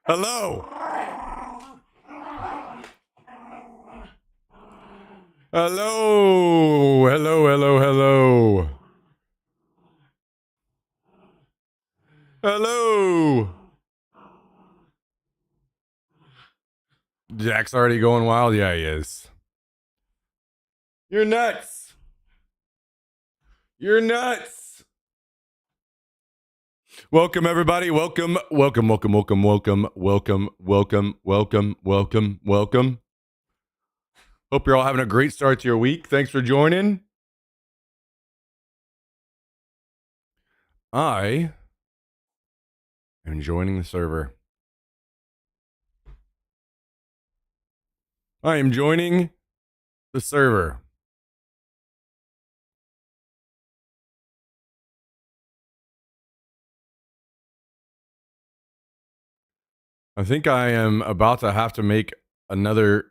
Hello. Hello. Hello, hello, hello. Hello. Jack's already going wild. Yeah, he is. You're nuts. You're nuts. Welcome, everybody. Welcome, welcome, welcome, welcome, welcome, welcome, welcome, welcome, welcome, welcome. Hope you're all having a great start to your week. Thanks for joining. I am joining the server. I am joining the server. I think I am about to have to make another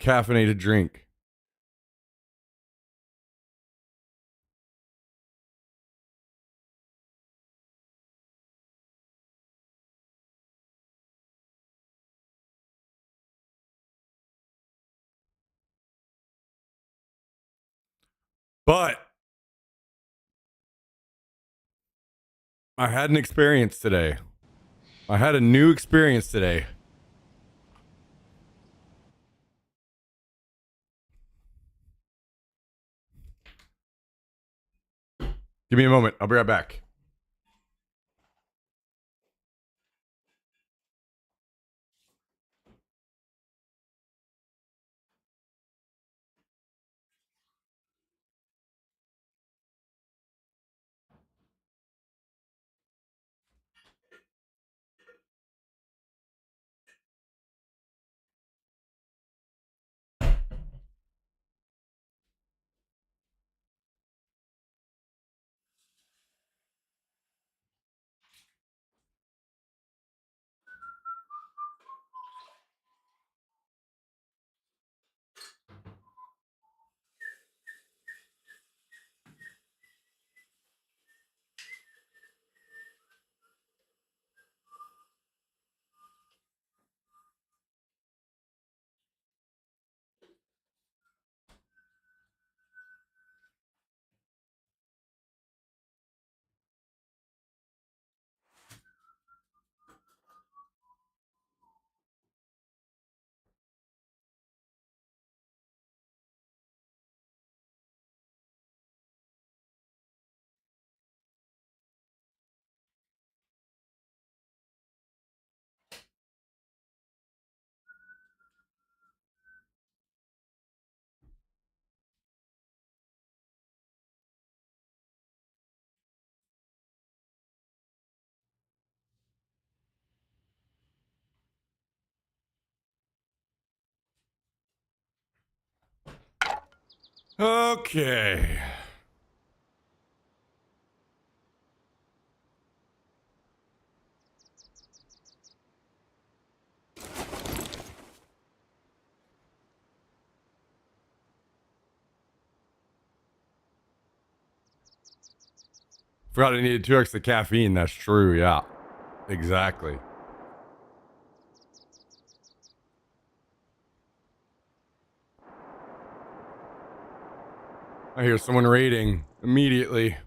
caffeinated drink. But I had an experience today. I had a new experience today. Give me a moment. I'll be right back. Okay. Forgot I needed 2x the caffeine. That's true. Yeah. Exactly. I hear someone raiding immediately.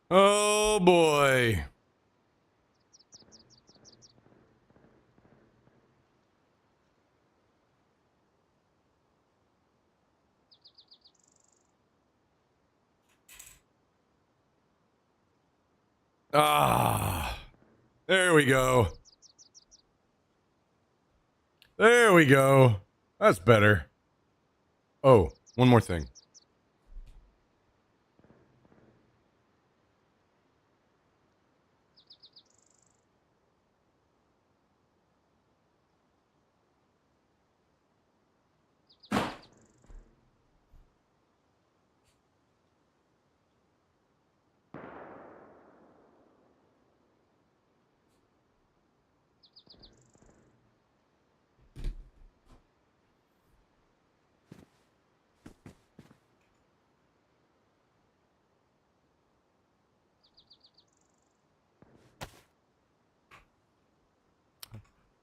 Oh boy. Ah, there we go. There we go. That's better. Oh, one more thing.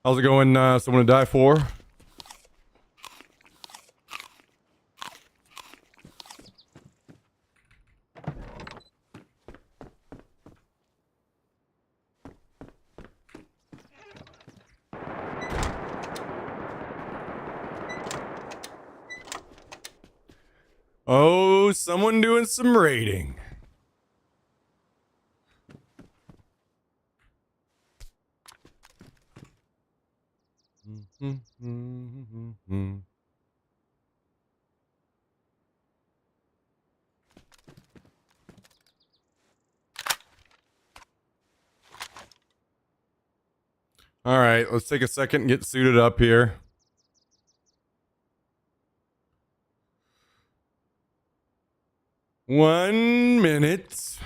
How's it going? Someone to die for? Oh, someone doing some raiding. All right, let's take a second and get suited up here. One minute.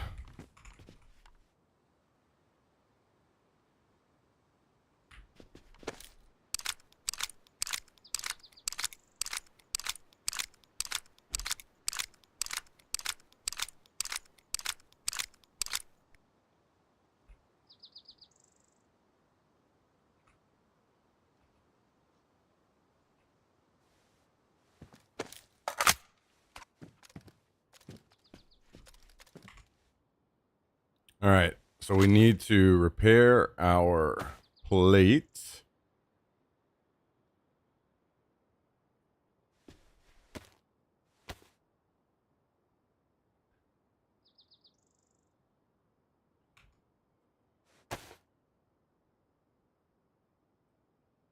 All right, so we need to repair our plate.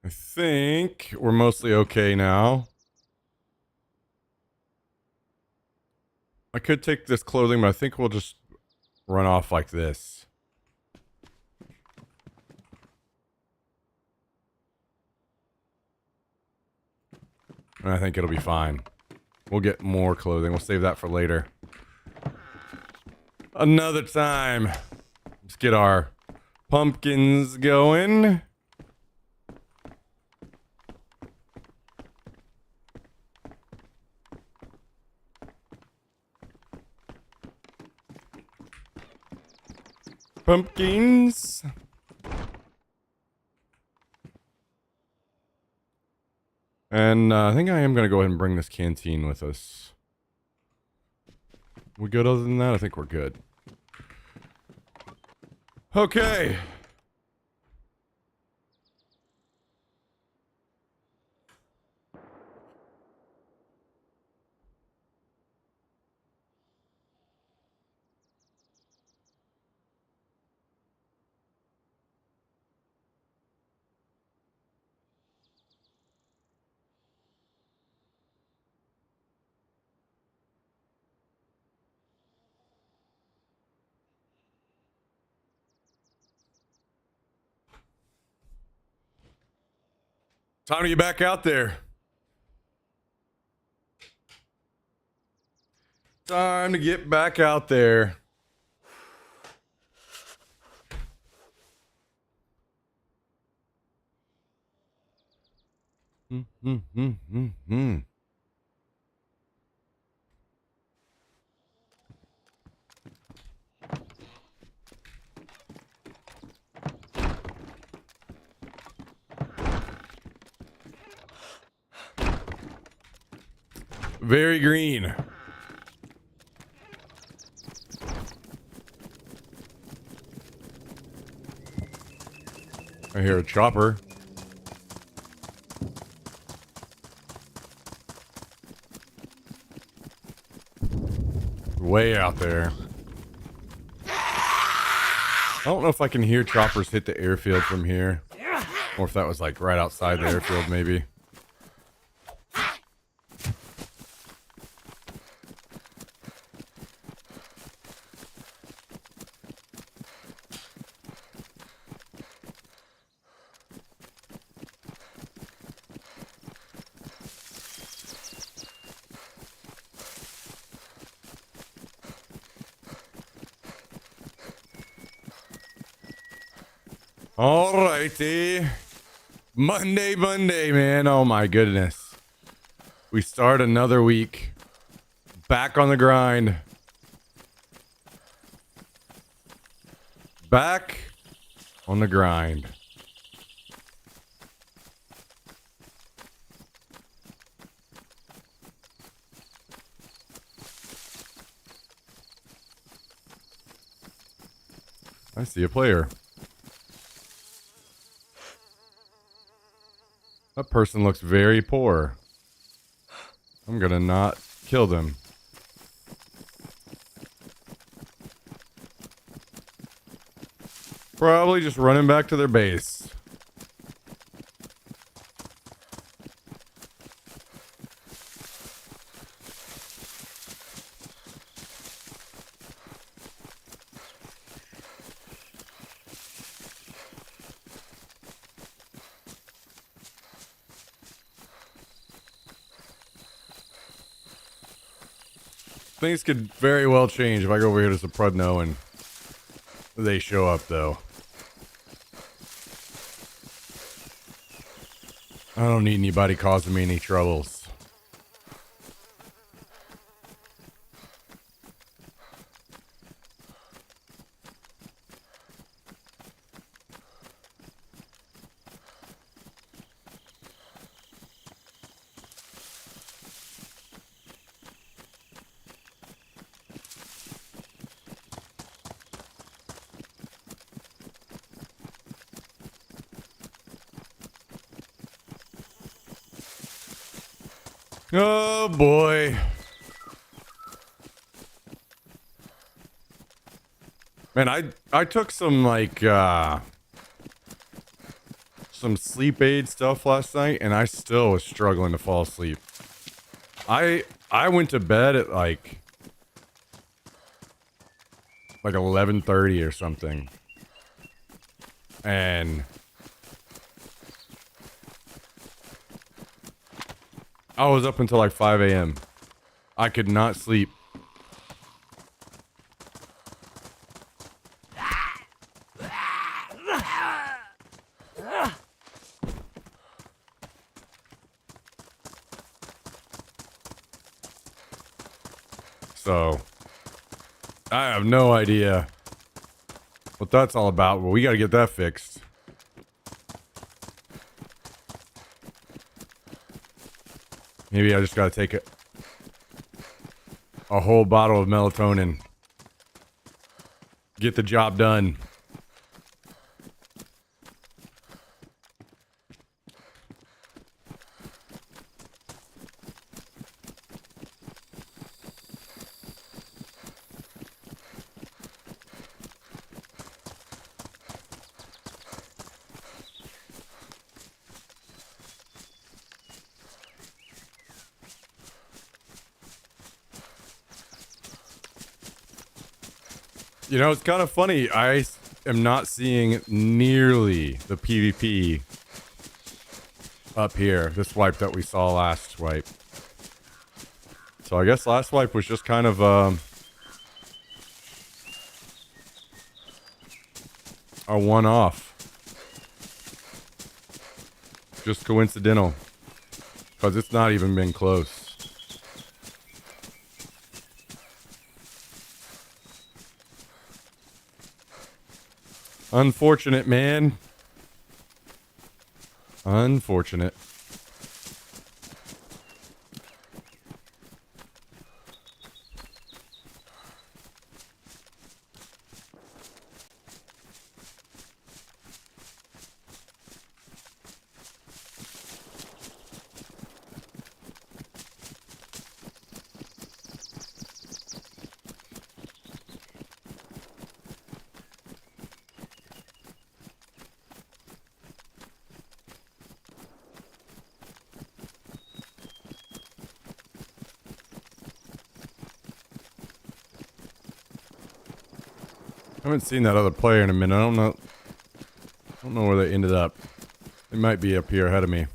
I think we're mostly okay now. I could take this clothing, but I think we'll just run off like this. And I think it'll be fine. We'll get more clothing. We'll save that for later. Another time. Let's get our pumpkins going. Pumpkins. And I think I am going to go ahead and bring this canteen with us. We good other than that? I think we're good. Okay. Time to get back out there. Time to get back out there. Very green. I hear a chopper. Way out there. don't know if I can hear choppers hit the airfield from here. Or if that was like right outside the airfield, maybe. Alrighty. Monday, man. Oh my goodness. We start another week. Back on the grind. Back on the grind. I see a player. That person looks very poor. I'm gonna not kill them. Probably just running back to their base. Things could very well change if I go over here to Suprodno and they show up, though. I don't need anybody causing me any troubles. Oh boy. Man, I took some like some sleep aid stuff last night and I still was struggling to fall asleep. I went to bed at like 11:30 or something. And I was up until like 5 a.m. I could not sleep. So, I have no idea what that's all about, but we gotta get that fixed. Maybe I just gotta take a whole bottle of melatonin. Get the job done. You know, it's kind of funny. I am not seeing nearly the PvP up here. This wipe that we saw last wipe. So I guess last wipe was just kind of a one-off. Just coincidental. Because it's not even been close. Unfortunate, man. Unfortunate. Haven't seen that other player in a minute. I don't know where they ended up. They might be up here ahead of me.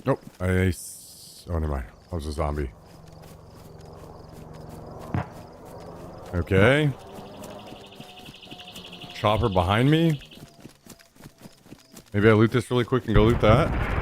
Nope. Oh, never mind. I was a zombie. Okay. Chopper behind me? Maybe I loot this really quick and go loot that?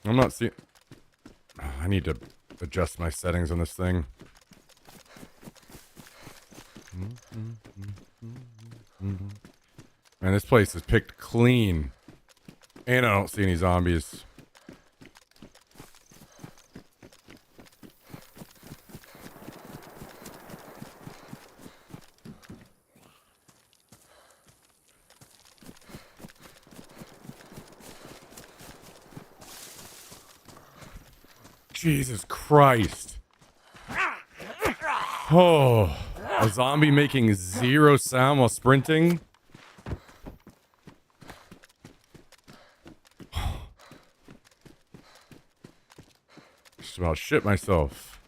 I'm not seeing... I need to adjust my settings on this thing. Man, this place is picked clean. And I don't see any zombies. Jesus Christ. Oh, a zombie making 0 sound while sprinting? Just about shit myself.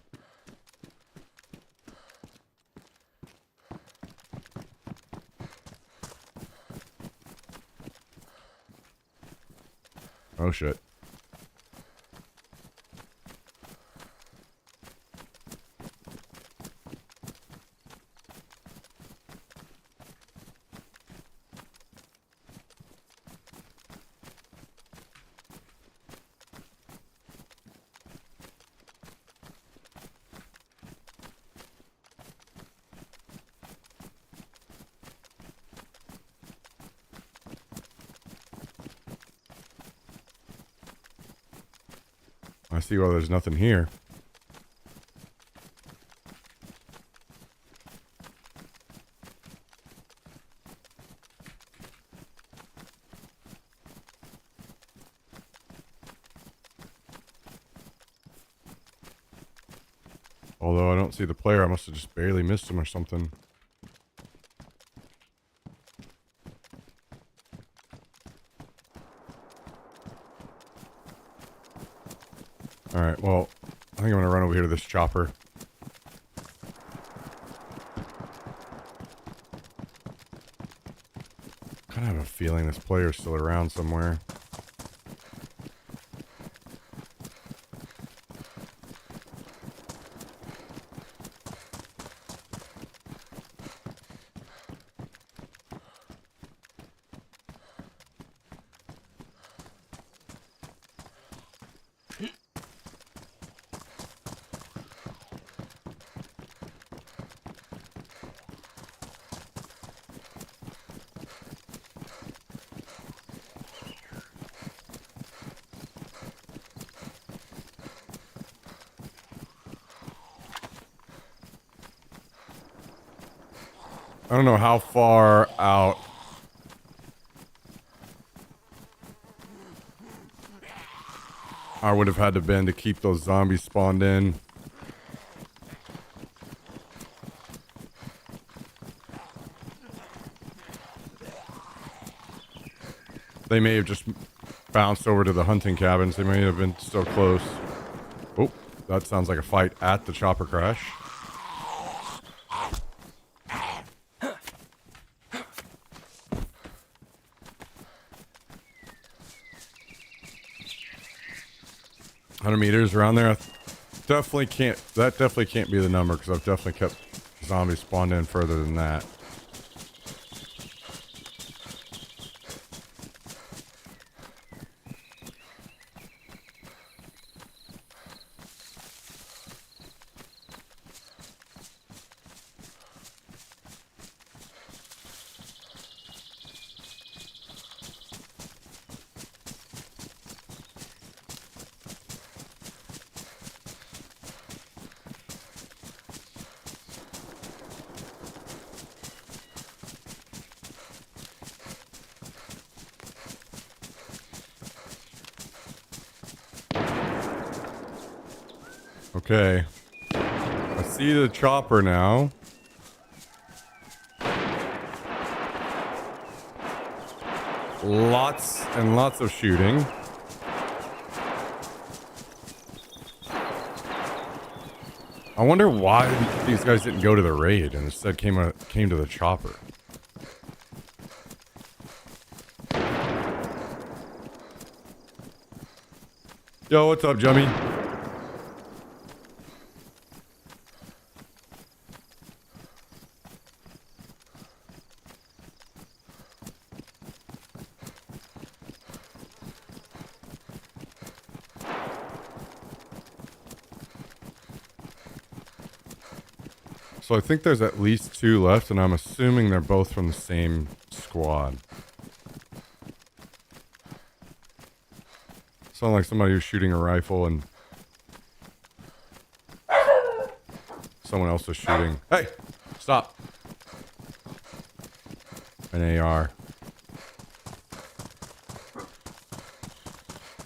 Oh shit. I see why there's nothing here. Although I don't see the player, I must have just barely missed him or something. Alright, well, I think I'm gonna run over here to this chopper. Kinda have a feeling this player's still around somewhere. I don't know how far out I would have had to been to keep those zombies spawned in. They may have just bounced over to the hunting cabins. They may have been so close. Oh, that sounds like a fight at the chopper crash. Meters around there. I definitely can't. That definitely can't be the number because I've definitely kept zombies spawned in further than that. Okay. I see the chopper now. Lots and lots of shooting. I wonder why these guys didn't go to the raid and instead came to the chopper. Yo, what's up, Jummy? So I think there's at least 2 left, and I'm assuming they're both from the same squad. Sound like somebody who's shooting a rifle and someone else is shooting. Hey, stop. An AR.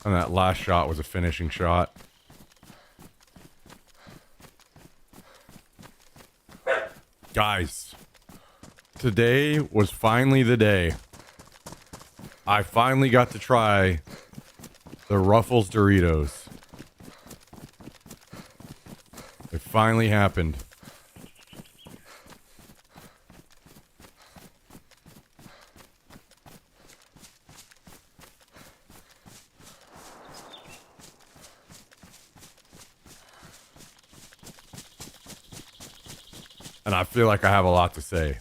And that last shot was a finishing shot. Guys, today was finally the day. I finally got to try the Ruffles Doritos. It finally happened. And I feel like I have a lot to say.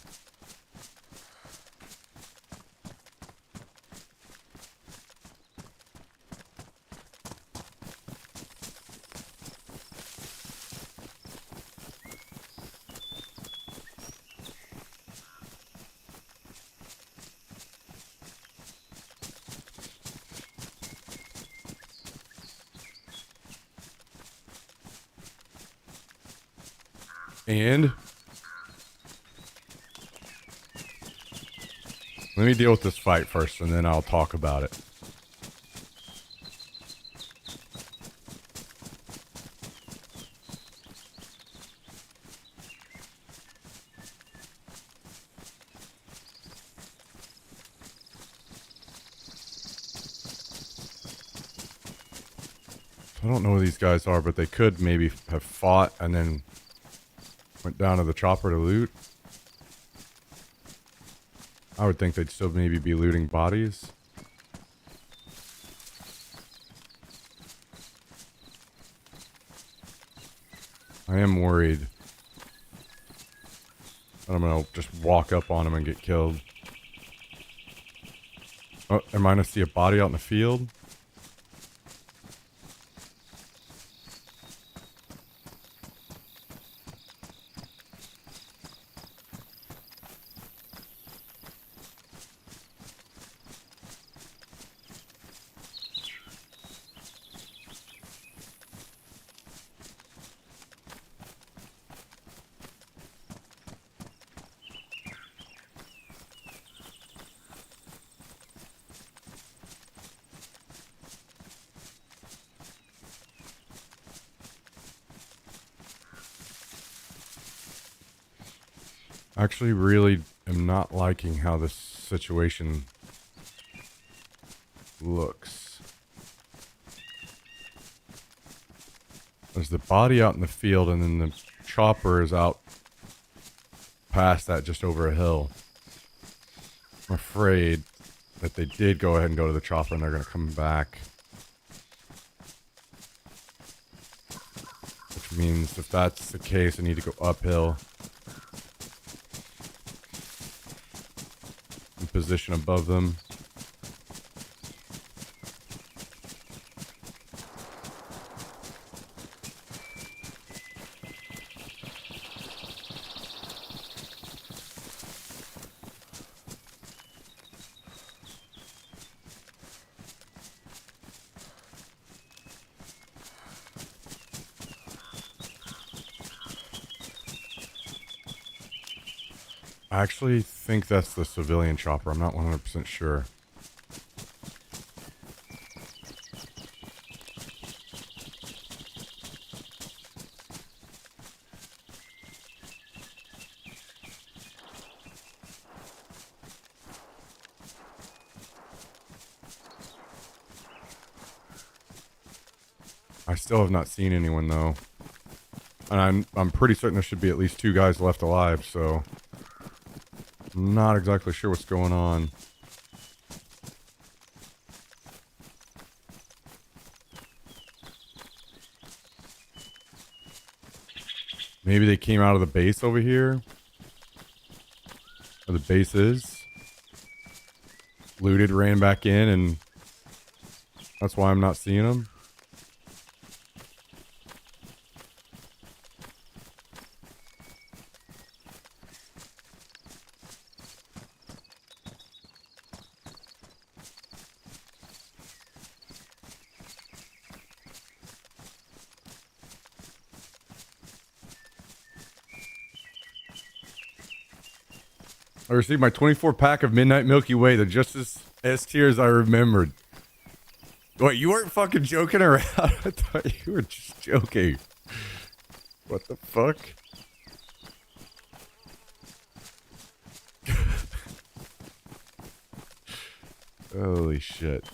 And let me deal with this fight first, and then I'll talk about it. I don't know who these guys are, but they could maybe have fought and then went down to the chopper to loot. I would think they'd still maybe be looting bodies. I am worried that I'm gonna just walk up on them and get killed. Oh, am I gonna see a body out in the field? Actually, really am not liking how this situation looks. There's the body out in the field, and then the chopper is out past that, just over a hill. I'm afraid that they did go ahead and go to the chopper, and they're going to come back. Which means if that's the case, I need to go uphill. Position above them. I actually think that's the civilian chopper. I'm not 100% sure. I still have not seen anyone though. And I'm pretty certain there should be at least 2 guys left alive, so I'm not exactly sure what's going on. Maybe they came out of the base over here. Where the base is. Looted, ran back in, and that's why I'm not seeing them. I received my 24 pack of Midnight Milky Way. They're just as S tier as I remembered. What, you weren't fucking joking around? I thought you were just joking. What the fuck? Holy shit.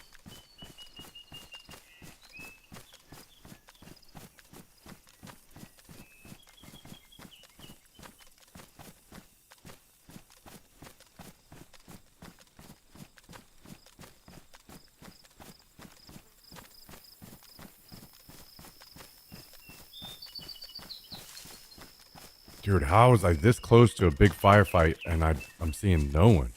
Dude, how was I this close to a big firefight and I'm seeing no one?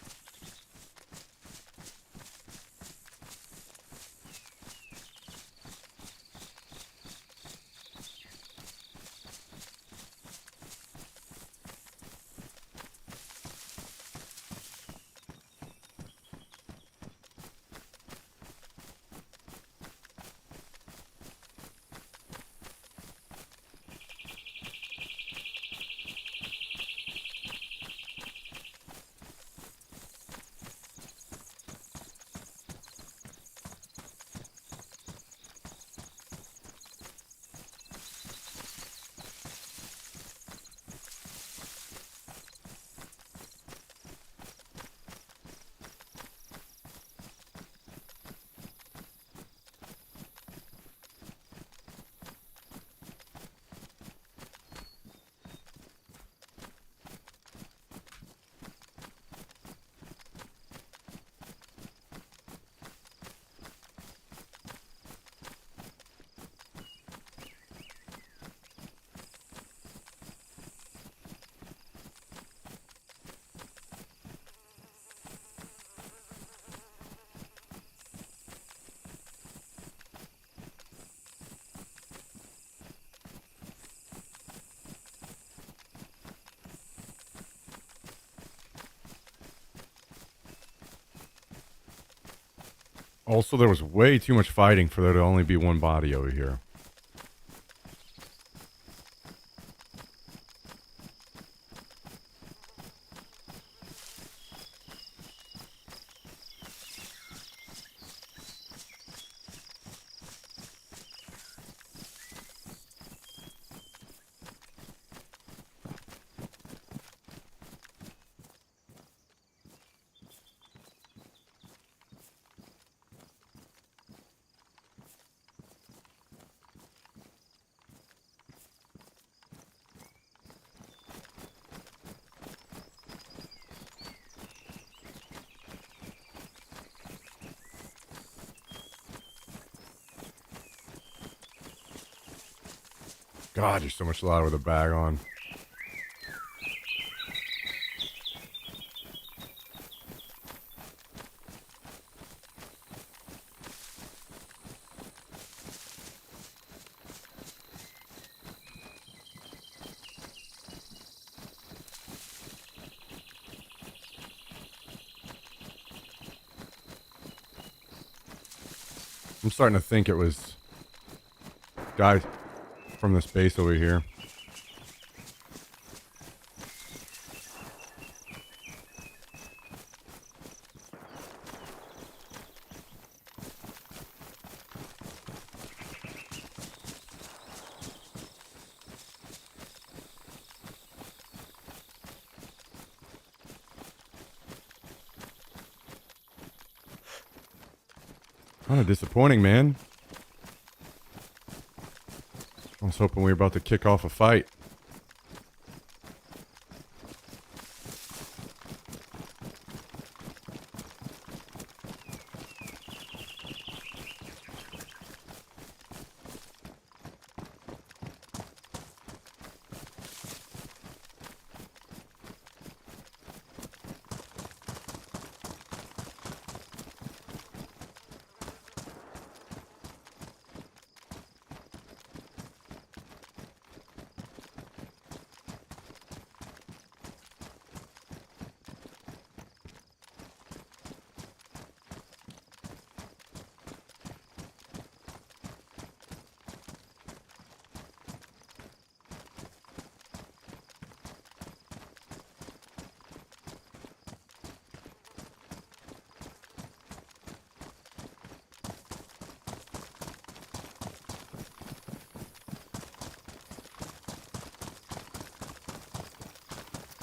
Also, there was way too much fighting for there to only be one body over here. God, you're so much louder with a bag on. I'm starting to think it was guys from this base over here. Kind of disappointing, man. was hoping we were about to kick off a fight.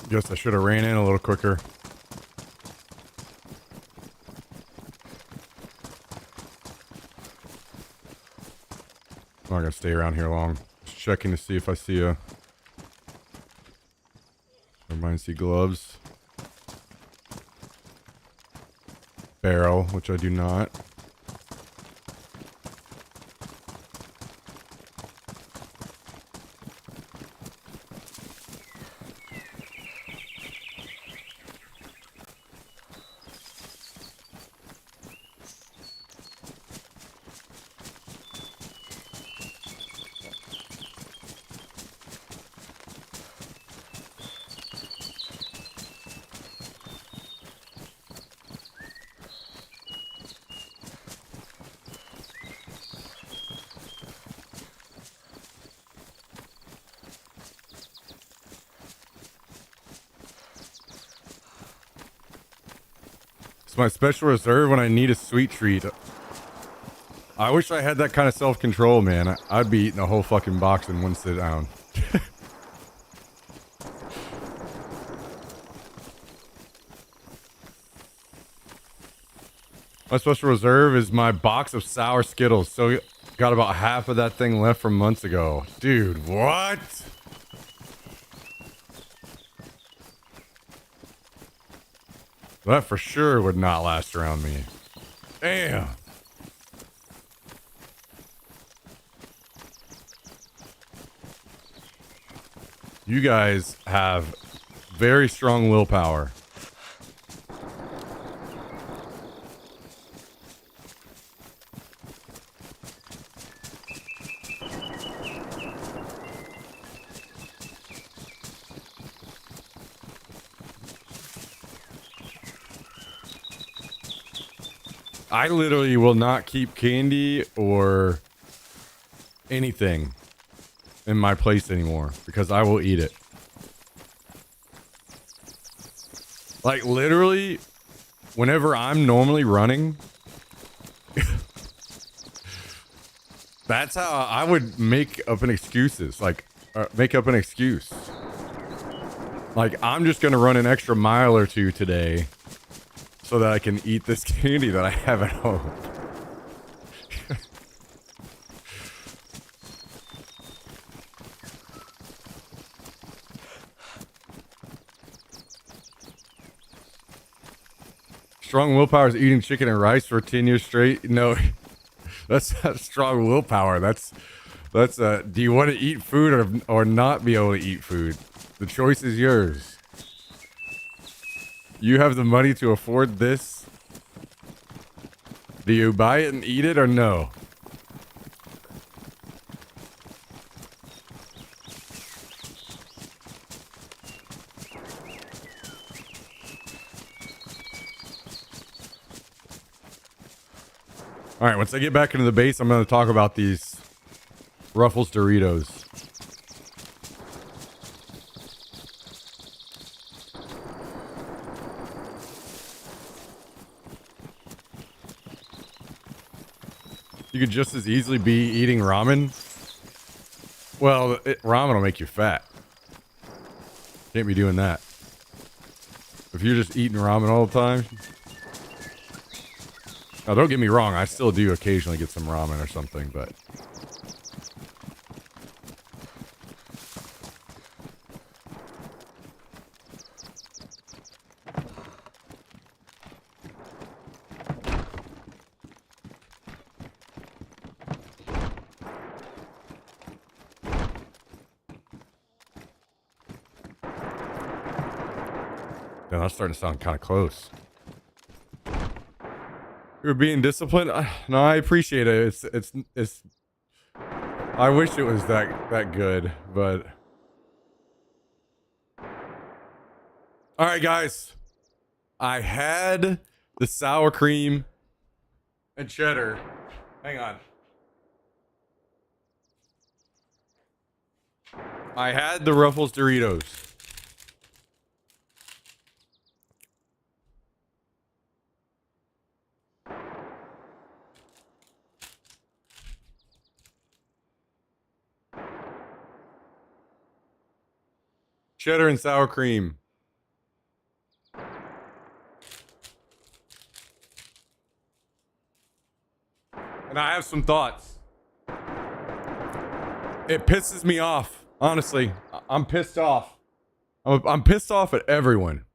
Guess I should have ran in a little quicker. I'm not gonna stay around here long. Just checking to see if I see a... I might see gloves. Barrel, which I do not. It's my special reserve when I need a sweet treat. I wish I had that kind of self-control, man. I'd be eating a whole fucking box in one sit down. My special reserve is my box of sour Skittles. So got about half of that thing left from months ago. Dude, what? That for sure would not last around me. Damn. You guys have very strong willpower. I literally will not keep candy or anything in my place anymore because I will eat it. Like literally, whenever I'm normally running, that's how I would make up an excuses. Like, make up an excuse. Like, I'm just gonna run an extra mile or two today so that I can eat this candy that I have at home. Strong willpower is eating chicken and rice for 10 years straight. No, that's not strong willpower. That's do you want to eat food or not be able to eat food? The choice is yours. You have the money to afford this. Do you buy it and eat it or no? All right, once I get back into the base, I'm going to talk about these Ruffles Doritos. You could just as easily be eating ramen. Well, ramen will make you fat. Can't be doing that. If you're just eating ramen all the time. Now, don't get me wrong. I still do occasionally get some ramen or something, but Damn, that's starting to sound kind of close. You're being disciplined. No, I appreciate it. It's. I wish it was that good, but. All right, guys. I had the sour cream and cheddar. Hang on. I had the Ruffles Doritos. Cheddar and sour cream. And I have some thoughts. It pisses me off. Honestly, I'm pissed off. I'm pissed off at everyone.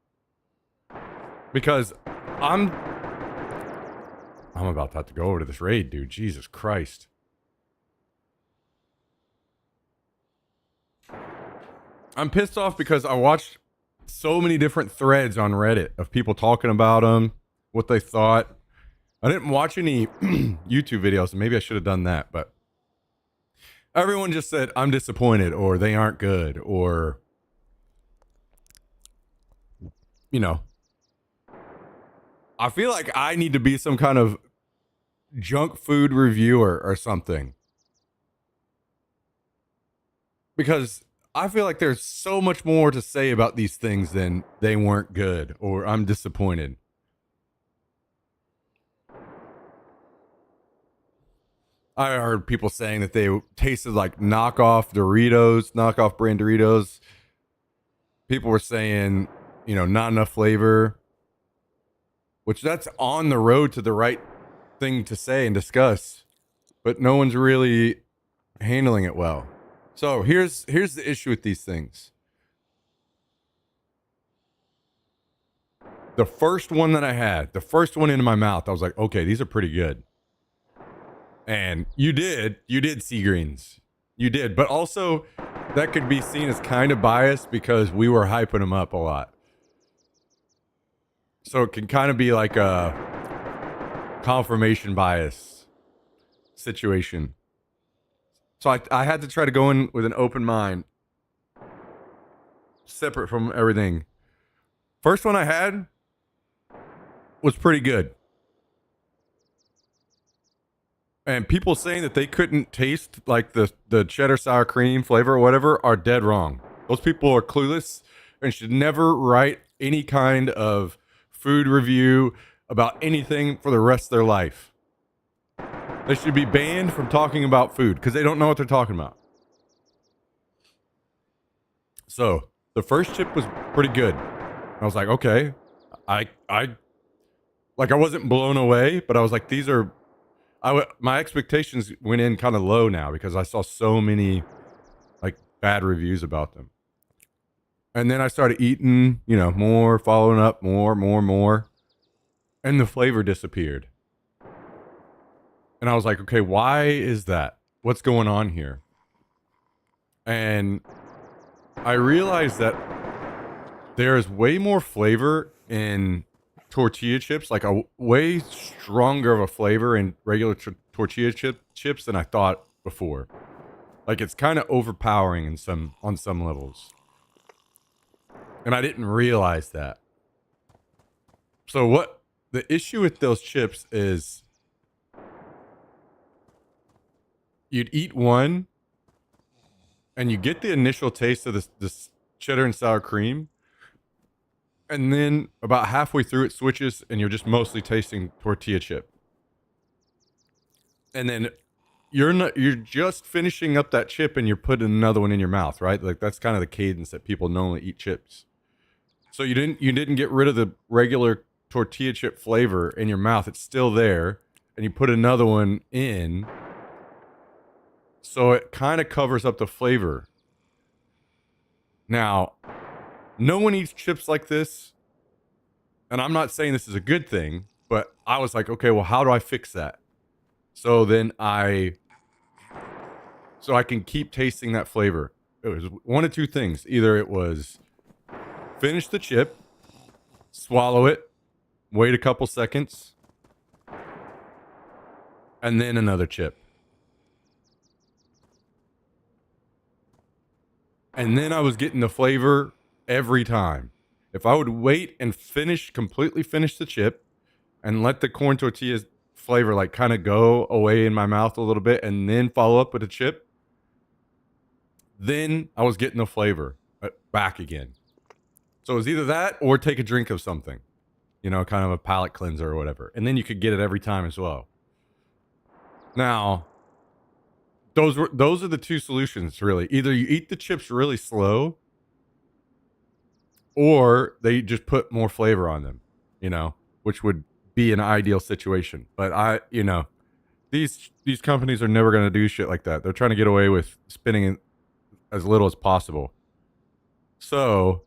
Because I'm about to have to go over to this raid, dude. Jesus Christ. I'm pissed off because I watched so many different threads on Reddit of people talking about them, what they thought. I didn't watch any YouTube videos, and maybe I should have done that, but everyone just said, I'm disappointed, or they aren't good, or, you know. I feel like I need to be some kind of junk food reviewer or something. Because I feel like there's so much more to say about these things than they weren't good or I'm disappointed. I heard people saying that they tasted like knockoff Doritos, knockoff brand Doritos. People were saying, you know, not enough flavor, which that's on the road to the right thing to say and discuss, but no one's really handling it well. So here's the issue with these things. The first one that I had, the first one into my mouth, I was like, okay, these are pretty good. And you did see greens. You did. But also that could be seen as kind of biased because we were hyping them up a lot. So it can kind of be like a confirmation bias situation. So I had to try to go in with an open mind, separate from everything. First one I had was pretty good. And people saying that they couldn't taste like the cheddar sour cream flavor or whatever are dead wrong. Those people are clueless and should never write any kind of food review about anything for the rest of their life. They should be banned from talking about food because they don't know what they're talking about. So the first chip was pretty good. I was like, okay, I wasn't blown away, but I was like, my expectations went in kind of low now because I saw so many like bad reviews about them. And then I started eating, you know, more, following up, more. And the flavor disappeared. And I was like, okay, why is that? What's going on here? And I realized that there is way more flavor in tortilla chips, like a way stronger of a flavor in regular tortilla chips than I thought before. Like it's kind of overpowering on some levels. And I didn't realize that. So what the issue with those chips is you'd eat one and you get the initial taste of this cheddar and sour cream. And then about halfway through it switches and you're just mostly tasting tortilla chip. And then you're just finishing up that chip and you're putting another one in your mouth, right? Like that's kind of the cadence that people normally eat chips. So you didn't get rid of the regular tortilla chip flavor in your mouth. It's still there. And you put another one in. So it kind of covers up the flavor. Now, no one eats chips like this. And I'm not saying this is a good thing, but I was like, okay, well, how do I fix that? So then I can keep tasting that flavor. It was one of two things. Either it was finish the chip swallow it, wait a couple seconds, and then another chip. And then I was getting the flavor every time. If I would wait and completely finish the chip and let the corn tortillas flavor like kind of go away in my mouth a little bit and then follow up with a chip, then I was getting the flavor back again. So it was either that or take a drink of something, you know, kind of a palate cleanser or whatever. And then you could get it every time as well. Now, those are the two solutions, really. Either you eat the chips really slow, or they just put more flavor on them, you know, which would be an ideal situation. But these companies are never going to do shit like that. They're trying to get away with spending as little as possible. So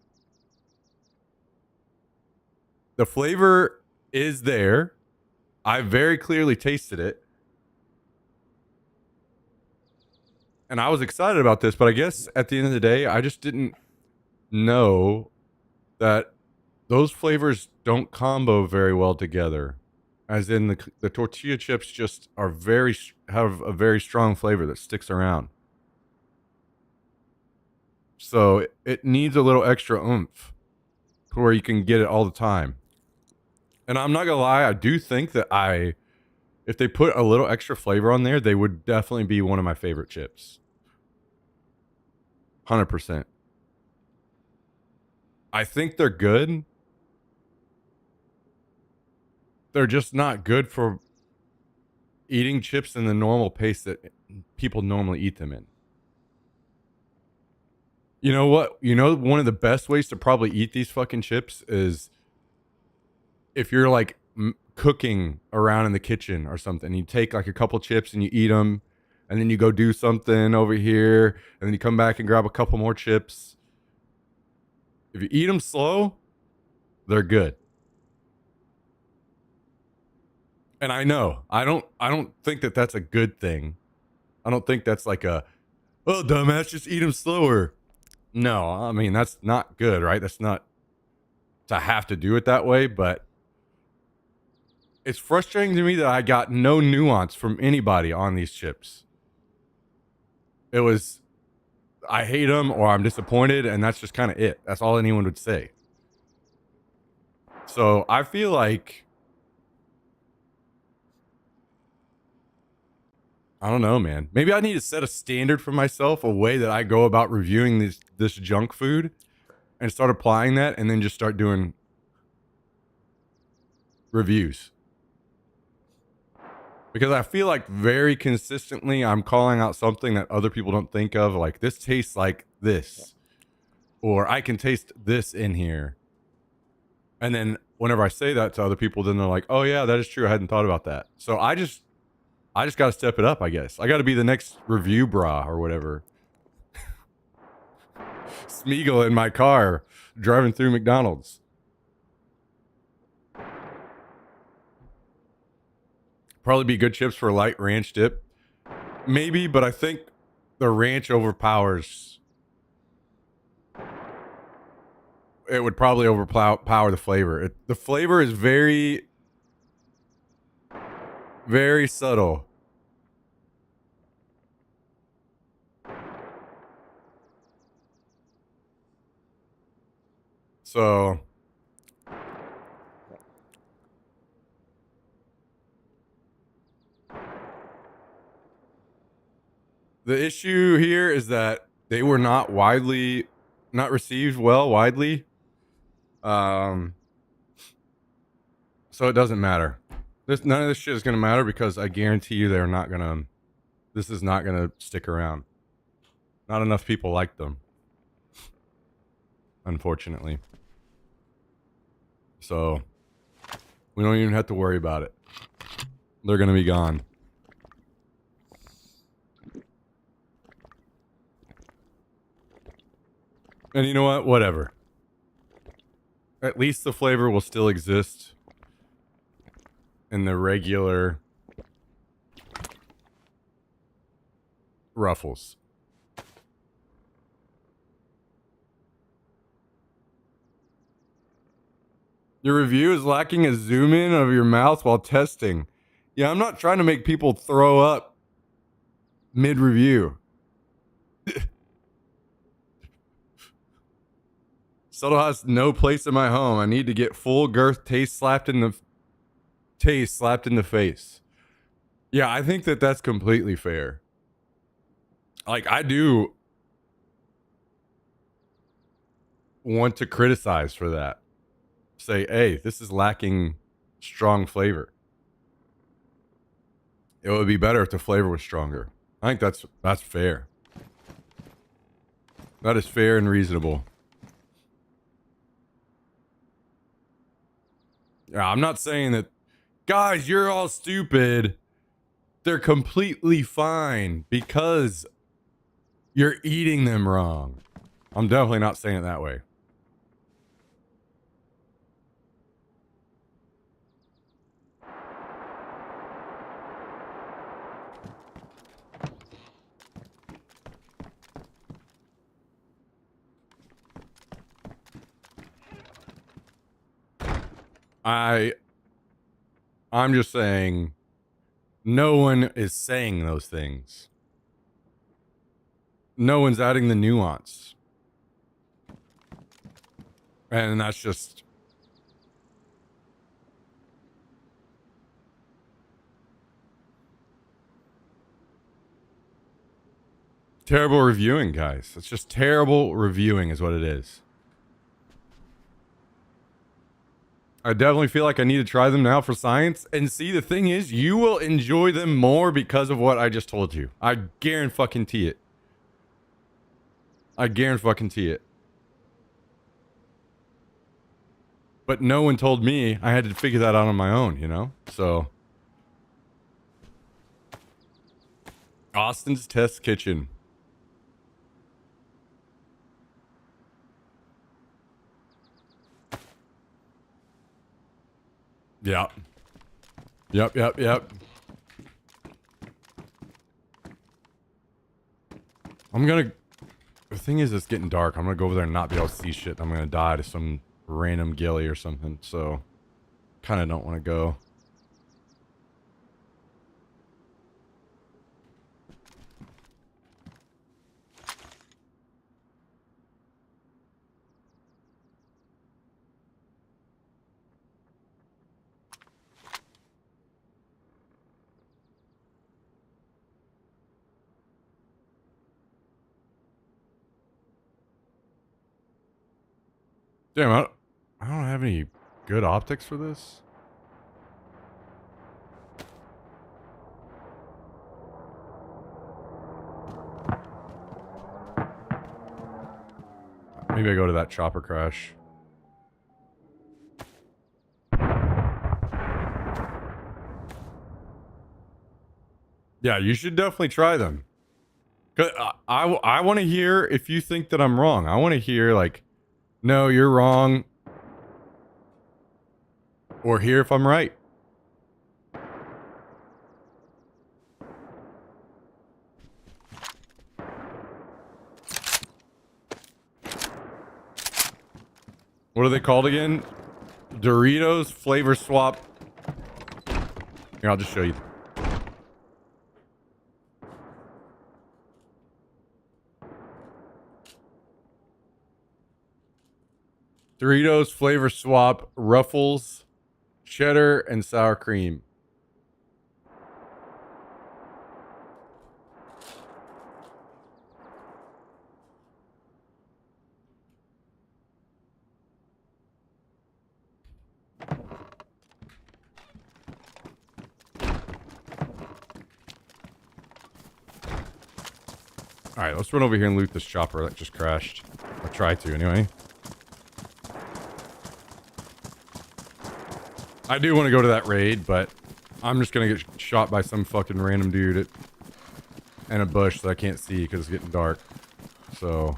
the flavor is there. I very clearly tasted it. And I was excited about this, but I guess at the end of the day, I just didn't know that those flavors don't combo very well together. As in the tortilla chips just have a very strong flavor that sticks around. So it needs a little extra oomph to where you can get it all the time. And I'm not gonna lie, I do think that if they put a little extra flavor on there, they would definitely be one of my favorite chips. 100%. I think they're good. They're just not good for eating chips in the normal pace that people normally eat them in. You know what? You know, one of the best ways to probably eat these fucking chips is if you're like cooking around in the kitchen or something. You take like a couple chips and you eat them, and then you go do something over here, and then you come back and grab a couple more chips. If you eat them slow, they're good. And I know I don't think that that's a good thing. I don't think that's like oh, dumbass, just eat them slower. No, I mean, that's not good, right? That's not to have to do it that way, but it's frustrating to me that I got no nuance from anybody on these chips. It was, I hate them or I'm disappointed, and that's just kind of it. That's all anyone would say. So I feel like, I don't know, man. Maybe I need to set a standard for myself, a way that I go about reviewing this junk food, and start applying that, and then just start doing reviews. Because I feel like very consistently I'm calling out something that other people don't think of, like this tastes like this, or I can taste this in here. And then whenever I say that to other people, then they're like, oh yeah, that is true. I hadn't thought about that. So I just got to step it up, I guess. I got to be the next review bra or whatever. Smeagol in my car driving through McDonald's. Probably be good chips for a light ranch dip. Maybe, but I think the ranch overpowers. It would probably overpower the flavor. The flavor is very, very subtle. So the issue here is that they were not received well widely. So it doesn't matter. None of this shit is gonna matter because I guarantee you this is not gonna stick around. Not enough people like them, unfortunately. So we don't even have to worry about it. They're gonna be gone. And you know what? Whatever. At least the flavor will still exist in the regular Ruffles. Your review is lacking a zoom in of your mouth while testing. Yeah, I'm not trying to make people throw up mid-review. Subtle has no place in my home. I need to get full girth taste slapped in the face. Yeah, I think that that's completely fair. Like, I do want to criticize for that. Say, hey, this is lacking strong flavor. It would be better if the flavor was stronger. I think that's fair. That is fair and reasonable. Yeah, I'm not saying that, guys, you're all stupid. They're completely fine because you're eating them wrong. I'm definitely not saying it that way. I'm just saying no one is saying those things. No one's adding the nuance. And that's just terrible reviewing, guys. It's just terrible reviewing is what it is. I definitely feel like I need to try them now for science. And see, the thing is, you will enjoy them more because of what I just told you. I guarantee it. I guarantee it. But no one told me. I had to figure that out on my own, you know? So. Austin's Test Kitchen. Yep. Yep. I'm gonna... The thing is, it's getting dark. I'm gonna go over there and not be able to see shit. I'm gonna die to some random ghillie or something. So, kind of don't want to go. Damn, I don't have any good optics for this. Maybe I go to that chopper crash. Yeah, you should definitely try them. 'Cause I want to hear if you think that I'm wrong. I want to hear like, no, you're wrong. Or hear if I'm right. What are they called again? Doritos flavor swap. Here, I'll just show you. Doritos flavor swap, Ruffles, cheddar, and sour cream. Alright, let's run over here and loot this chopper that just crashed. Or try to, anyway. I do want to go to that raid, but I'm just going to get shot by some fucking random dude in a bush that I can't see because it's getting dark. So,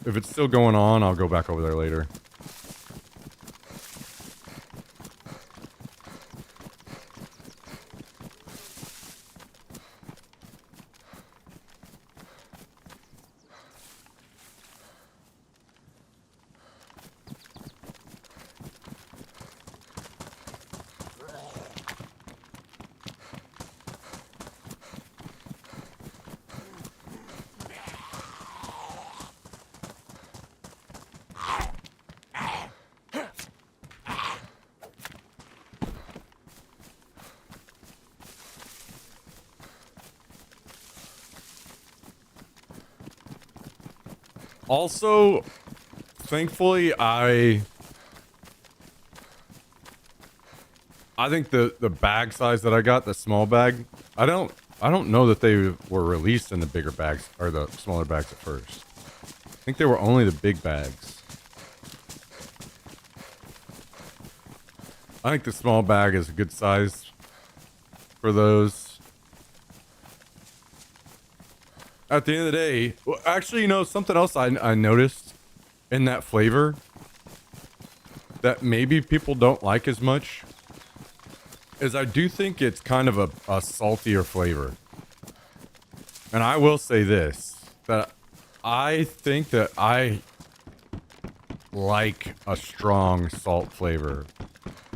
if it's still going on, I'll go back over there later. Also, thankfully, I think the bag size that I got, the small bag, I don't know that they were released in the bigger bags or the smaller bags at first. I think they were only the big bags. I think the small bag is a good size for those. At the end of the day, well, actually, you know, something else I noticed in that flavor that maybe people don't like as much is I do think it's kind of a saltier flavor. And I will say this, that I think that I like a strong salt flavor.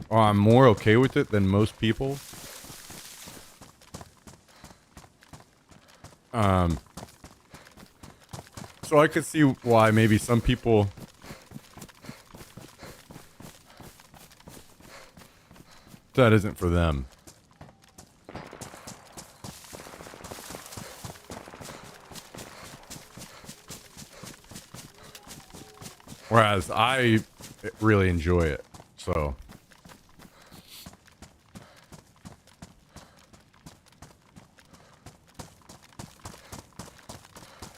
Or I'm more okay with it than most people. So I could see why maybe some people that isn't for them. Whereas I really enjoy it. So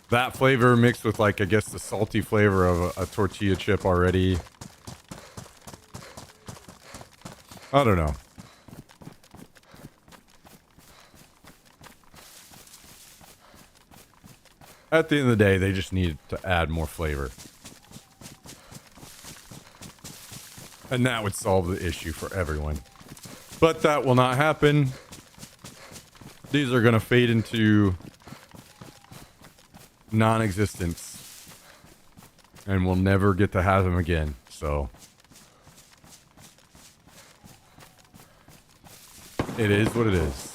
that flavor mixed with, like, I guess the salty flavor of a tortilla chip already. I don't know. At the end of the day, they just need to add more flavor. And that would solve the issue for everyone. But that will not happen. These are going to fade into non-existence. And we'll never get to have them again. So it is what it is.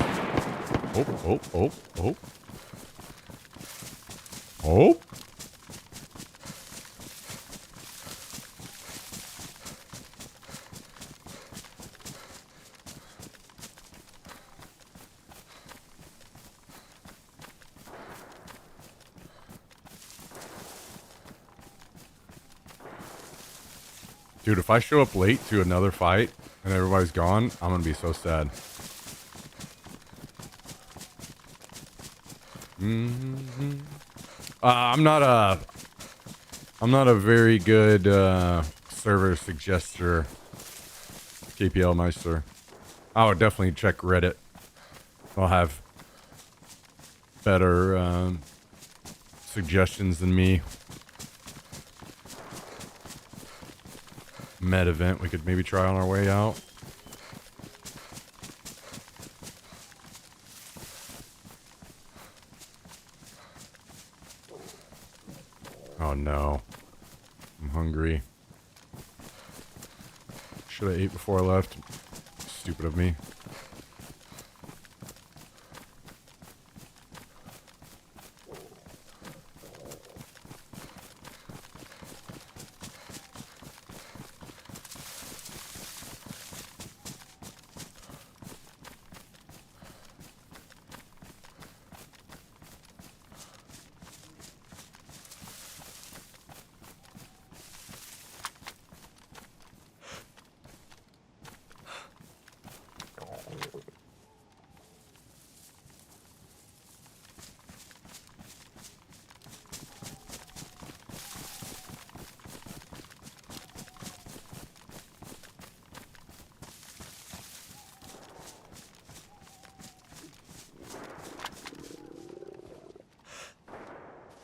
Oh. Dude, if I show up late to another fight and everybody's gone, I'm gonna be so sad. I'm not a very good server suggester, KPL Meister. I would definitely check Reddit. I'll have better suggestions than me. Med event we could maybe try on our way out. Oh no. I'm hungry. Should I ate before I left? Stupid of me.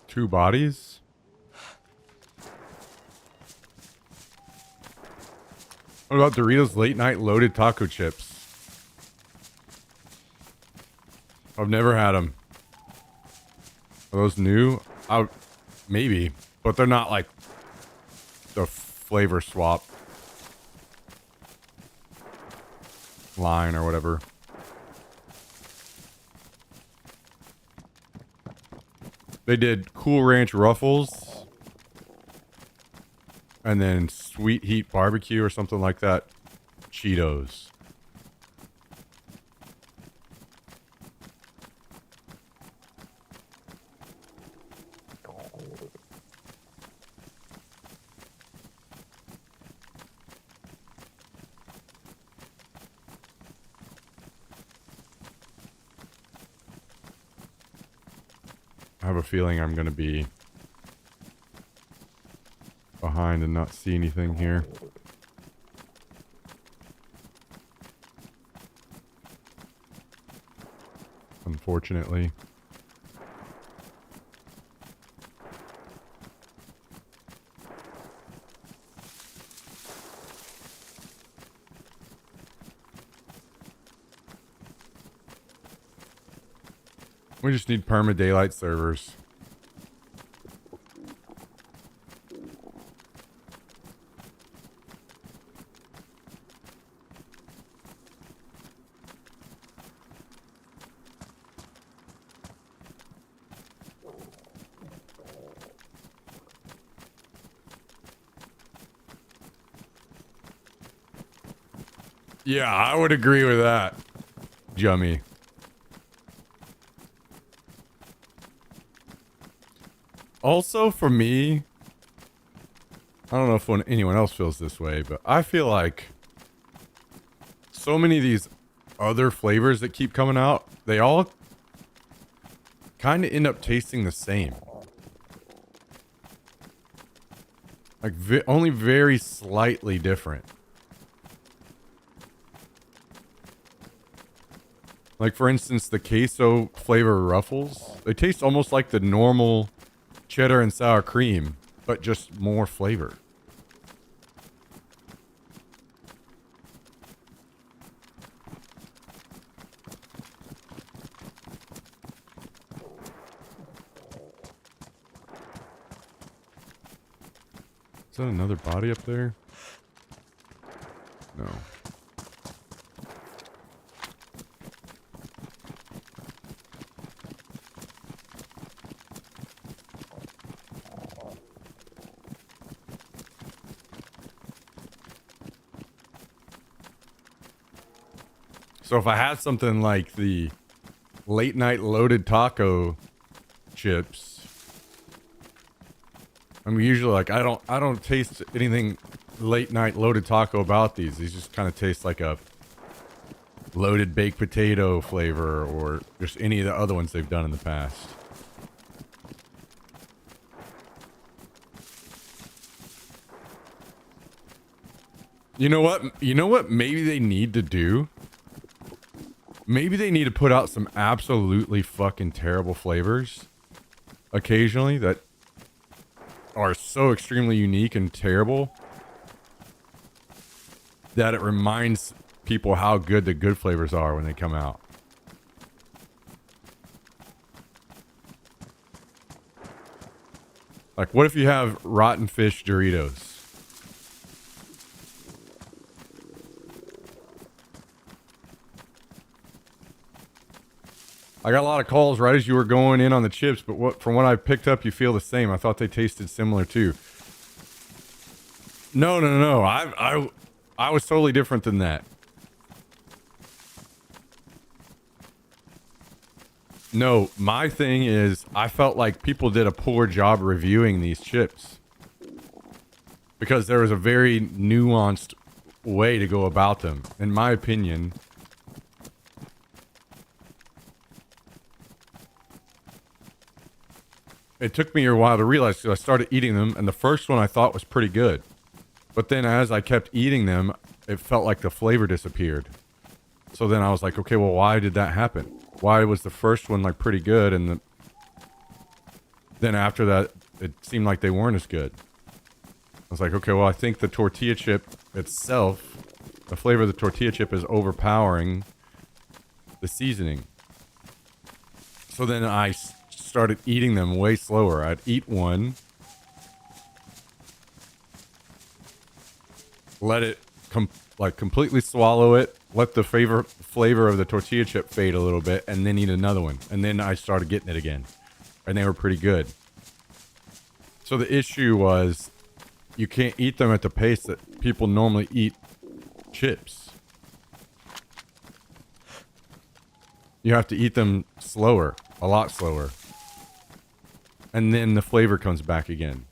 Two bodies? What about Doritos late night loaded taco chips? I've never had them. Are those new? Maybe, but they're not like the flavor swap line or whatever. They did Cool Ranch Ruffles and then Sweet Heat Barbecue or something like that. Cheetos. have a feeling I'm going to be behind and not see anything here. Unfortunately. We just need perma daylight servers. Yeah, I would agree with that, Jummy. Also, for me, I don't know if anyone else feels this way, but I feel like so many of these other flavors that keep coming out, they all kind of end up tasting the same. Like, only very slightly different. Like, for instance, the queso flavor Ruffles, they taste almost like the normal cheddar and sour cream, but just more flavor. Is that another body up there? No. So if I had something like the late night loaded taco chips, I'm usually like, I don't taste anything late night loaded taco about these. These just kind of taste like a loaded baked potato flavor or just any of the other ones they've done in the past. You know what? You know what maybe they need to do? Maybe they need to put out some absolutely fucking terrible flavors occasionally that are so extremely unique and terrible that it reminds people how good the good flavors are when they come out. Like, what if you have rotten fish Doritos? I got a lot of calls right as you were going in on the chips, but from what I picked up, you feel the same. I thought they tasted similar too. No. I was totally different than that. No, my thing is, I felt like people did a poor job reviewing these chips. Because there was a very nuanced way to go about them, in my opinion. It took me a while to realize because I started eating them, and the first one I thought was pretty good. But then as I kept eating them, it felt like the flavor disappeared. So then I was like, okay, well, why did that happen? Why was the first one like pretty good, and then after that, it seemed like they weren't as good? I was like, okay, well, I think the tortilla chip itself, the flavor of the tortilla chip is overpowering the seasoning. So then I started eating them way slower. I'd eat one, let it completely swallow it, let the flavor of the tortilla chip fade a little bit, and then eat another one. And then I started getting it again, and they were pretty good. So the issue was you can't eat them at the pace that people normally eat chips. You have to eat them slower, a lot slower. And then the flavor comes back again.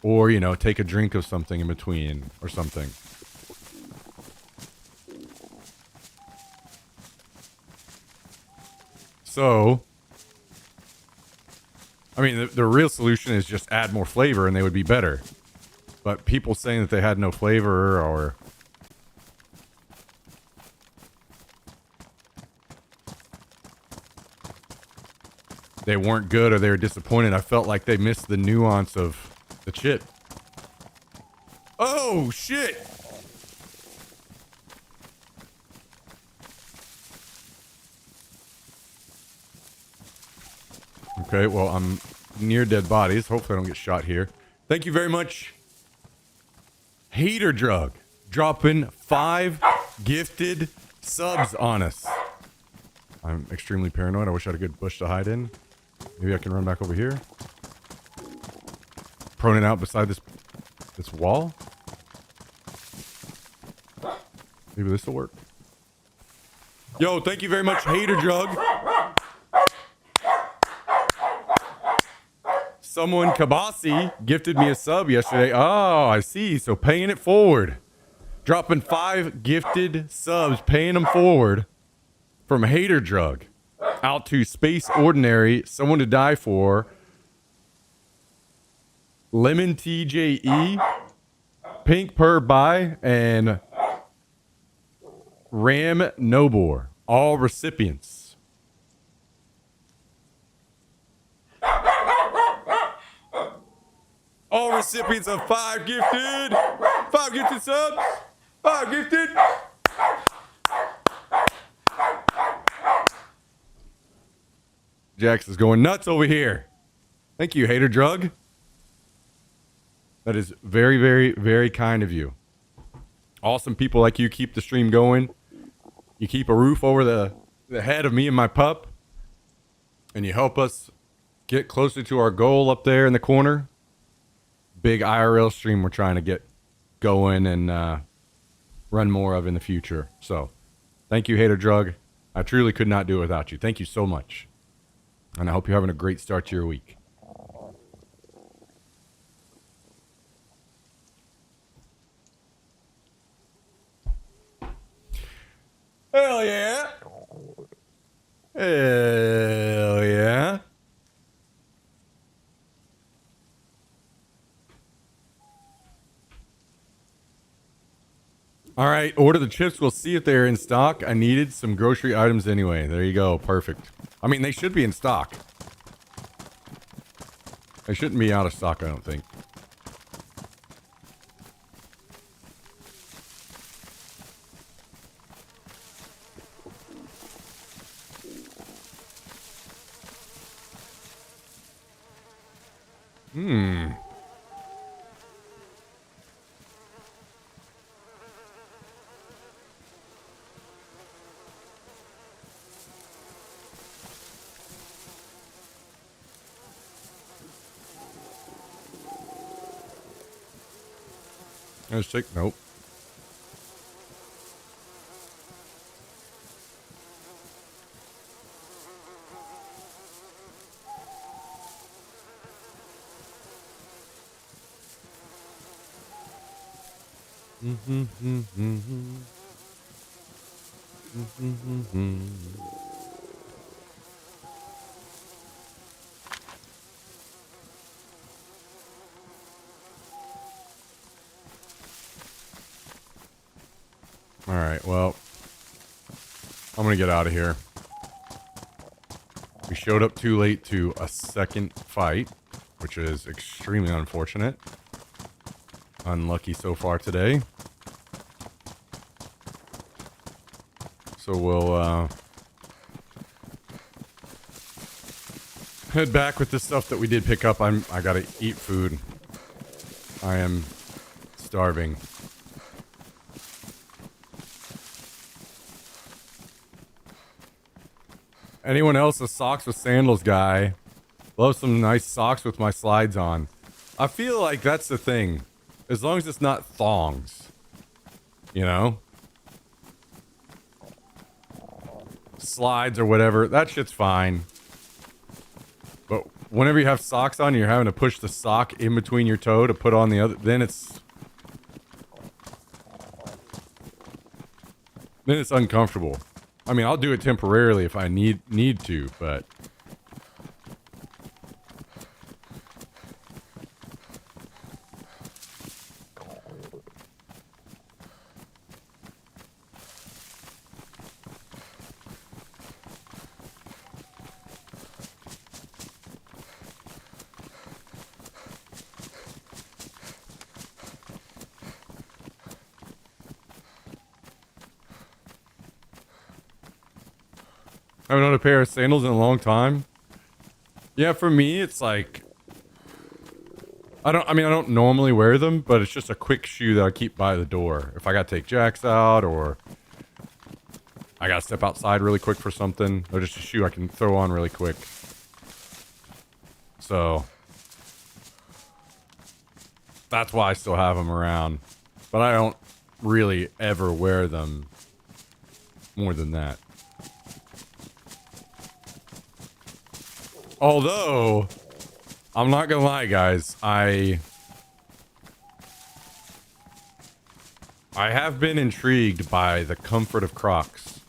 Or, you know, take a drink of something in between or something. So, I mean, the real solution is just add more flavor and they would be better. But people saying that they had no flavor or... they weren't good or they were disappointed, I felt like they missed the nuance of the chip. Oh, shit! Okay, well, I'm near dead bodies. Hopefully I don't get shot here. Thank you very much. Hater Drug. Dropping 5 gifted subs on us. I'm extremely paranoid. I wish I had a good bush to hide in. Maybe I can run back over here. Proning out beside this wall. Maybe this will work. Yo, thank you very much, Hater Drug. Someone, Kabasi, gifted me a sub yesterday. Oh, I see. So paying it forward. Dropping 5 gifted subs, paying them forward from Hater Drug. Out to Space Ordinary, Someone to Die For, Lemon TJE, Pink Per By, and Ram Nobor. All recipients. All recipients of 5 gifted. 5 gifted subs. 5 gifted. Jax is going nuts over here. Thank you, Hater Drug. That is very, very, very kind of you. Awesome people like you keep the stream going. You keep a roof over the head of me and my pup. And you help us get closer to our goal up there in the corner. Big IRL stream we're trying to get going and run more of in the future. So, thank you, Hater Drug. I truly could not do it without you. Thank you so much. And I hope you're having a great start to your week. Hell yeah. Hell yeah. All right, order the chips. We'll see if they're in stock. I needed some grocery items anyway. There you go. Perfect. I mean, they should be in stock. They shouldn't be out of stock, I don't think. Let's take, nope. All right, well, I'm gonna get out of here. We showed up too late to a second fight, which is extremely unfortunate. Unlucky so far today. So we'll head back with the stuff that we did pick up. I gotta eat food. I am starving. Anyone else a socks with sandals guy? Love some nice socks with my slides on. I feel like that's the thing. As long as it's not thongs. You know? Slides or whatever. That shit's fine. But whenever you have socks on, you're having to push the sock in between your toe to put on the other. Then it's uncomfortable. I mean, I'll do it temporarily if I need to, but I haven't owned a pair of sandals in a long time. Yeah, for me, it's like I don't normally wear them, but it's just a quick shoe that I keep by the door. If I gotta take Jax out or I gotta step outside really quick for something, or just a shoe I can throw on really quick. So that's why I still have them around. But I don't really ever wear them more than that. Although, I'm not gonna lie, guys. I have been intrigued by the comfort of Crocs.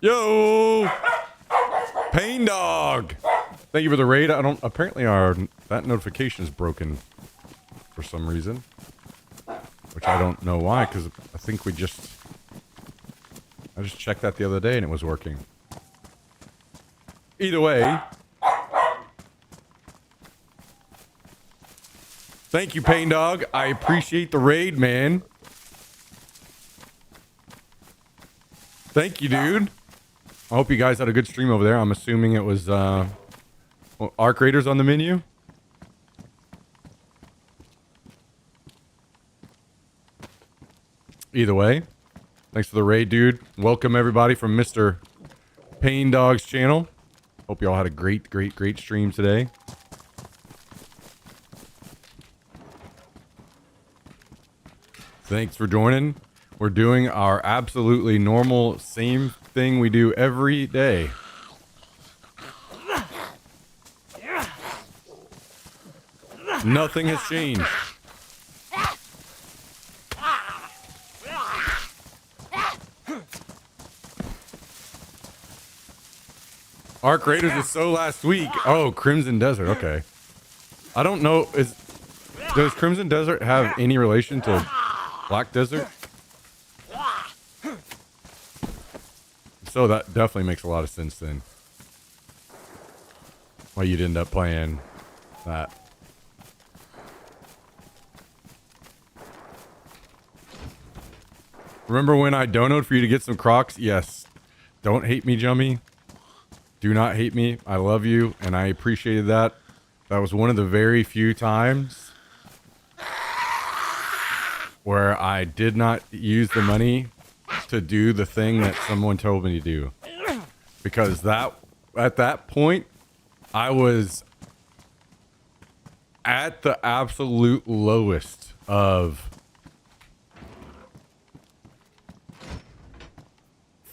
Yo! Pain Dog! Thank you for the raid. Apparently that notification is broken for some reason. Which I don't know why, because I think I just checked that the other day and it was working. Either way. Thank you, Pain Dog. I appreciate the raid, man. Thank you, dude. I hope you guys had a good stream over there. I'm assuming it was, Arc Raiders on the menu. Either way, thanks for the raid, dude. Welcome everybody from Mr. Pain Dog's channel. Hope you all had a great stream today. Thanks for joining. We're doing our absolutely normal, same thing we do every day. Nothing has changed. Arc Raiders was so last week. Oh, Crimson Desert. Okay. I don't know. Does Crimson Desert have any relation to Black Desert? So that definitely makes a lot of sense then. Why you'd end up playing that. Remember when I donoed for you to get some Crocs? Yes. Don't hate me, Jummy. Do not hate me. I love you, and I appreciated that. That was one of the very few times where I did not use the money to do the thing that someone told me to do. Because at that point, I was at the absolute lowest of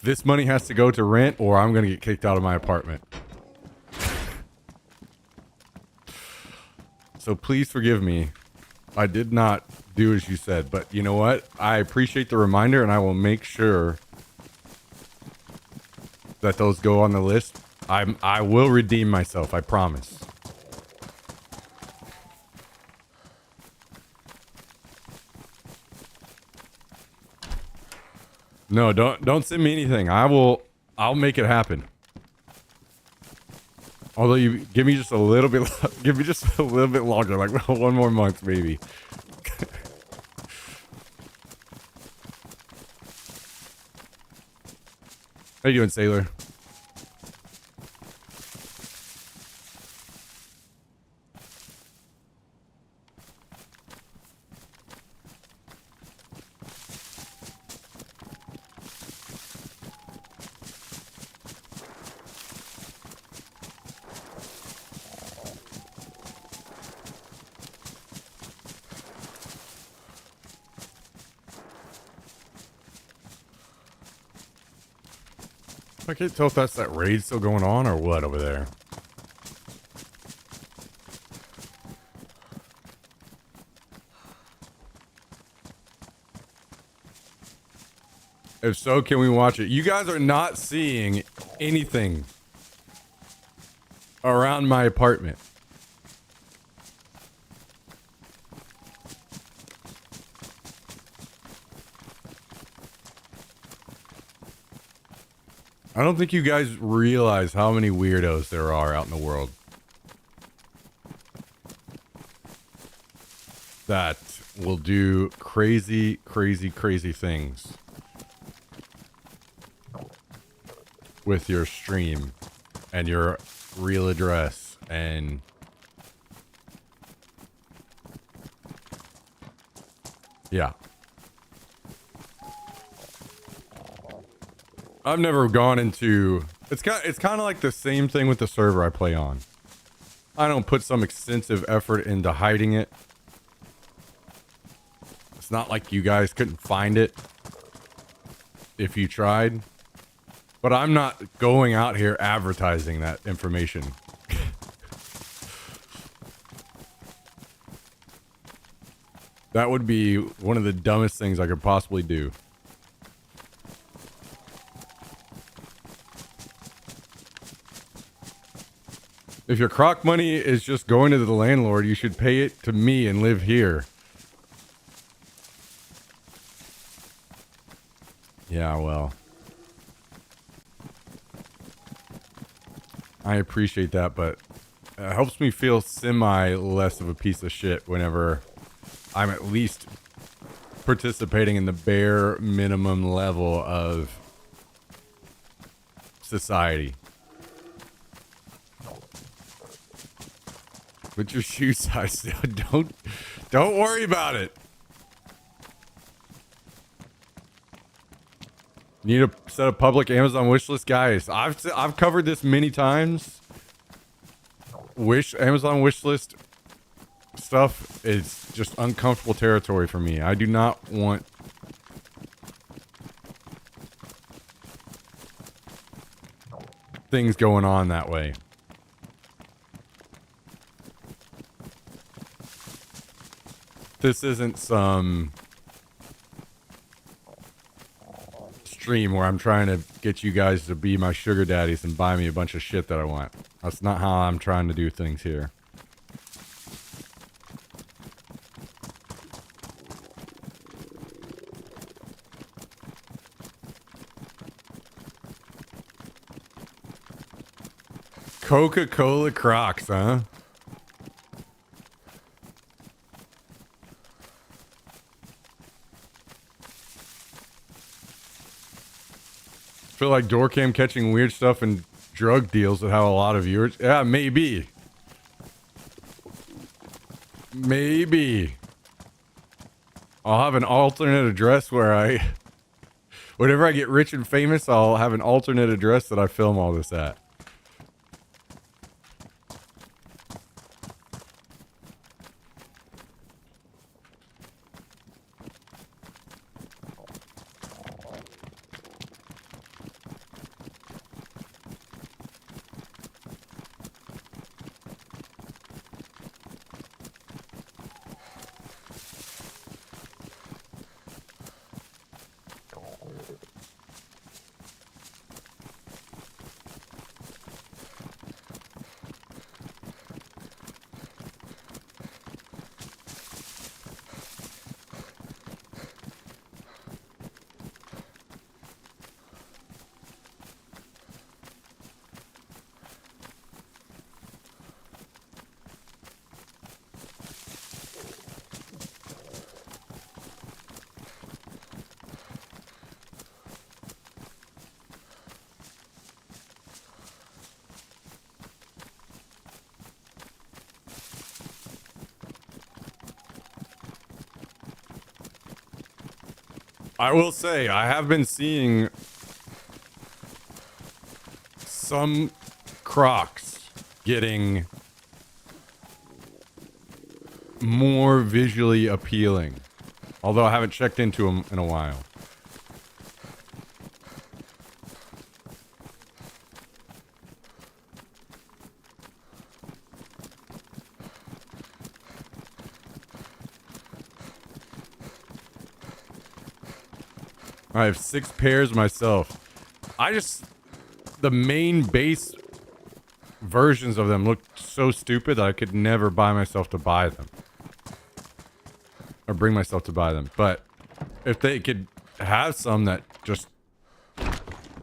this money has to go to rent or I'm going to get kicked out of my apartment. So please forgive me. I did not do as you said, but you know what? I appreciate the reminder and I will make sure that those go on the list. I will redeem myself, I promise. No, don't send me anything. I'll make it happen. Although you give me just a little bit, give me just a little bit longer, like one more month maybe. How you doing, Sailor? I can't tell if that's that raid still going on or what over there. If so, can we watch it? You guys are not seeing anything around my apartment. I don't think you guys realize how many weirdos there are out in the world that will do crazy, crazy, crazy things with your stream and your real address. And yeah, I've never gone into, it's kind of like the same thing with the server I play on. I don't put some extensive effort into hiding it. It's not like you guys couldn't find it if you tried. But I'm not going out here advertising that information. That would be one of the dumbest things I could possibly do. If your crock money is just going to the landlord, you should pay it to me and live here. Yeah, well, I appreciate that, but it helps me feel semi less of a piece of shit whenever I'm at least participating in the bare minimum level of society. With your shoe size, don't worry about it. Need to set a public Amazon wish list, guys. I've covered this many times. Amazon wish list stuff is just uncomfortable territory for me. I do not want things going on that way. This isn't some stream where I'm trying to get you guys to be my sugar daddies and buy me a bunch of shit that I want. That's not how I'm trying to do things here. Coca-Cola Crocs, huh? Feel like Doorcam catching weird stuff and drug deals that have a lot of viewers. Yeah, maybe. Maybe. I'll have an alternate address where whenever I get rich and famous, I'll have an alternate address that I film all this at. I will say, I have been seeing some Crocs getting more visually appealing. Although I haven't checked into them in a while. I have 6 pairs myself. The main base versions of them looked so stupid that I could never buy myself to buy them. Or bring myself to buy them. But if they could have some that just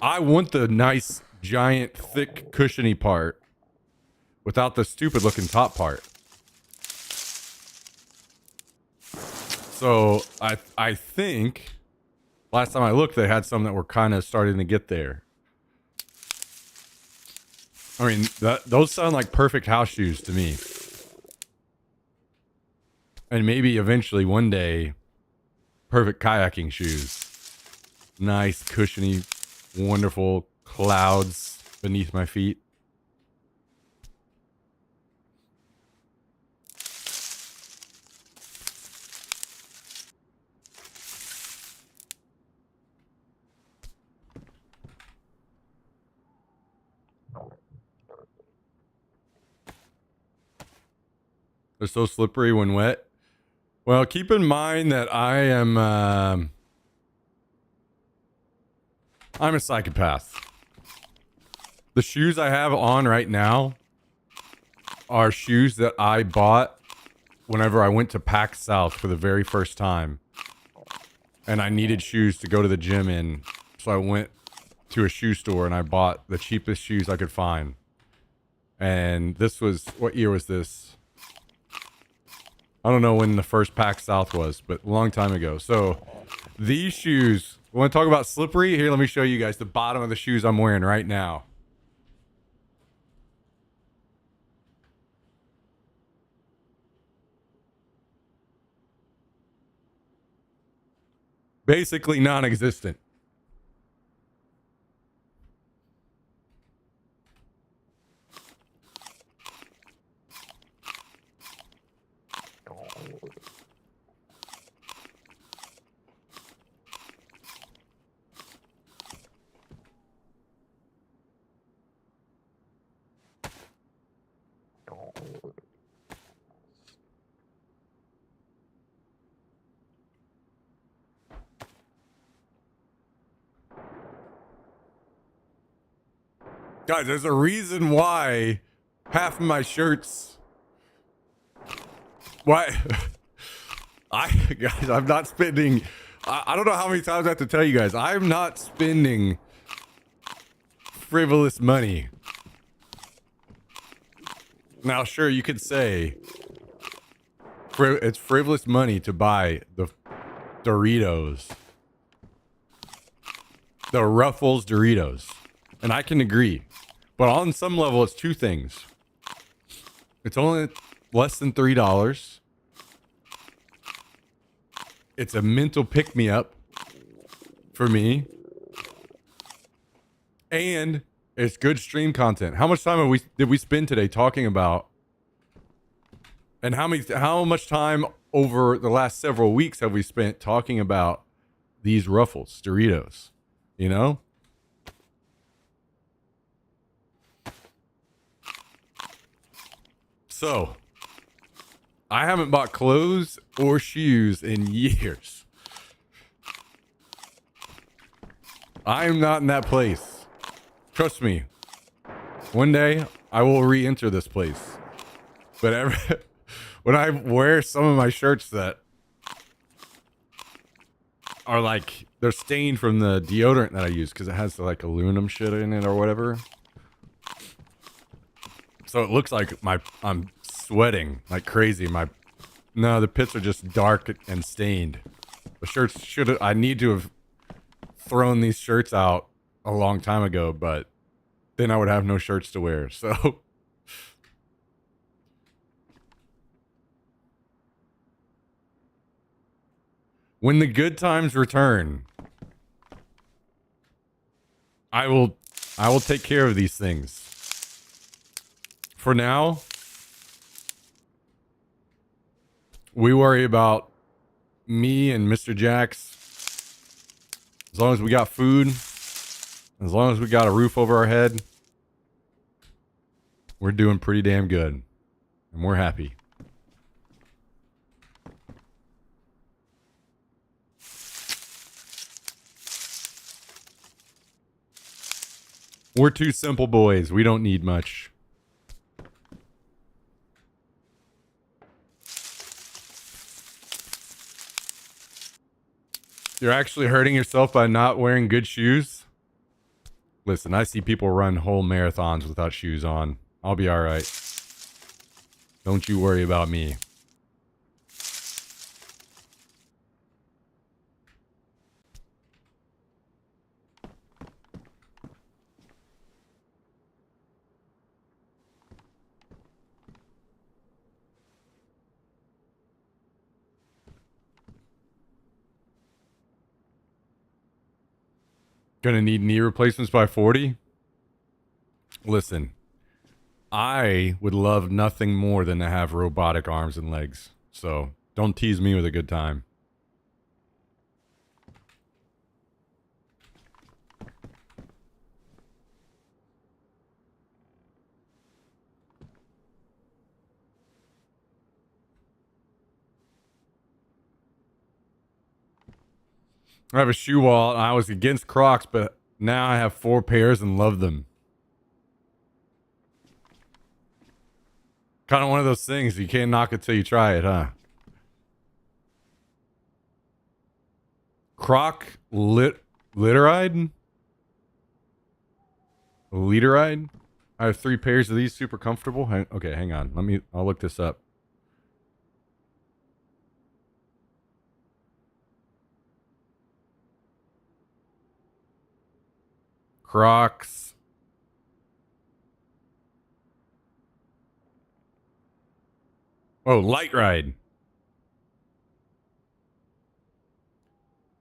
I want the nice, giant, thick, cushiony part without the stupid looking top part. So I think last time I looked, they had some that were kind of starting to get there. I mean, those sound like perfect house shoes to me. And maybe eventually one day, perfect kayaking shoes. Nice, cushiony, wonderful clouds beneath my feet. They're so slippery when wet. Well, keep in mind that I'm a psychopath. The shoes I have on right now are shoes that I bought whenever I went to PAX South for the very first time. And I needed shoes to go to the gym in. So I went to a shoe store and I bought the cheapest shoes I could find. And this was, what year was this? I don't know when the first PAX South was, but a long time ago. So these shoes, we want to talk about slippery? Here, let me show you guys the bottom of the shoes I'm wearing right now. Basically non-existent. Guys, there's a reason why half of my shirts... Why? Guys, I'm not spending... I don't know how many times I have to tell you guys. I'm not spending frivolous money. Now, sure, you could say it's frivolous money to buy the Doritos. The Ruffles Doritos. And I can agree. But on some level, it's two things. It's only less than $3. It's a mental pick-me-up for me. And it's good stream content. How much time did we spend today talking about? And how much time over the last several weeks have we spent talking about these Ruffles Doritos? You know? So, I haven't bought clothes or shoes in years. I am not in that place. Trust me. One day, I will re-enter this place. But when I wear some of my shirts that are like, they're stained from the deodorant that I use because it has like aluminum shit in it or whatever. So it looks like I'm sweating like crazy. No, the pits are just dark and stained. The shirts I need to have thrown these shirts out a long time ago, but then I would have no shirts to wear. So when the good times return, I will take care of these things. For now, we worry about me and Mr. Jax. As long as we got food, as long as we got a roof over our head, we're doing pretty damn good. And we're happy. We're two simple boys. We don't need much. You're actually hurting yourself by not wearing good shoes? Listen, I see people run whole marathons without shoes on. I'll be alright. Don't you worry about me. Gonna need knee replacements by 40? Listen, I would love nothing more than to have robotic arms and legs. So don't tease me with a good time. I have a shoe wall. I was against Crocs, but now I have 4 pairs and love them. Kind of one of those things. You can't knock it till you try it, huh? Croc Literide? Literide? I have 3 pairs of these, super comfortable. Okay, hang on. I'll look this up. Crocs. Oh, Light Ride.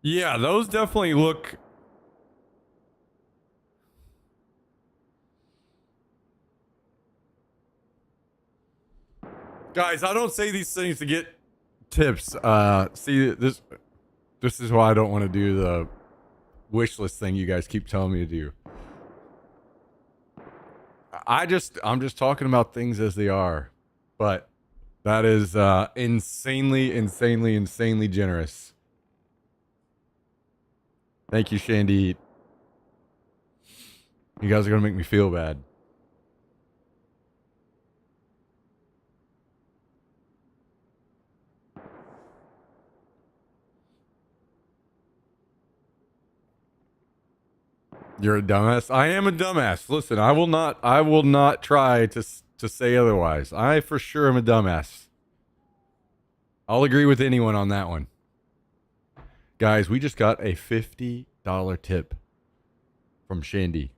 Yeah, those definitely look... Guys, I don't say these things to get tips. See, this is why I don't want to do the wish list thing you guys keep telling me to do. I'm just talking about things as they are. But that is insanely generous. Thank you, Shandy. You guys are gonna make me feel bad. You're a dumbass. I am a dumbass. Listen, I will not try to say otherwise. I for sure am a dumbass. I'll agree with anyone on that one. Guys, we just got a $50 tip from Shandy.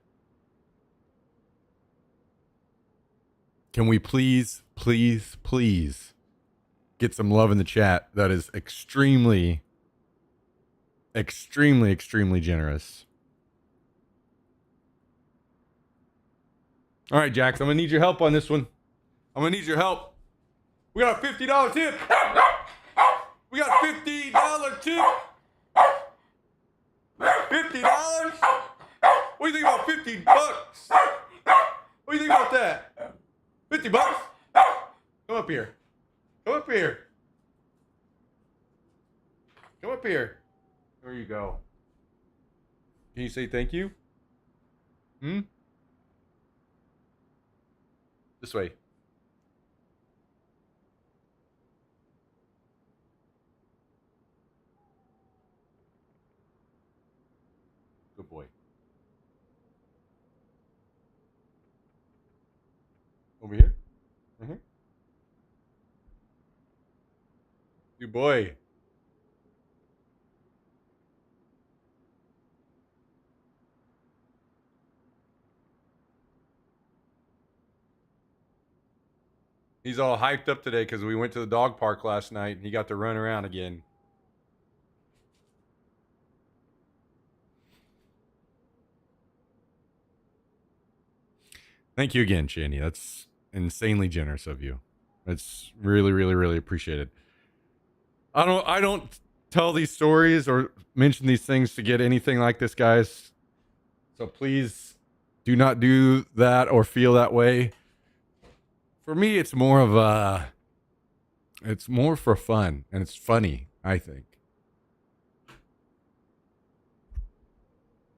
Can we please get some love in the chat? That is extremely generous. All right, Jax, I'm going to need your help on this one. I'm going to need your help. We got a $50 tip. We got a $50 tip. $50? What do you think about $50? What do you think about that? $50? Come up here. Come up here. Come up here. There you go. Can you say thank you? This way. Good boy. Over here. Good boy. He's all hyped up today because we went to the dog park last night and he got to run around again. Thank you again, Shandy. That's insanely generous of you. That's really appreciated. I don't tell these stories or mention these things to get anything like this, guys. So please do not do that or feel that way. For me, it's more of it's more for fun and it's funny, I think.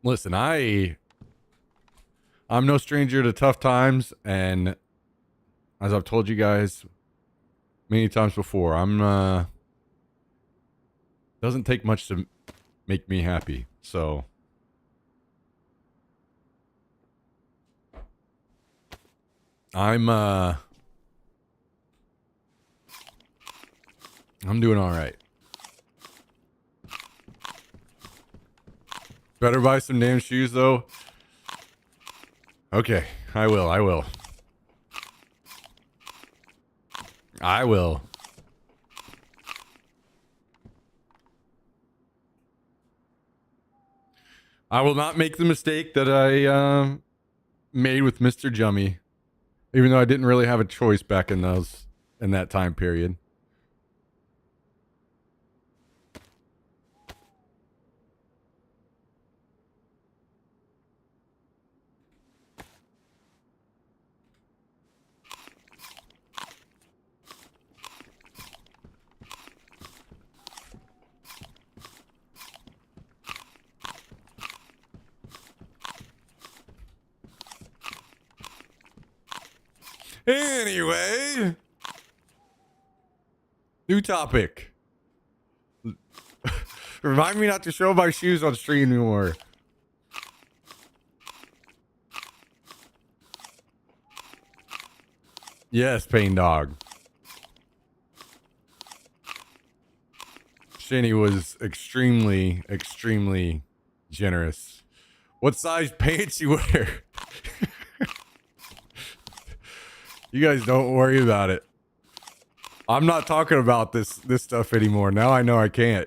Listen, I'm no stranger to tough times, and as I've told you guys many times before, doesn't take much to make me happy. So I'm doing all right. Better buy some damn shoes though. Okay, I will. I will. I will. I will not make the mistake that I made with Mr. Jummy, even though I didn't really have a choice back in that time period. Anyway, new topic. Remind me not to show my shoes on stream anymore. Yes, Pain Dog. Shinny was extremely, extremely generous. What size pants you wear? You guys don't worry about it. I'm not talking about this stuff anymore. Now I know I can't.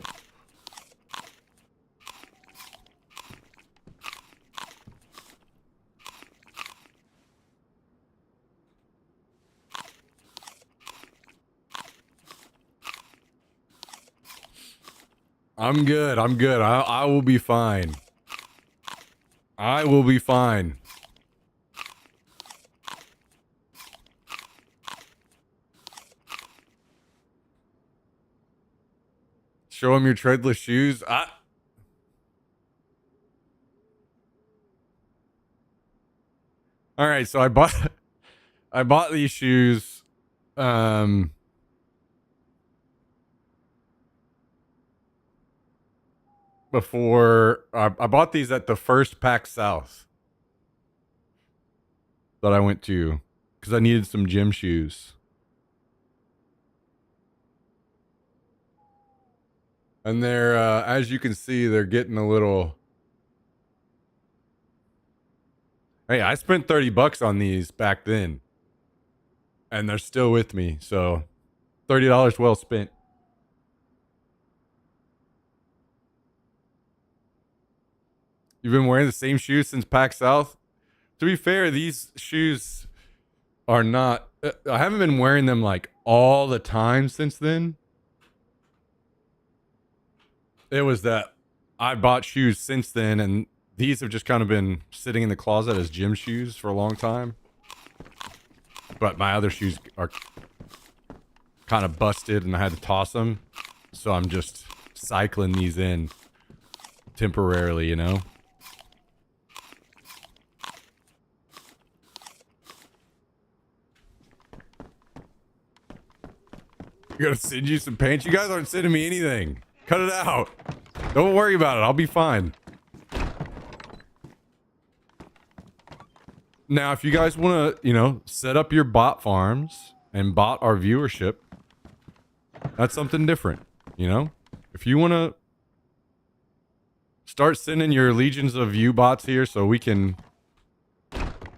I'm good. I'm good. I will be fine. I will be fine. Show him your treadless shoes. All right, so I bought these shoes before I bought these at the first PAX South that I went to because I needed some gym shoes. And they're, as you can see, they're getting a little... Hey, I spent $30 on these back then. And they're still with me, so $30 well spent. You've been wearing the same shoes since PAX South? To be fair, these shoes are not... I haven't been wearing them like all the time since then. It was that I bought shoes since then, and these have just kind of been sitting in the closet as gym shoes for a long time. But my other shoes are kind of busted, and I had to toss them. So I'm just cycling these in temporarily, you know? I gotta send you some pants. You guys aren't sending me anything. Cut it out. Don't worry about it. I'll be fine. Now, if you guys want to, you know, set up your bot farms and bot our viewership, that's something different, you know? If you want to start sending your legions of view bots here so we can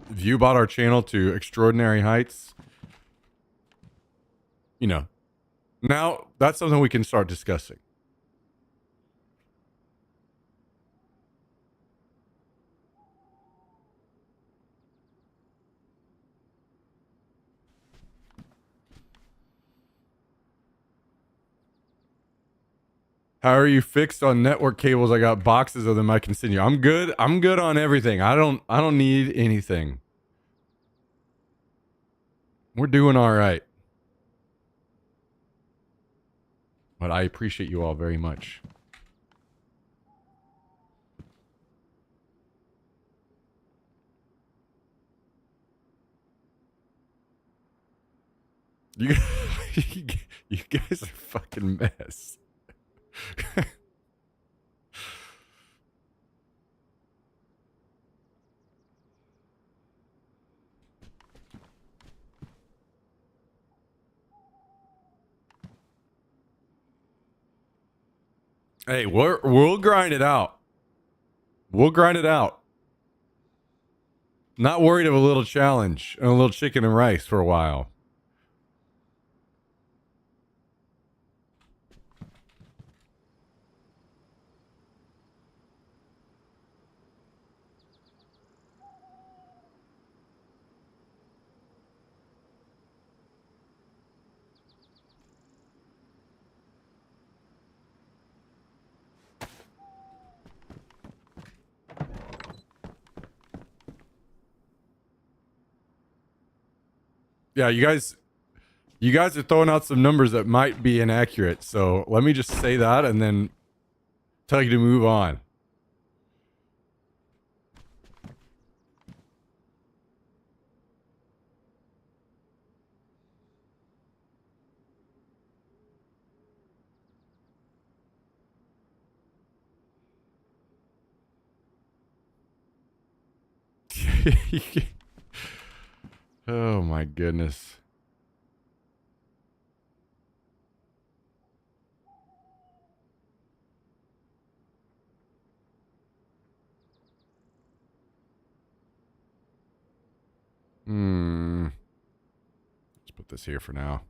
view bot our channel to extraordinary heights, you know, now that's something we can start discussing. How are you fixed on network cables? I got boxes of them I can send you. I'm good. I'm good on everything. I don't need anything. We're doing all right. But I appreciate you all very much. You you guys are fucking mess. Hey, we'll grind it out. We'll grind it out. Not worried of a little challenge and a little chicken and rice for a while. Yeah, you guys are throwing out some numbers that might be inaccurate. So let me just say that and then tell you to move on. Oh my goodness. Let's put this here for now.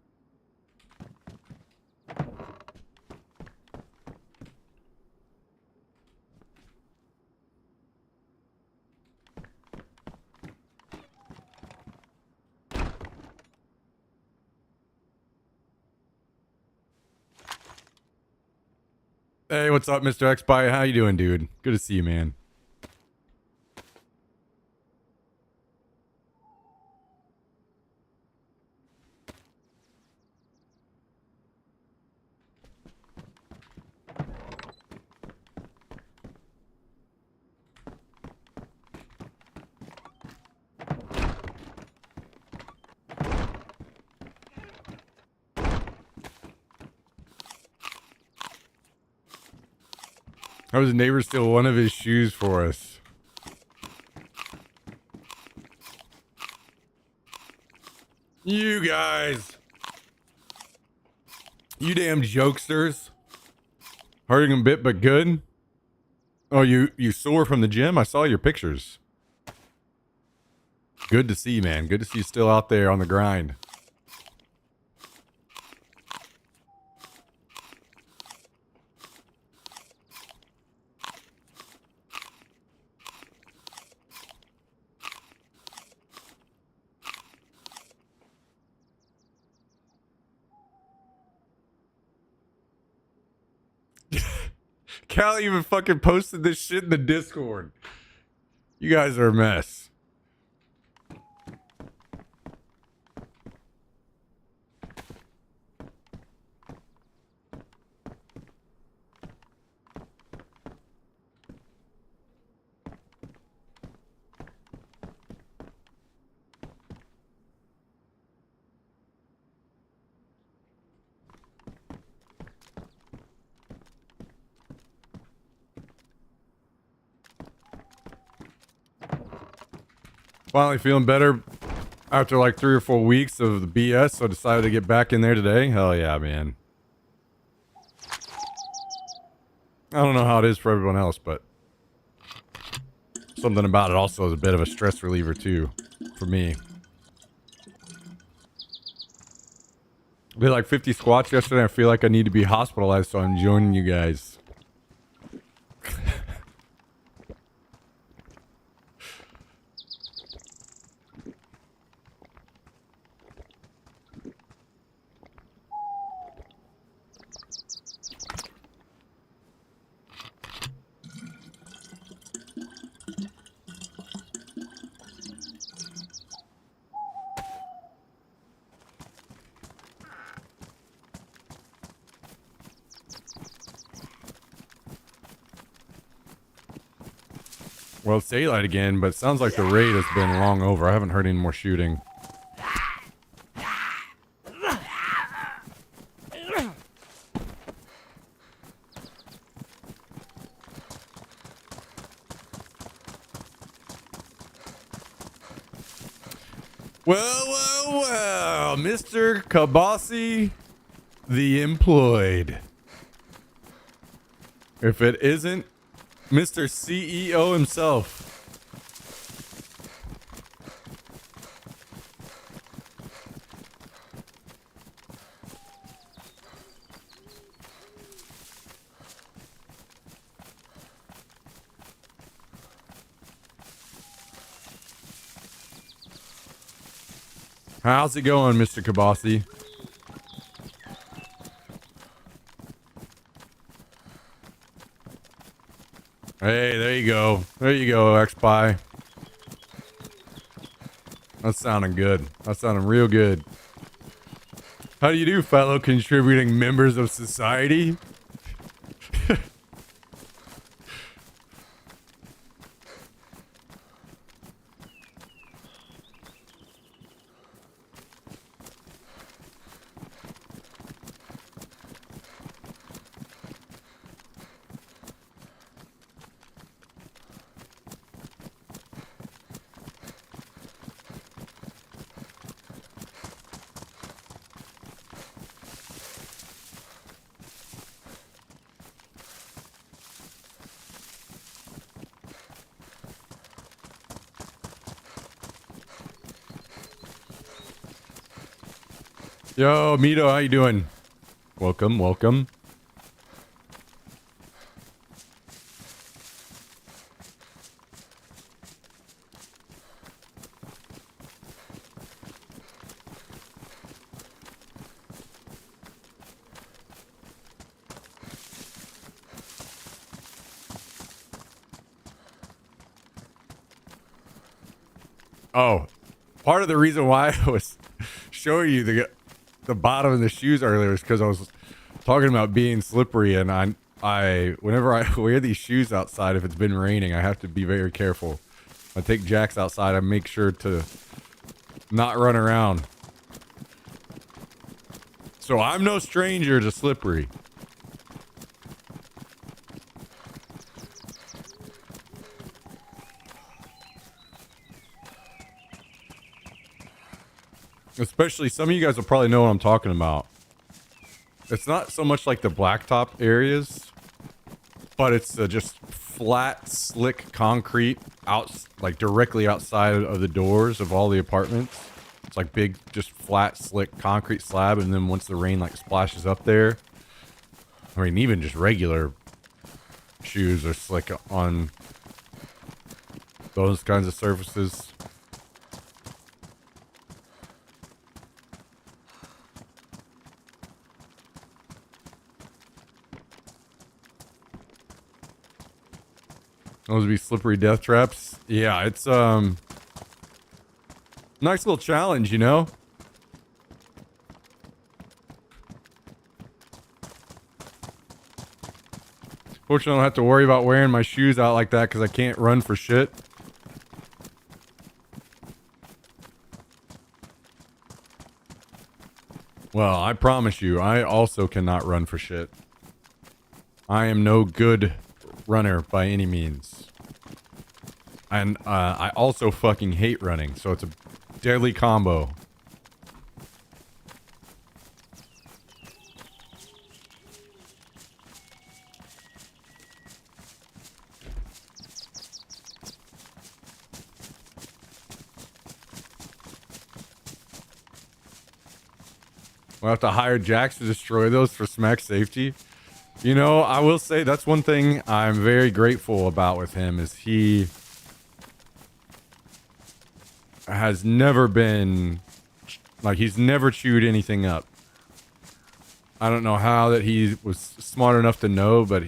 Hey, what's up, Mr. X-Pie? How you doing, dude? Good to see you, man. How was his neighbor steal one of his shoes for us? You guys. You damn jokesters. Hurting a bit, but good. Oh, you sore from the gym? I saw your pictures. Good to see, man. Good to see you still out there on the grind. Callie even fucking posted this shit in the Discord. You guys are a mess. Finally feeling better after like 3 or 4 weeks of the BS, so I decided to get back in there today. Hell yeah, man. I don't know how it is for everyone else, but something about it also is a bit of a stress reliever too, for me. I did like 50 squats yesterday. I feel like I need to be hospitalized, so I'm joining you guys. Well, it's daylight again, but it sounds like the raid has been long over. I haven't heard any more shooting. Well, Mr. Kabasi, the employed. If it isn't Mr. CEO himself. How's it going, Mr. Kabasi? Hey, there you go. There you go, X-Pie. That's sounding good. That's sounding real good. How do you do, fellow contributing members of society? Yo, Mito, how you doing? Welcome, welcome. Oh, part of the reason why I was showing you the bottom of the shoes earlier is because I was talking about being slippery, and whenever I wear these shoes outside, if it's been raining, I have to be very careful. I take Jax outside, I make sure to not run around. So I'm no stranger to slippery. Especially, some of you guys will probably know what I'm talking about. It's not so much like the blacktop areas, but it's just flat, slick concrete like directly outside of the doors of all the apartments. It's like big, just flat, slick concrete slab, and then once the rain like splashes up there, I mean, even just regular shoes are slick on those kinds of surfaces. Those would be slippery death traps. Yeah, it's nice little challenge, you know? Fortunately, I don't have to worry about wearing my shoes out like that because I can't run for shit. Well, I promise you, I also cannot run for shit. I am no good runner by any means. And I also fucking hate running, so it's a deadly combo. We'll have to hire Jax to destroy those for smack safety. You know, I will say that's one thing I'm very grateful about with him is he has never been, like, he's never chewed anything up. I don't know how that he was smart enough to know, but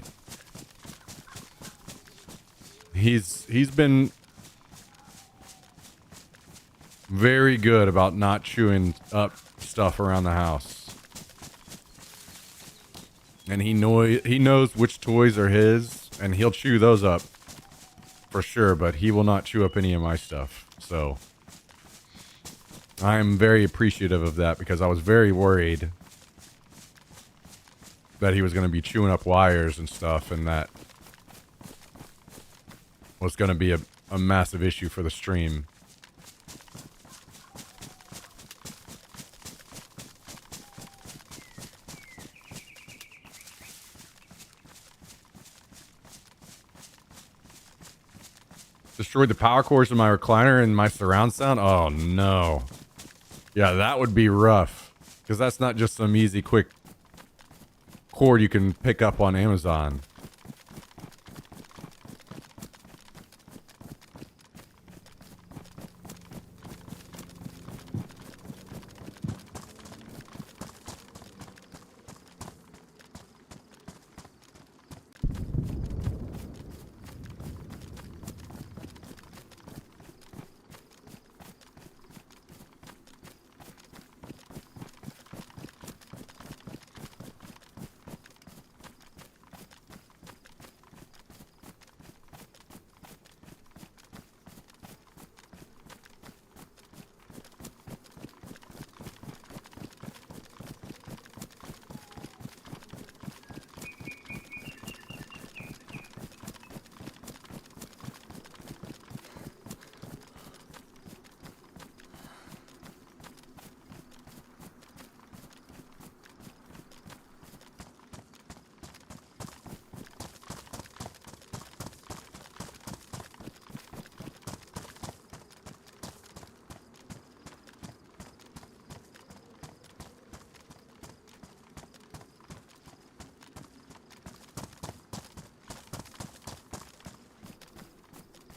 he's been very good about not chewing up stuff around the house. And he knows which toys are his, and he'll chew those up for sure, but he will not chew up any of my stuff. So I'm very appreciative of that because I was very worried that he was going to be chewing up wires and stuff, and that was going to be a massive issue for the stream. destroyed the power cores of my recliner and my surround sound, oh no. Yeah, that would be rough. Because that's not just some easy, quick cord you can pick up on Amazon.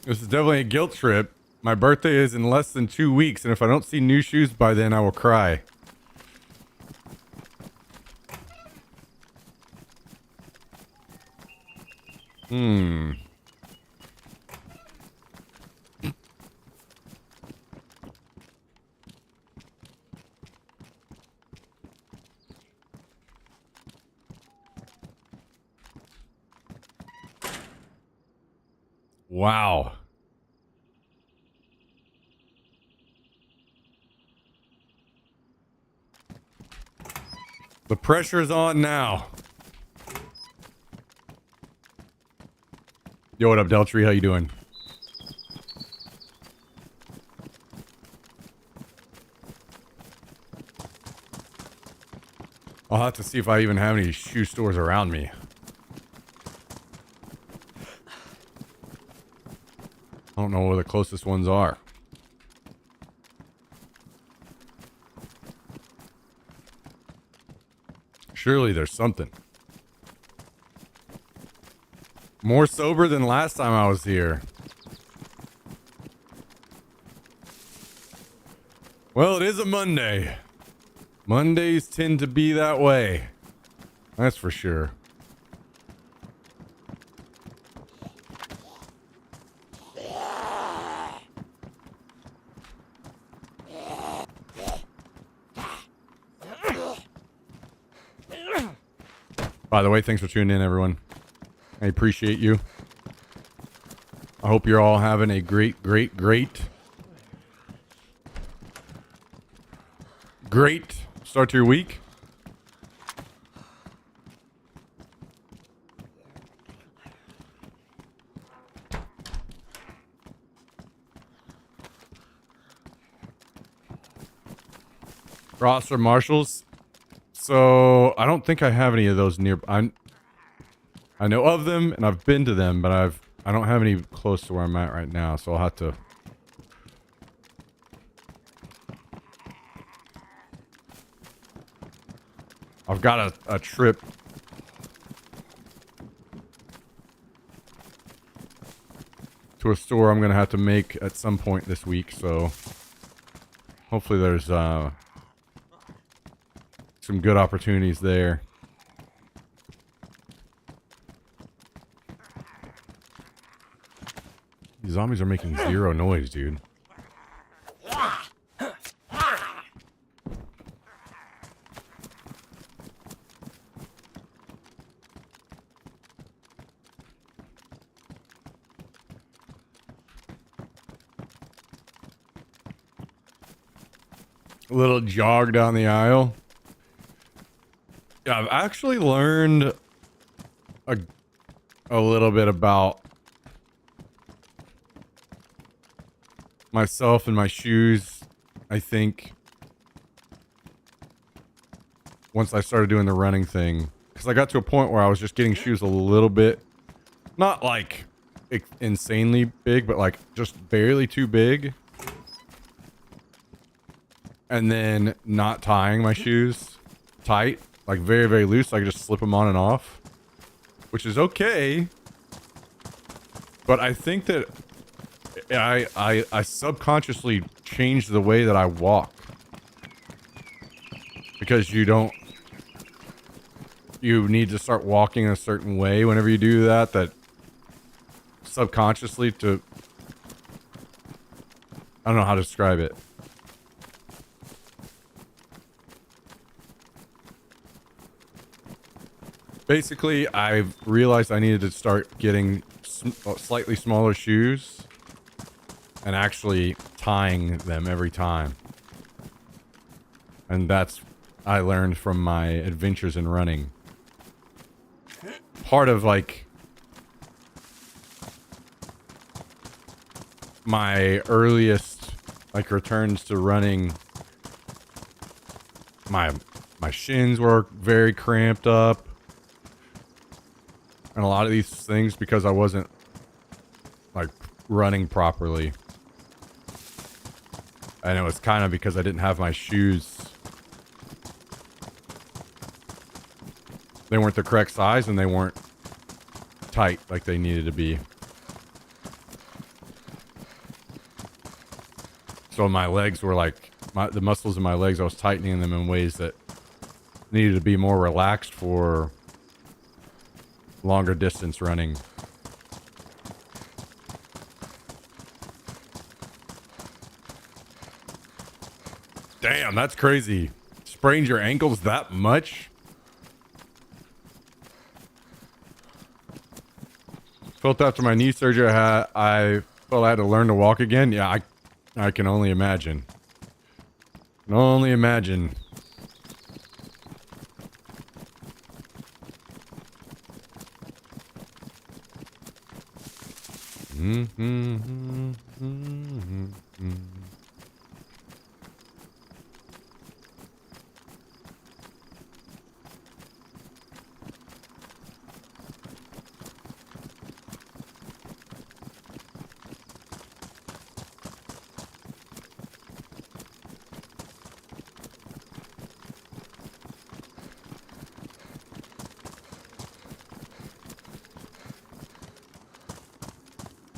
This is definitely a guilt trip. My birthday is in less than 2 weeks, and if I don't see new shoes by then, I will cry. Wow. The pressure's on now. Yo, what up, Deltree? How you doing? I'll have to see if I even have any shoe stores around me. I don't know where the closest ones are. Surely there's something. More sober than last time I was here. Well, it is a Monday. Mondays tend to be that way. That's for sure. By the way, thanks for tuning in, everyone. I appreciate you. I hope you're all having a great start to your week. Ross or Marshalls. So I don't think I have any of those near. I know of them and I've been to them, but I don't have any close to where I'm at right now. So I'll have to. I've got a trip to a store I'm gonna have to make at some point this week. So hopefully there's some good opportunities there. These zombies are making zero noise, dude. A little jog down the aisle. Yeah, I've actually learned a little bit about myself and my shoes, I think, once I started doing the running thing. Because I got to a point where I was just getting shoes a little bit, not like insanely big, but like just barely too big. And then not tying my shoes tight, like very, very loose. So I could just slip them on and off, which is okay. But I think that I subconsciously changed the way that I walk, because you need to start walking a certain way whenever you do that, subconsciously I don't know how to describe it. Basically, I've realized I needed to start getting slightly smaller shoes and actually tying them every time. And that's I learned from my adventures in running. Part of like my earliest like returns to running, my shins were very cramped up. And a lot of these things because I wasn't like running properly. And it was kind of because I didn't have my shoes. They weren't the correct size and they weren't tight like they needed to be. So my legs were like, the muscles in my legs, I was tightening them in ways that needed to be more relaxed for longer distance running. Damn, that's crazy. Sprained your ankles that much? Felt after my knee surgery, I felt I had to learn to walk again. Yeah, I can only imagine. Can only imagine.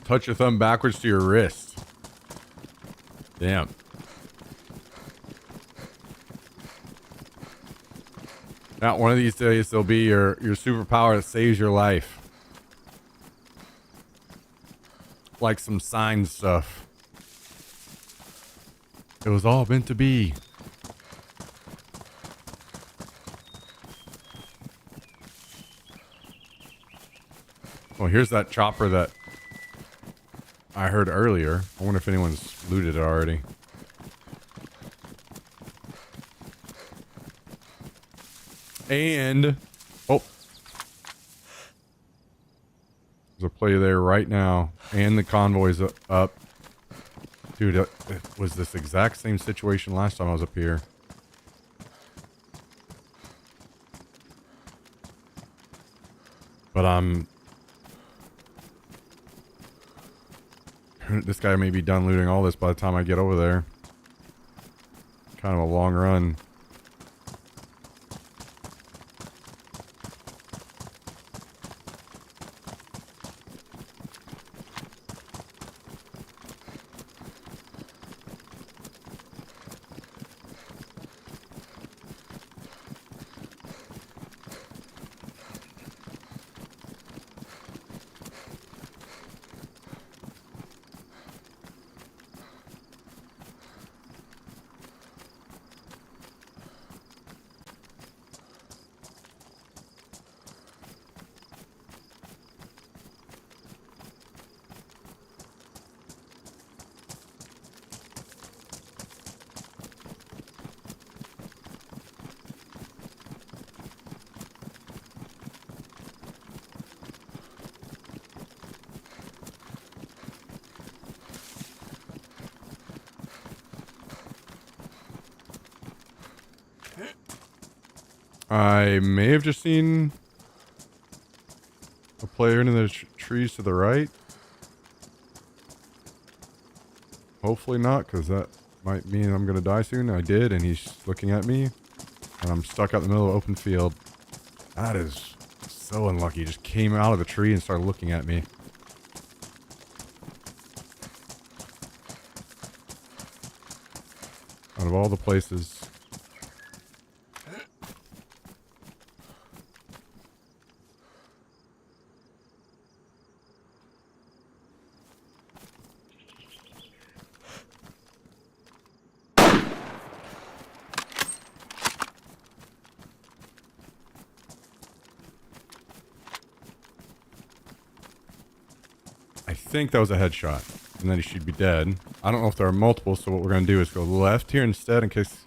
Touch your thumb backwards to your wrist. Damn. Now, one of these days, there'll be your superpower that saves your life. Like some sign stuff. It was all meant to be. Well, here's that chopper that I heard earlier. I wonder if anyone's looted it already. And oh, there's a play there right now, and the convoy's up. Dude, it was this exact same situation last time I was up here. But this guy may be done looting all this by the time I get over there. Kind of a long run. I may have just seen a player in the trees to the right. Hopefully not, because that might mean I'm going to die soon. I did, and he's looking at me. And I'm stuck out in the middle of open field. That is so unlucky. He just came out of the tree and started looking at me. Out of all the places. I think that was a headshot. And then he should be dead. I don't know if there are multiple, so what we're going to do is go left here instead in case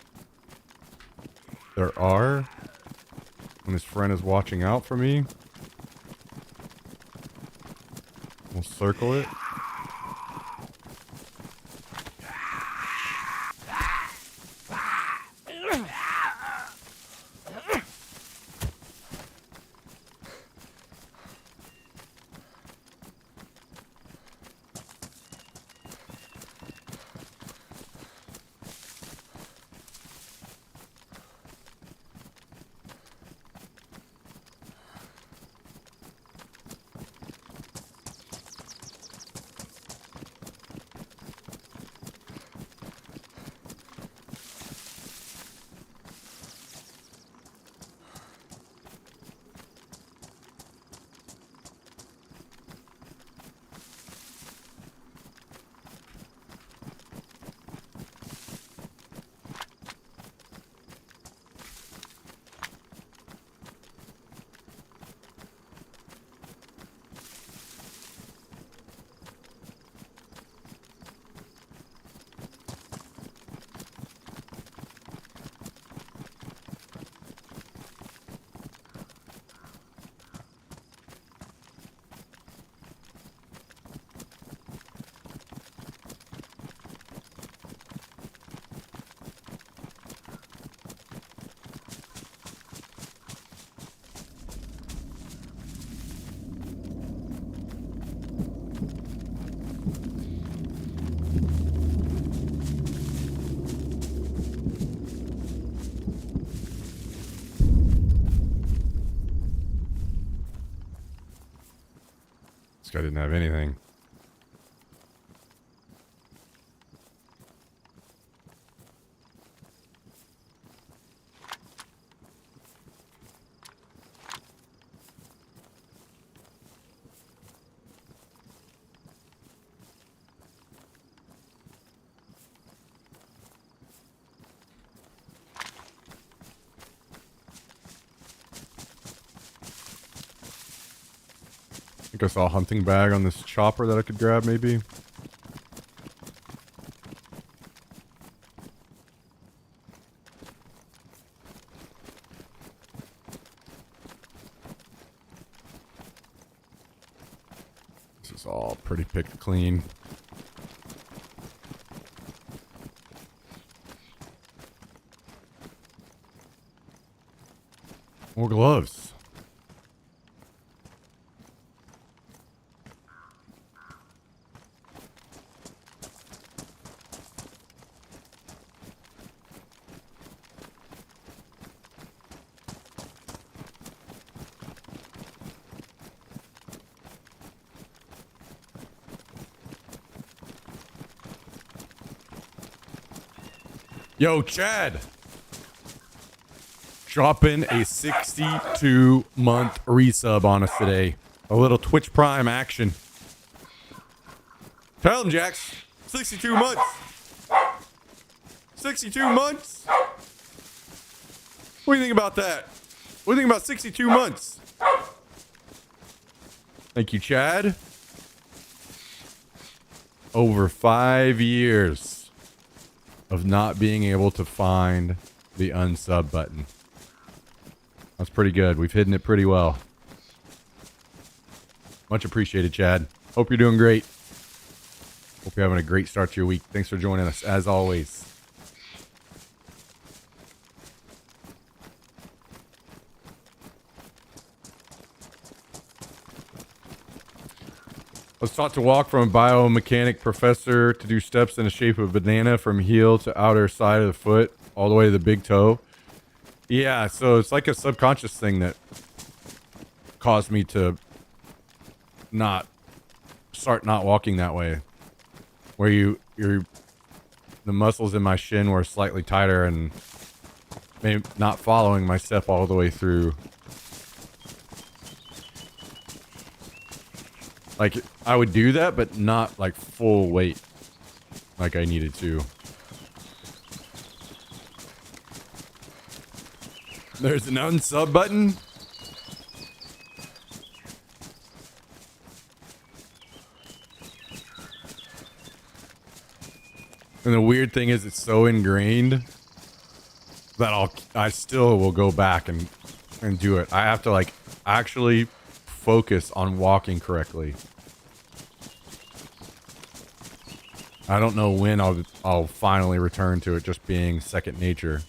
there are. When his friend is watching out for me. We'll circle it. This guy didn't have anything. I think I saw a hunting bag on this chopper that I could grab, maybe. This is all pretty picked clean. More gloves. Yo, Chad. Dropping a 62-month resub on us today. A little Twitch Prime action. Tell him, Jax. 62 months. 62 months? What do you think about that? What do you think about 62 months? Thank you, Chad. Over 5 years of not being able to find the unsub button. That's pretty good. We've hidden it pretty well. Much appreciated, Chad. Hope you're doing great. Hope you're having a great start to your week. Thanks for joining us, as always. was taught to walk from a biomechanic professor to do steps in the shape of a banana from heel to outer side of the foot, all the way to the big toe. Yeah, so it's like a subconscious thing that caused me to not walking that way. Where the muscles in my shin were slightly tighter and maybe not following my step all the way through. Like, I would do that, but not like full weight like I needed to. There's an unsub button. And the weird thing is it's so ingrained that I still will go back and do it. I have to like actually focus on walking correctly. I don't know when I'll finally return to it just being second nature.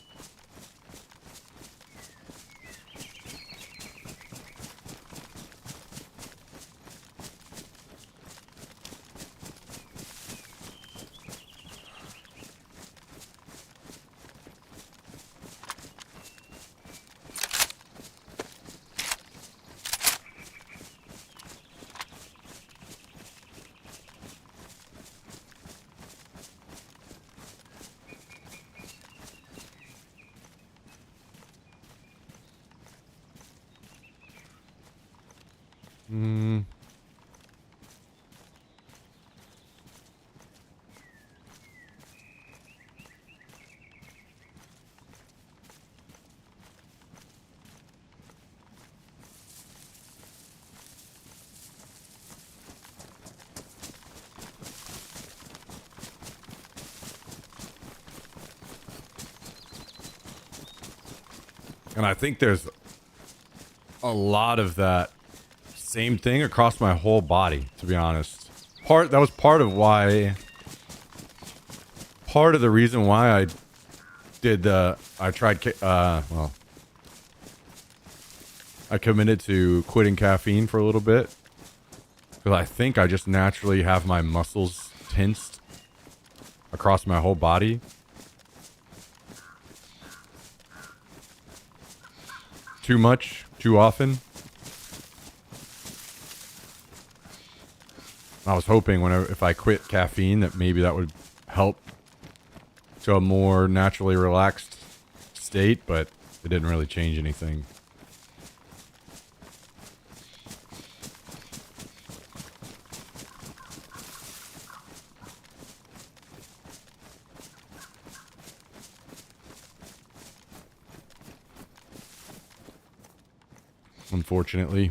And I think there's a lot of that same thing across my whole body, to be honest. That was part of the reason why I did I committed to quitting caffeine for a little bit. Because I think I just naturally have my muscles tensed across my whole body. Too much, too often. I was hoping if I quit caffeine that maybe that would help to a more naturally relaxed state, but it didn't really change anything. Unfortunately.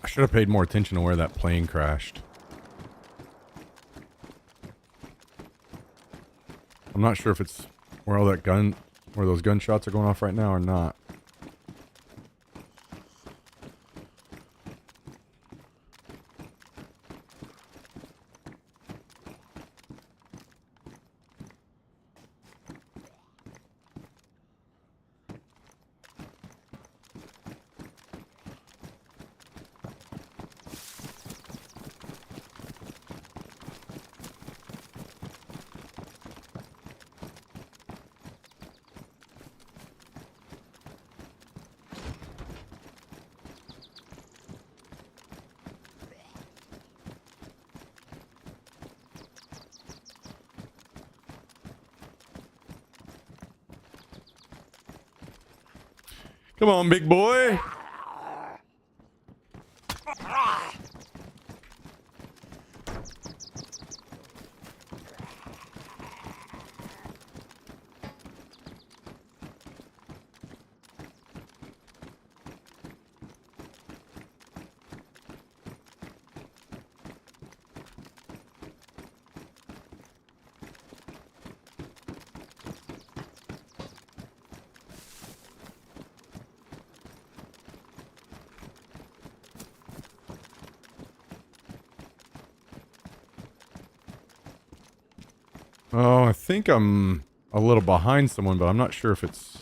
I should have paid more attention to where that plane crashed. I'm not sure if it's where those gunshots are going off right now or not. Come on, big boy. Oh, I think I'm a little behind someone, but I'm not sure if it's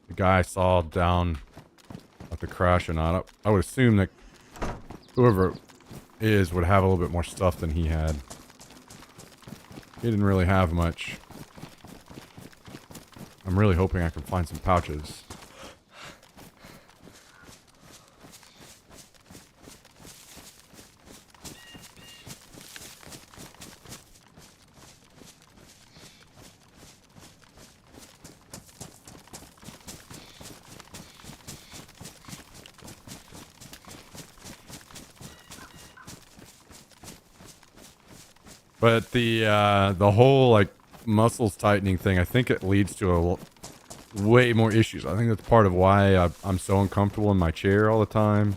the guy I saw down at the crash or not. I would assume that whoever it is would have a little bit more stuff than he had. He didn't really have much. I'm really hoping I can find some pouches. But the whole like muscles tightening thing, I think it leads to way more issues. I think that's part of why I'm so uncomfortable in my chair all the time.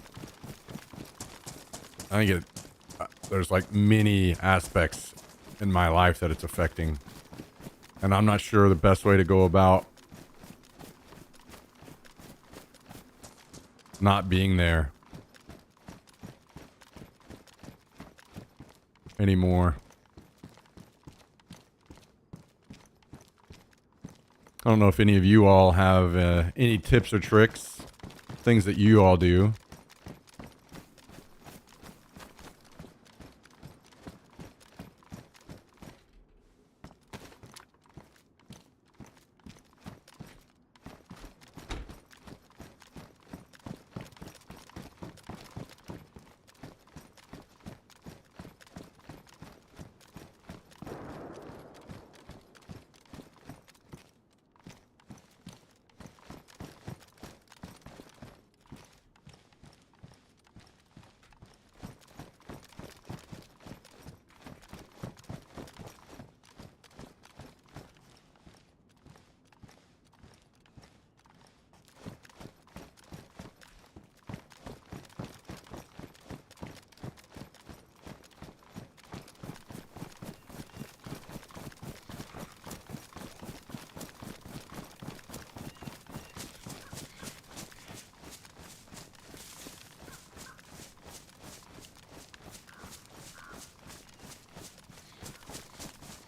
I think there's like many aspects in my life that it's affecting, and I'm not sure the best way to go about not being there anymore. I don't know if any of you all have any tips or tricks, things that you all do.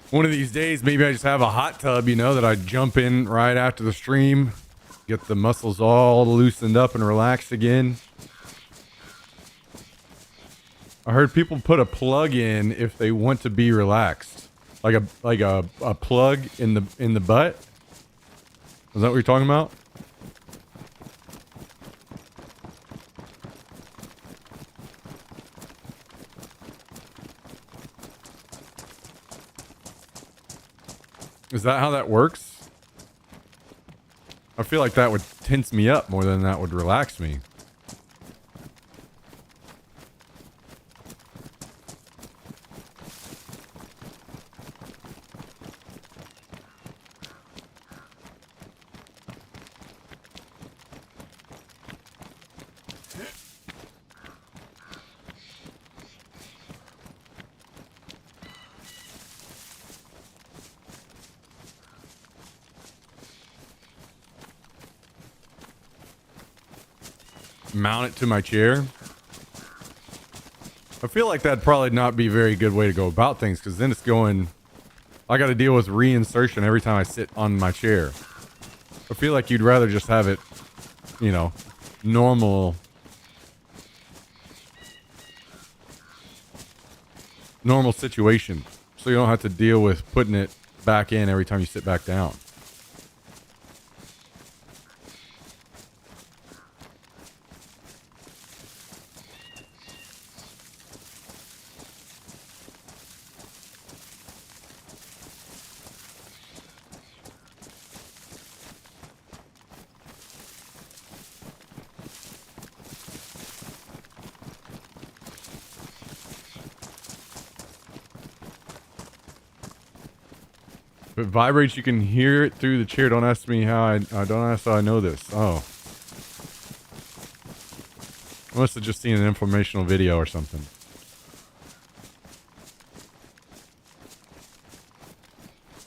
One of these days, maybe I just have a hot tub, you know, that I jump in right after the stream, get the muscles all loosened up and relaxed again. I heard people put a plug in if they want to be relaxed, like a plug in the butt. Is that what you're talking about? Is that how that works? I feel like that would tense me up more than that would relax me. Mount it to my chair. I feel like that'd probably not be a very good way to go about things, because then it's going, I got to deal with reinsertion every time I sit on my chair. I feel like you'd rather just have it, you know, normal situation, so you don't have to deal with putting it back in every time you sit back down. If it vibrates, you can hear it through the chair. Don't ask me how I don't ask how I know this. Oh. I must have just seen an informational video or something.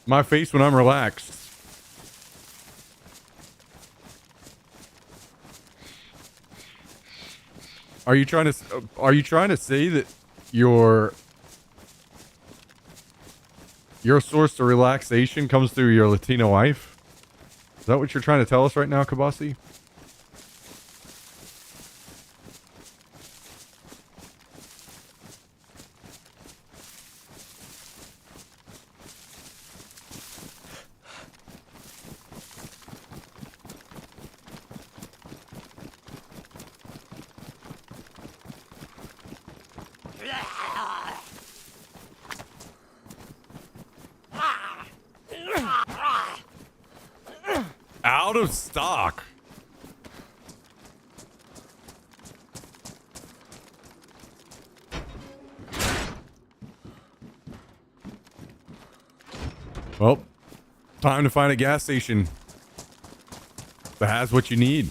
My face when I'm relaxed. Are you trying to say that you're Your source of relaxation comes through your Latina wife? Is that what you're trying to tell us right now, Kabasi? Out of stock. Well, time to find a gas station that has what you need.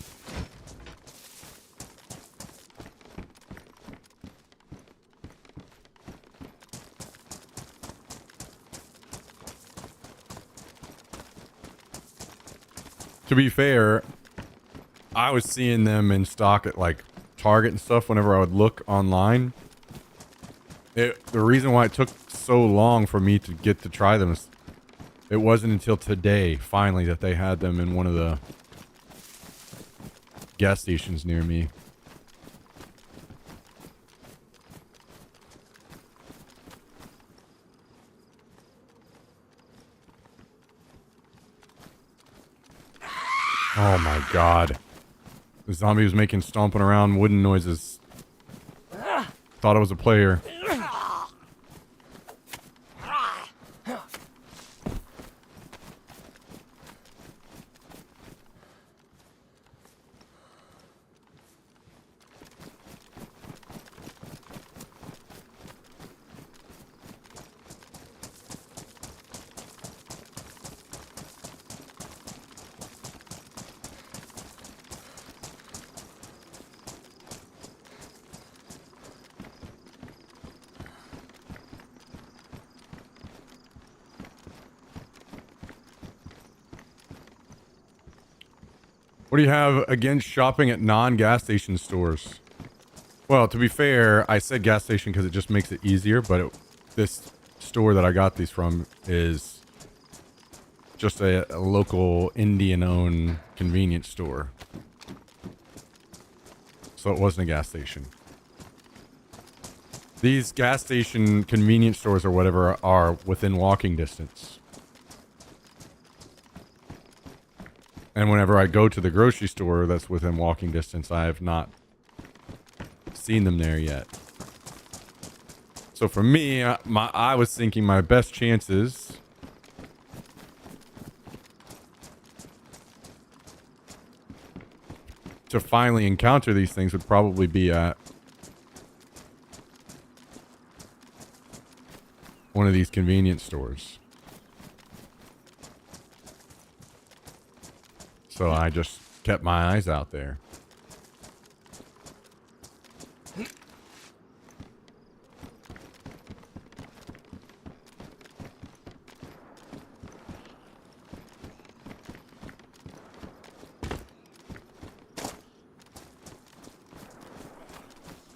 To be fair, I was seeing them in stock at like Target and stuff whenever I would look online. The reason why it took so long for me to get to try them is it wasn't until today, finally, that they had them in one of the gas stations near me. Oh my god. The zombie was making stomping around wooden noises. Thought it was a player. What do you have against shopping at non-gas station stores? Well, to be fair, I said gas station because it just makes it easier, but this store that I got these from is just a local Indian-owned convenience store. So it wasn't a gas station. These gas station convenience stores or whatever are within walking distance. And whenever I go to the grocery store that's within walking distance, I have not seen them there yet. So for me, I was thinking my best chances to finally encounter these things would probably be at one of these convenience stores. So I just kept my eyes out there.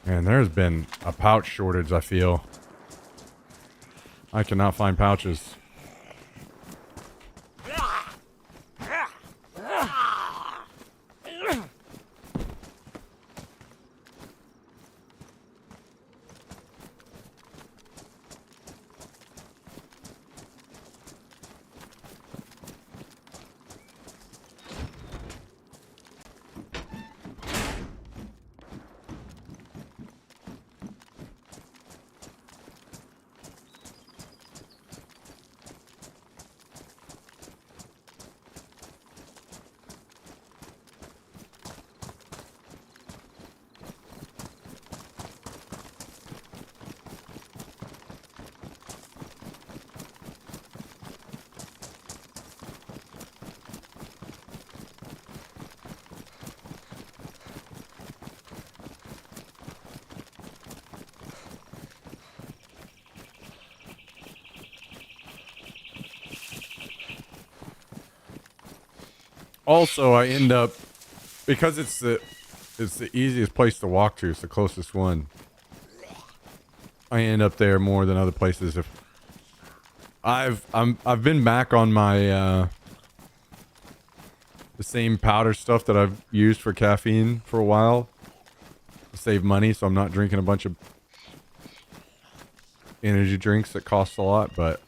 And there's been a pouch shortage, I feel. I cannot find pouches. Also, I end up, because it's the easiest place to walk to, it's the closest one. I end up there more than other places I've been back on my the same powder stuff that I've used for caffeine for a while to save money, so I'm not drinking a bunch of energy drinks that cost a lot, but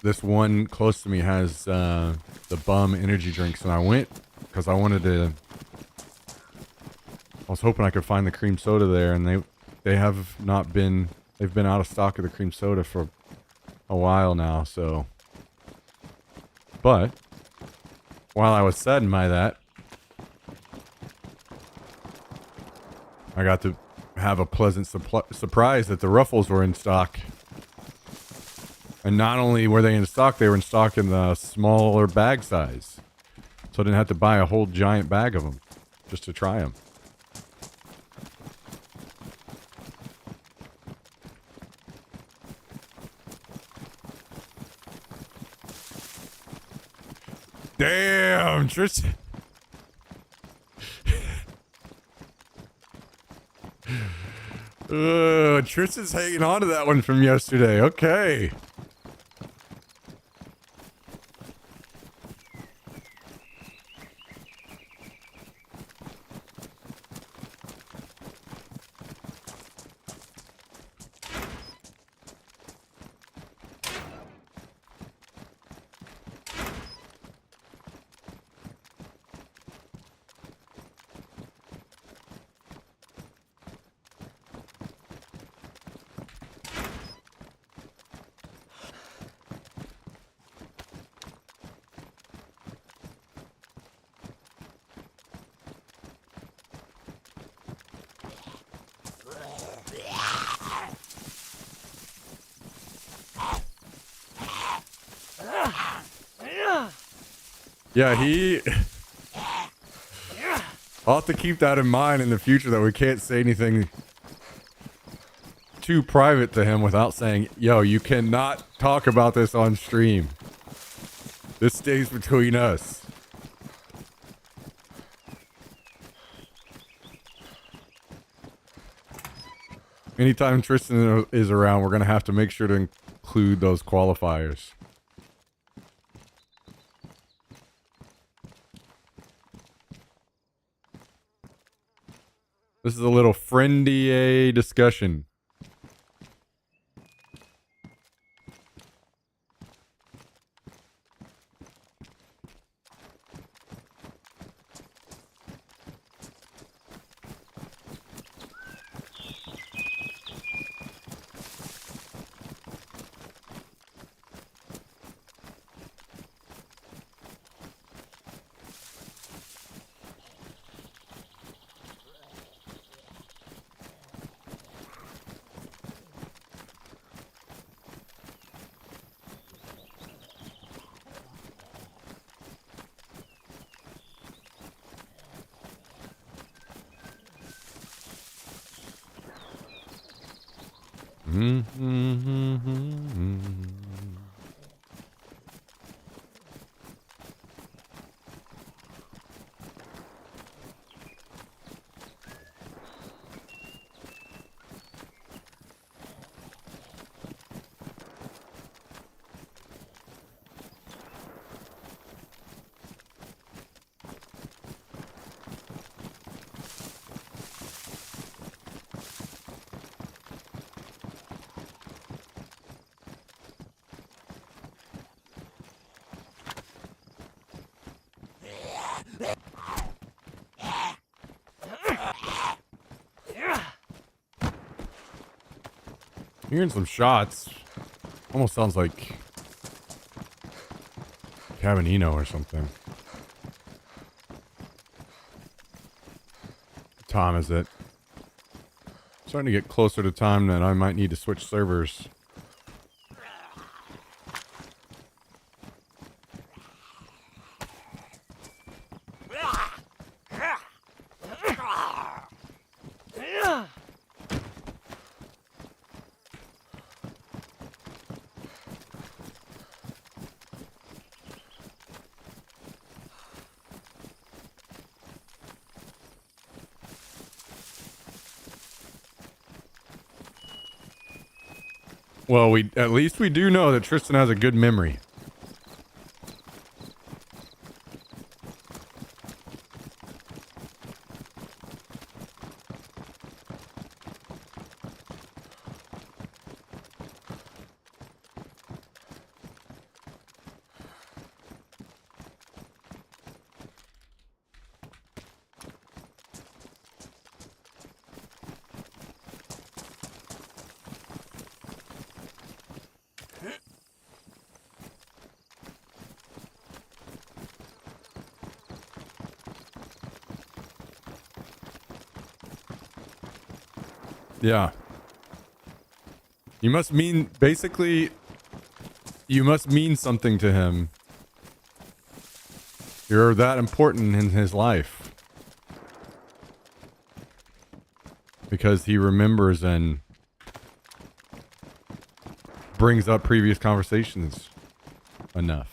this one close to me has the bum energy drinks, and I went because I wanted to. I was hoping I could find the cream soda there, and they have not been. They've been out of stock of the cream soda for a while now. So, but while I was saddened by that, I got to have a pleasant surprise that the Ruffles were in stock. And not only were they in stock, they were in stock in the smaller bag size. So I didn't have to buy a whole giant bag of them just to try them. Damn, Tristan. Tristan's hanging on to that one from yesterday. Okay. Yeah, I'll have to keep that in mind in the future that we can't say anything too private to him without saying, yo, you cannot talk about this on stream. This stays between us. Anytime Tristan is around, we're going to have to make sure to include those qualifiers. This is a little friendly discussion. Hearing some shots. Almost sounds like Cabanino or something. What time is it? Starting to get closer to time that I might need to switch servers. Well, at least we do know that Tristan has a good memory. Yeah. You must mean, basically, you must mean something to him. You're that important in his life. Because he remembers and brings up previous conversations enough.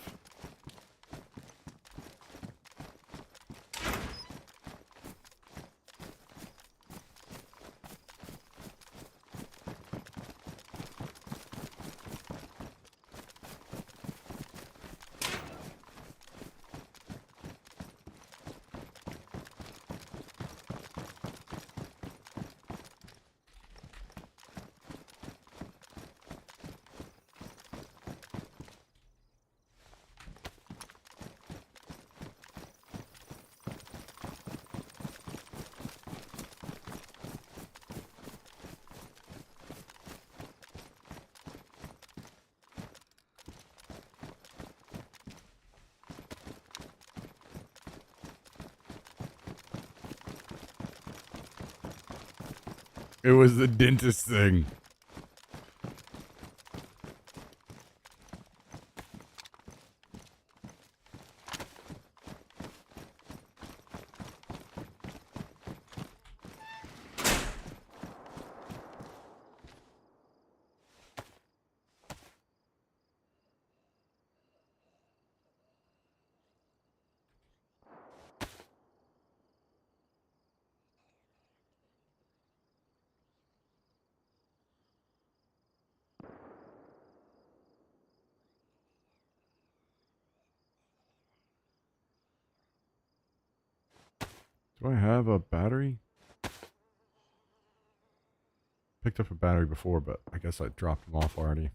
It was the dentist thing. Do I have a battery? Picked up a battery before, but I guess I dropped them off already.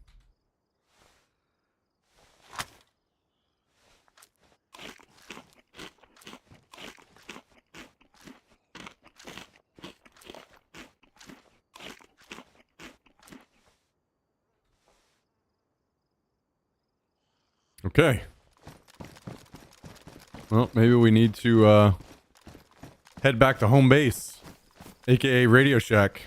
Okay. Well, maybe we need to head back to home base, aka Radio Shack.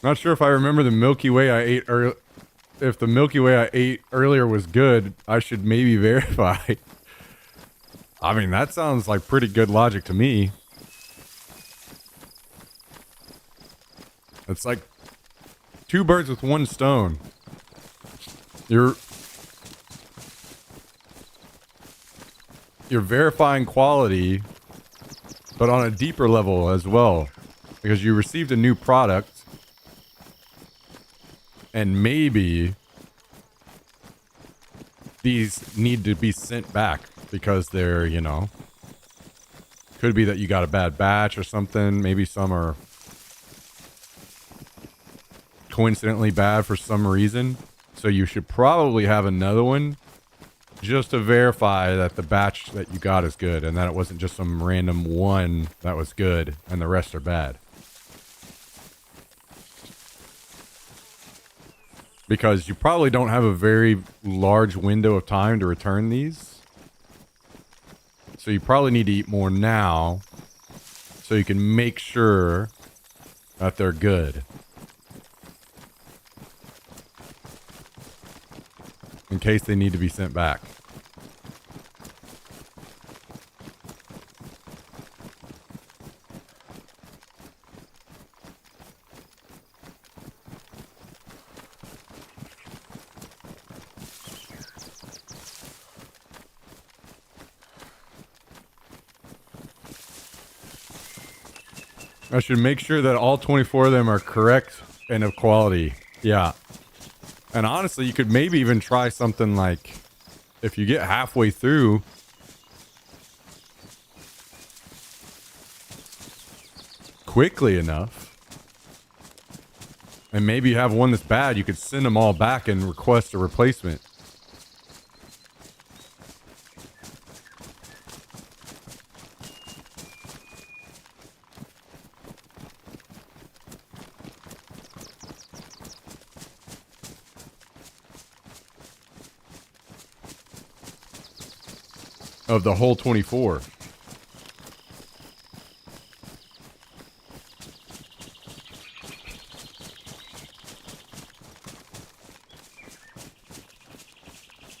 Not sure if I remember the Milky Way I ate earlier. If the Milky Way I ate earlier was good, I should maybe verify. I mean, that sounds like pretty good logic to me. It's like two birds with one stone. You're verifying quality, but on a deeper level as well, because you received a new product. And maybe these need to be sent back because they're, you know, could be that you got a bad batch or something. Maybe some are coincidentally bad for some reason. So you should probably have another one just to verify that the batch that you got is good and that it wasn't just some random one that was good and the rest are bad. Because you probably don't have a very large window of time to return these. So you probably need to eat more now so you can make sure that they're good. In case they need to be sent back. I should make sure that all 24 of them are correct and of quality. Yeah. And honestly, you could maybe even try something like, if you get halfway through, quickly enough, and maybe you have one that's bad, you could send them all back and request a replacement. Of the whole 24.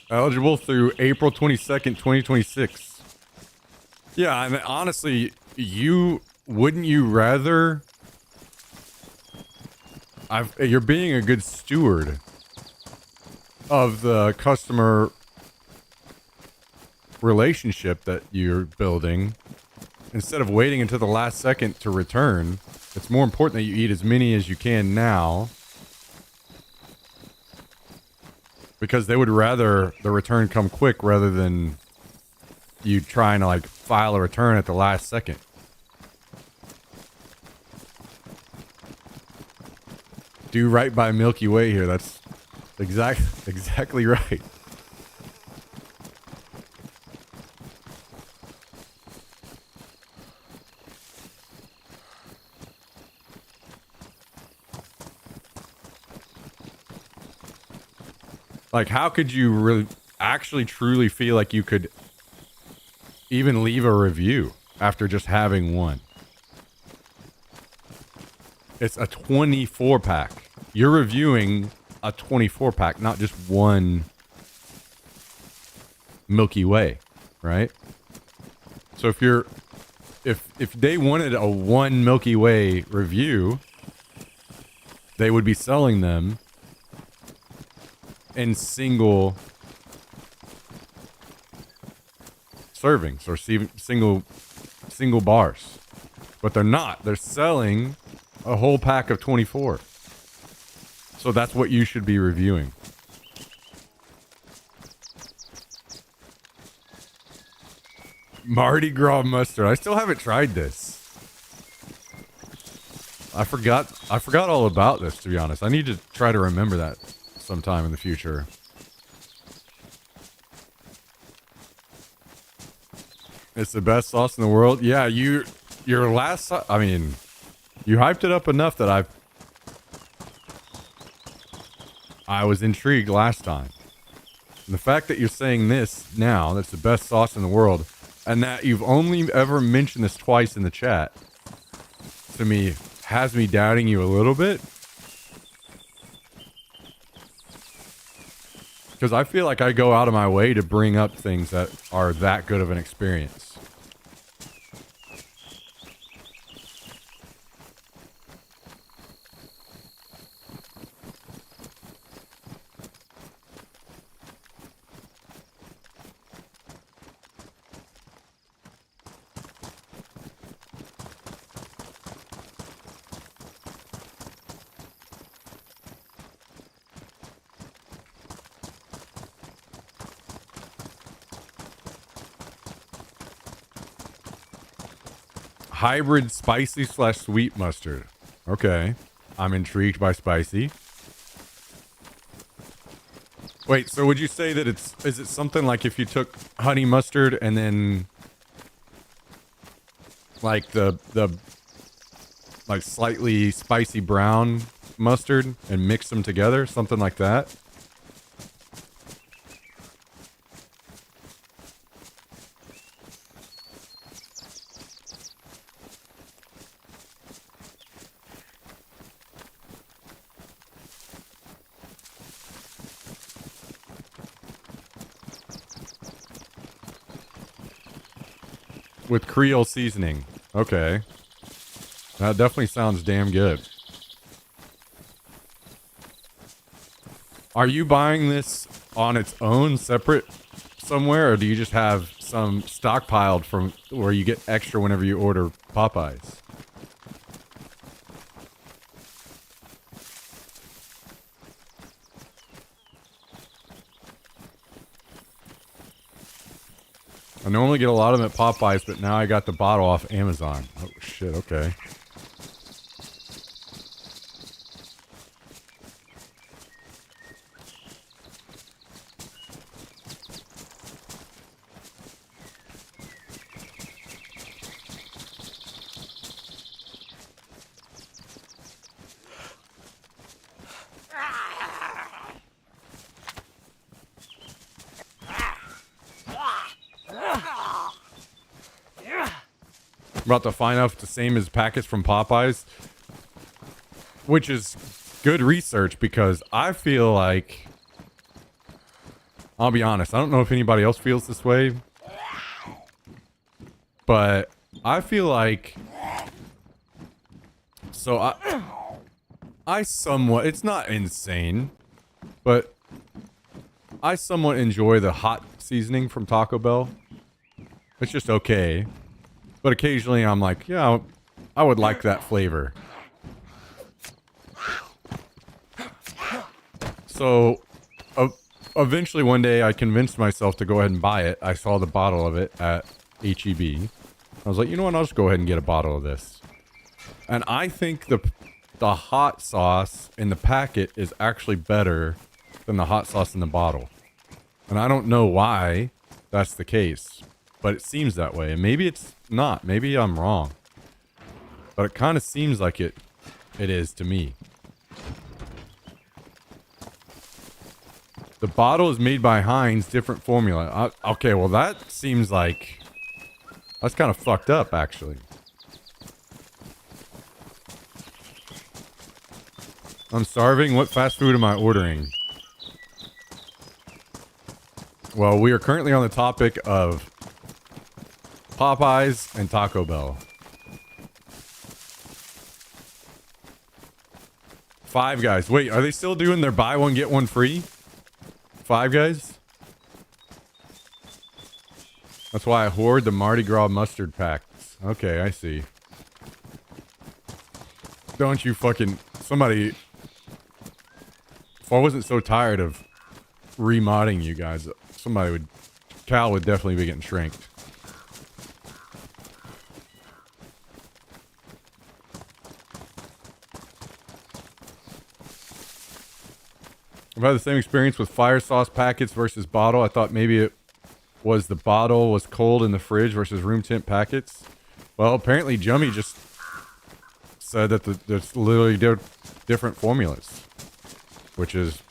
Eligible through April 22nd, 2026. Yeah, I mean, honestly, wouldn't you rather... you're being a good steward of the customer relationship that you're building. Instead of waiting until the last second to return, it's more important that you eat as many as you can now, because they would rather the return come quick rather than you trying to like file a return at the last second. Do right by Milky Way here. That's exactly right. Like, how could you really actually truly feel like you could even leave a review after just having one? It's a 24 pack. You're reviewing a 24 pack, not just one Milky Way, right? So if they wanted a one Milky Way review, they would be selling them in single servings or single bars, but they're not. They're selling a whole pack of 24. So that's what you should be reviewing. Mardi Gras mustard. I still haven't tried this. I forgot all about this, to be honest. I need to try to remember that sometime in the future. It's the best sauce in the world. Yeah, your last, I mean, you hyped it up enough that I was intrigued last time. And the fact that you're saying this now, that's the best sauce in the world, and that you've only ever mentioned this twice in the chat, to me, has me doubting you a little bit. Because I feel like I go out of my way to bring up things that are that good of an experience. Hybrid spicy / sweet mustard. Okay. I'm intrigued by spicy. Wait, so would you say that is it something like if you took honey mustard and then like the like slightly spicy brown mustard and mix them together, something like that? With Creole seasoning. Okay. That definitely sounds damn good. Are you buying this on its own, separate somewhere, or do you just have some stockpiled from where you get extra whenever you order Popeyes? I normally get a lot of them at Popeyes, but now I got the bottle off Amazon. Oh, shit, okay. About to find out if it's the same as packets from Popeyes, which is good research because I feel like, I'll be honest, I don't know if anybody else feels this way, but I feel like, so I somewhat, it's not insane, but I somewhat enjoy the hot seasoning from Taco Bell. It's just okay. But occasionally I'm like, yeah, I would like that flavor. So eventually one day I convinced myself to go ahead and buy it. I saw the bottle of it at HEB. I was like, you know what? I'll just go ahead and get a bottle of this. And I think the hot sauce in the packet is actually better than the hot sauce in the bottle. And I don't know why that's the case, but it seems that way. And maybe it's not. Maybe I'm wrong. But it kind of seems like it is to me. The bottle is made by Heinz, different formula. Okay, well that seems like... That's kind of fucked up, actually. I'm starving. What fast food am I ordering? Well, we are currently on the topic of Popeyes and Taco Bell. Five Guys. Wait, are they still doing their buy one, get one free? Five Guys? That's why I hoard the Mardi Gras mustard packs. Okay, I see. Don't you fucking... Somebody... If I wasn't so tired of remodding you guys, somebody would... Cal would definitely be getting shrinked. I've had the same experience with fire sauce packets versus bottle. I thought maybe it was the bottle was cold in the fridge versus room temp packets. Well, apparently Jummy just said that there's literally different formulas, which is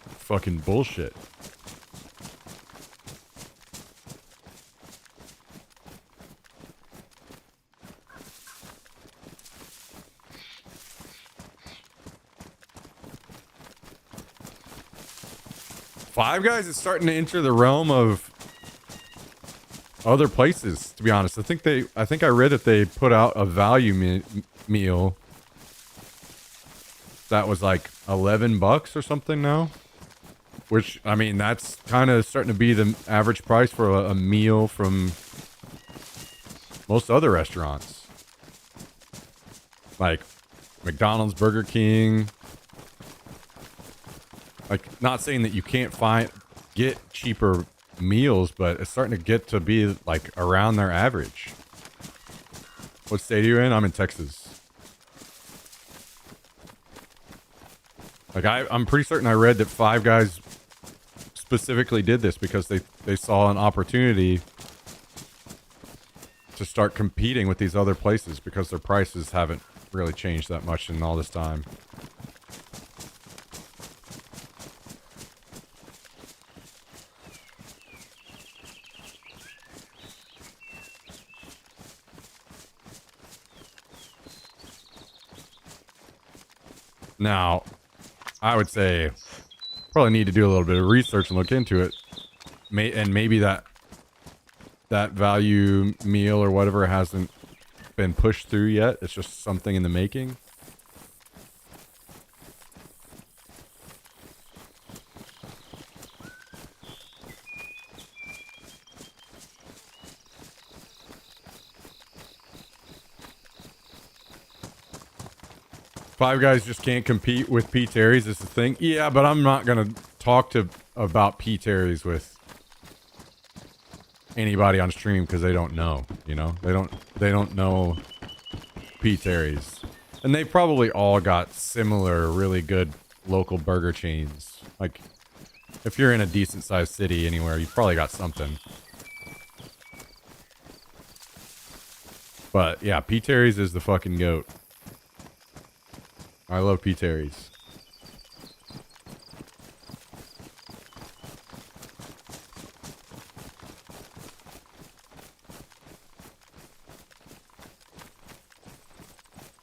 fucking bullshit. Five Guys is starting to enter the realm of other places, to be honest. I think I read that they put out a value meal that was like $11 or something now. Which, I mean, that's kind of starting to be the average price for a meal from most other restaurants. Like McDonald's, Burger King. Like, not saying that you can't get cheaper meals, but it's starting to get to be like around their average. What state are you in? I'm in Texas. Like, I'm pretty certain I read that Five Guys specifically did this because they saw an opportunity to start competing with these other places because their prices haven't really changed that much in all this time. Now, I would say probably need to do a little bit of research and look into it. And maybe that value meal or whatever hasn't been pushed through yet. It's just something in the making. Five Guys just can't compete with P. Terry's is the thing. Yeah, but I'm not gonna talk about P. Terry's with anybody on stream because they don't know. You know, they don't know P. Terry's, and they probably all got similar, really good local burger chains. Like, if you're in a decent sized city anywhere, you probably got something. But yeah, P. Terry's is the fucking goat. I love P. Terry's.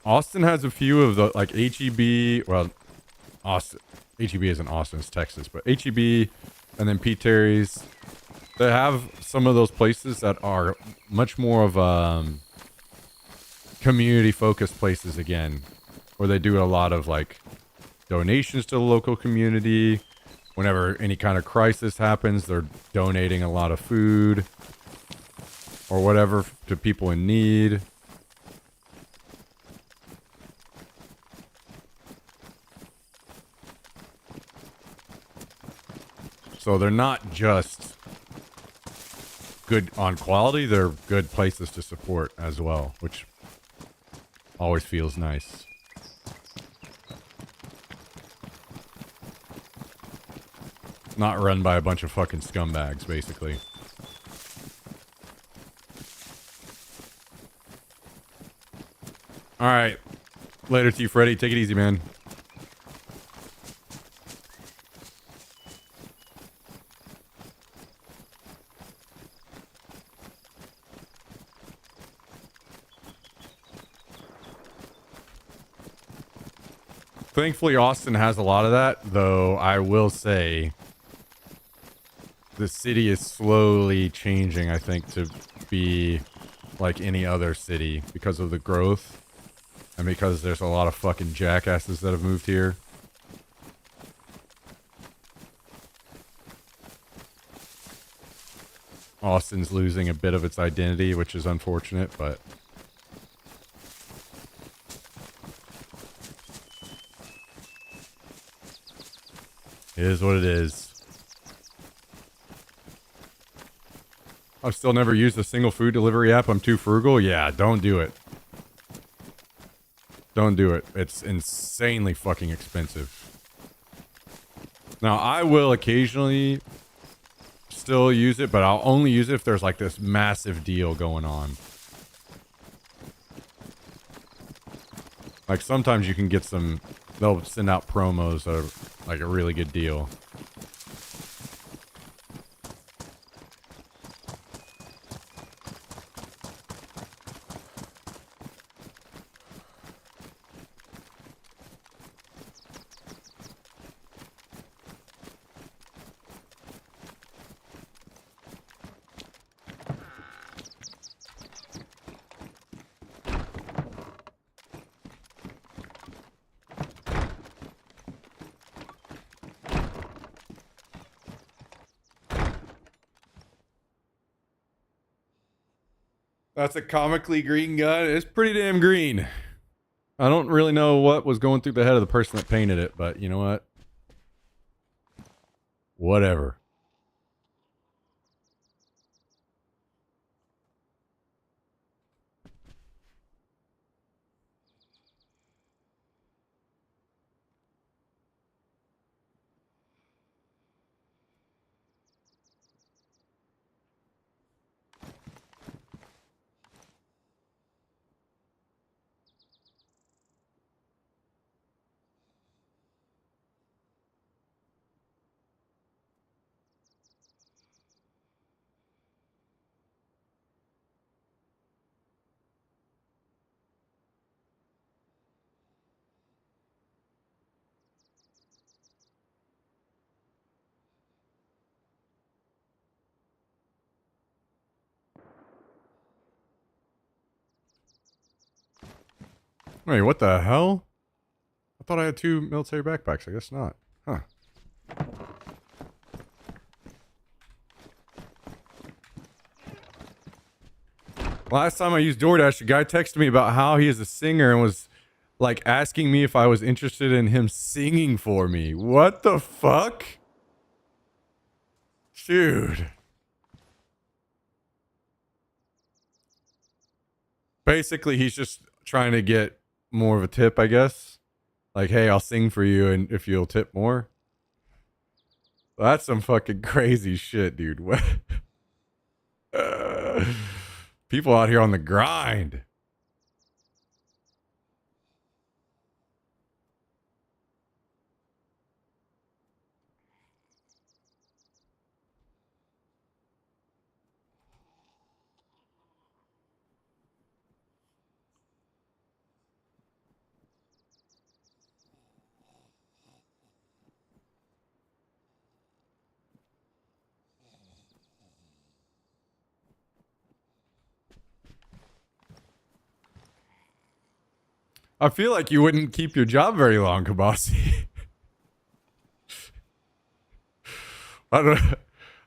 Austin has a few of the, like, HEB, well, Austin, HEB isn't Austin, it's Texas, but HEB and then P. Terry's, they have some of those places that are much more of community focused places again, where they do a lot of like donations to the local community. Whenever any kind of crisis happens, they're donating a lot of food or whatever to people in need. So they're not just good on quality, they're good places to support as well, which always feels nice. Not run by a bunch of fucking scumbags, basically. Alright. Later to you, Freddy. Take it easy, man. Thankfully, Austin has a lot of that, though I will say the city is slowly changing, I think, to be like any other city because of the growth and because there's a lot of fucking jackasses that have moved here. Austin's losing a bit of its identity, which is unfortunate, but it is what it is. I've still never used a single food delivery app. I'm too frugal. Yeah, don't do it. Don't do it. It's insanely fucking expensive. Now, I will occasionally still use it, but I'll only use it if there's like this massive deal going on. Like sometimes you can get some, they'll send out promos that are like a really good deal. That's a comically green gun. It's pretty damn green. I don't really know what was going through the head of the person that painted it, but you know what? Whatever. Wait, what the hell? I thought I had 2 military backpacks. I guess not. Huh. Last time I used DoorDash, a guy texted me about how he is a singer and was like asking me if I was interested in him singing for me. What the fuck? Dude. Basically, he's just trying to get more of a tip, I guess. Like, hey, I'll sing for you and if you'll tip more. That's some fucking crazy shit, dude. What? People out here on the grind. I feel like you wouldn't keep your job very long, Kabasi. I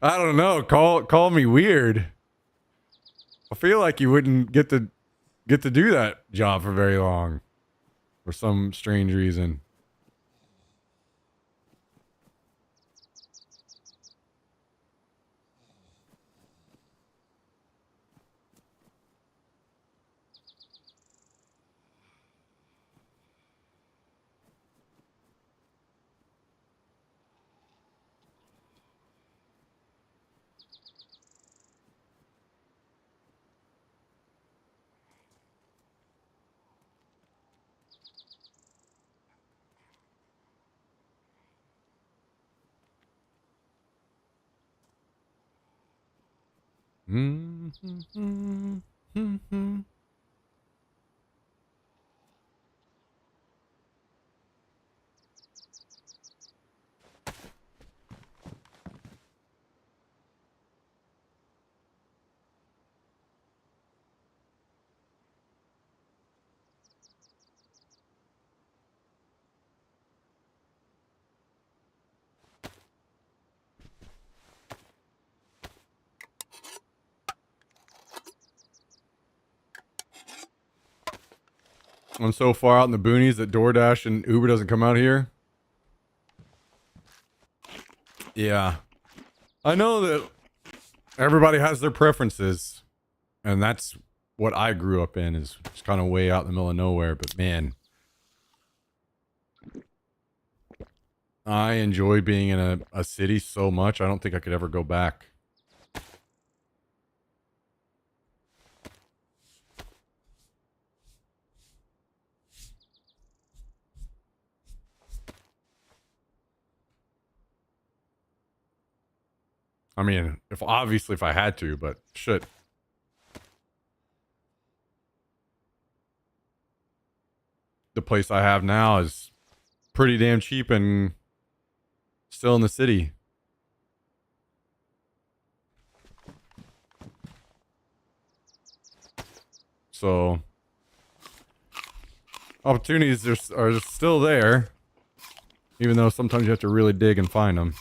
don't know. Call me weird. I feel like you wouldn't get to do that job for very long, for some strange reason. I'm so far out in the boonies that DoorDash and Uber doesn't come out here. Yeah. I know that everybody has their preferences, and that's what I grew up in, is just kind of way out in the middle of nowhere. But man, I enjoy being in a city so much. I don't think I could ever go back. I mean, if I had to, but shit. The place I have now is pretty damn cheap and still in the city. So opportunities are still there, even though sometimes you have to really dig and find them.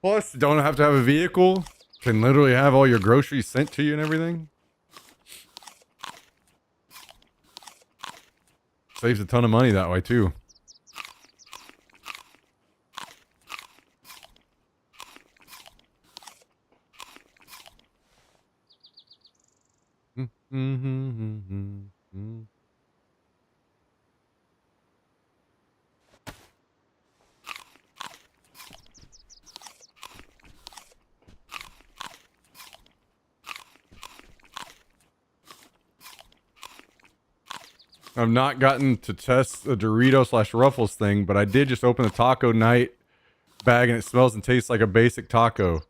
Plus, don't have to have a vehicle. Can literally have all your groceries sent to you and everything. Saves a ton of money that way too. I've not gotten to test the Dorito slash Ruffles thing, but I did just open the Taco Night bag and it smells and tastes like a basic taco.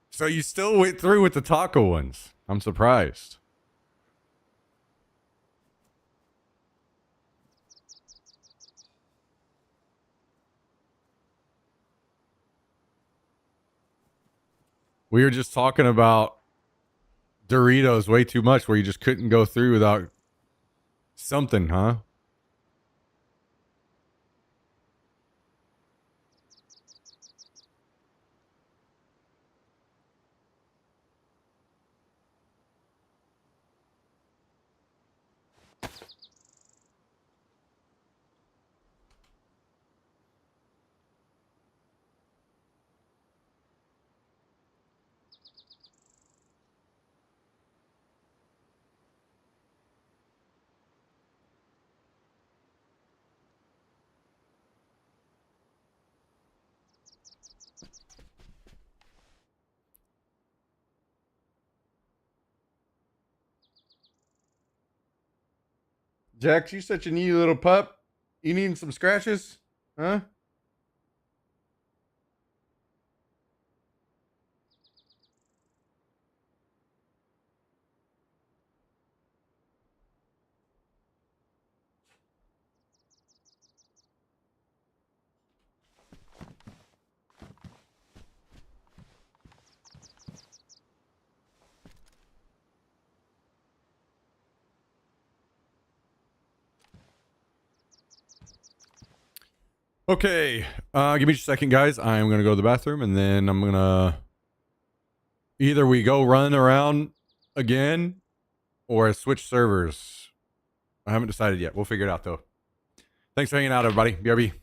So you still went through with the taco ones. I'm surprised. We were just talking about Doritos way too much where you just couldn't go through without something, huh? Jax, you such a neat little pup. You needing some scratches? Huh? Okay. Give me just a second, guys. I'm going to go to the bathroom and then I'm going to either we go run around again or switch servers. I haven't decided yet. We'll figure it out, though. Thanks for hanging out, everybody. BRB.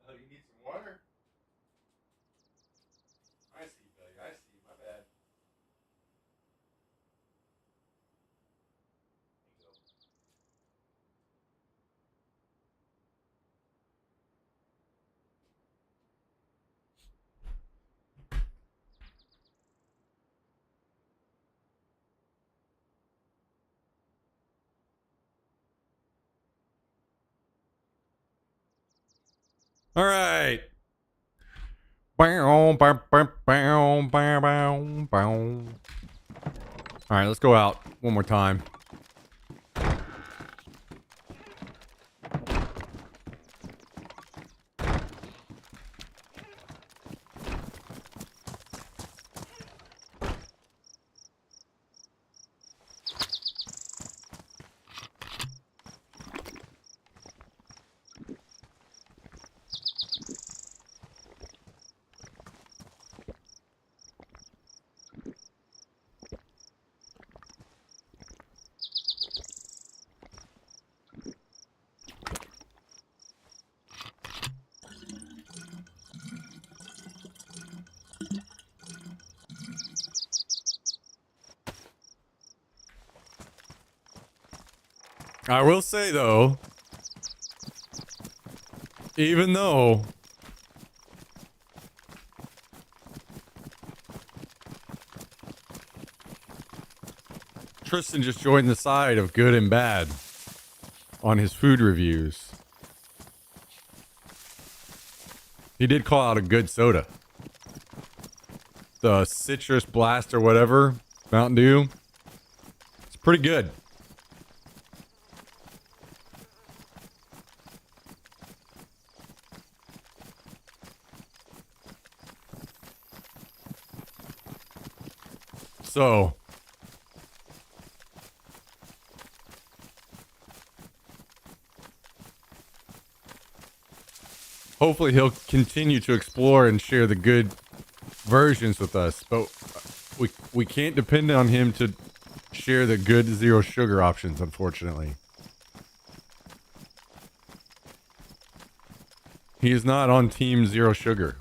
Oh, you need some water? I see, Billy. I see. My bad. All right. Bow, bow, bow, bow, bow, bow, bow. All right, let's go out one more time. I will say though, even though Tristan just joined the side of good and bad on his food reviews, he did call out a good soda. The Citrus Blast or whatever, Mountain Dew. It's pretty good. So, hopefully he'll continue to explore and share the good versions with us, but we can't depend on him to share the good zero sugar options, unfortunately. He is not on team zero sugar.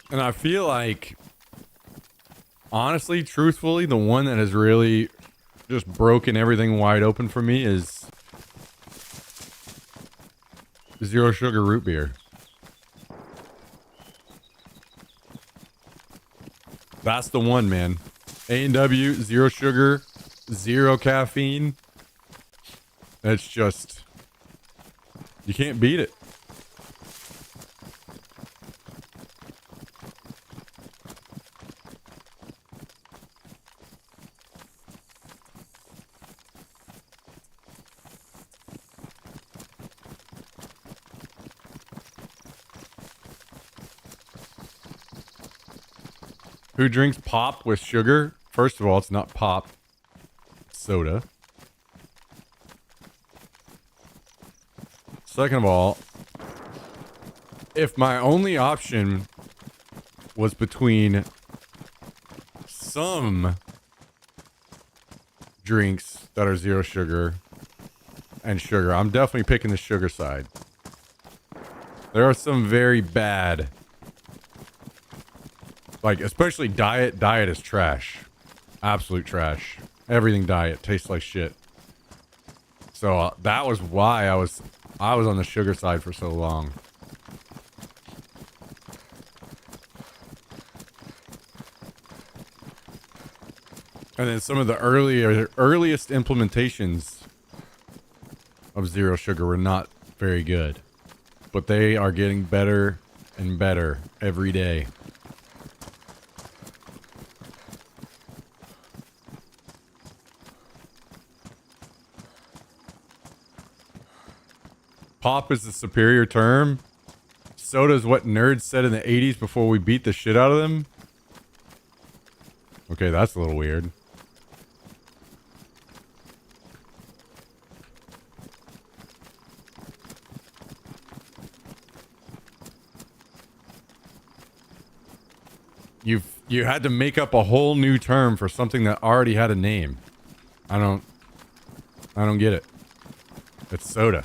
And I feel like, honestly, truthfully, the one that has really just broken everything wide open for me is zero sugar root beer. That's the one, man. A&W, zero sugar, zero caffeine. It's just, you can't beat it. Who drinks pop with sugar? First of all, it's not pop. It's soda. Second of all, if my only option was between some drinks that are zero sugar and sugar, I'm definitely picking the sugar side. There are some very bad, like, especially diet. Diet is trash. Absolute trash. Everything diet tastes like shit. So that was why I was on the sugar side for so long. And then some of the earliest implementations of zero sugar were not very good. But they are getting better and better every day. Pop is the superior term. Soda is what nerds said in the 80s before we beat the shit out of them. Okay, that's a little weird. You had to make up a whole new term for something that already had a name. I don't get it. It's soda.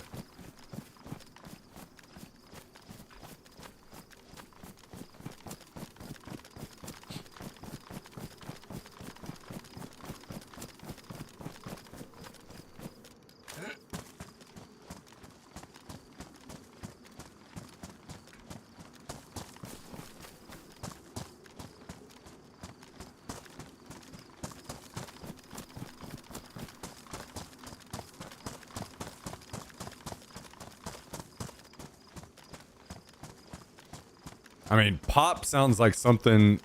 I mean, pop sounds like something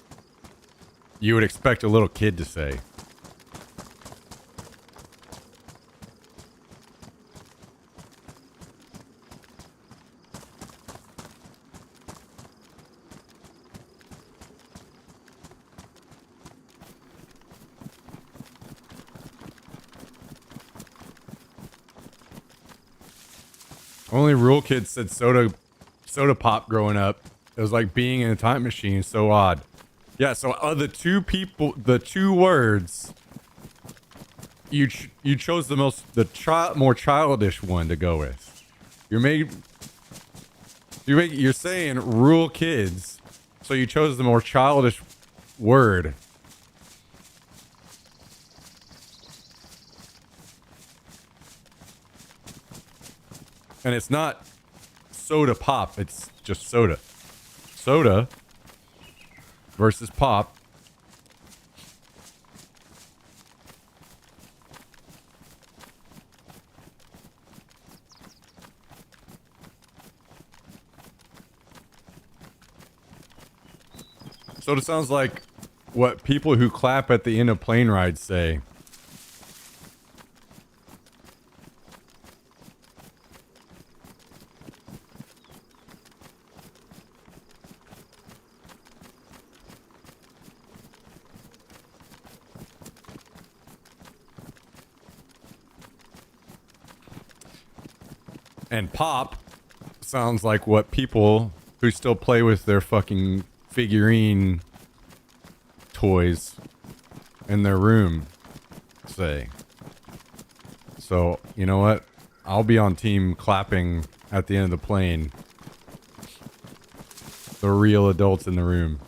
you would expect a little kid to say. Only real kids said soda pop growing up. It was like being in a time machine. So odd. Yeah, so the two words, you chose the more childish one to go with. You're saying rural kids, so you chose the more childish word. And it's not soda pop, it's just soda. Soda versus pop. Soda sounds like what people who clap at the end of plane rides say. And pop sounds like what people who still play with their fucking figurine toys in their room say. So, you know what? I'll be on team clapping at the end of the plane. The real adults in the room.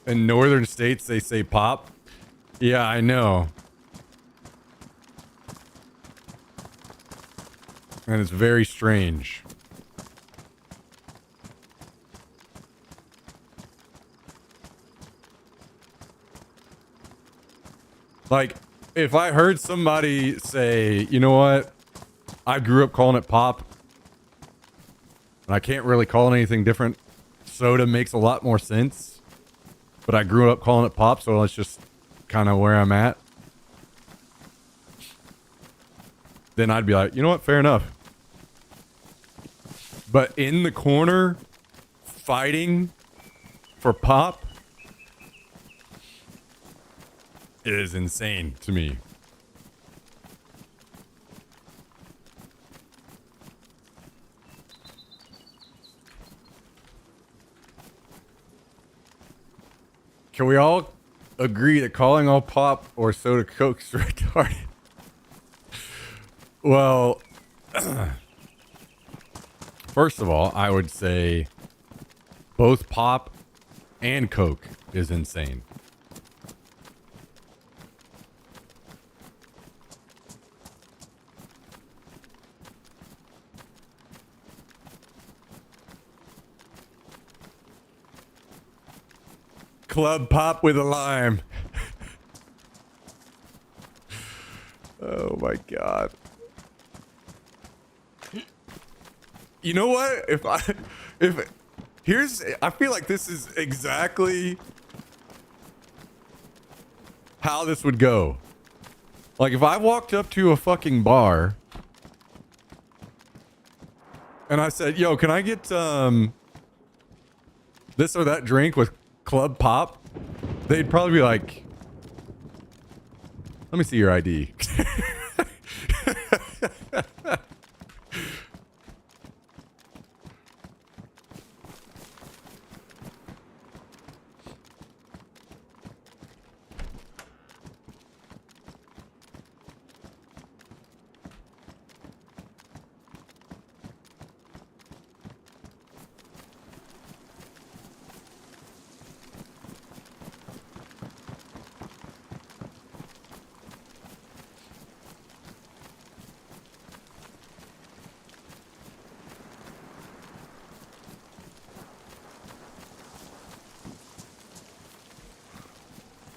In northern states, they say pop. Yeah, I know. And it's very strange. Like, if I heard somebody say, you know what? I grew up calling it pop. And I can't really call it anything different. Soda makes a lot more sense. But I grew up calling it pop, so it's just kind of where I'm at. Then I'd be like, you know what? Fair enough. But in the corner, fighting for pop is insane to me. Can we all agree that calling all pop or soda Coke is retarded? Well, first of all, I would say both pop and Coke is insane. Club pop with a lime. Oh my god. You know what? I feel like this is exactly how this would go. Like if I walked up to a fucking bar and I said, "Yo, can I get this or that drink with club pop?" They'd probably be like, "Let me see your ID."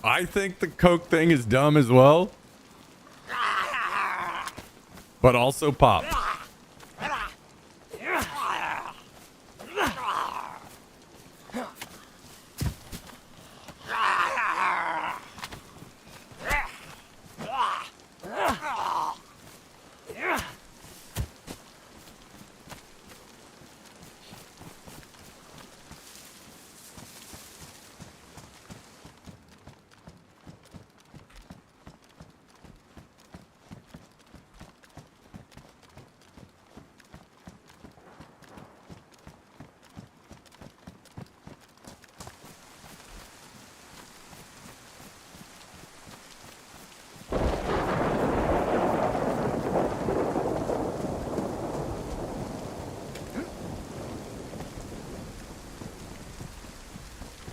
I think the Coke thing is dumb as well. But also pop.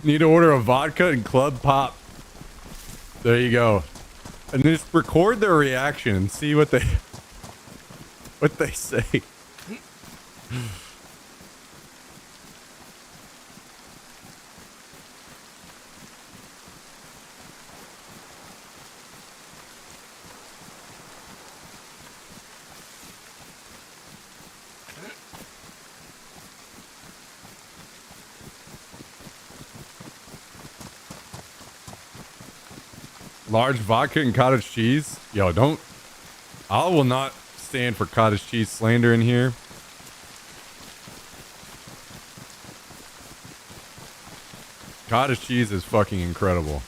Need to order a vodka and club pop. There you go. And just record their reaction and see what they say. Large vodka and cottage cheese? Yo, don't... I will not stand for cottage cheese slander in here. Cottage cheese is fucking incredible.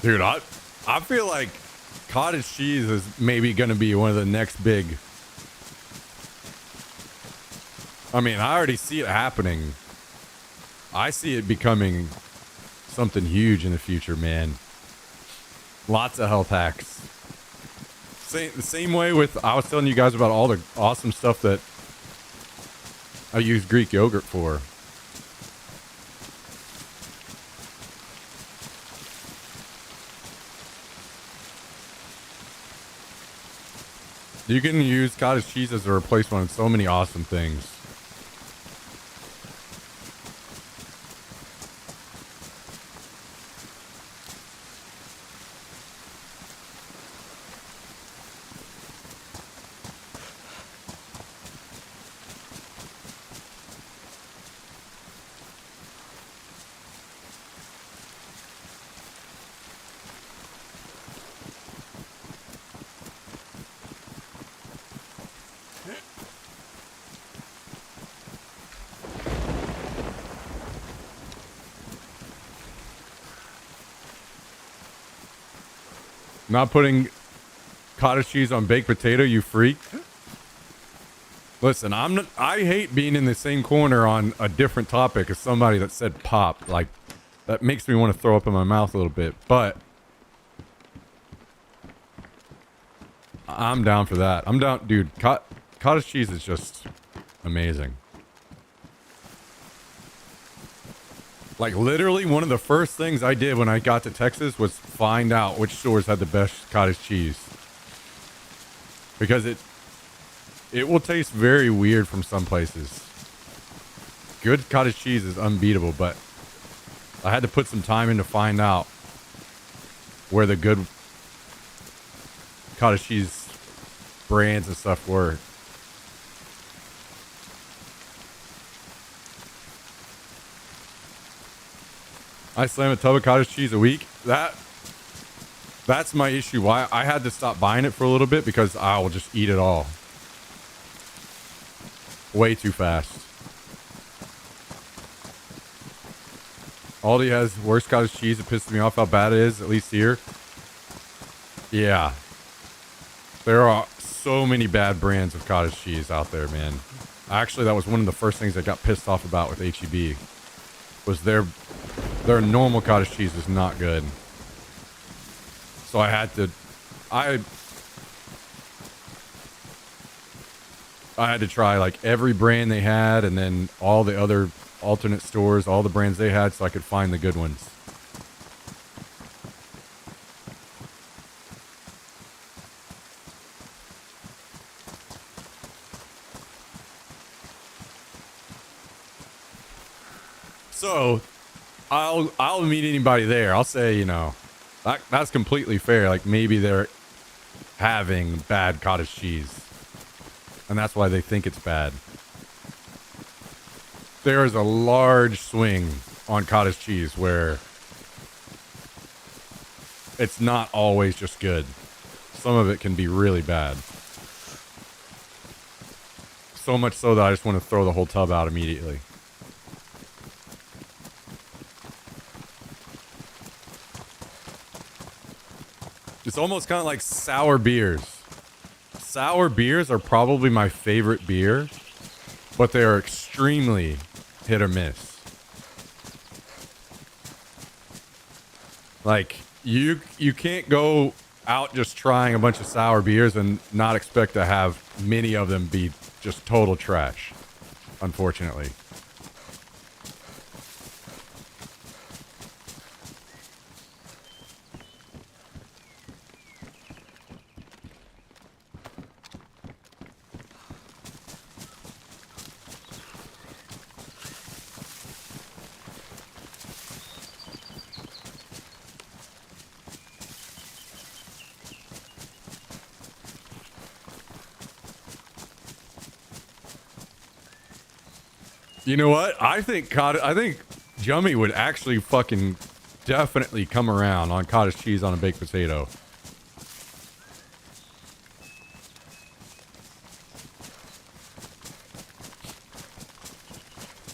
Dude, I feel like cottage cheese is maybe going to be one of the next big... I mean, I already see it happening. I see it becoming something huge in the future, man. Lots of health hacks. The same way with... I was telling you guys about all the awesome stuff that I use Greek yogurt for. You can use cottage cheese as a replacement on so many awesome things. Not putting cottage cheese on baked potato, you freak. Listen, I hate being in the same corner on a different topic as somebody that said pop. Like, that makes me want to throw up in my mouth a little bit, but I'm down for that. I'm down, dude. Cottage cheese is just amazing. Like, literally, one of the first things I did when I got to Texas was find out which stores had the best cottage cheese. Because it will taste very weird from some places. Good cottage cheese is unbeatable, but I had to put some time in to find out where the good cottage cheese brands and stuff were. I slam a tub of cottage cheese a week. That's my issue. Why I had to stop buying it for a little bit, because I will just eat it all. Way too fast. Aldi has worse cottage cheese. It pisses me off how bad it is, at least here. Yeah. There are so many bad brands of cottage cheese out there, man. Actually, that was one of the first things I got pissed off about with HEB. Was their normal cottage cheese is not good. So I had to... I had to try like every brand they had, and then all the other alternate stores, all the brands they had, so I could find the good ones. So I'll meet anybody there. I'll say, you know, that's completely fair. Like, maybe they're having bad cottage cheese, and that's why they think it's bad. There is a large swing on cottage cheese where it's not always just good. some of it can be really bad. So much so that I just want to throw the whole tub out immediately. It's almost kind of like sour beers. Sour beers are probably my favorite beer, but they are extremely hit or miss. Like, you can't go out just trying a bunch of sour beers and not expect to have many of them be just total trash, unfortunately. You know what? I think Jummy would actually fucking definitely come around on cottage cheese on a baked potato.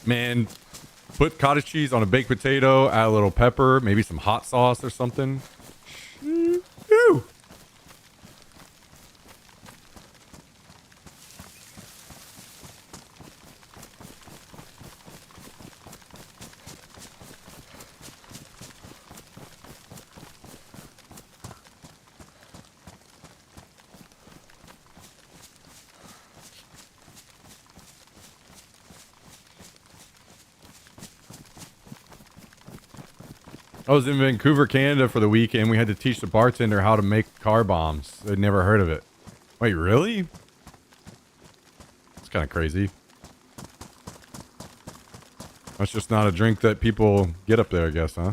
Man, put cottage cheese on a baked potato, add a little pepper, maybe some hot sauce or something. Woo! I was in Vancouver, Canada for the weekend. We had to teach the bartender how to make car bombs. They'd never heard of it. Wait, really? It's kind of crazy. That's just not a drink that people get up there, I guess, huh?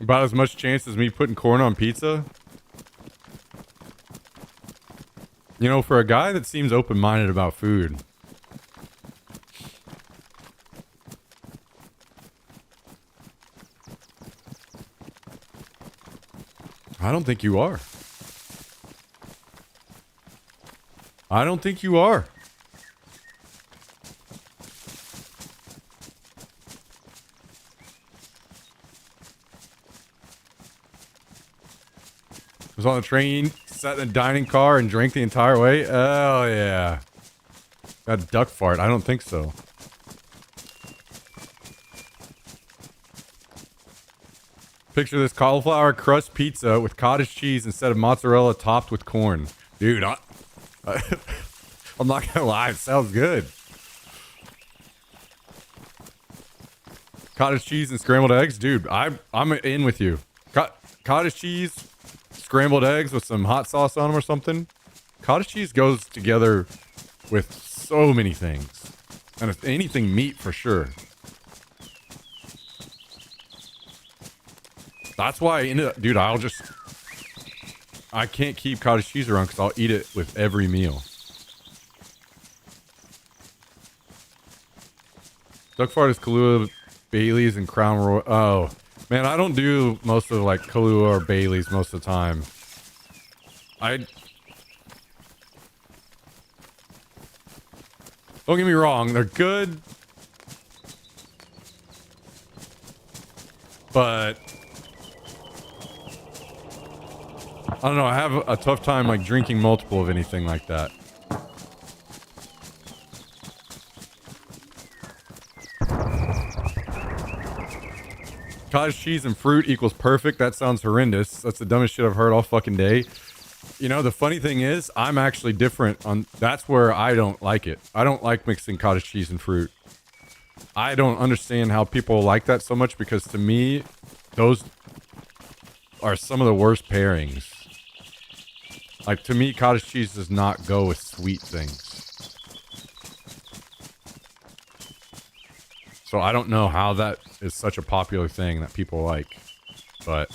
About as much chance as me putting corn on pizza. You know, for a guy that seems open-minded about food. I don't think you are. I don't think you are. Was on the train, sat in the dining car, and drank the entire way? Oh, yeah. Got a duck fart? I don't think so. Picture this cauliflower crust pizza with cottage cheese instead of mozzarella topped with corn. Dude, I'm not gonna lie, it sounds good. Cottage cheese and scrambled eggs? Dude, I'm in with you. Cottage cheese, scrambled eggs with some hot sauce on them or something. Cottage cheese goes together with so many things. And if anything, meat for sure. That's why I ended up, dude, I can't keep cottage cheese around because I'll eat it with every meal. Duck fart is Kahlua, Bailey's, and Crown Royal. Oh, man, I don't do most of like Kahlua or Bailey's most of the time. Don't get me wrong, they're good. But I don't know, I have a tough time like drinking multiple of anything like that. Cottage cheese and fruit equals perfect. That sounds horrendous. That's the dumbest shit I've heard all fucking day. You know, the funny thing is, I'm actually different on... That's where I don't like it. I don't like mixing cottage cheese and fruit. I don't understand how people like that so much because to me, those are some of the worst pairings. Like, to me, cottage cheese does not go with sweet things. So I don't know how that is such a popular thing that people like, but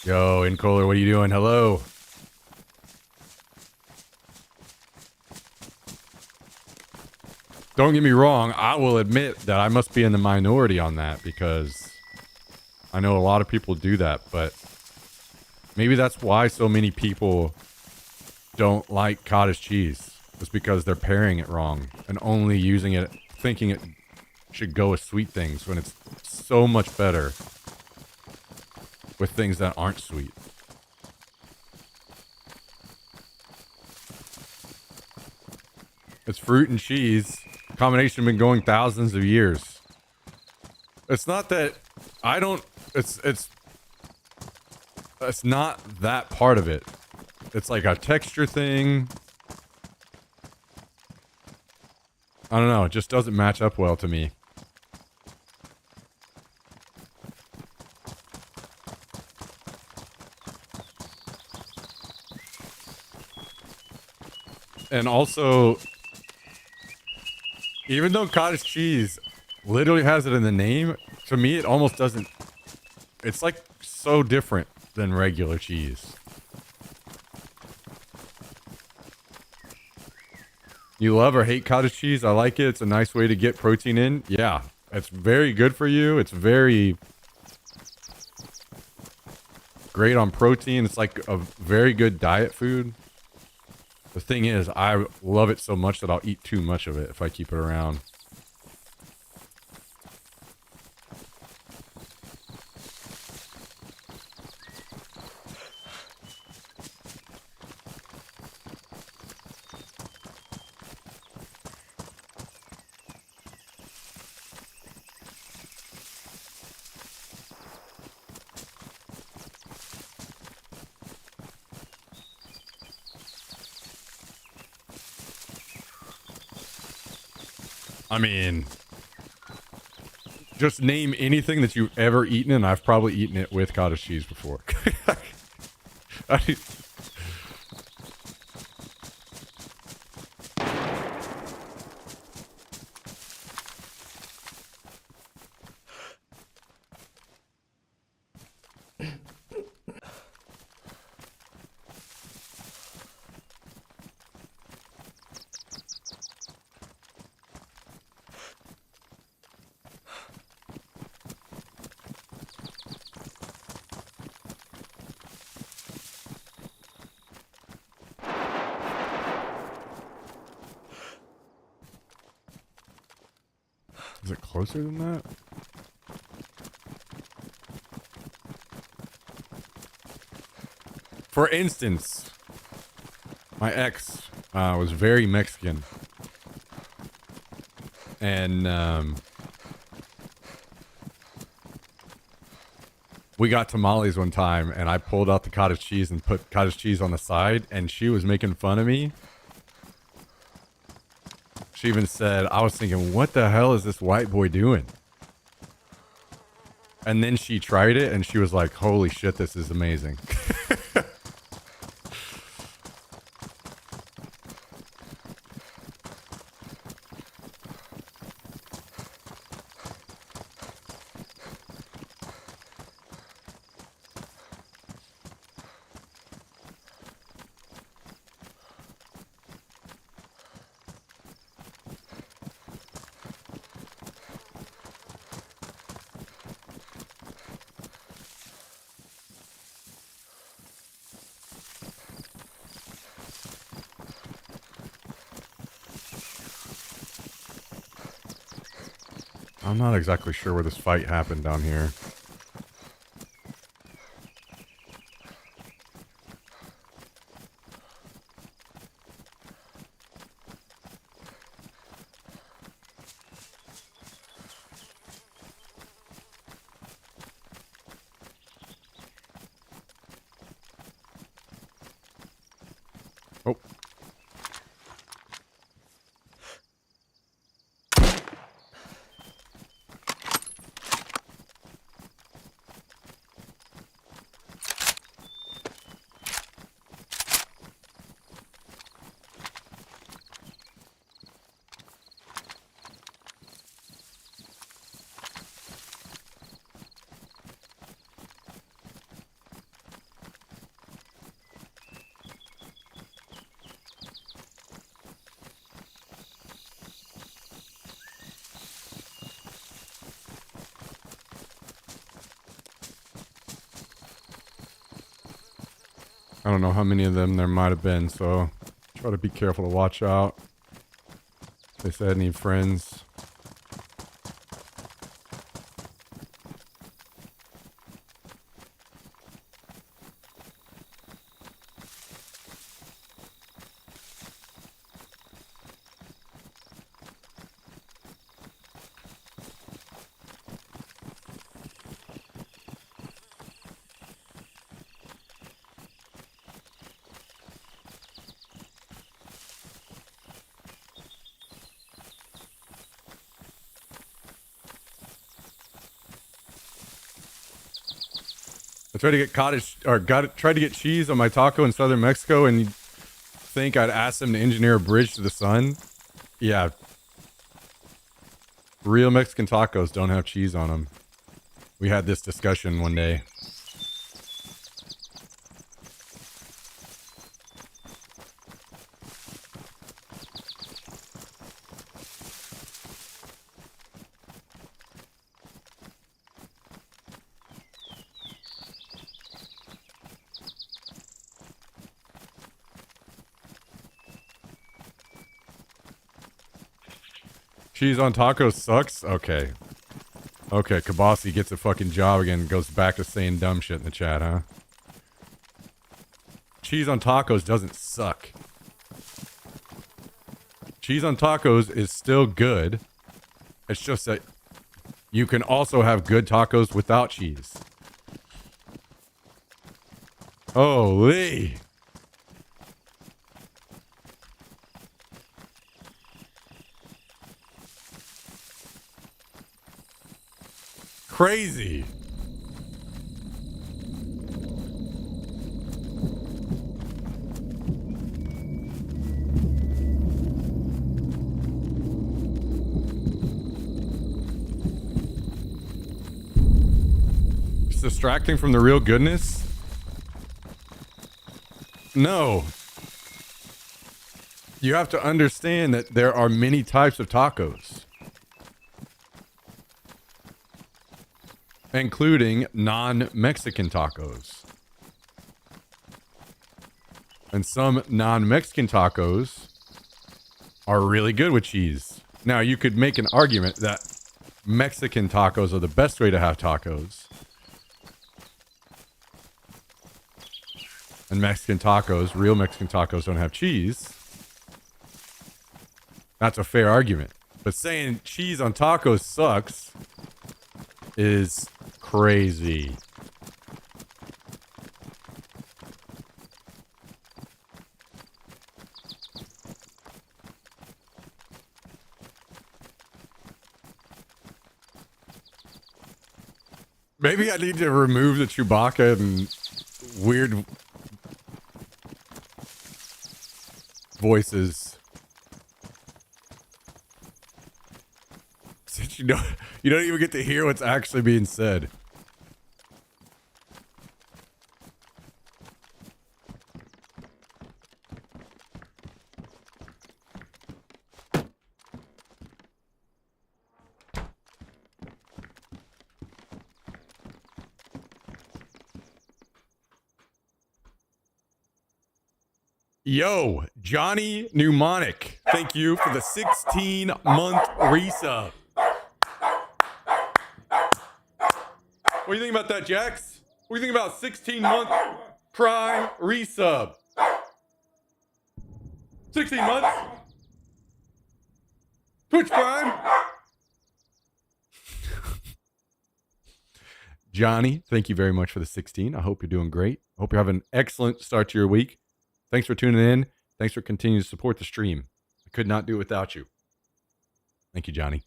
yo, Incoler, what are you doing? Hello. Don't get me wrong, I will admit that I must be in the minority on that because I know a lot of people do that, but maybe that's why so many people don't like cottage cheese. It's because they're pairing it wrong and only using it, thinking it should go with sweet things when it's so much better with things that aren't sweet. It's fruit and cheese. Combination been going thousands of years. It's not that I don't, it's not that part of it. It's like a texture thing. I don't know. It just doesn't match up well to me. And also, even though cottage cheese literally has it in the name, to me it almost doesn't. It's like so different than regular cheese. You love or hate cottage cheese? I like it. It's a nice way to get protein in. Yeah, it's very good for you. It's very great on protein. It's like a very good diet food. The thing is, I love it so much that I'll eat too much of it if I keep it around. I mean, just name anything that you've ever eaten, and I've probably eaten it with cottage cheese before. I, is it closer than that? For instance, my ex was very Mexican. And we got tamales one time, and I pulled out the cottage cheese and put cottage cheese on the side, and she was making fun of me. She even said, I was thinking, what the hell is this white boy doing? And then she tried it, and she was like, holy shit, this is amazing. I'm not exactly sure where this fight happened down here. Oh. I don't know how many of them there might have been, so try to be careful to watch out. They said any friends. I tried to get tried to get cheese on my taco in southern Mexico, and you'd think I'd ask them to engineer a bridge to the sun. Yeah. Real Mexican tacos don't have cheese on them. We had this discussion one day. Cheese on tacos sucks? Okay. Okay, Kabasi gets a fucking job again and goes back to saying dumb shit in the chat, huh? Cheese on tacos doesn't suck. Cheese on tacos is still good. It's just that you can also have good tacos without cheese. Holy. Crazy. It's distracting from the real goodness? No. You have to understand that there are many types of tacos. Including non-Mexican tacos. And some non-Mexican tacos are really good with cheese. Now, you could make an argument that Mexican tacos are the best way to have tacos. And Mexican tacos, real Mexican tacos, don't have cheese. That's a fair argument. But saying cheese on tacos sucks is crazy. Maybe I need to remove the Chewbacca and weird voices. Since you don't even get to hear what's actually being said. Yo, Johnny Mnemonic, thank you for the 16-month resub. What do you think about that, Jax? What do you think about 16-month Prime resub? 16 months? Twitch Prime? Johnny, thank you very much for the 16. I hope you're doing great. I hope you're having an excellent start to your week. Thanks for tuning in. Thanks for continuing to support the stream. I could not do it without you. Thank you, Johnny.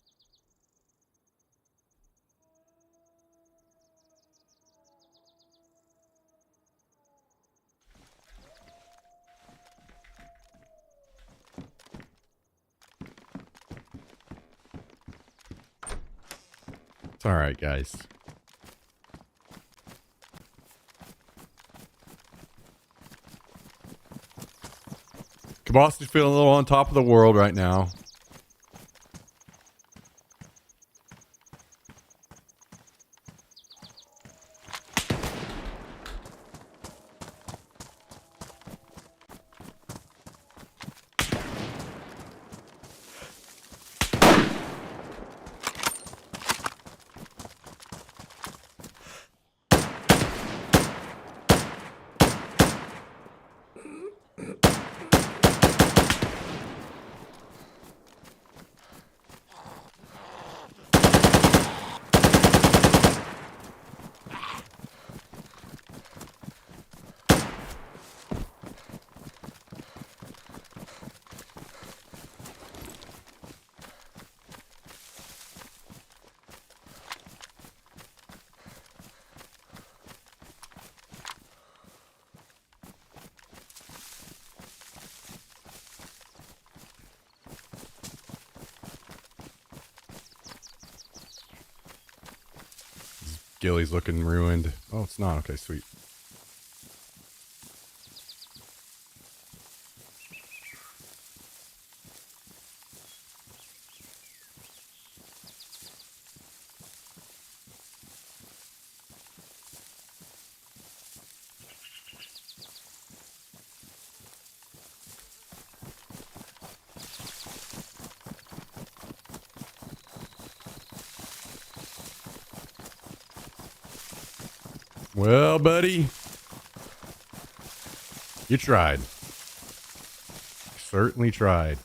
It's all right, guys. Kabasi's feeling a little on top of the world right now. Gilly's looking ruined. Oh, it's not. Okay, sweet. Well, buddy, you tried. Certainly tried.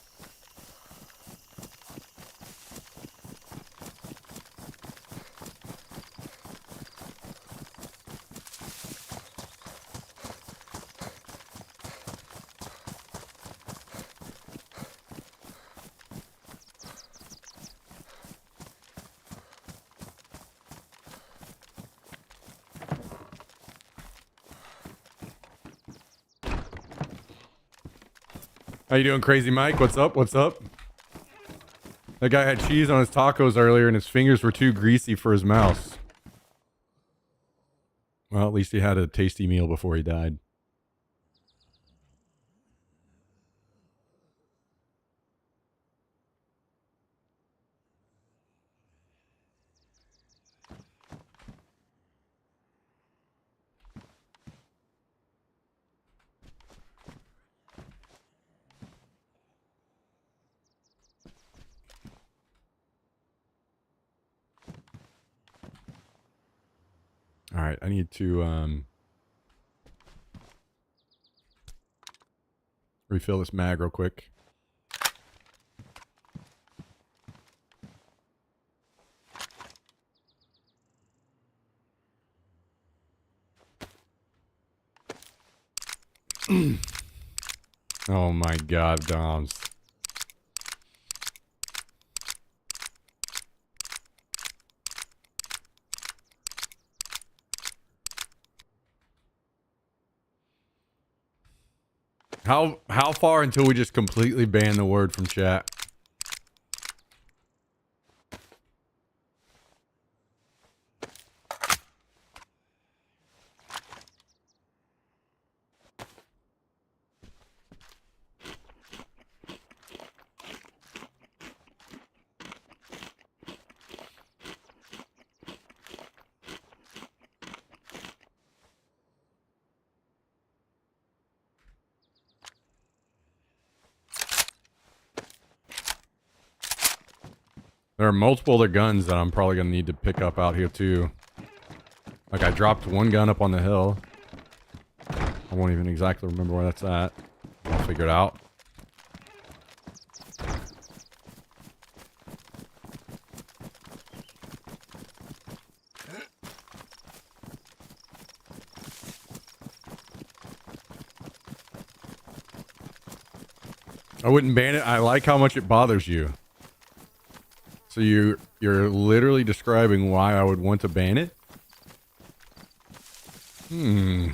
How you doing, Crazy Mike? What's up? What's up? That guy had cheese on his tacos earlier and his fingers were too greasy for his mouth. Well, at least he had a tasty meal before he died. All right, I need to refill this mag real quick. Oh my god, Doms. How far until we just completely ban the word from chat? There are multiple other guns that I'm probably going to need to pick up out here too. Like I dropped one gun up on the hill. I won't even exactly remember where that's at. I'll figure it out. I wouldn't ban it. I like how much it bothers you. So you're literally describing why I would want to ban it? Hmm.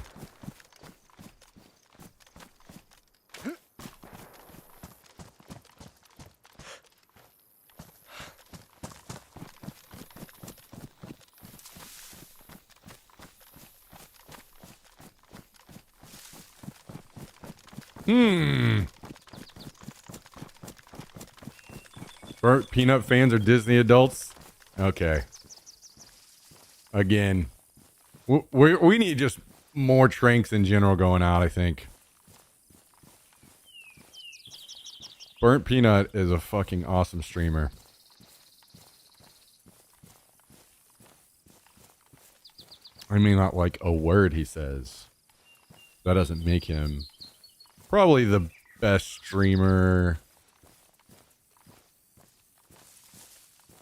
Burnt Peanut fans are Disney adults? Okay. Again. We need just more tranks in general going out, I think. Burnt Peanut is a fucking awesome streamer. I mean, not like a word he says. That doesn't make him probably the best streamer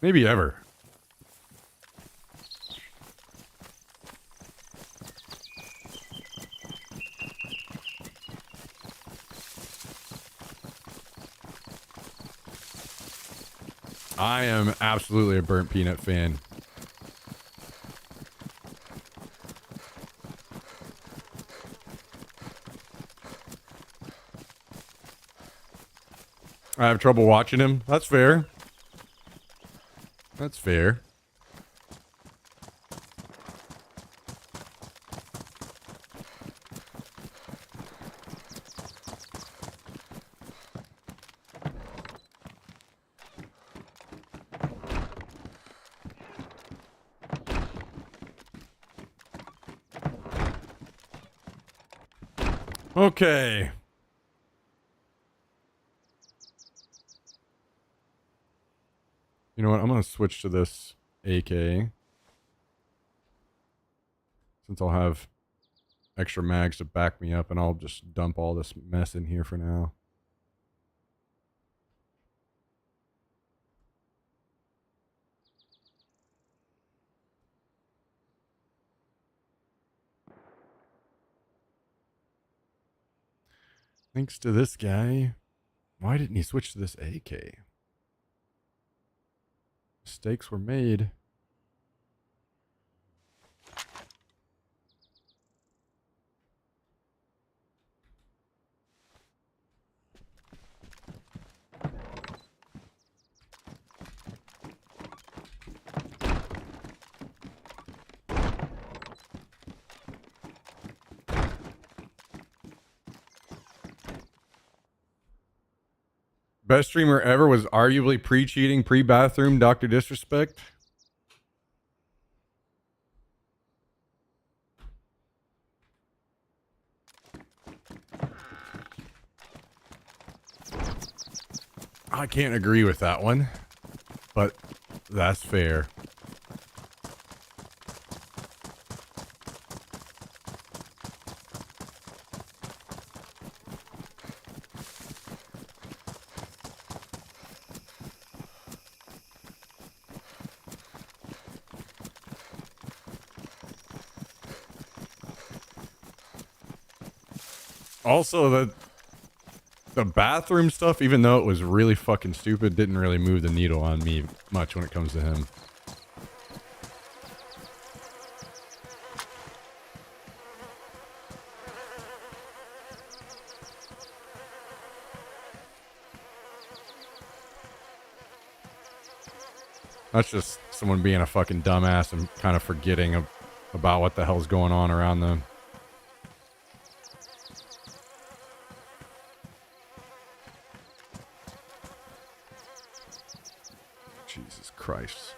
maybe ever. I am absolutely a Burnt Peanut fan. I have trouble watching him. That's fair. That's fair. Okay. You know what? I'm going to switch to this AK. Since I'll have extra mags to back me up, and I'll just dump all this mess in here for now. Thanks to this guy. Why didn't he switch to this AK? Mistakes were made. Best streamer ever was arguably pre-cheating, pre-bathroom, Dr. Disrespect. I can't agree with that one, but that's fair. Also, the bathroom stuff, even though it was really fucking stupid, didn't really move the needle on me much when it comes to him. That's just someone being a fucking dumbass and kind of forgetting about what the hell's going on around them. Jesus Christ.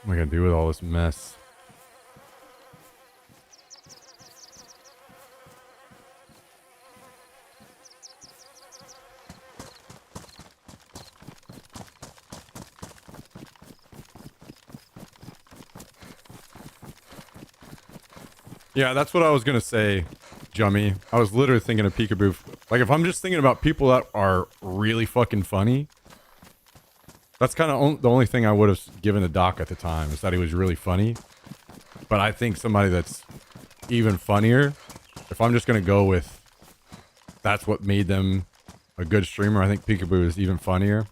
What am I gonna do with all this mess? Yeah, that's what I was gonna say, Jummy. I was literally thinking of Peekaboo. Like, if I'm just thinking about people that are really fucking funny, that's kind of the only thing I would have given the doc at the time, is that he was really funny. But I think somebody that's even funnier, if I'm just gonna go with that's what made them a good streamer, I think Peekaboo is even funnier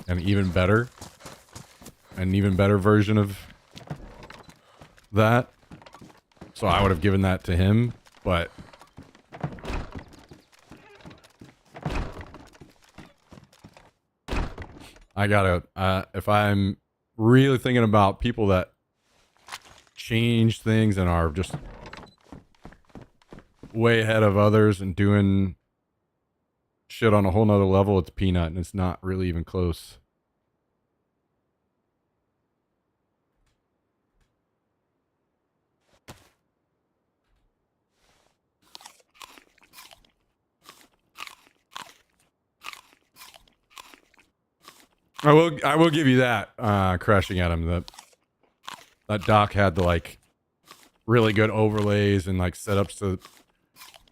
and even better. An even better version of that. So I would have given that to him, but I gotta, if I'm really thinking about people that change things and are just way ahead of others and doing shit on a whole nother level, it's Peanut, and it's not really even close. I will give you that, Crashing at him. That doc had the, like, really good overlays and, like, setups to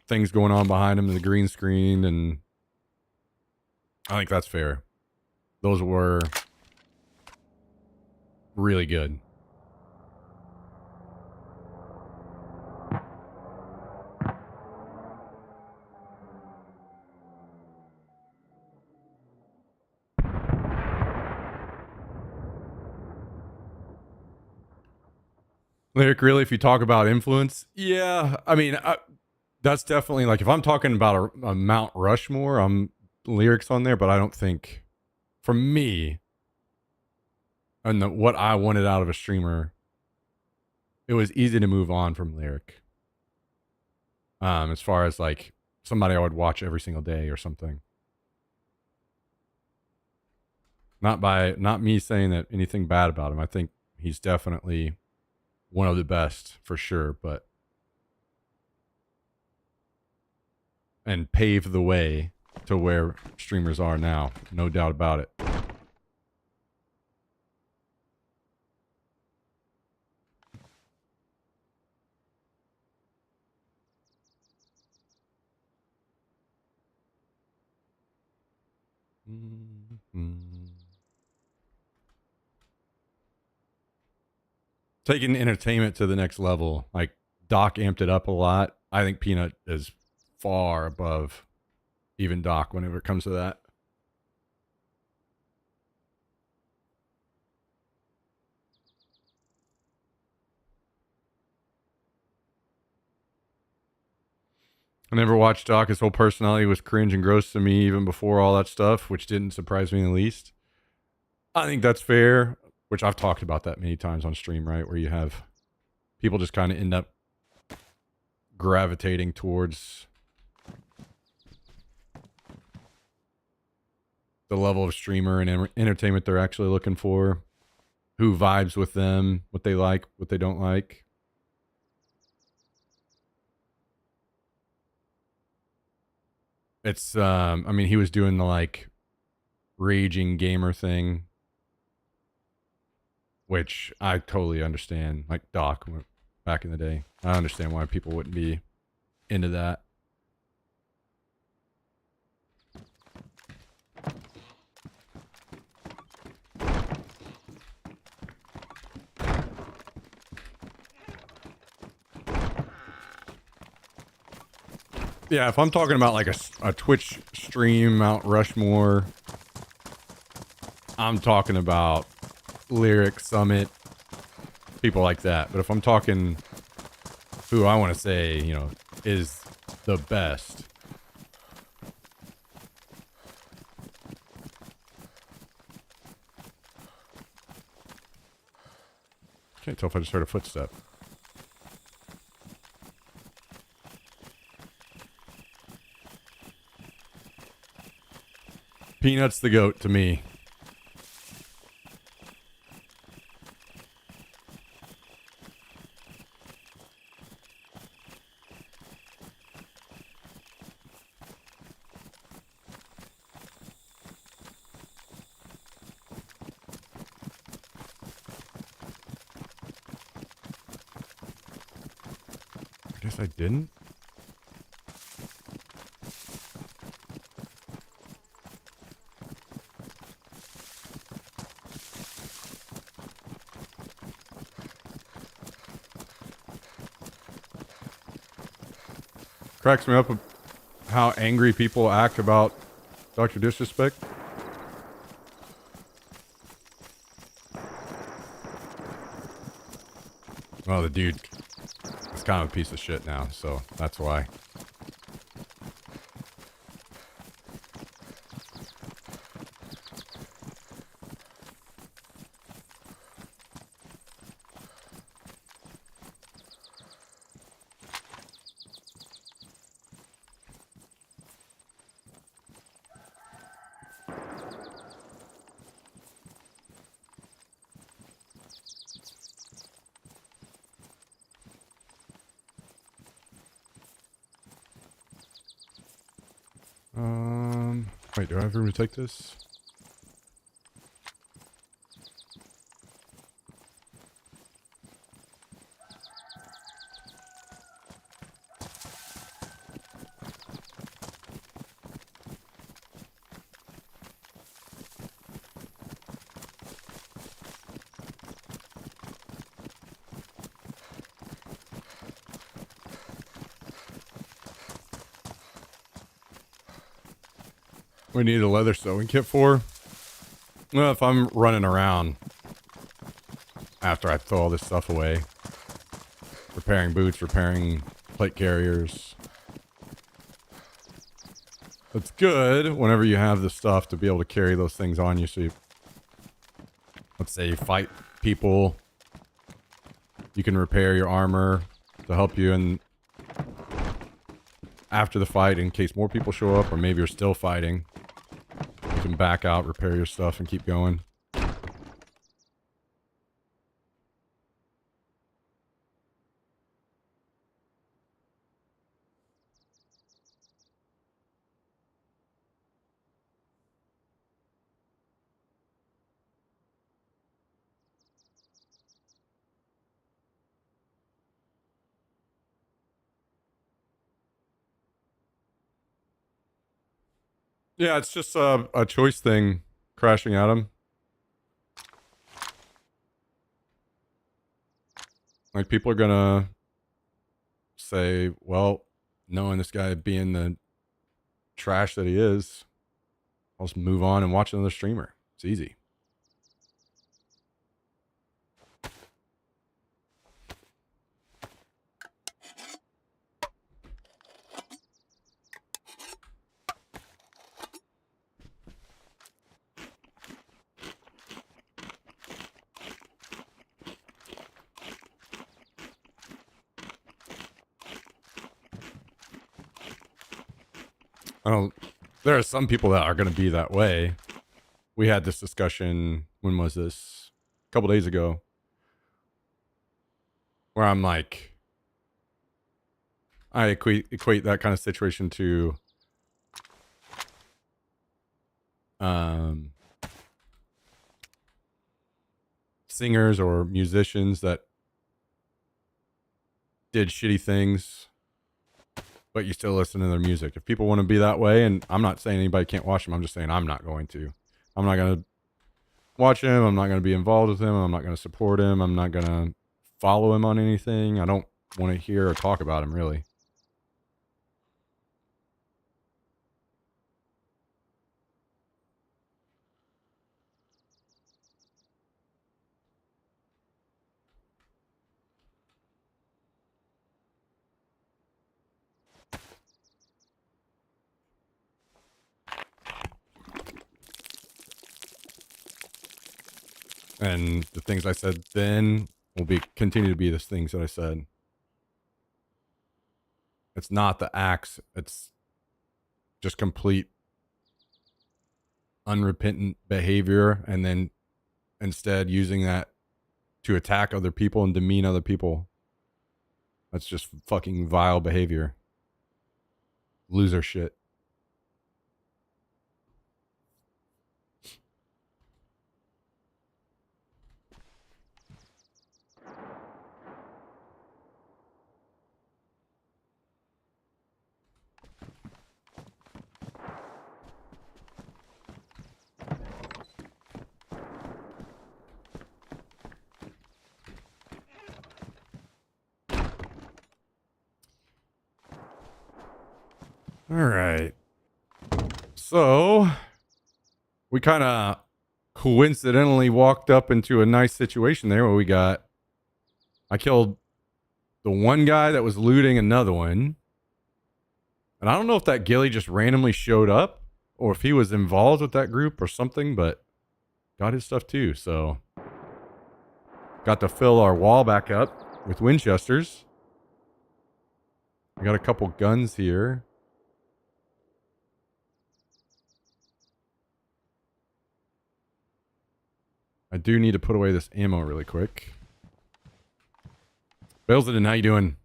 things going on behind him in the green screen, and I think that's fair. Those were really good. Lyric, really, if you talk about influence, yeah, I mean, that's definitely, like, if I'm talking about a Mount Rushmore, I'm Lyric's on there, but I don't think, for me, and what I wanted out of a streamer, it was easy to move on from Lyric. As far as, like, somebody I would watch every single day or something. Not me saying that anything bad about him. I think he's definitely one of the best for sure, but and paved the way to where streamers are now. No doubt about it. Mm-hmm. Taking entertainment to the next level. Like Doc amped it up a lot. I think Peanut is far above even Doc whenever it comes to that. I never watched Doc. His whole personality was cringe and gross to me even before all that stuff, which didn't surprise me in the least. I think that's fair, which I've talked about that many times on stream, right? Where you have people just kind of end up gravitating towards the level of streamer and entertainment they're actually looking for, who vibes with them, what they like, what they don't like. It's, I mean, he was doing the like raging gamer thing, which I totally understand. Like Doc back in the day, I understand why people wouldn't be into that. Yeah, if I'm talking about like a Twitch stream, Mount Rushmore, I'm talking about Lyric Summit, people like that. But if I'm talking who I want to say, you know, is the best, can't tell if I just heard a footstep. Peanut's the GOAT to me. I guess I didn't. Cracks me up how angry people act about Dr. Disrespect. Well, the dude is kind of a piece of shit now, so that's why. Wait, do I have room to take this? We need a leather sewing kit for? Well, if I'm running around after I throw all this stuff away, repairing boots, repairing plate carriers, it's good whenever you have the stuff to be able to carry those things on you. So you, let's say you fight people, you can repair your armor to help you in after the fight in case more people show up, or maybe you're still fighting. You can back out, repair your stuff, and keep going. Yeah, it's just a choice thing crashing at him. Like, people are gonna say, well, knowing this guy being the trash that he is, I'll just move on and watch another streamer. It's easy. I don't. There are some people that are going to be that way. We had this discussion. When was this? A couple days ago. Where I'm like, I equate that kind of situation to singers or musicians that did shitty things, but you still listen to their music. If people want to be that way, and I'm not saying anybody can't watch them, I'm just saying I'm not going to. I'm not going to watch him. I'm not going to be involved with him. I'm not going to support him. I'm not going to follow him on anything. I don't want to hear or talk about him, really. And the things I said then will continue to be the things that I said. It's not the acts. It's just complete unrepentant behavior, and then instead using that to attack other people and demean other people. That's just fucking vile behavior. Loser shit. All right. So, we kind of coincidentally walked up into a nice situation there where I killed the one guy that was looting another one. And I don't know if that ghillie just randomly showed up or if he was involved with that group or something, but got his stuff too. So, got to fill our wall back up with Winchesters. We got a couple guns here. I do need to put away this ammo really quick. Bilsden, how you doing?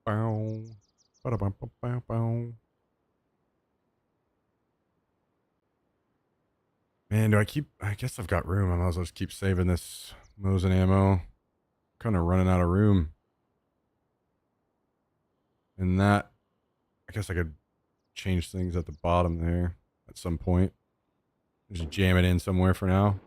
Bow. Ba-da-bum-bum-bow-bow. Man, I guess I've got room. I might as well just keep saving this Mosin ammo. Kind of running out of room. And that, I guess I could change things at the bottom there at some point. Just jam it in somewhere for now.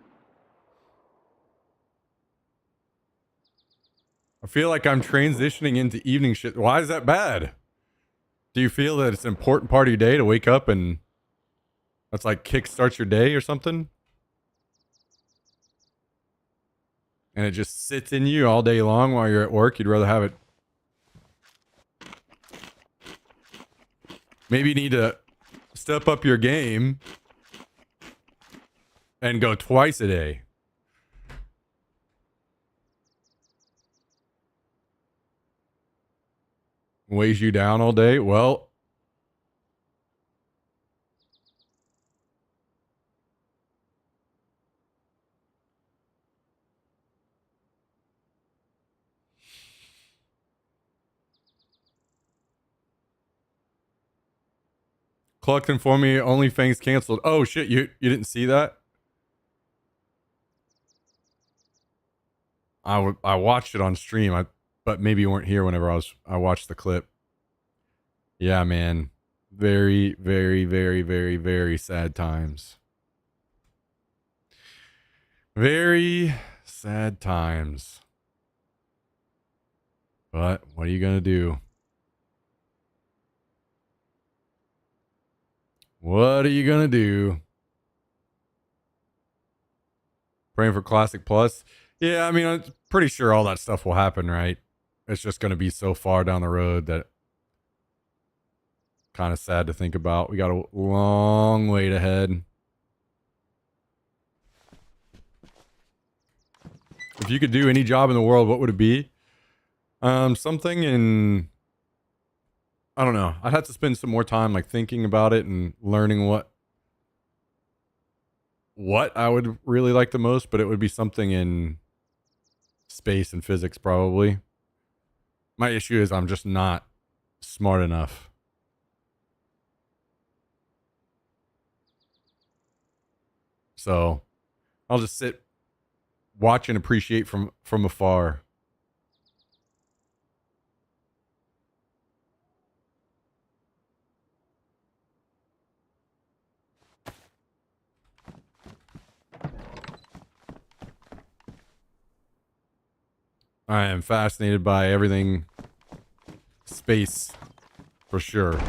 I feel like I'm transitioning into evening shit. Why is that bad? Do you feel that it's an important part of your day to wake up and that's like kickstarts your day or something? And it just sits in you all day long while you're at work. You'd rather have it. Maybe you need to step up your game and go twice a day. Weighs you down all day? Well, Cluck informed me OnlyFans canceled. Oh shit, you didn't see that? I watched it on stream, but maybe you weren't here whenever I watched the clip. Yeah, man. Very, very, very, very, very sad times. Very sad times. But what are you gonna do? What are you gonna do? Praying for Classic Plus? Yeah, I mean, I'm pretty sure all that stuff will happen, right? It's just gonna be so far down the road that kind of sad to think about. We got a long wait ahead. If you could do any job in the world, what would it be? Something in, I don't know. I'd have to spend some more time like thinking about it and learning what I would really like the most, but it would be something in space and physics probably. My issue is I'm just not smart enough. So I'll just sit, watch and appreciate from afar. I am fascinated by everything space for sure.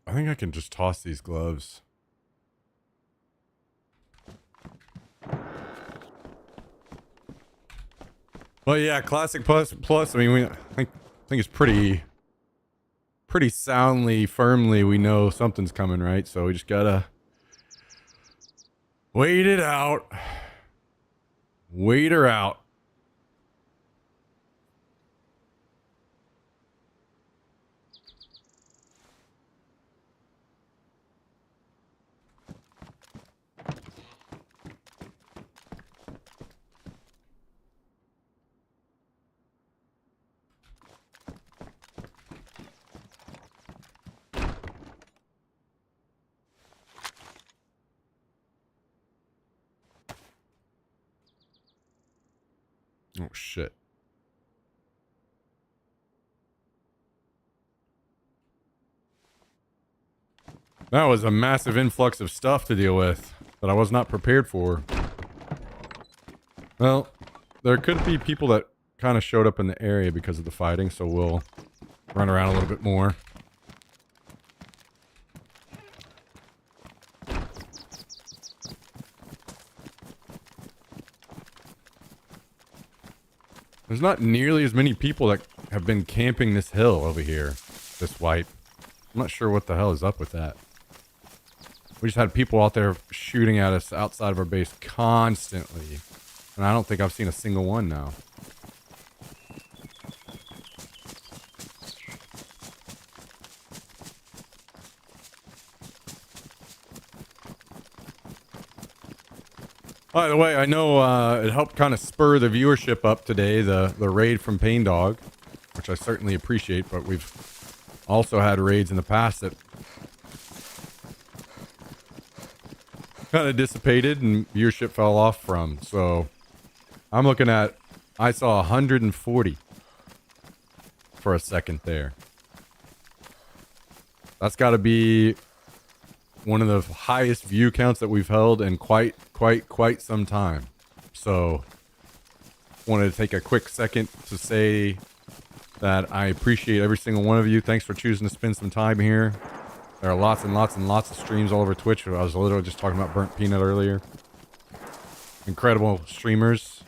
I think I can just toss these gloves. Well, yeah, Classic Plus. I mean, I think it's pretty soundly, firmly. We know something's coming, right? So we just gotta wait it out. Wait her out. Oh, shit. That was a massive influx of stuff to deal with that I was not prepared for. Well, there could be people that kind of showed up in the area because of the fighting, so we'll run around a little bit more. There's not nearly as many people that have been camping this hill over here, this wipe. I'm not sure what the hell is up with that. We just had people out there shooting at us outside of our base constantly. And I don't think I've seen a single one now. By the way, I know it helped kind of spur the viewership up today, the raid from Pain Dog, which I certainly appreciate, but we've also had raids in the past that kind of dissipated and viewership fell off from. So I'm looking at, I saw 140 for a second there. That's got to be one of the highest view counts that we've held in quite some time. So wanted to take a quick second to say that I appreciate every single one of you. Thanks for choosing to spend some time here. There are lots and lots and lots of streams all over Twitch. I was literally just talking about Burnt Peanut earlier. Incredible streamers.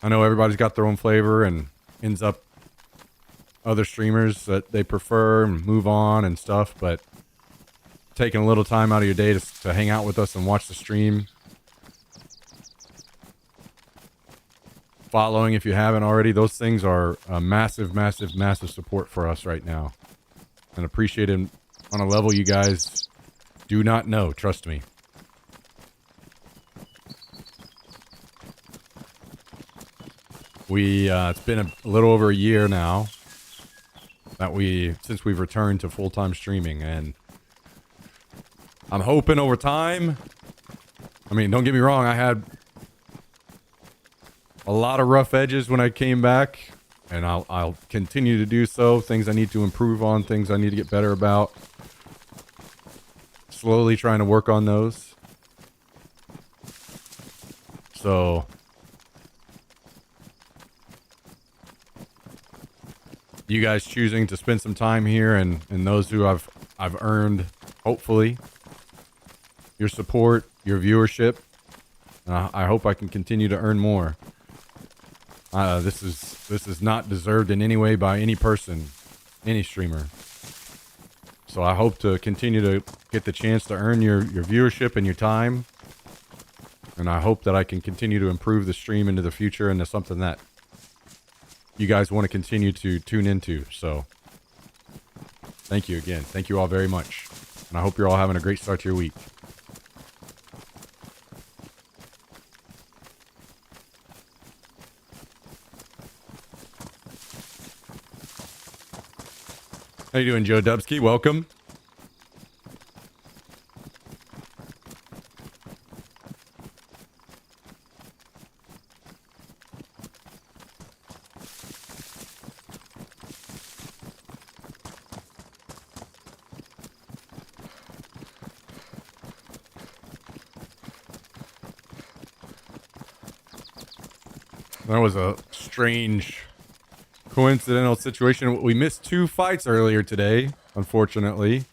I know everybody's got their own flavor and ends up other streamers that they prefer and move on and stuff, but taking a little time out of your day to hang out with us and watch the stream. Following if you haven't already, those things are a massive support for us right now. And appreciate it on a level you guys do not know, trust me. It's been a little over a year now that since we've returned to full-time streaming, and I'm hoping over time, I mean, don't get me wrong, I had a lot of rough edges when I came back, and I'll continue to do so. Things I need to improve on, things I need to get better about. Slowly trying to work on those. So you guys choosing to spend some time here, and those who I've earned, hopefully, your support, your viewership. I hope I can continue to earn more. This is not deserved in any way by any person, any streamer. So I hope to continue to get the chance to earn your viewership and your time. And I hope that I can continue to improve the stream into the future into something that you guys want to continue to tune into. So thank you again. Thank you all very much. And I hope you're all having a great start to your week. How you doing, Joe Dubsky? Welcome. That was a strange coincidental situation. We missed 2 fights earlier today, unfortunately.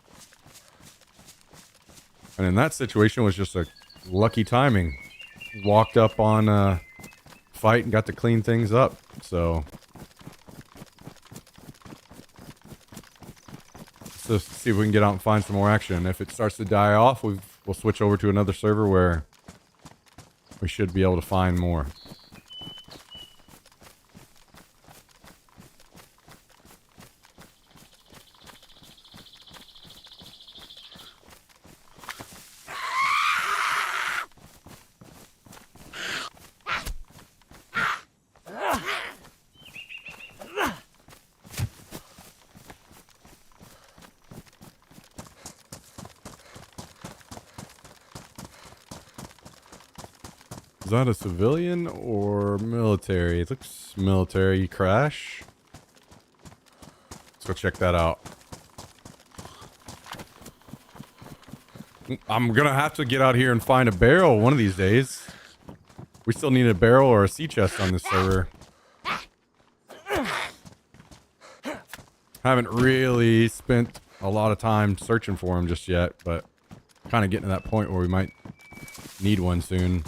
And in that situation was just a lucky timing. Walked up on a fight and got to clean things up. So let's just see if we can get out and find some more action. If it starts to die off, we'll switch over to another server where we should be able to find more. Is that a civilian or military? It looks military. Crash. Let's go check that out. I'm gonna have to get out here and find a barrel one of these days. We still need a barrel or a sea chest on this server. Haven't really spent a lot of time searching for them just yet, but kind of getting to that point where we might need one soon.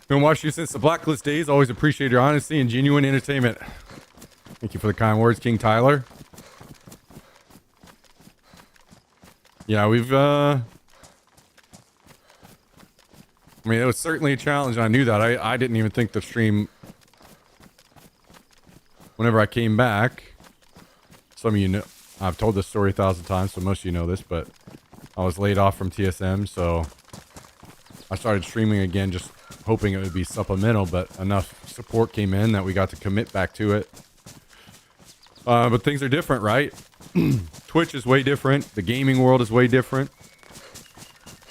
Been watching you since the Blacklist days. Always appreciate your honesty and genuine entertainment. Thank you for the kind words, King Tyler. Yeah, we've, I mean, it was certainly a challenge. I knew that. I didn't even think the stream, whenever I came back, some of you know, I've told this story 1,000 times, so most of you know this, but I was laid off from TSM, so I started streaming again just hoping it would be supplemental, but enough support came in that we got to commit back to it. But things are different, right? Twitch is way different. The gaming world is way different.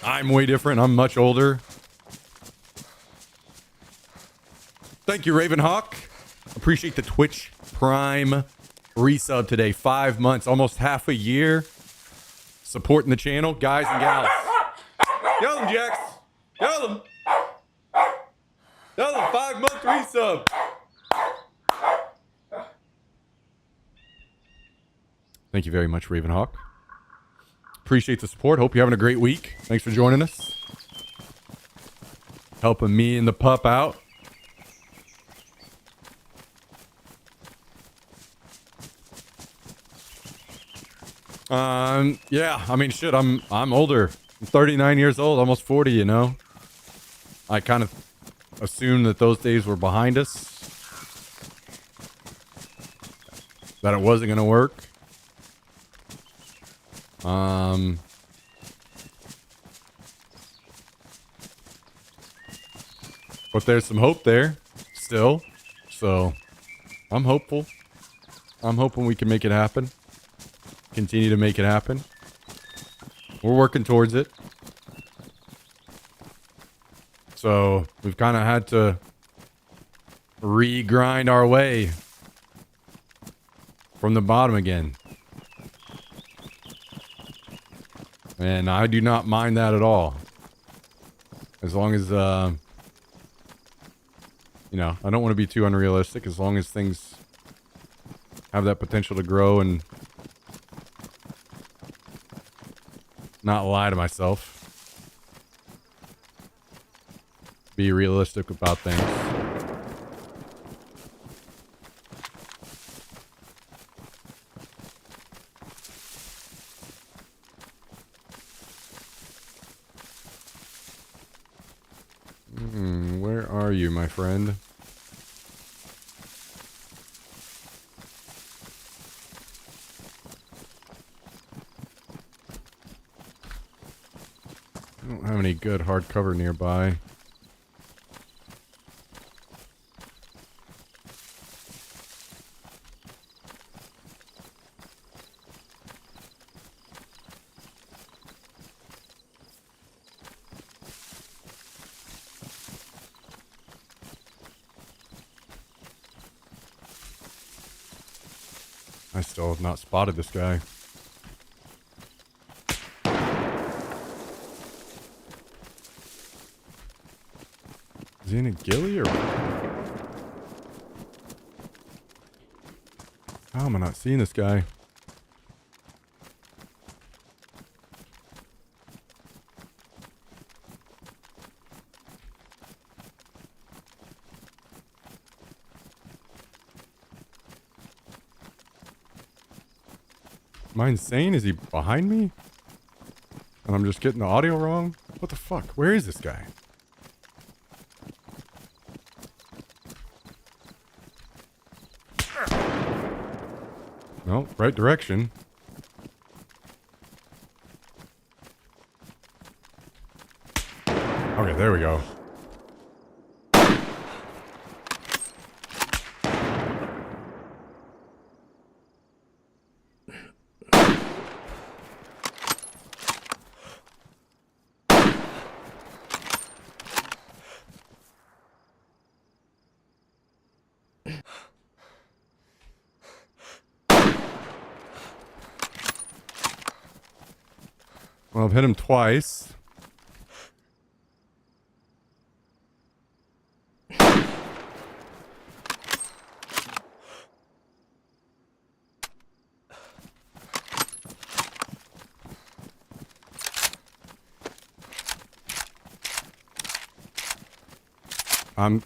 I'm way different. I'm much older. Thank you, Ravenhawk. Appreciate the Twitch Prime resub today. 5 months, almost half a year. Supporting the channel, guys and gals. Yell them, Jax. Yell them. Yell them, 5 month resub. Thank you very much, Ravenhawk. Appreciate the support. Hope you're having a great week. Thanks for joining us. Helping me and the pup out. Yeah, I mean, shit, I'm older. I'm 39 years old, almost 40, you know. I kind of assumed that those days were behind us. That it wasn't going to work. But there's some hope there still. So I'm hopeful. I'm hoping we can make it happen. Continue to make it happen. We're working towards it. So we've kind of had to re-grind our way from the bottom again. And I do not mind that at all. As long as, you know, I don't want to be too unrealistic. As long as things have that potential to grow and not lie to myself. Be realistic about things. Where are you, my friend? I don't have any good hard cover nearby. I still have not spotted this guy. Is he in a ghillie or how am I not seeing this guy? Am I insane? Is he behind me? And I'm just getting the audio wrong? What the fuck? Where is this guy? No, right direction. Okay, there we go. Well, I've hit him twice.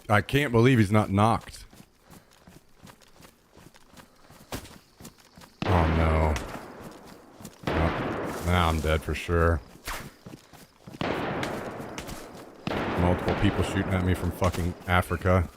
I can't believe he's not knocked. Oh no. Now I'm dead for sure. Multiple people shooting at me from fucking Africa.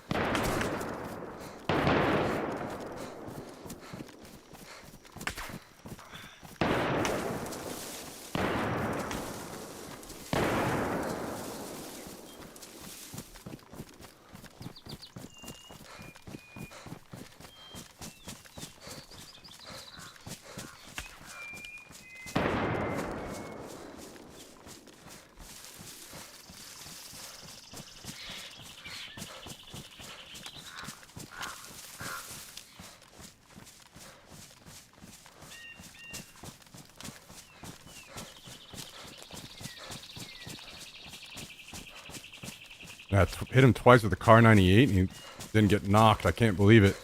Yeah, hit him twice with the Car 98 and he didn't get knocked. I can't believe it.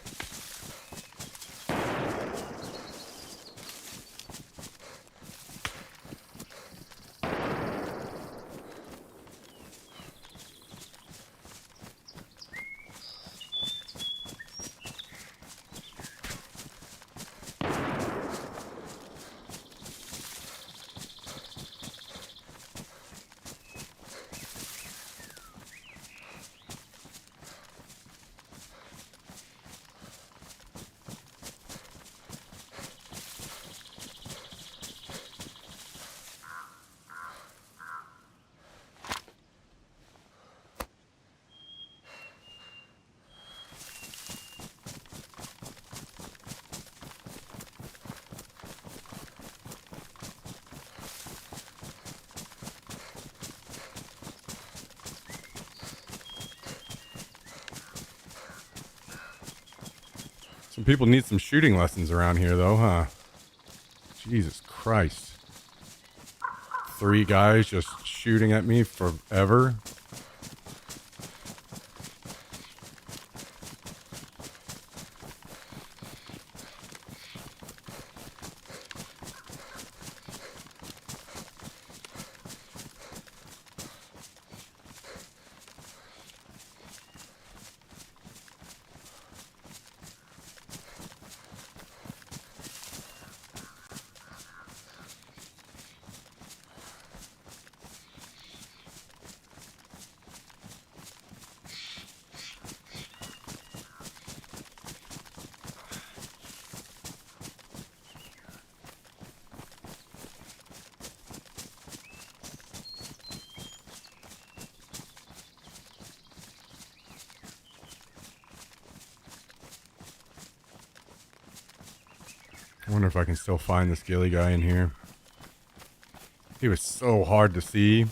Some people need some shooting lessons around here, though, huh? Jesus Christ. 3 guys just shooting at me forever. I wonder if I can still find this ghillie guy in here. He was so hard to see.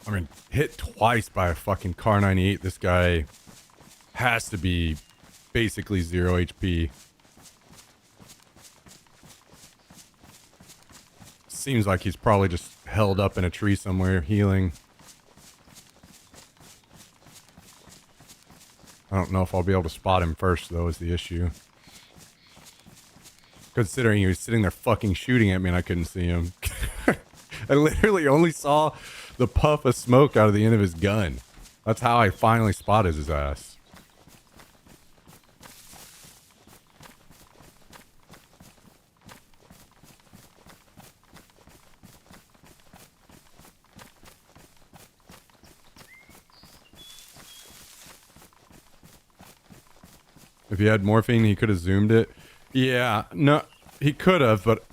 I mean, hit twice by a fucking Car 98. This guy has to be basically 0 HP. Seems like he's probably just held up in a tree somewhere, healing. I don't know if I'll be able to spot him first, though, is the issue. Considering he was sitting there fucking shooting at me and I couldn't see him. I literally only saw the puff of smoke out of the end of his gun. That's how I finally spotted his ass. If he had morphine, he could have zoomed it. Yeah, no, he could have, but...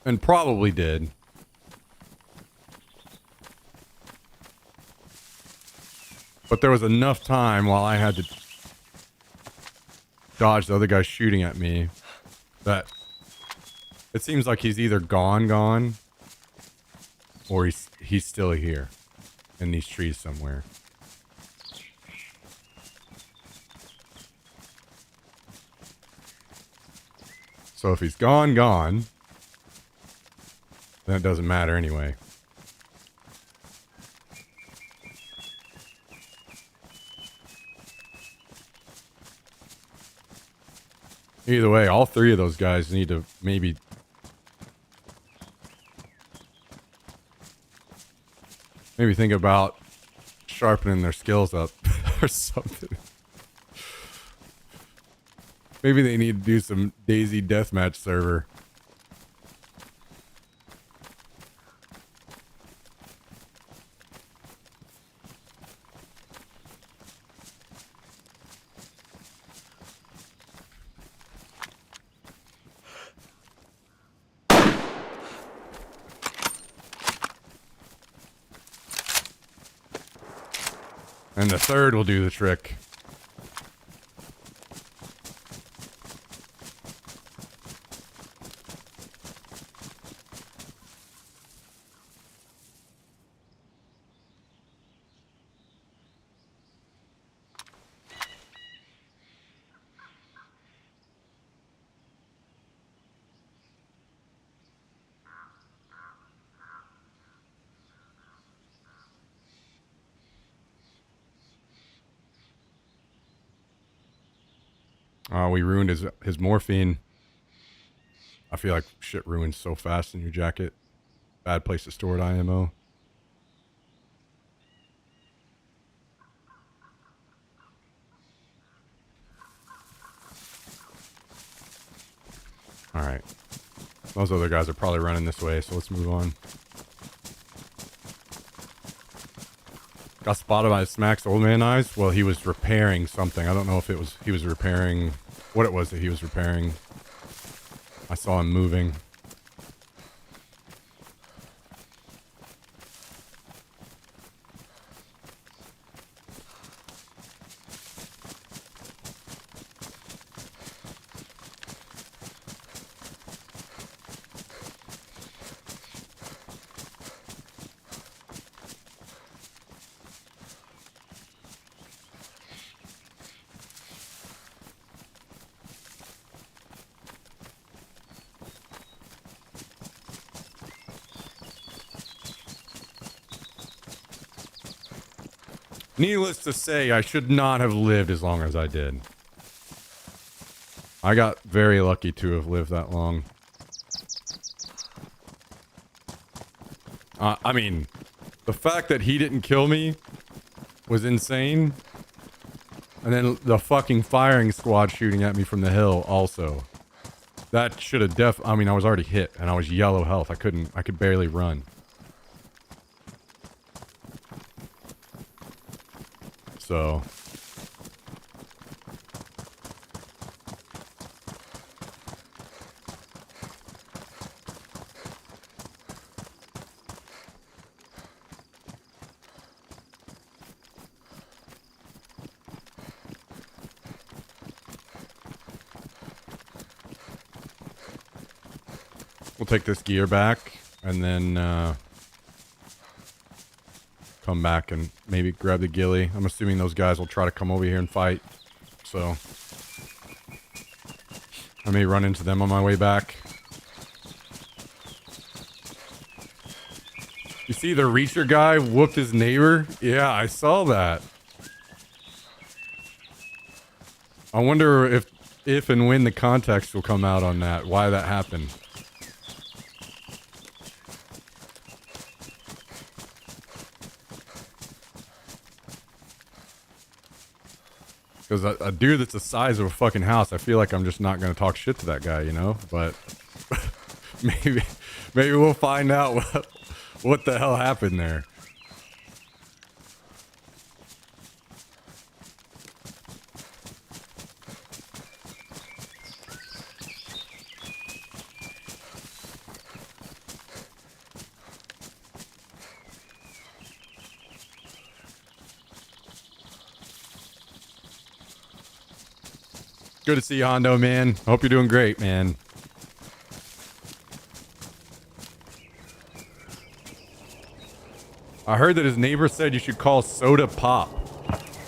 And probably did. But there was enough time while I had to dodge the other guy shooting at me that it seems like he's either gone, or he's still here in these trees somewhere. So if he's gone, then it doesn't matter anyway. Either way, all 3 of those guys need to maybe... Maybe think about sharpening their skills up or something. Maybe they need to do some Daisy deathmatch server. And the third will do the trick. Oh, we ruined his morphine. I feel like shit ruins so fast in your jacket. Bad place to store it, IMO. Alright. Those other guys are probably running this way, so let's move on. Got spotted by Smack's old man eyes. Well, he was repairing something. I don't know if he was repairing what it was that he was repairing. I saw him moving. Needless to say, I should not have lived as long as I did. I got very lucky to have lived that long. I mean, the fact that he didn't kill me was insane. And then the fucking firing squad shooting at me from the hill also. That should have I mean, I was already hit and I was yellow health. I could barely run. So we'll take this gear back and then come back and maybe grab the ghillie. I'm assuming those guys will try to come over here and fight. So I may run into them on my way back. You see the Reacher guy whooped his neighbor? Yeah, I saw that. I wonder if and when the context will come out on that, why that happened. Because a dude that's the size of a fucking house, I feel like I'm just not going to talk shit to that guy, you know? But maybe we'll find out what the hell happened there. Good to see you, Hondo, man. Hope you're doing great, man. I heard that his neighbor said you should call soda pop.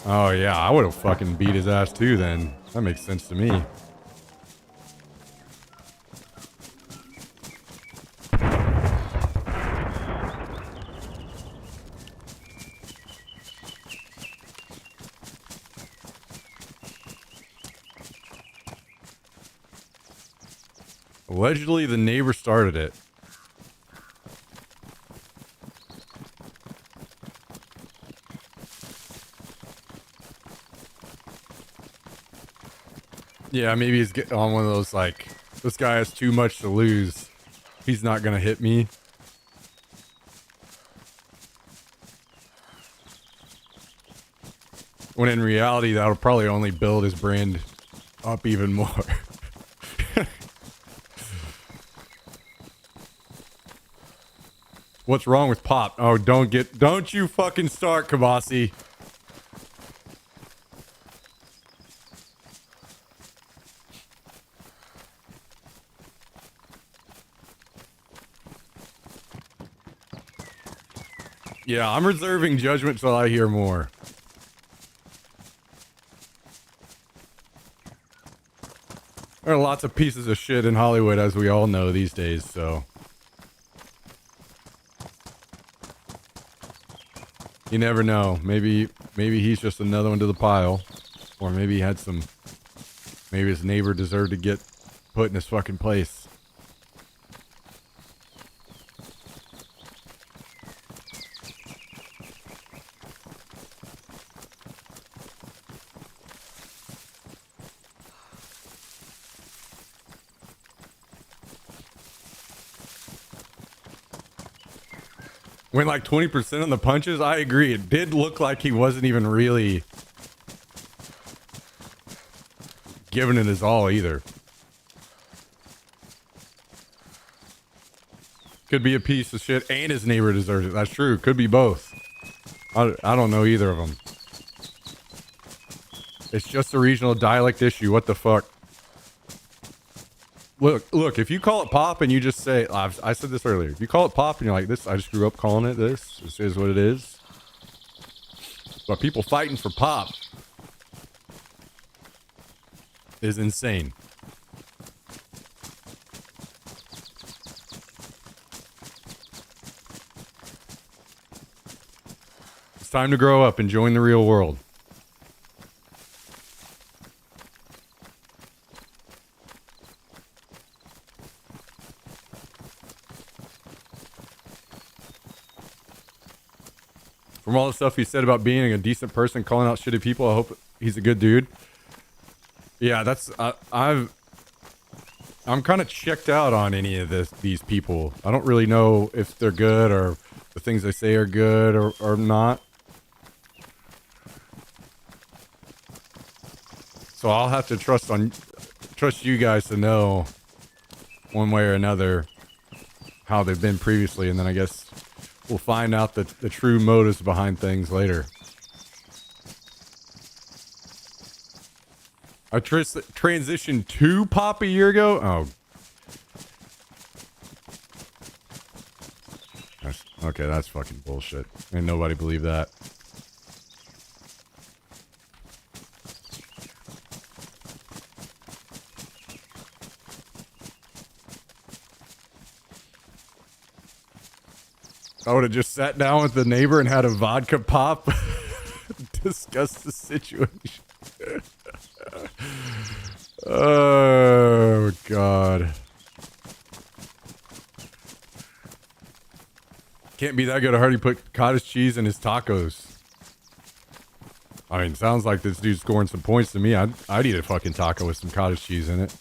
Oh, yeah, I would have fucking beat his ass too then. That makes sense to me. Allegedly, the neighbor started it. Yeah, maybe he's getting on one of those, like, this guy has too much to lose. He's not gonna hit me. When in reality, that'll probably only build his brand up even more. What's wrong with Pop? Oh, don't you fucking start, Kabasi. Yeah, I'm reserving judgment till I hear more. There are lots of pieces of shit in Hollywood, as we all know these days, so. You never know. Maybe he's just another one to the pile. Or maybe he had some... Maybe his neighbor deserved to get put in his fucking place. Went like 20% on the punches? I agree. It did look like he wasn't even really giving it his all either. Could be a piece of shit and his neighbor deserves it. That's true. Could be both. I don't know either of them. It's just a regional dialect issue. What the fuck? Look, if you call it Pop and you just say, I said this earlier, if you call it Pop and you're like, this, I just grew up calling it this is what it is. But people fighting for Pop is insane. It's time to grow up and join the real world. From all the stuff he said about being a decent person, calling out shitty people, I hope he's a good dude. Yeah, that's I'm kind of checked out on any of these people. I don't really know if they're good or the things they say are good or not. So I'll have to trust you guys to know one way or another how they've been previously, and then I guess we'll find out the true motives behind things later. I transitioned to Pop a year ago? Oh. Okay, that's fucking bullshit. Ain't nobody believe that. I would have just sat down with the neighbor and had a vodka pop. Discuss the situation. Oh, God. Can't be that good. I heard he put cottage cheese in his tacos. I mean, sounds like this dude's scoring some points to me. I'd eat a fucking taco with some cottage cheese in it.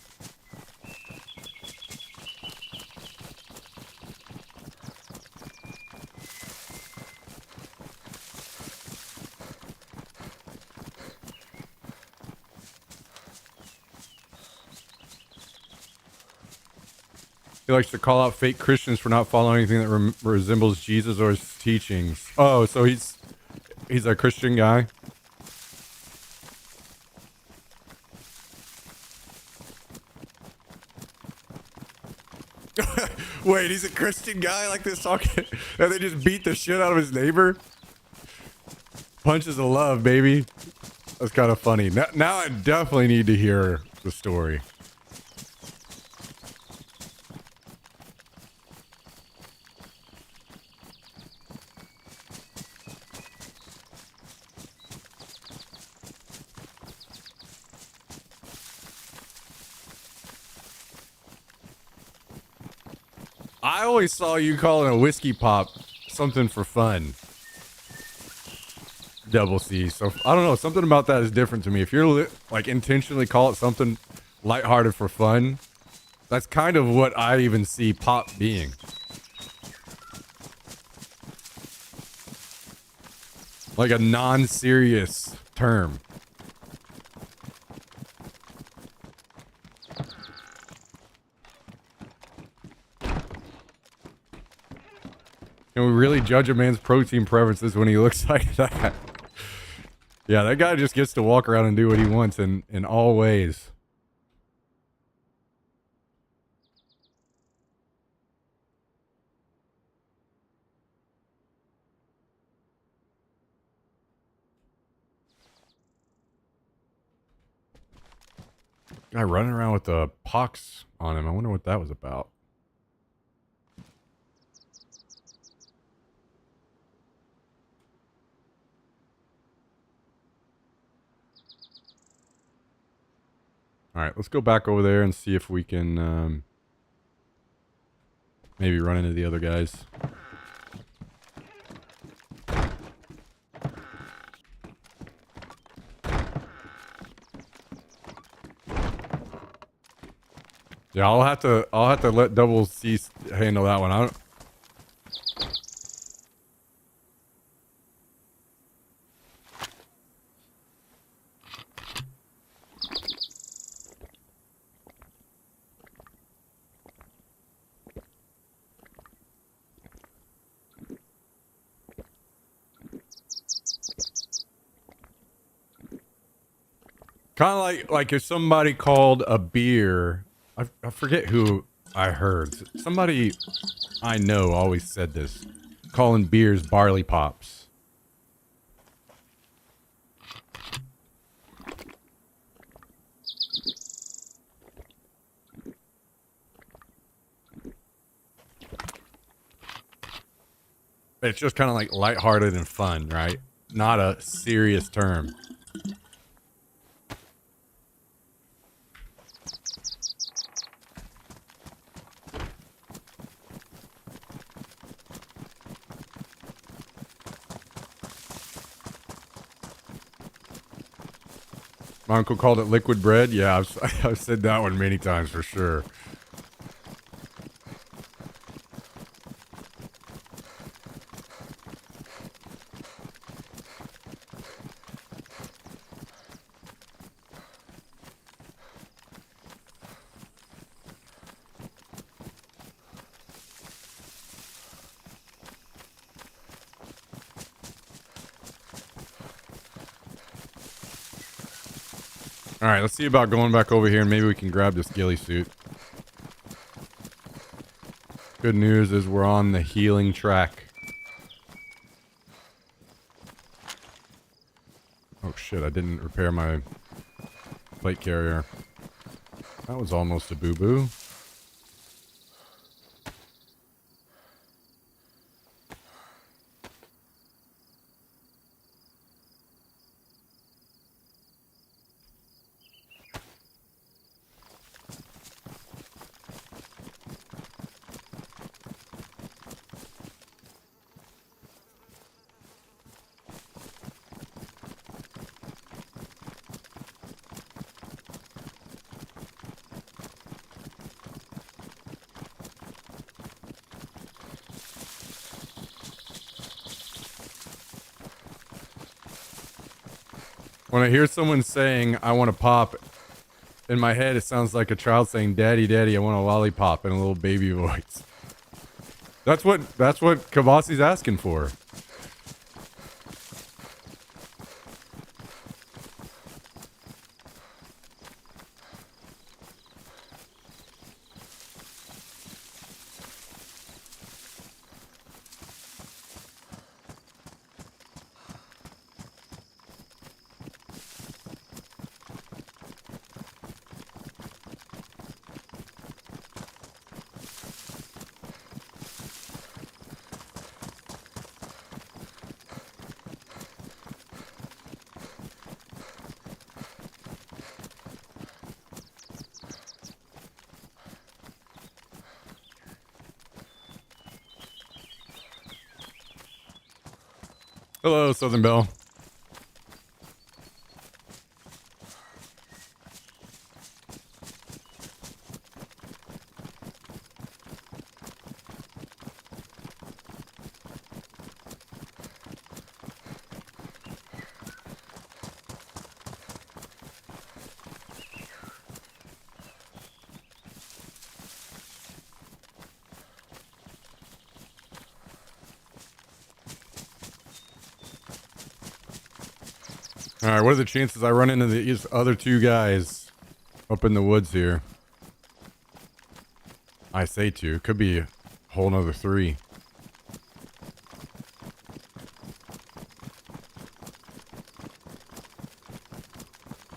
He likes to call out fake Christians for not following anything that resembles Jesus or his teachings. Oh, so he's a Christian guy? Wait, he's a Christian guy like this talking? And they just beat the shit out of his neighbor? Punches of love, baby. That's kind of funny. Now I definitely need to hear the story. I always saw you calling a whiskey pop something for fun. double C. So I don't know. Something about that is different to me. If you're like intentionally call it something lighthearted for fun, that's kind of what I even see pop being. Like a non-serious term. Can we really judge a man's protein preferences when he looks like that? Yeah, that guy just gets to walk around and do what he wants in all ways. Guy running around with the pox on him. I wonder what that was about. All right, let's go back over there and see if we can maybe run into the other guys. Yeah, I'll have to let Double C handle that one. I don't. Kind of like if somebody called a beer, I forget who I heard. Somebody I know always said this, calling beers barley pops. It's just kind of like lighthearted and fun, right? Not a serious term. My uncle called it liquid bread. Yeah, I've said that one many times for sure. All right, let's see about going back over here and maybe we can grab this ghillie suit. Good news is we're on the healing track. Oh shit, I didn't repair my plate carrier. That was almost a boo-boo. When I hear someone saying, I want to pop, in my head it sounds like a child saying, Daddy, Daddy, I want a lollipop in a little baby voice. That's what Kabasi's asking for. Hello, Southern Belle. Alright, what are the chances I run into these other two guys up in the woods here? I say two. Could be a whole nother three.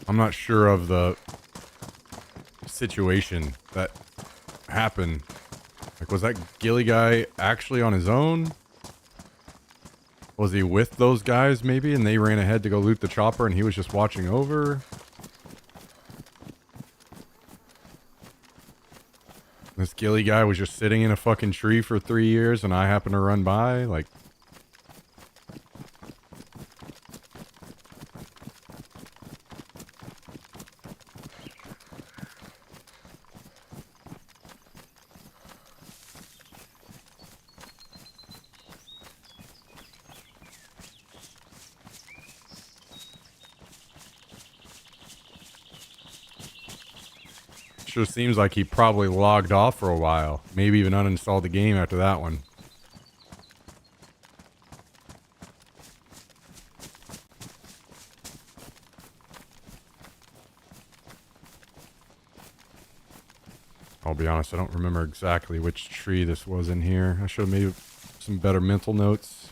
I'm not sure of the situation that happened. Like, was that ghillie guy actually on his own? Was he with those guys, maybe, and they ran ahead to go loot the chopper and he was just watching over? This ghillie guy was just sitting in a fucking tree for 3 years and I happened to run by? Like... Sure seems like he probably logged off for a while. Maybe even uninstalled the game after that one. I'll be honest, I don't remember exactly which tree this was in here. I should have made some better mental notes.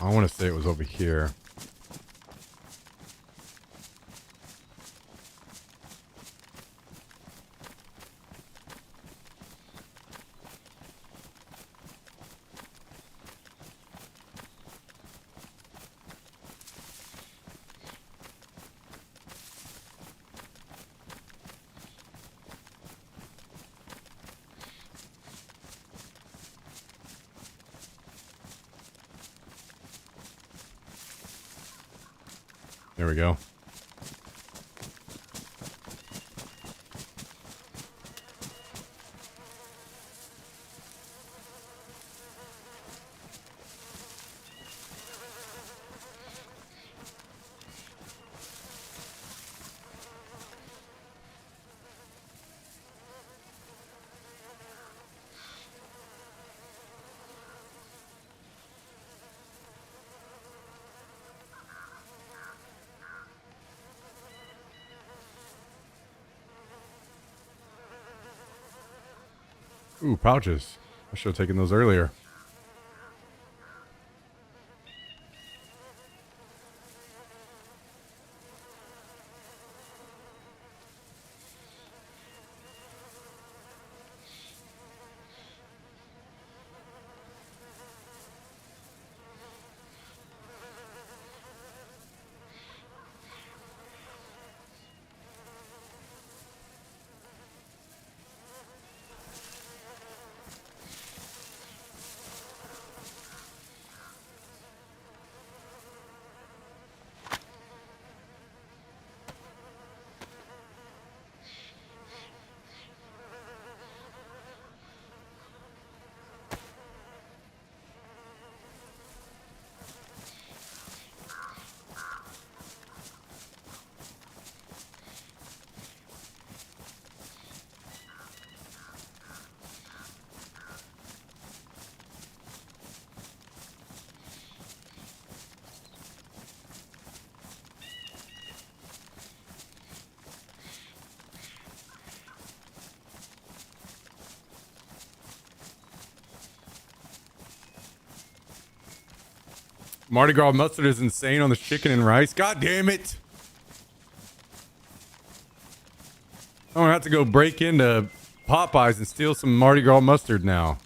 I want to say it was over here. There we go. Ooh, pouches. I should have taken those earlier. Mardi Gras mustard is insane on the chicken and rice. God damn it. I'm gonna have to go break into Popeyes and steal some Mardi Gras mustard now.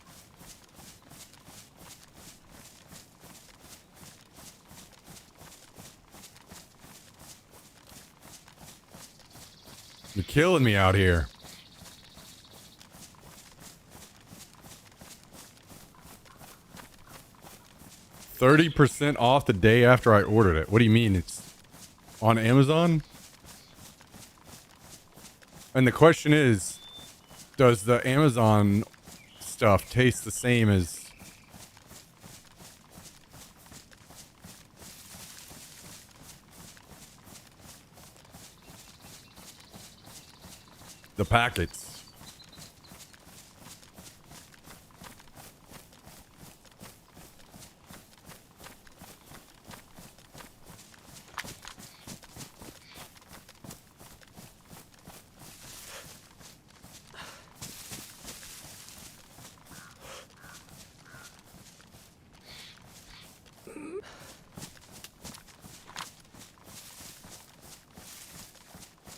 You're killing me out here. 30% off the day after I ordered it. What do you mean? It's on Amazon? And the question is, does the Amazon stuff taste the same as the packets?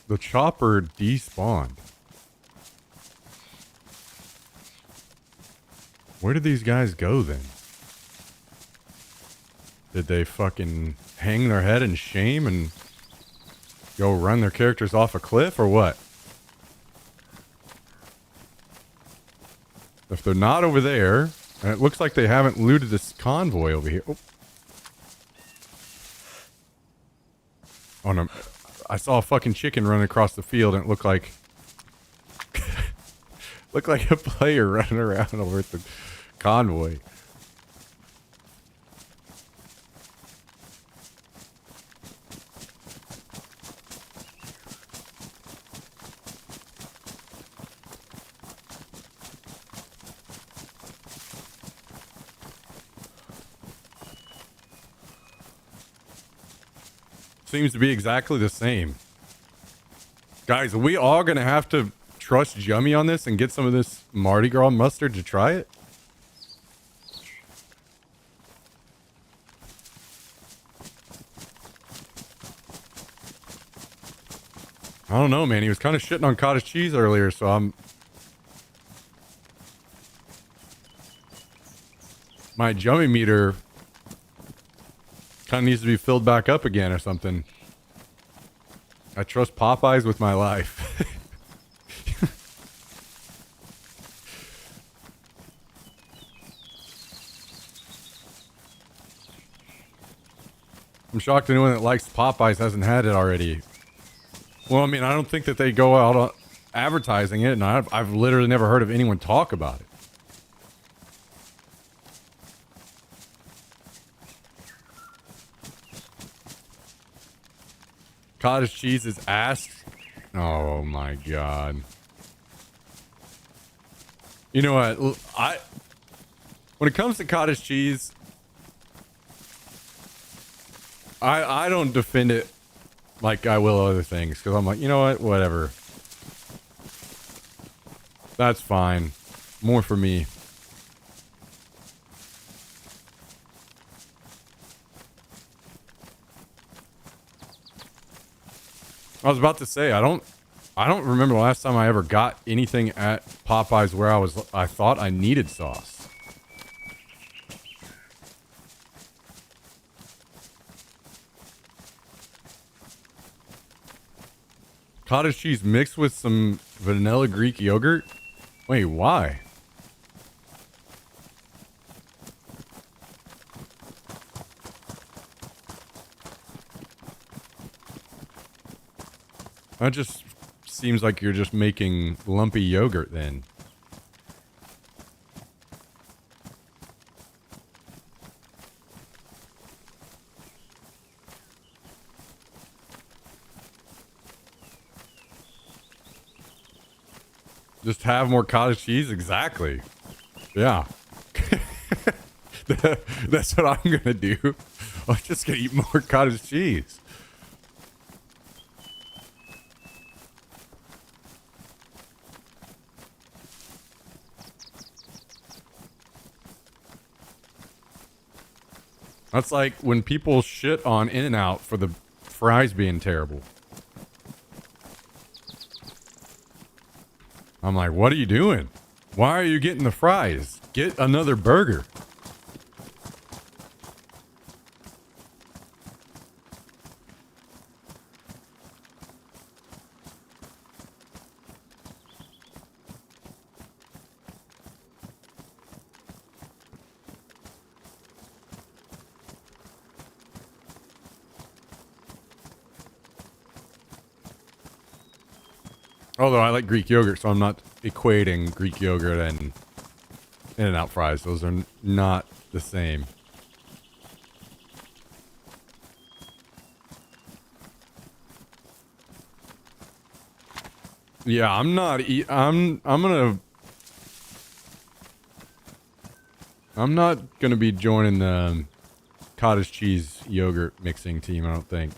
The chopper despawned. Where did these guys go then? Did they fucking hang their head in shame and go run their characters off a cliff or what? If they're not over there, and it looks like they haven't looted this convoy over here. Oh no. I saw a fucking chicken run across the field and it looked like looked like a player running around over at the convoy. Seems to be exactly the same. Guys, are we all gonna have to trust Jummy on this and get some of this Mardi Gras mustard to try it? I don't know, man. He was kind of shitting on cottage cheese earlier, so my Jummy meter kind of needs to be filled back up again or something. I trust Popeyes with my life. I'm shocked anyone that likes Popeyes hasn't had it already. Well, I mean, I don't think that they go out advertising it, and I've literally never heard of anyone talk about it. Cottage cheese is ass. Oh my god. You know what? When it comes to cottage cheese, I don't defend it like I will other things, because I'm like, you know what? Whatever. That's fine. More for me. I was about to say, I don't remember the last time I ever got anything at Popeyes where I thought I needed sauce. Cottage cheese mixed with some vanilla Greek yogurt? Wait, why? That just seems like you're just making lumpy yogurt then. Just have more cottage cheese? Exactly. Yeah. That's what I'm gonna do. I'm just gonna eat more cottage cheese. That's like when people shit on In-N-Out for the fries being terrible. I'm like, what are you doing? Why are you getting the fries? Get another burger. Although I like Greek yogurt, so I'm not equating Greek yogurt and In-N-Out fries. Those are not the same. Yeah, I'm not. I'm not gonna be joining the cottage cheese yogurt mixing team. I don't think.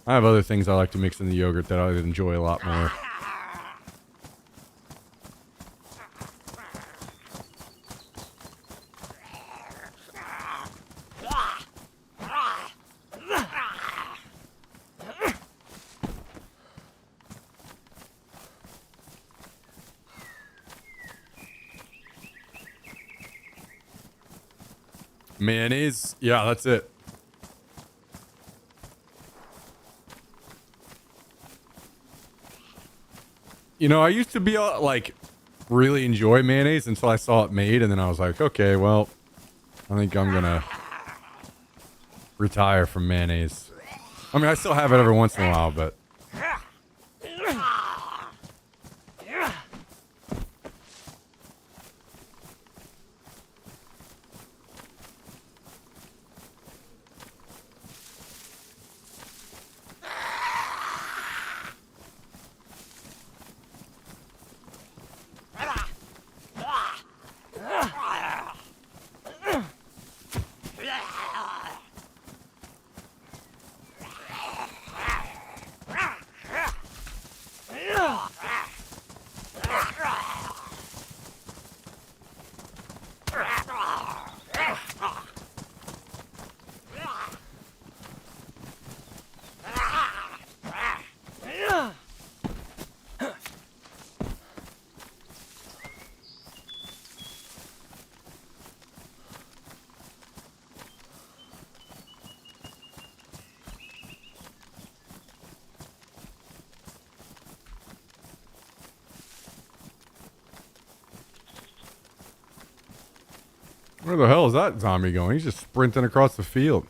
I have other things I like to mix in the yogurt that I'd enjoy a lot more. Mayonnaise? Yeah, that's it. You know, I used to be like really enjoy mayonnaise until I saw it made, and then I was like, okay, well, I think I'm gonna retire from mayonnaise. I mean, I still have it every once in a while, but where the hell is that zombie going? He's just sprinting across the field.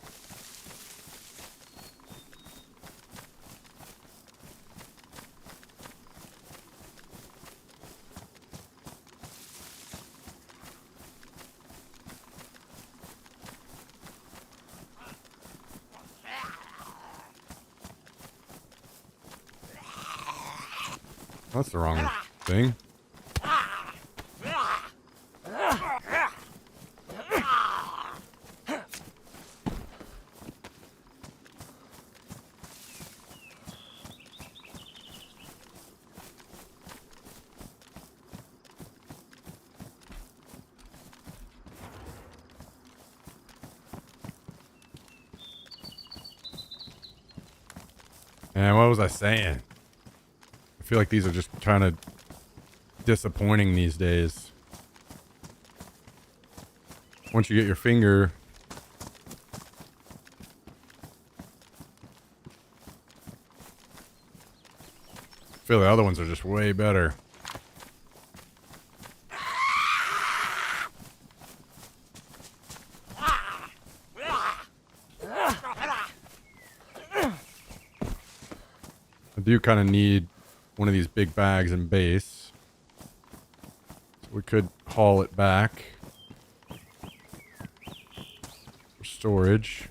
That's the wrong thing. And what was I saying? I feel like these are just kind of disappointing these days. Once you get your finger... I feel the other ones are just way better. I do kind of need one of these big bags and base. So we could haul it back for storage.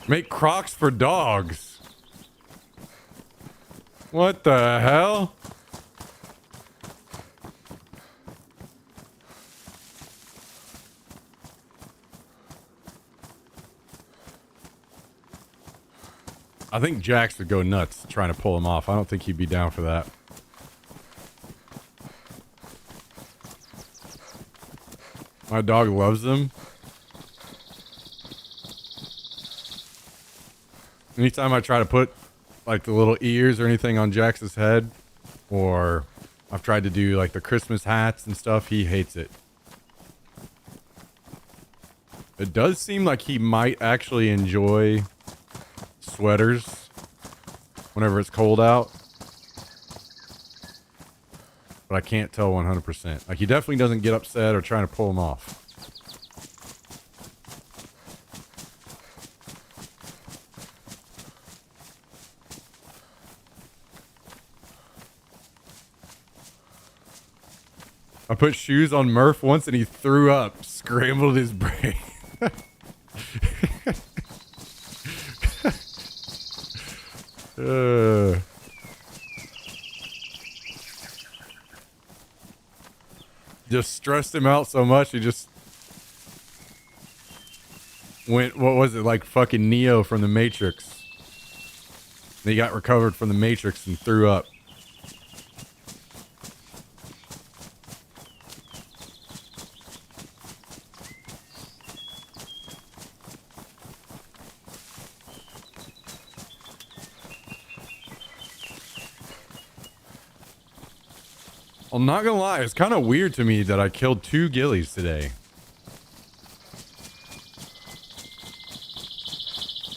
Make Crocs for dogs. What the hell? I think Jax would go nuts trying to pull him off. I don't think he'd be down for that. My dog loves them. Anytime I try to put like the little ears or anything on Jax's head, or I've tried to do like the Christmas hats and stuff, he hates it. It does seem like he might actually enjoy sweaters whenever it's cold out. But I can't tell 100%. Like, he definitely doesn't get upset or trying to pull them off. I put shoes on Murph once and he threw up, scrambled his brain. Just stressed him out so much he just went, what was it, like fucking Neo from the Matrix. He got recovered from the Matrix and threw up. I'm not gonna lie, it's kind of weird to me that I killed 2 ghillies today.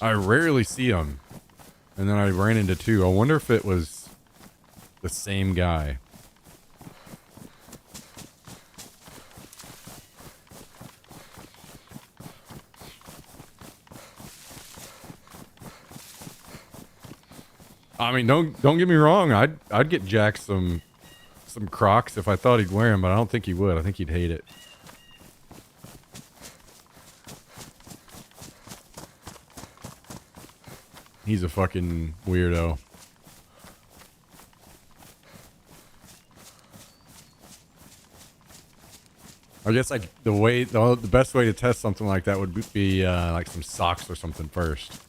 I rarely see them. And then I ran into 2. I wonder if it was the same guy. I mean, don't get me wrong. I'd get Jack some Crocs if I thought he'd wear them, but I don't think he would. I think he'd hate it. He's a fucking weirdo. I guess like the best way to test something like that would be like some socks or something first.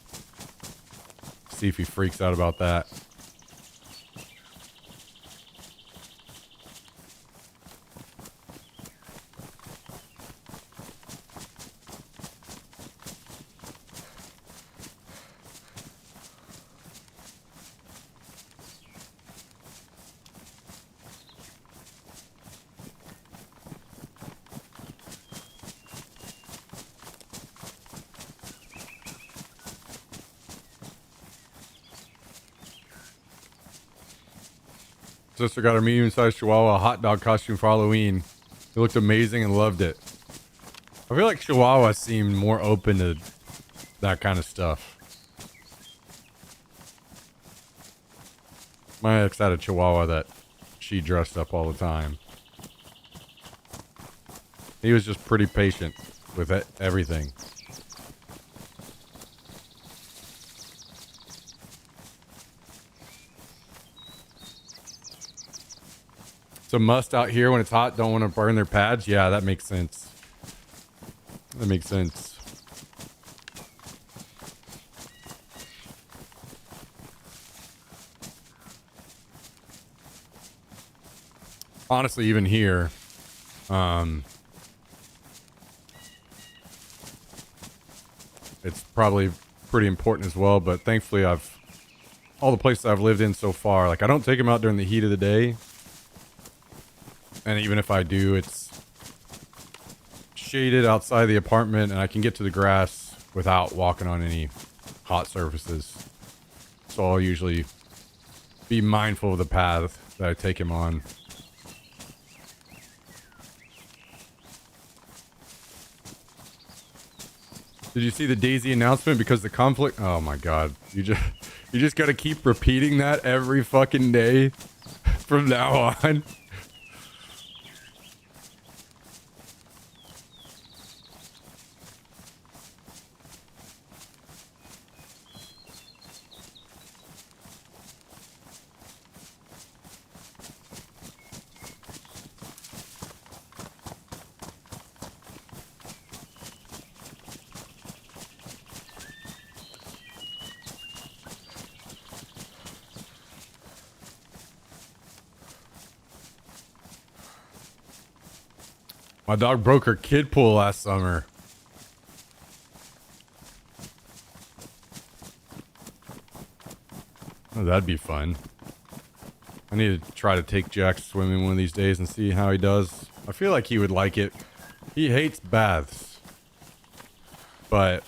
See if he freaks out about that. Sister got her medium-sized Chihuahua hot dog costume for Halloween. It looked amazing and loved it. I feel like Chihuahua seemed more open to that kind of stuff. My ex had a Chihuahua that she dressed up all the time. He was just pretty patient with everything. It's a must out here when it's hot. Don't want to burn their pads. Yeah, that makes sense. That makes sense. Honestly, even here, it's probably pretty important as well. But thankfully, all the places I've lived in so far, like I don't take them out during the heat of the day. And even if I do, it's shaded outside the apartment and I can get to the grass without walking on any hot surfaces. So I'll usually be mindful of the path that I take him on. Did you see the Daisy announcement? Because the conflict... Oh my god. You just gotta keep repeating that every fucking day from now on. My dog broke her kid pool last summer. Oh, that'd be fun. I need to try to take Jack swimming one of these days and see how he does. I feel like he would like it. He hates baths. But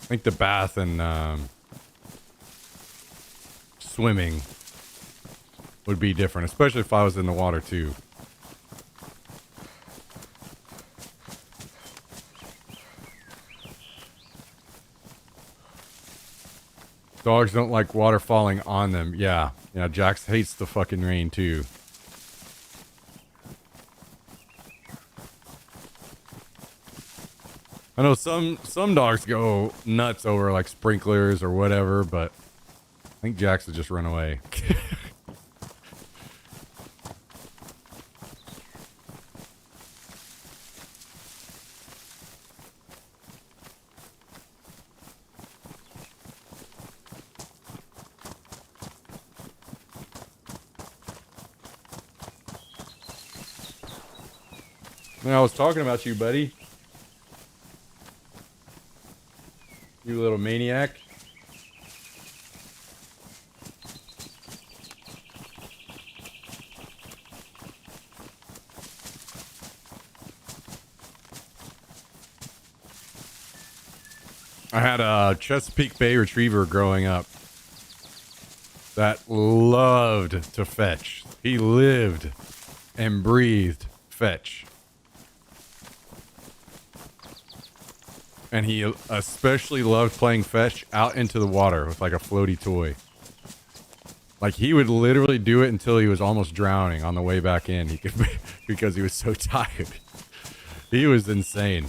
think the bath and swimming would be different, especially if I was in the water too. Dogs don't like water falling on them. Yeah. Yeah, Jax hates the fucking rain too. I know some dogs go nuts over like sprinklers or whatever, but I think Jax would just run away. Man, I was talking about you, buddy. You little maniac. I had a Chesapeake Bay Retriever growing up that loved to fetch. He lived and breathed fetch. And he especially loved playing fetch out into the water with like a floaty toy. Like he would literally do it until he was almost drowning on the way back in. He could because he was so tired. He was insane.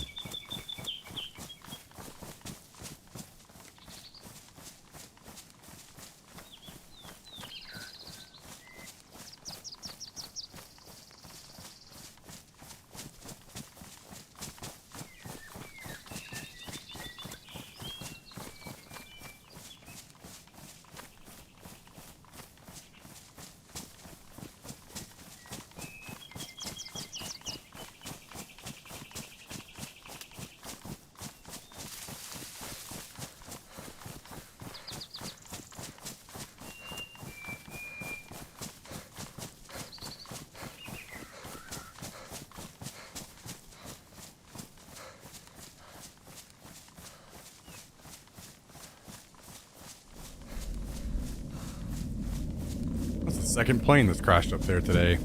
Second plane that's crashed up there today.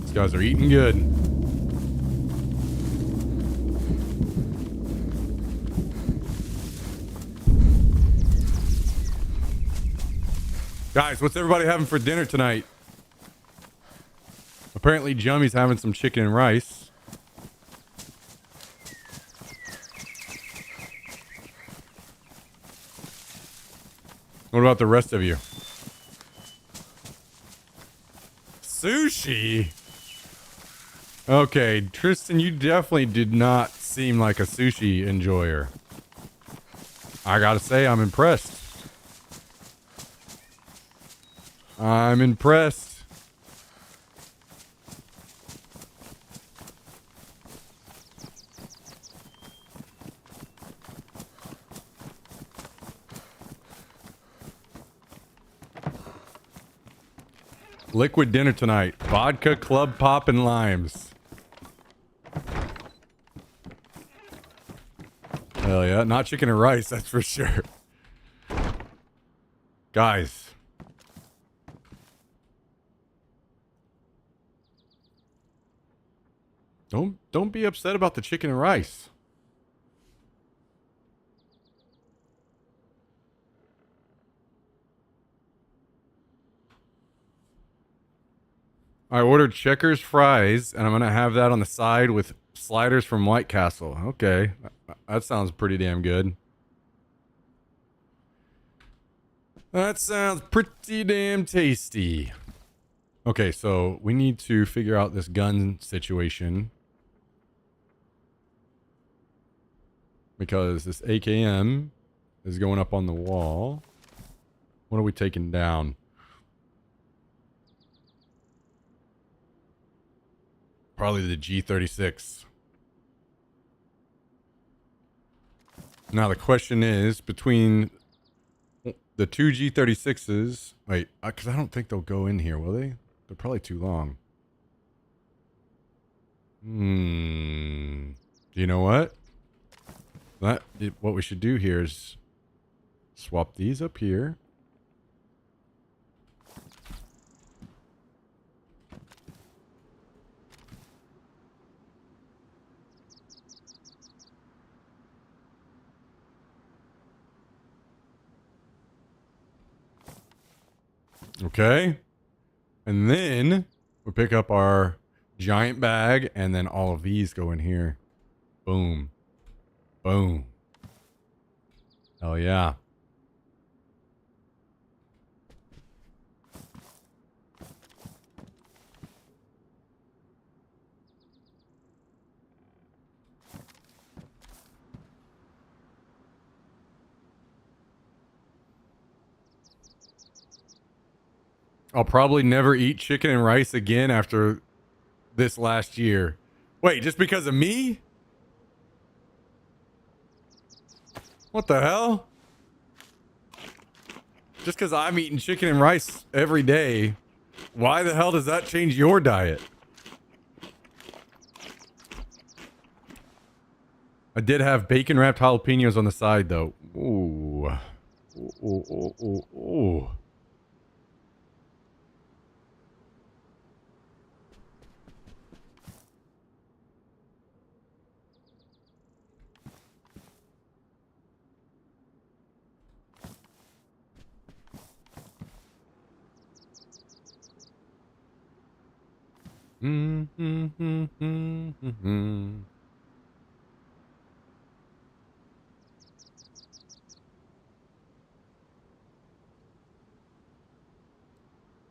These guys are eating good. Guys, what's everybody having for dinner tonight? Apparently Jummy's having some chicken and rice. What about the rest of you? Sushi? Okay, Tristan, you definitely did not seem like a sushi enjoyer. I gotta say, I'm impressed. I'm impressed. Liquid dinner tonight. Vodka, club pop, and limes. Hell yeah. Not chicken and rice, that's for sure. Guys. Don't be upset about the chicken and rice. I ordered Checkers fries, and I'm going to have that on the side with sliders from White Castle. Okay. That sounds pretty damn good. That sounds pretty damn tasty. Okay, so we need to figure out this gun situation. Because this AKM is going up on the wall. What are we taking down? Probably the G36. Now the question is, between the two G36s... Wait, because I don't think they'll go in here, will they? They're probably too long. Do you know what? what we should do here is swap these up here. Okay. And then we pick up our giant bag, and then all of these go in here. Boom. Boom. Hell yeah. I'll probably never eat chicken and rice again after this last year. Wait, just because of me? What the hell? Just because I'm eating chicken and rice every day, why the hell does that change your diet? I did have bacon wrapped jalapenos on the side, though. Ooh. Ooh, ooh, ooh, ooh, ooh.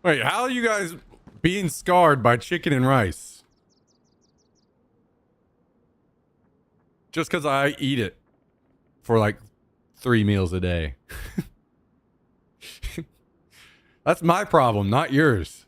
Wait, how are you guys being scarred by chicken and rice? Just because I eat it for like 3 meals a day. That's my problem, not yours.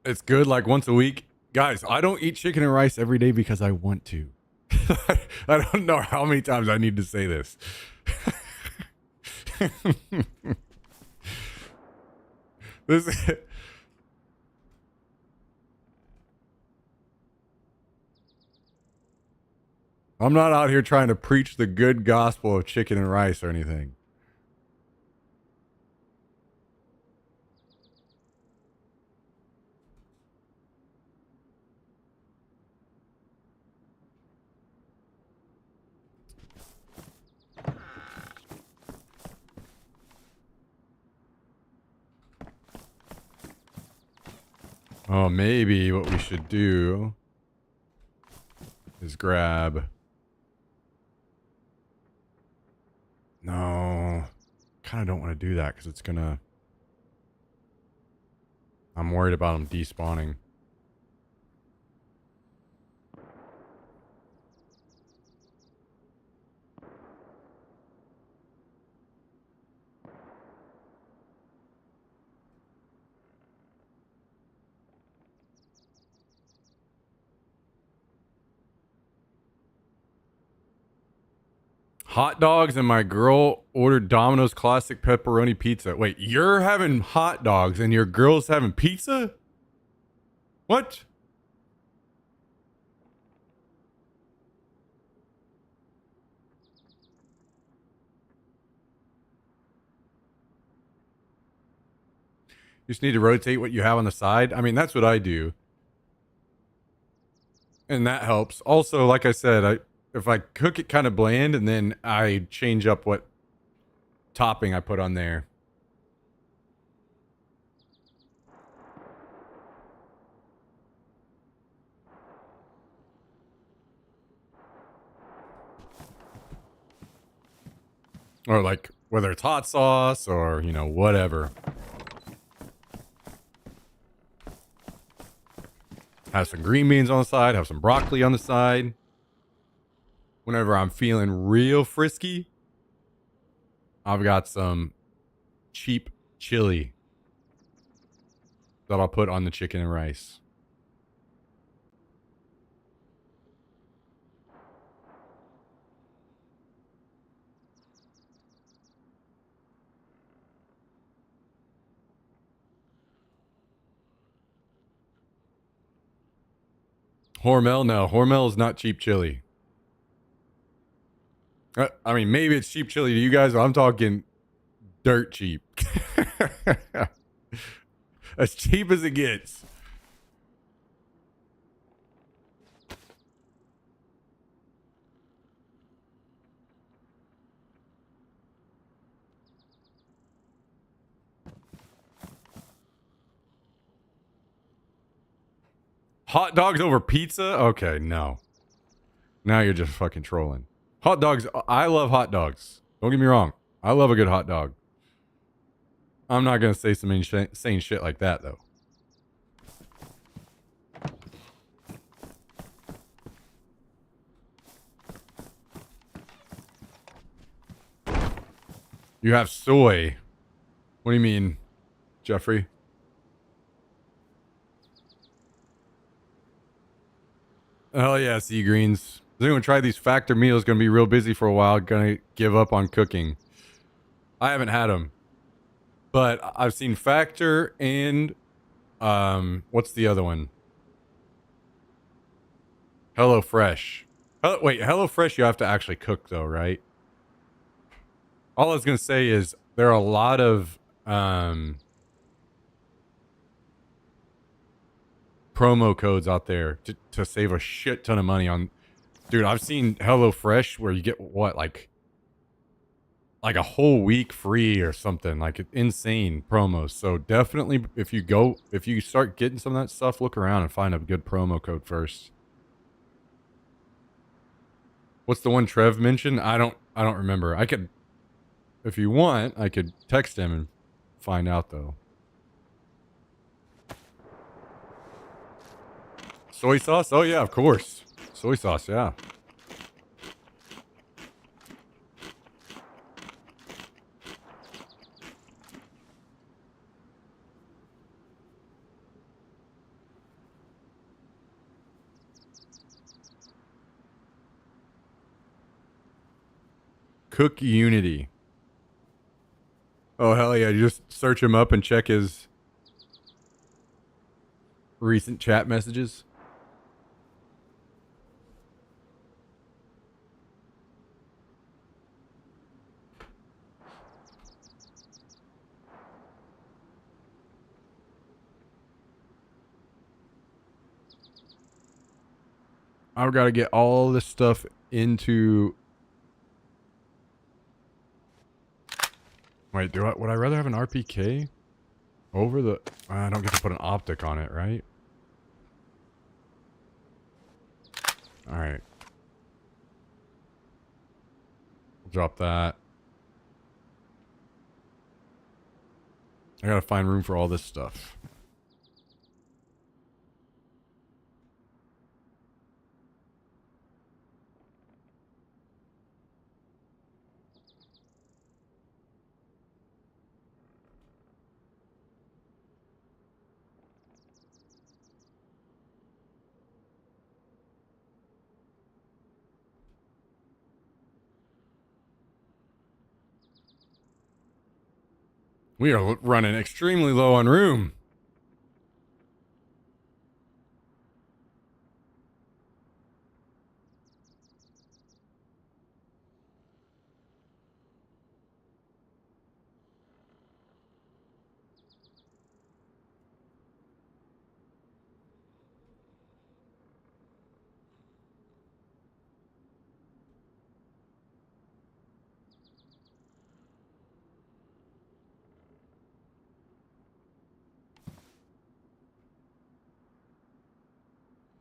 It's good like once a week. Guys, I don't eat chicken and rice every day because I want to. I don't know how many times I need to say this. This I'm not out here trying to preach the good gospel of chicken and rice or anything. Oh, maybe what we should do is grab... No. Kind of don't want to do that because it's gonna... I'm worried about them despawning. Hot dogs and my girl ordered Domino's classic pepperoni pizza. Wait, you're having hot dogs and your girl's having pizza? What? You just need to rotate what you have on the side. I mean, that's what I do. And that helps. Also, like I said, if I cook it kind of bland and then I change up what topping I put on there. Or like whether it's hot sauce or, you know, whatever. Have some green beans on the side, have some broccoli on the side. Whenever I'm feeling real frisky, I've got some cheap chili that I'll put on the chicken and rice. Hormel? No, Hormel is not cheap chili. I mean, maybe it's cheap chili to you guys, but I'm talking dirt cheap. As cheap as it gets. Hot dogs over pizza? Okay, no. Now you're just fucking trolling. Hot dogs, I love hot dogs. Don't get me wrong. I love a good hot dog. I'm not going to say some insane shit like that, though. You have soy. What do you mean, Jeffrey? Oh, yeah, sea greens. Is anyone try these Factor meals? Going to be real busy for a while. Going to give up on cooking. I haven't had them. But I've seen Factor and what's the other one? HelloFresh. Wait, HelloFresh you have to actually cook though, right? All I was gonna say is there are a lot of promo codes out there to save a shit ton of money on. Dude, I've seen HelloFresh where you get what like a whole week free or something, like insane promos. So definitely if you start getting some of that stuff, look around and find a good promo code first. What's the one Trev mentioned? I don't remember. I could, if you want, I could text him and find out though. Soy sauce? Oh yeah, of course. Soy sauce, yeah. Cook Unity. Oh hell yeah, you just search him up and check his recent chat messages. I've got to get all this stuff into. Wait, would I rather have an RPK over the? I don't get to put an optic on it, right? All right. Drop that. I gotta find room for all this stuff. We are running extremely low on room.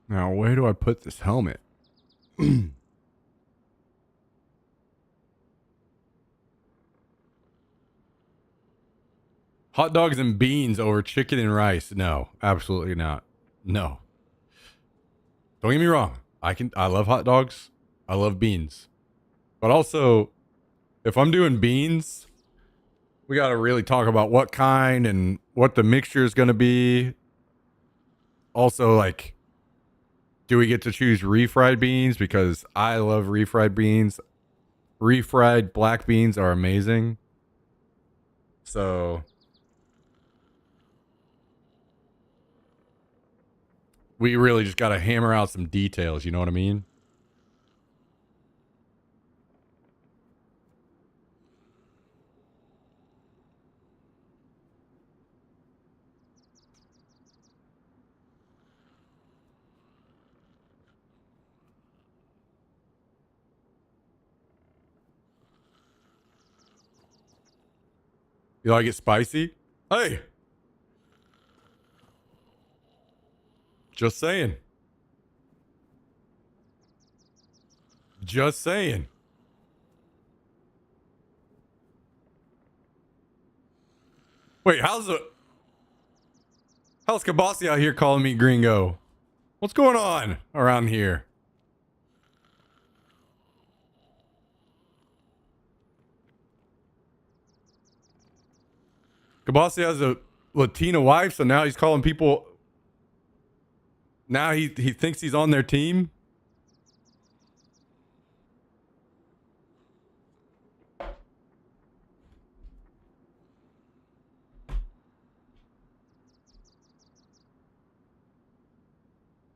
Now, where do I put this helmet? Hot dogs and beans over chicken and rice. No, absolutely not. No. Don't get me wrong. I love hot dogs. I love beans. But also, if I'm doing beans, we got to really talk about what kind and what the mixture is going to be. Also, like, do we get to choose refried beans? Because I love refried beans. Refried black beans are amazing. So we really just got to hammer out some details. You know what I mean? You like it spicy? Hey, just saying. Just saying. Wait, how's Kabasi out here calling me gringo? What's going on around here? Kabasi has a Latina wife, so now he's calling people. Now he thinks he's on their team.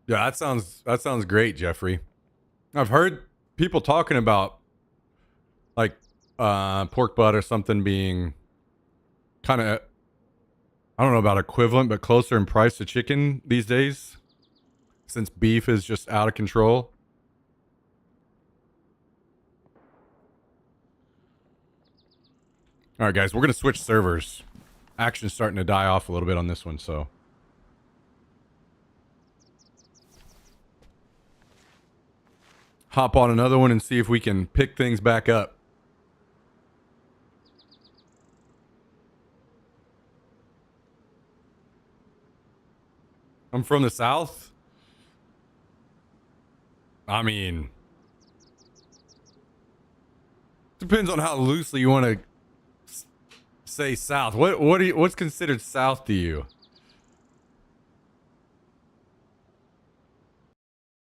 Yeah, that sounds great, Jeffrey. I've heard people talking about like pork butt or something being kind of, I don't know about equivalent, but closer in price to chicken these days, since beef is just out of control. All right, guys, we're gonna switch servers. Action's starting to die off a little bit on this one, so. Hop on another one and see if we can pick things back up. I'm from the South. I mean, depends on how loosely you want to say South. What's considered South to you?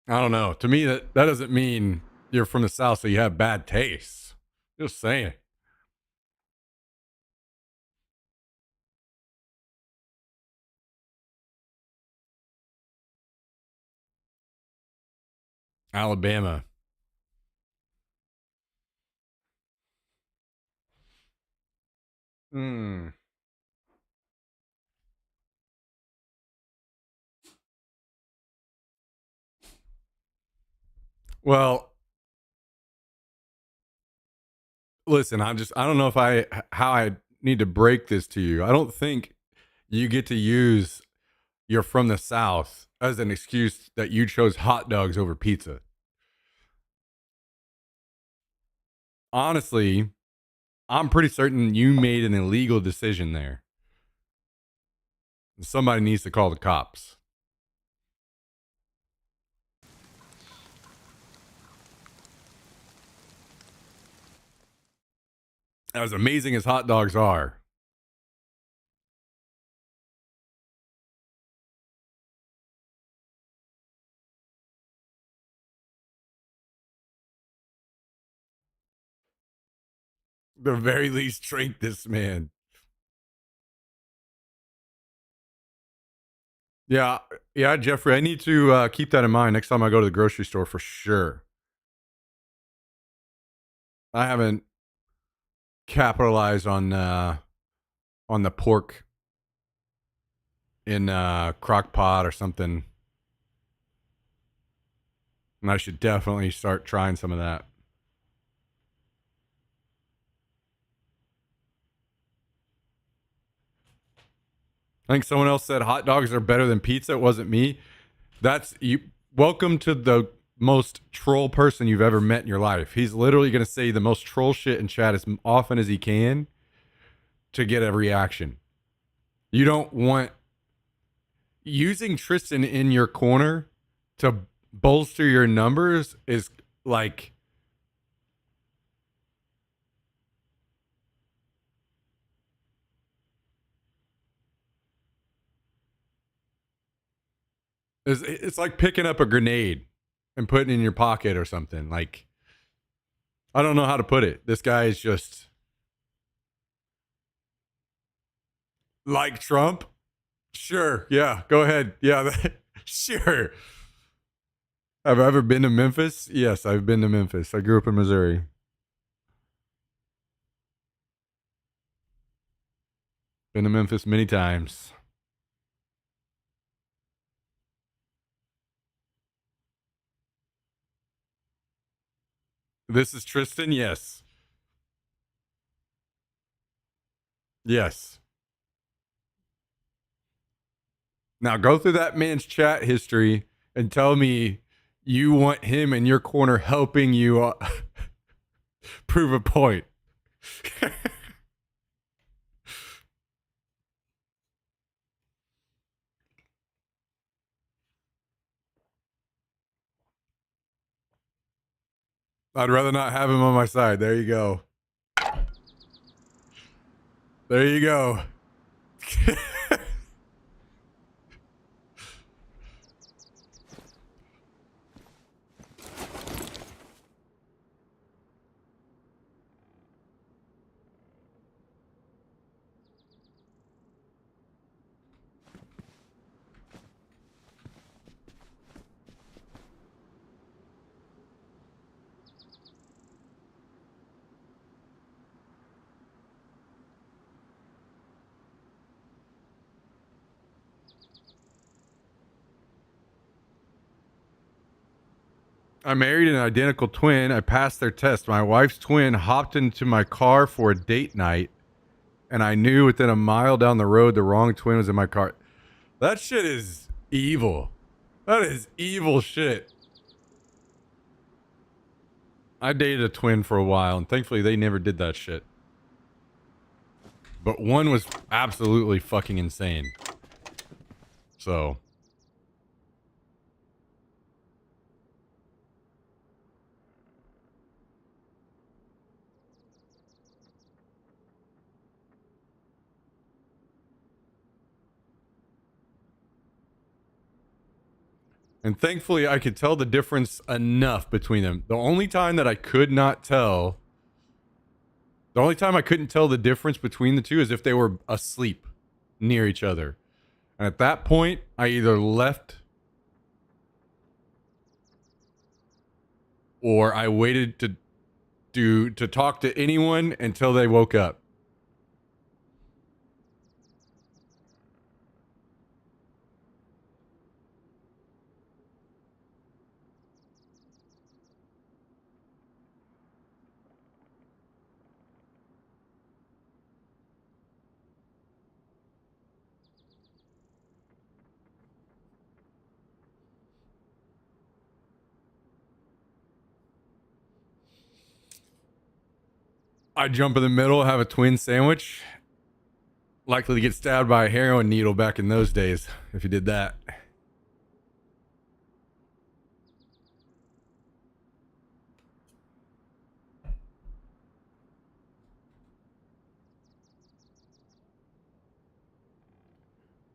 I don't know. To me, that doesn't mean you're from the South, so you have bad taste. Just saying. Alabama. Hmm. Well, listen, I don't know if how I need to break this to you. I don't think you get to use you're from the South as an excuse that you chose hot dogs over pizza. Honestly, I'm pretty certain you made an illegal decision there. Somebody needs to call the cops. As amazing as hot dogs are, the very least, drink this man. Yeah, yeah, Jeffrey, I need to keep that in mind next time I go to the grocery store for sure. I haven't capitalized on the pork in crock pot or something, and I should definitely start trying some of that. I think someone else said hot dogs are better than pizza. It wasn't me. That's you. Welcome to the most troll person you've ever met in your life. He's literally going to say the most troll shit in chat as often as he can to get a reaction. You don't want using Tristan in your corner to bolster your numbers is like it's like picking up a grenade and putting it in your pocket or something. Like I don't know how to put it. This guy is just like Trump. Sure. Yeah. Go ahead. Yeah. Sure. Have I ever been to Memphis? Yes, I've been to Memphis. I grew up in Missouri. Been to Memphis many times. This is Tristan. Yes. Yes. Now go through that man's chat history and tell me you want him in your corner helping you prove a point. I'd rather not have him on my side. There you go. There you go. I married an identical twin. I passed their test. My wife's twin hopped into my car for a date night, and I knew within a mile down the road the wrong twin was in my car. That shit is evil. That is evil shit. I dated a twin for a while, and thankfully they never did that shit. But one was absolutely fucking insane. So. And thankfully, I could tell the difference enough between them. The only time that I could not tell, the only time I couldn't tell the difference between the two is if they were asleep near each other. And at that point, I either left or I waited to talk to anyone until they woke up. I jump in the middle, have a twin sandwich. Likely to get stabbed by a heroin needle back in those days if you did that.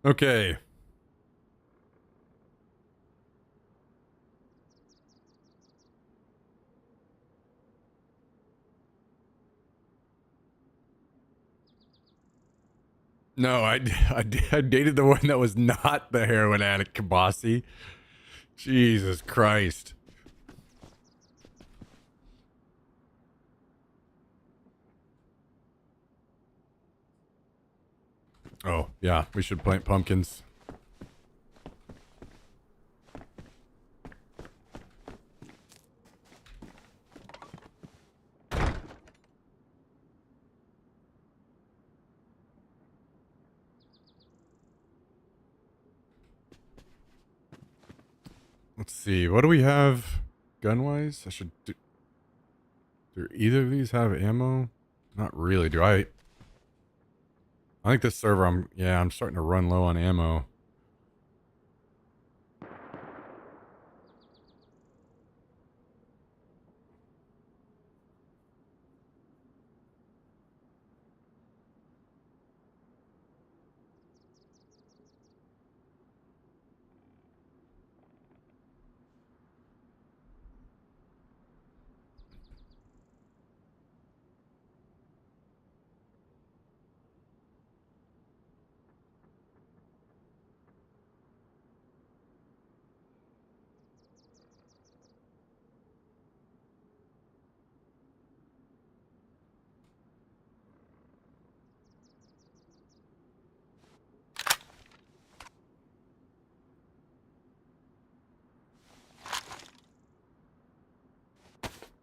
Okay. No, I dated the one that was not the heroin addict, Kabasi. Jesus Christ. Oh, yeah, we should plant pumpkins. Let's see. What do we have gun-wise? I should do either of these have ammo? Not really. Do I? I think this server, I'm starting to run low on ammo.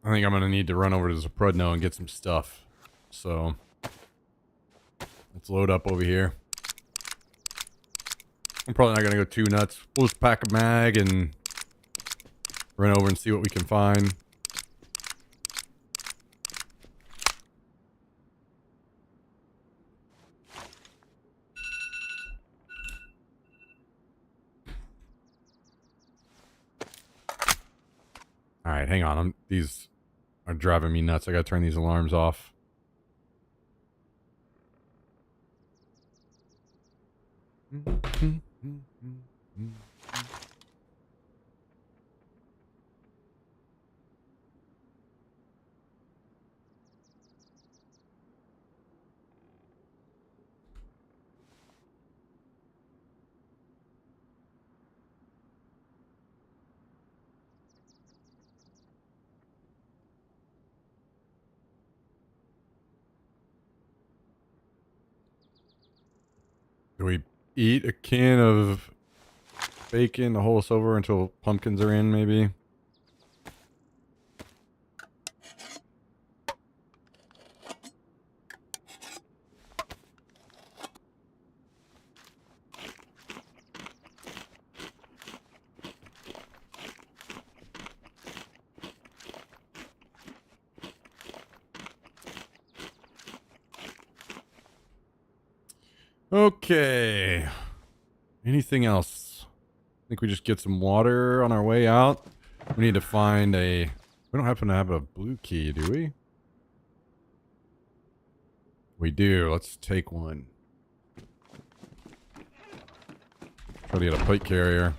I think I'm going to need to run over to Zaprudno and get some stuff. So, let's load up over here. I'm probably not going to go too nuts. We'll just pack a mag and run over and see what we can find. Alright, hang on. These are driving me nuts. I gotta turn these alarms off. Do we eat a can of bacon to hold us over until pumpkins are in, maybe? Okay. Anything else? I think we just get some water on our way out. We need to find a... We don't happen to have a blue key, do we? We do. Let's take one. Try to get a plate carrier.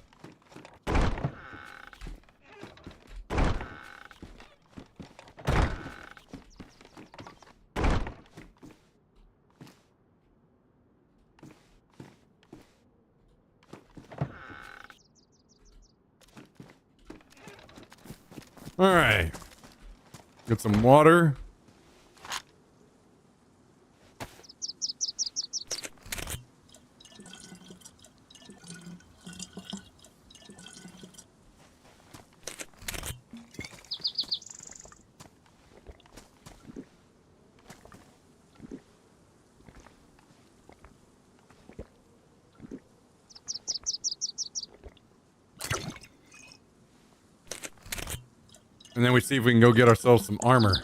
Alright. Get some water. And then we see if we can go get ourselves some armor.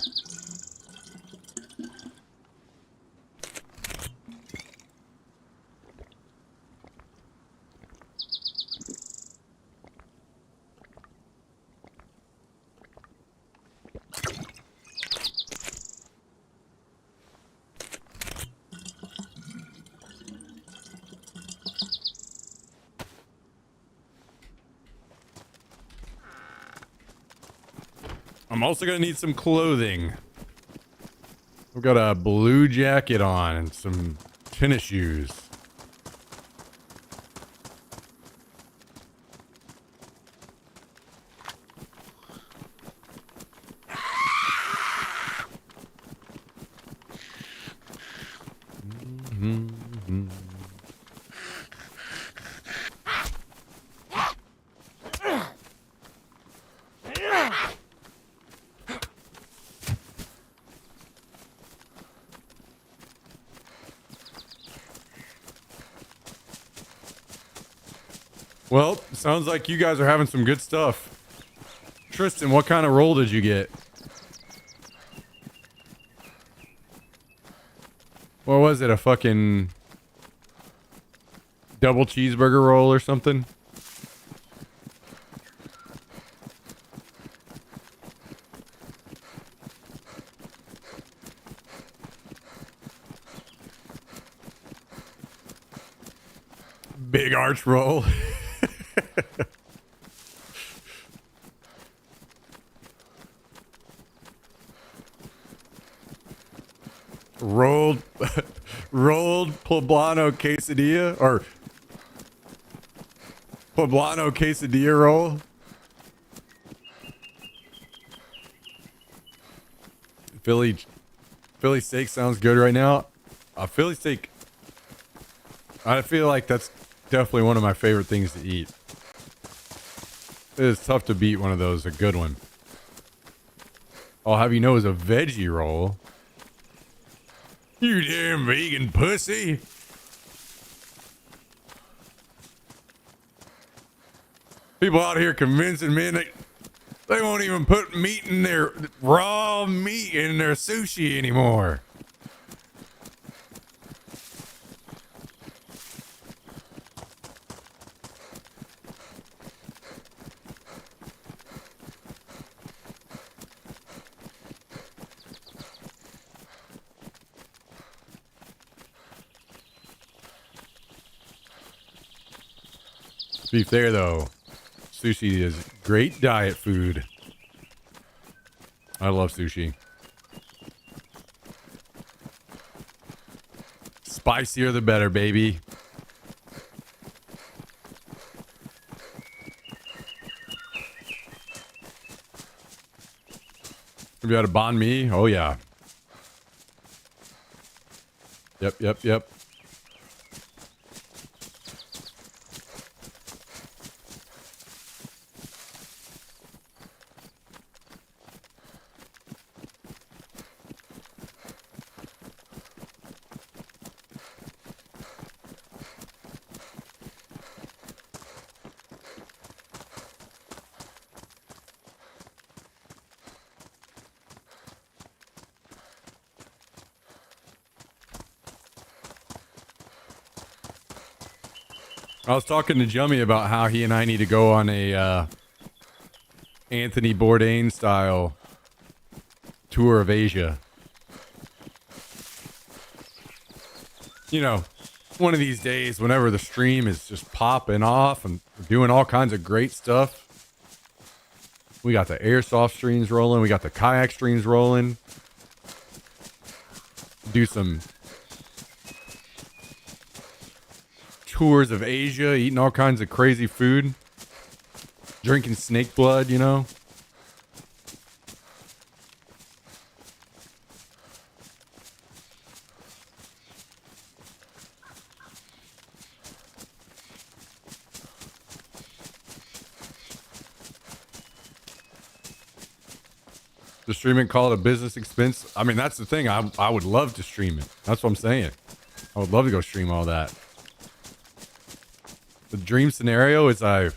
I'm also gonna need some clothing. I've got a blue jacket on and some tennis shoes. Well, sounds like you guys are having some good stuff. Tristan, what kind of roll did you get? What was it? A fucking Double cheeseburger roll or something. Big arch roll. rolled rolled poblano quesadilla or poblano quesadilla roll. Philly steak sounds good right now. Philly steak, I feel like that's definitely one of my favorite things to eat. It is tough to beat one of those, a good one. I'll have you know is a veggie roll. You damn vegan pussy. People out here convincing me they won't even put meat in their raw meat in their sushi anymore. To be fair though, sushi is great diet food. I love sushi. Spicier the better, baby. Have you had a banh mi? Oh yeah. Yep. I was talking to Jummy about how he and I need to go on a Anthony Bourdain style tour of Asia. You know, one of these days, whenever the stream is just popping off and doing all kinds of great stuff. We got the airsoft streams rolling. We got the kayak streams rolling. Do some tours of Asia, eating all kinds of crazy food, drinking snake blood, you know. To stream it, call it a business expense. I mean, that's the thing. I would love to stream it. That's what I'm saying. I would love to go stream all that. The dream scenario is I'm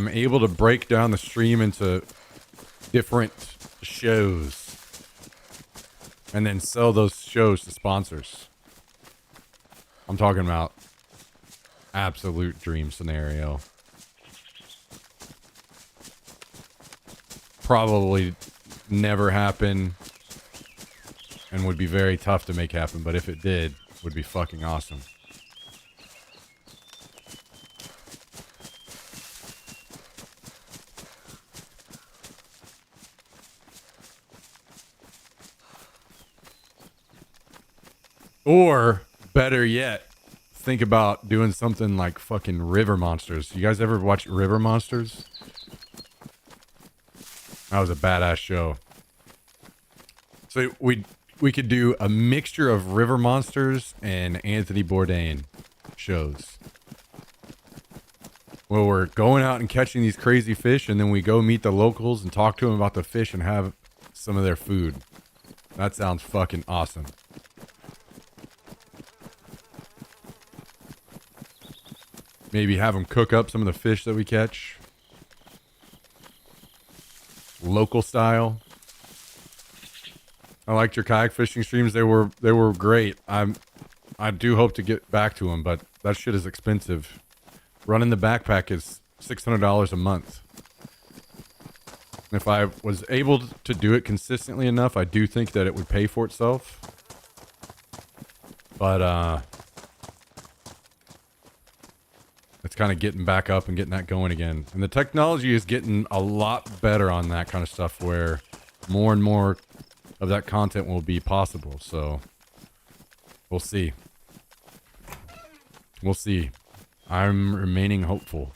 able to break down the stream into different shows and then sell those shows to sponsors. I'm talking about absolute dream scenario. Probably never happen and would be very tough to make happen, but if it did, would be fucking awesome. Or, better yet, think about doing something like fucking River Monsters. You guys ever watch River Monsters? That was a badass show. So we could do a mixture of River Monsters and Anthony Bourdain shows. Well, we're going out and catching these crazy fish, and then we go meet the locals and talk to them about the fish and have some of their food. That sounds fucking awesome. Maybe have them cook up some of the fish that we catch. Local style. I liked your kayak fishing streams. They were great. I do hope to get back to them, but that shit is expensive. Running the backpack is $600 a month. If I was able to do it consistently enough, I do think that it would pay for itself. But, it's kind of getting back up and getting that going again. And the technology is getting a lot better on that kind of stuff where more and more of that content will be possible. So, we'll see. We'll see. I'm remaining hopeful.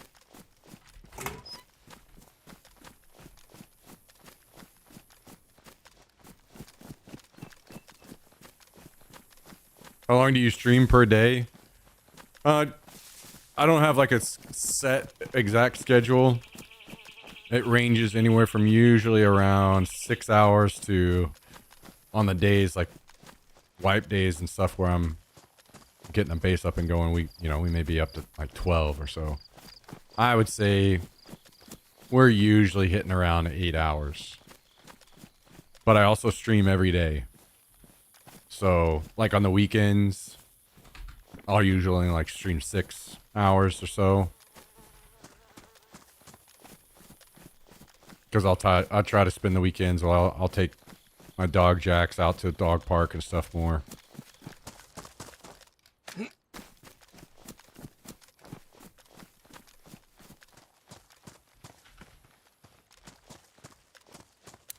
How long do you stream per day? I don't have like a set exact schedule. It ranges anywhere from usually around 6 hours to on the days like wipe days and stuff where I'm getting a base up and going. We may be up to like 12 or so. I would say we're usually hitting around 8 hours. But I also stream every day. So, like on the weekends, I'll usually like stream 6 hours or so. Because I'll try to spend the weekends while I'll take my dog Jax out to the dog park and stuff more.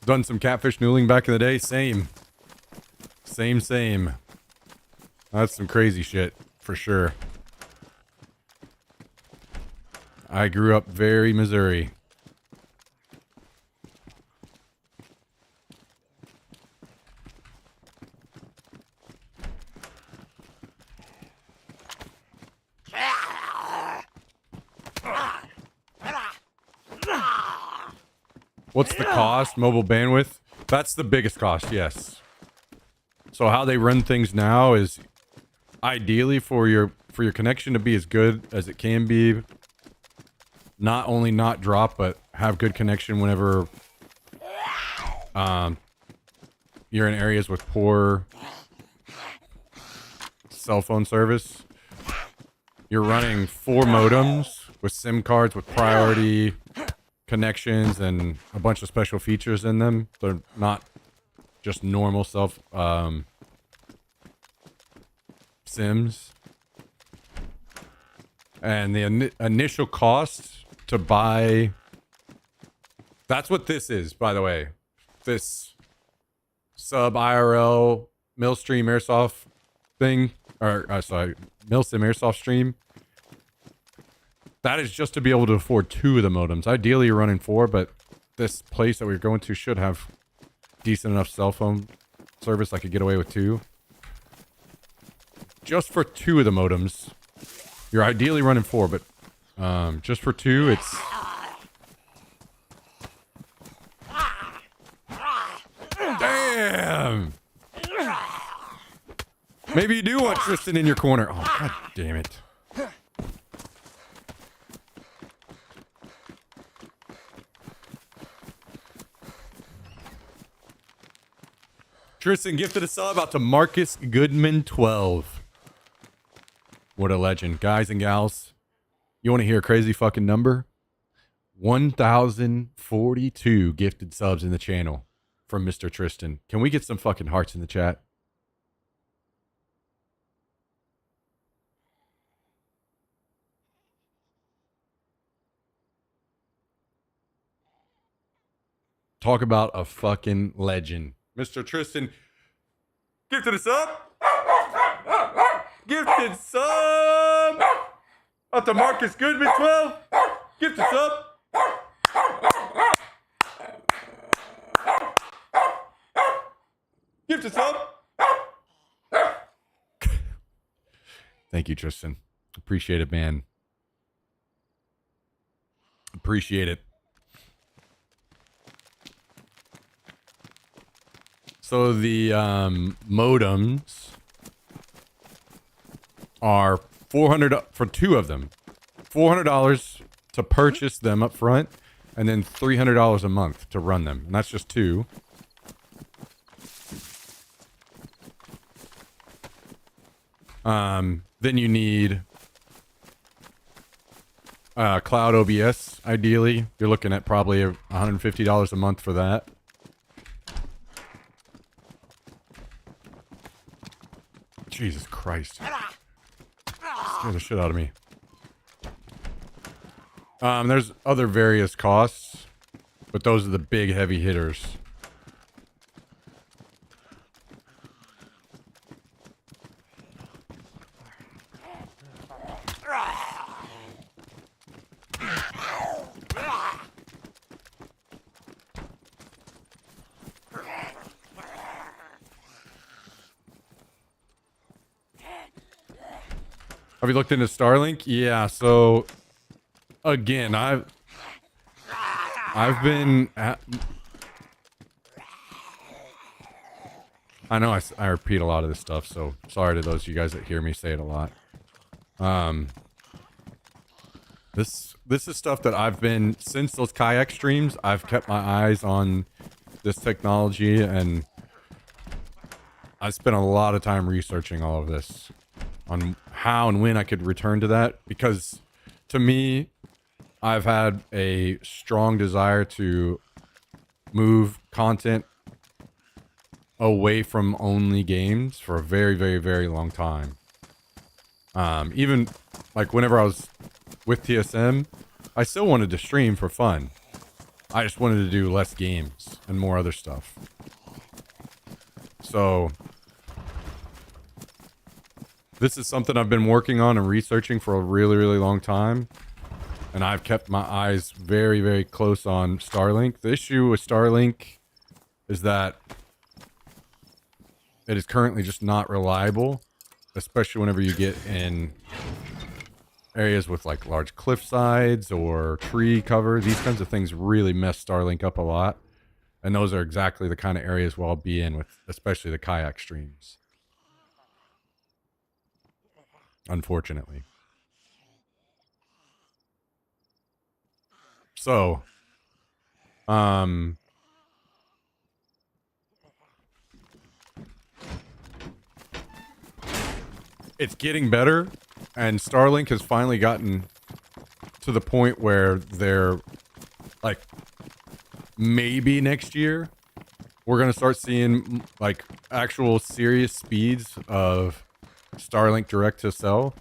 Done some catfish noodling back in the day. Same. That's some crazy shit, for sure. I grew up very Missouri. What's the cost? Mobile bandwidth? That's the biggest cost, yes. So how they run things now is ideally for your connection to be as good as it can be, not only not drop, but have good connection whenever you're in areas with poor cell phone service. You're running 4 modems with SIM cards with priority connections and a bunch of special features in them. They're not just normal SIMs. And the initial cost to buy... That's what this is, by the way. This sub-IRL Millstream Airsoft thing. Sorry, Milsim Airsoft stream. That is just to be able to afford 2 of the modems. Ideally, you're running 4, but this place that we're going to should have decent enough cell phone service I could get away with 2. Just for 2 of the modems. You're ideally running 4, but just for 2, it's... Damn! Maybe you do want Tristan in your corner. Oh, god damn it. Tristan gifted a sub out to Marcus Goodman 12. What a legend. Guys and gals, you want to hear a crazy fucking number? 1,042 gifted subs in the channel from Mr. Tristan. Can we get some fucking hearts in the chat? Talk about a fucking legend. Mr. Tristan, gifted a sub. Gifted sub. Out to Marcus Goodman 12. Gifted sub. Gifted sub. Thank you, Tristan. Appreciate it, man. Appreciate it. So the modems are $400 for 2 of them. $400 to purchase them up front, and then $300 a month to run them. And that's just 2. Then you need Cloud OBS, ideally. You're looking at probably $150 a month for that. Jesus Christ. Scare the shit out of me. There's other various costs, but those are the big heavy hitters. Have you looked into Starlink? Yeah, so again, I've been at, I know I repeat a lot of this stuff, so sorry to those of you guys that hear me say it a lot. This is stuff that I've been, since those kayak streams, I've kept my eyes on this technology, and I spent a lot of time researching all of this on how and when I could return to that, because to me, I've had a strong desire to move content away from only games for a very, very, very long time. Even like whenever I was with TSM, I still wanted to stream for fun. I just wanted to do less games and more other stuff. So this is something I've been working on and researching for a really, really long time. And I've kept my eyes very, very close on Starlink. The issue with Starlink is that it is currently just not reliable, especially whenever you get in areas with like large cliff sides or tree cover. These kinds of things really mess Starlink up a lot. And those are exactly the kind of areas where I'll be in with, especially the kayak streams. Unfortunately. So, it's getting better, and Starlink has finally gotten to the point where they're like, maybe next year we're going to start seeing like actual serious speeds of Starlink direct to cell.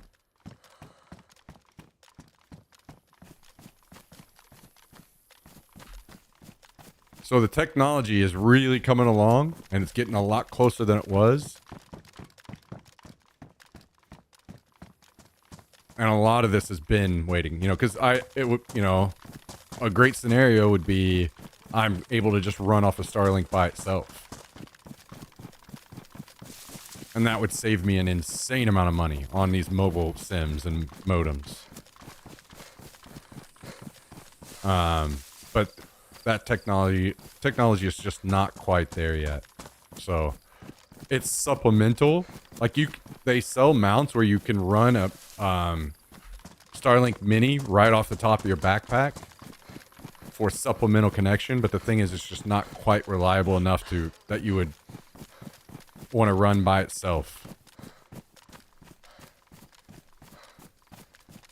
So the technology is really coming along, and it's getting a lot closer than it was. And a lot of this has been waiting, you know, because a great scenario would be I'm able to just run off of Starlink by itself. And that would save me an insane amount of money on these mobile sims and modems. But that technology is just not quite there yet. So it's supplemental. Like they sell mounts where you can run a Starlink Mini right off the top of your backpack for supplemental connection. But the thing is, it's just not quite reliable enough that you would want to run by itself.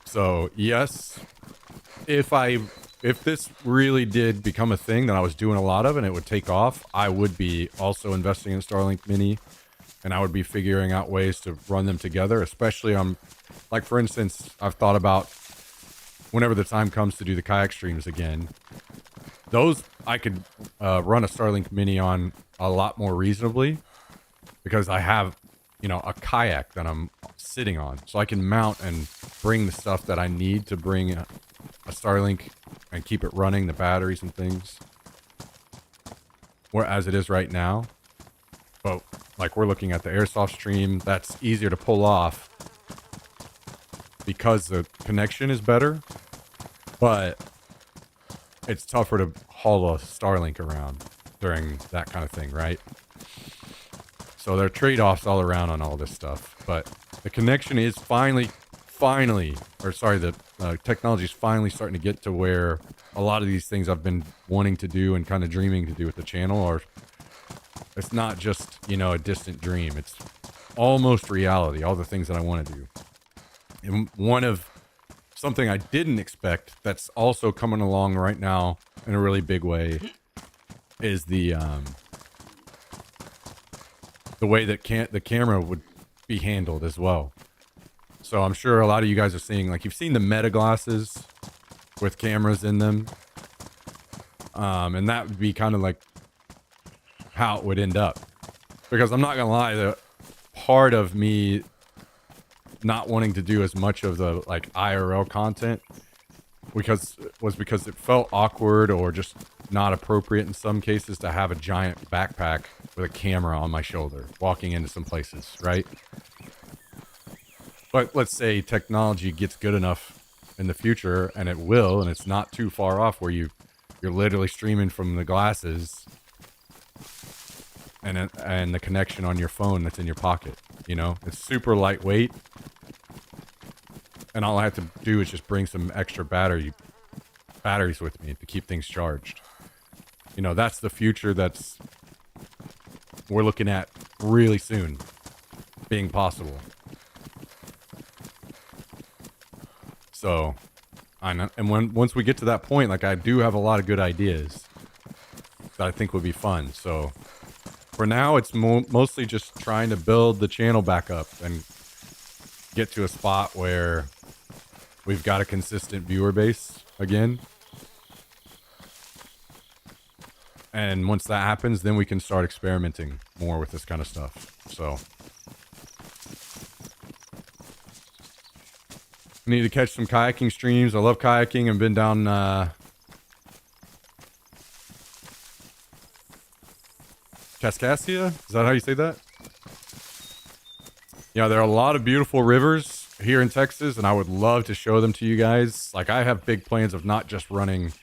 So yes, if this really did become a thing that I was doing a lot of and it would take off, I would be also investing in Starlink Mini, and I would be figuring out ways to run them together, especially like for instance, I've thought about whenever the time comes to do the kayak streams again, those I could run a Starlink Mini on a lot more reasonably because I have, a kayak that I'm sitting on, so I can mount and bring the stuff that I need to bring a Starlink and keep it running, the batteries and things, as it is right now. But like we're looking at the airsoft stream, that's easier to pull off because the connection is better, but it's tougher to haul a Starlink around during that kind of thing, right? So there are trade-offs all around on all this stuff, but the connection is the technology is finally starting to get to where a lot of these things I've been wanting to do and kind of dreaming to do with the channel are, it's not just, a distant dream. It's almost reality, all the things that I want to do. And one of something I didn't expect that's also coming along right now in a really big way is the way that the camera would be handled as well. So I'm sure a lot of you guys are seeing, like, you've seen the meta glasses with cameras in them. And that would be kind of like how it would end up. Because I'm not gonna lie, the part of me not wanting to do as much of the like IRL content because it felt awkward or just not appropriate in some cases to have a giant backpack with a camera on my shoulder walking into some places, right? But let's say technology gets good enough in the future, and it will, and it's not too far off where you're literally streaming from the glasses and the connection on your phone that's in your pocket. You know, it's super lightweight, and all I have to do is just bring some extra batteries with me to keep things charged. You know, that's the future we're looking at really soon being possible. So, I know, and once we get to that point, like, I do have a lot of good ideas that I think would be fun. So, for now, it's mostly just trying to build the channel back up and get to a spot where we've got a consistent viewer base again. And once that happens, then we can start experimenting more with this kind of stuff. So, I need to catch some kayaking streams. I love kayaking. I've been down Kaskaskia? Is that how you say that? Yeah, there are a lot of beautiful rivers here in Texas, and I would love to show them to you guys. Like, I have big plans of not just running,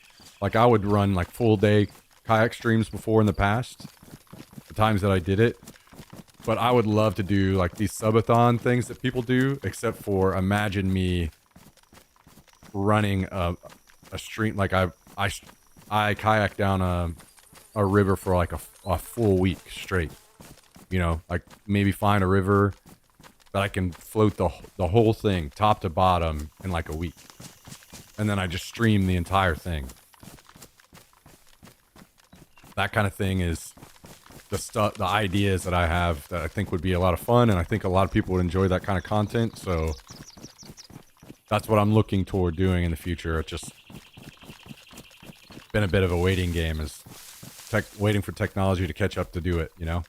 like, I would run like full day kayak streams before in the past, the times that I did it. But I would love to do like these subathon things that people do, except for imagine me running a stream. Like, I kayak down a river for like a full week straight. You know, like maybe find a river that I can float the whole thing top to bottom in like a week, and then I just stream the entire thing. That kind of thing is the ideas that I have that I think would be a lot of fun, and I think a lot of people would enjoy that kind of content. So that's what I'm looking toward doing in the future. It's just been a bit of a waiting game, is waiting for technology to catch up to do it, you know?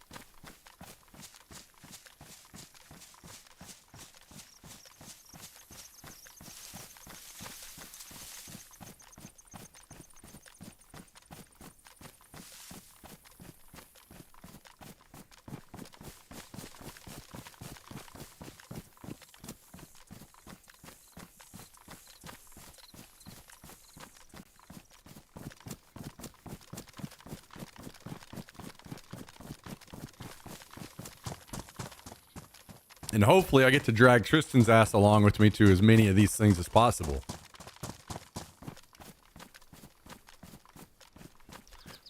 And hopefully I get to drag Tristan's ass along with me to as many of these things as possible.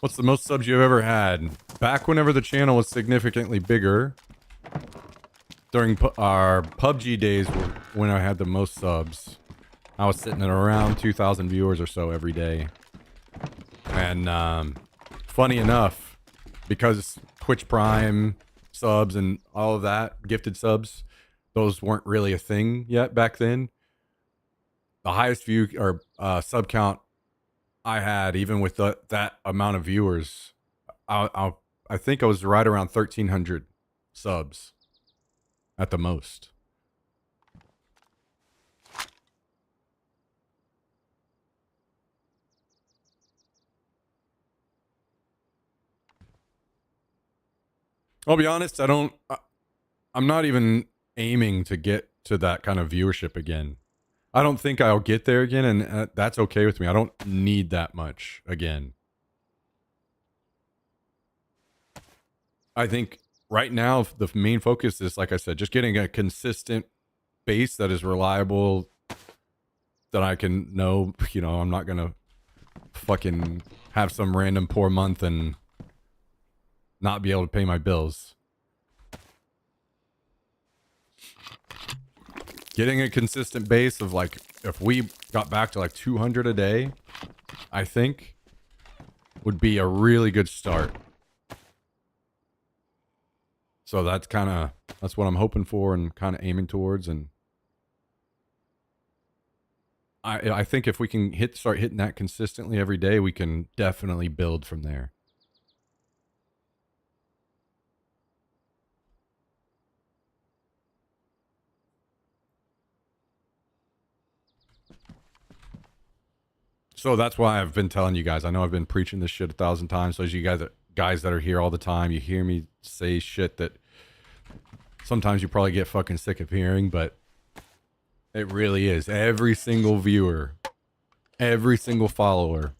What's the most subs you've ever had? Back whenever the channel was significantly bigger, during our PUBG days when I had the most subs, I was sitting at around 2,000 viewers or so every day. And funny enough, because Twitch Prime subs and all of that, gifted subs, those weren't really a thing yet back then. The highest view or sub count I had, even with that amount of viewers, I think I was right around 1,300 subs at the most. I'll be honest, I'm not even aiming to get to that kind of viewership again. I don't think I'll get there again, and that's okay with me. I don't need that much again. I think right now the main focus is, like I said, just getting a consistent base that is reliable, that I can know, you know, I'm not gonna fucking have some random poor month and not be able to pay my bills. Getting a consistent base of like if we got back to like 200 a day, I think would be a really good start. So that's what I'm hoping for and kind of aiming towards. And I think if we can start hitting that consistently every day, we can definitely build from there. So that's why I've been telling you guys. I know I've been preaching this shit 1,000 times. So as you guys that are here all the time, you hear me say shit that sometimes you probably get fucking sick of hearing, but it really is. Every single viewer, every single follower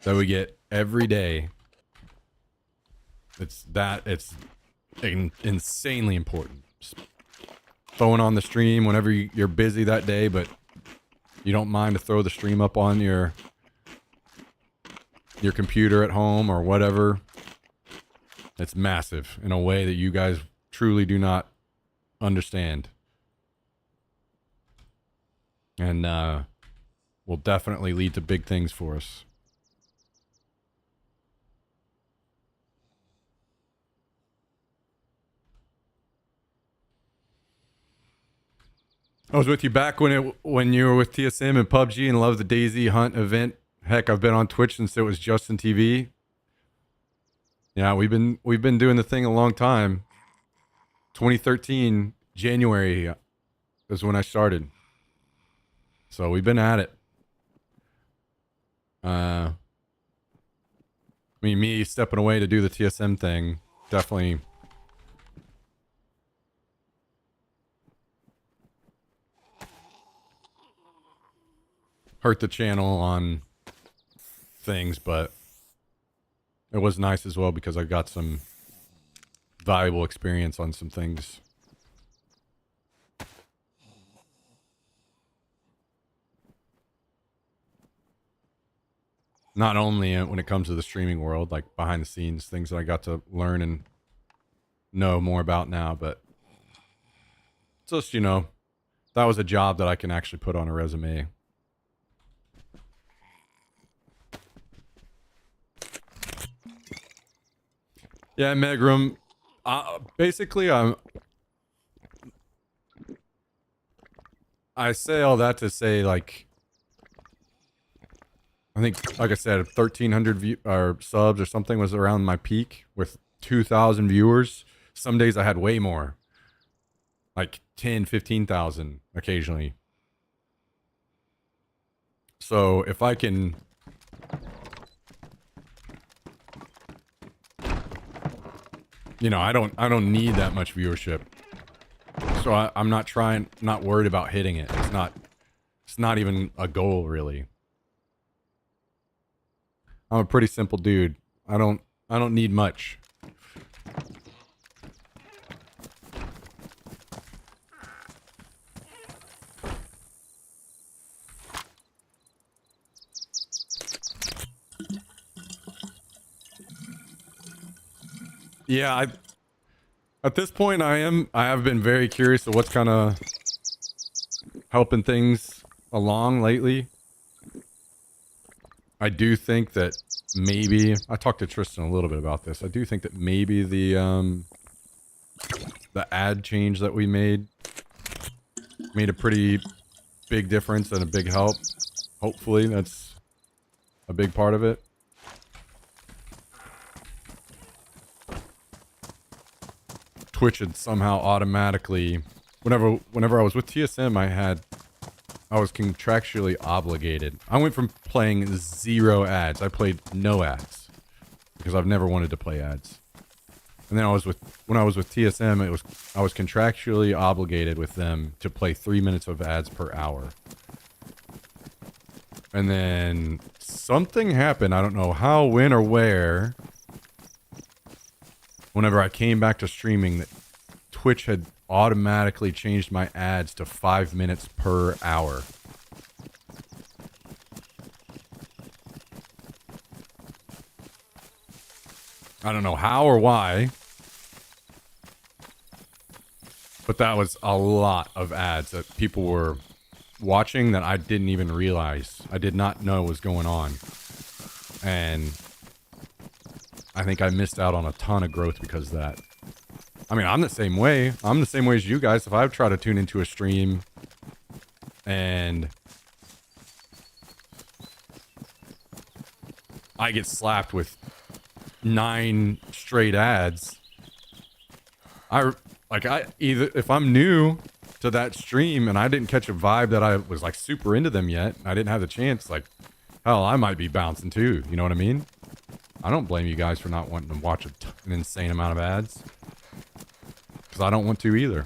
that we get every day, it's insanely important. Just throwing on the stream whenever you're busy that day, but you don't mind to throw the stream up on your computer at home or whatever. It's massive in a way that you guys truly do not understand. And will definitely lead to big things for us. I was with you back when you were with TSM and PUBG and loved the Daisy Hunt event. Heck, I've been on Twitch since it was Justin TV. Yeah, we've been doing the thing a long time. 2013 January is when I started. So we've been at it. I mean, me stepping away to do the TSM thing definitely hurt the channel on things, but it was nice as well because I got some valuable experience on some things. Not only when it comes to the streaming world, like behind the scenes, things that I got to learn and know more about now, but just, you know, that was a job that I can actually put on a resume. Yeah, Megram. Basically, I say all that to say, like, I think, like I said, 1,300 or subs or something was around my peak with 2,000 viewers. Some days I had way more, like 10, 15,000 occasionally. So if I can, you know, I don't need that much viewership. So I'm not worried about hitting it. It's not even a goal really. I'm a pretty simple dude. I don't need much. Yeah, at this point I have been very curious of what's kind of helping things along lately. I do think that maybe I talked to Tristan a little bit about this. I do think that maybe the ad change that we made a pretty big difference and a big help. Hopefully that's a big part of it. Twitch had somehow automatically, whenever I was with TSM, I was contractually obligated. I went from playing 0 ads. I played no ads because I've never wanted to play ads. And then when I was with TSM, I was contractually obligated with them to play 3 minutes of ads per hour. And then something happened. I don't know how, when, or where. Whenever I came back to streaming, that Twitch had automatically changed my ads to 5 minutes per hour. I don't know how or why, but that was a lot of ads that people were watching that I didn't even realize. I did not know was going on. And I think I missed out on a ton of growth because of that. I mean, I'm the same way. I'm the same way as you guys. If I try to tune into a stream and I get slapped with 9 straight ads, either if I'm new to that stream and I didn't catch a vibe that I was like super into them yet, I didn't have the chance, like, hell, I might be bouncing too. You know what I mean? I don't blame you guys for not wanting to watch an insane amount of ads. Because I don't want to either.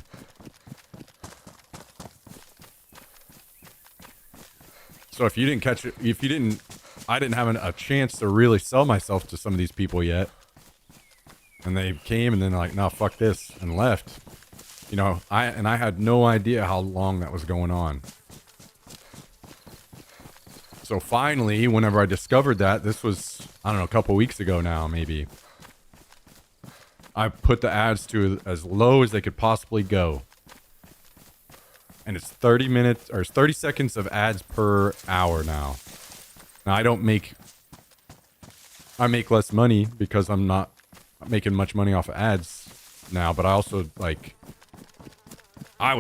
So if you didn't catch it, I didn't have a chance to really sell myself to some of these people yet. And they came and then they're like, no, fuck this, and left. You know, I had no idea how long that was going on. So finally, whenever I discovered that, this was, I don't know, a couple weeks ago now, maybe. I put the ads to as low as they could possibly go. And it's 30 minutes, or it's 30 seconds of ads per hour now. Now, I make less money because I'm not making much money off of ads now, but I also, like, I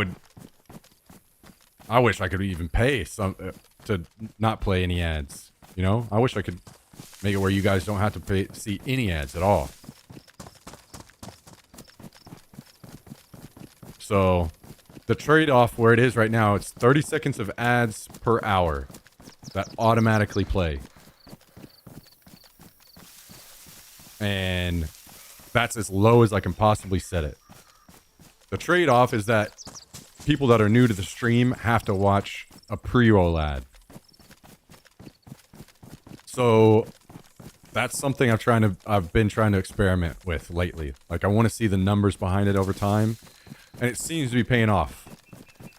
wish I could even pay to not play any ads, you know? I wish I could make it where you guys don't have to see any ads at all. So, the trade-off where it is right now, it's 30 seconds of ads per hour that automatically play. And that's as low as I can possibly set it. The trade-off is that people that are new to the stream have to watch a pre-roll ad. So that's something I've been trying to experiment with lately. Like, I want to see the numbers behind it over time, and it seems to be paying off.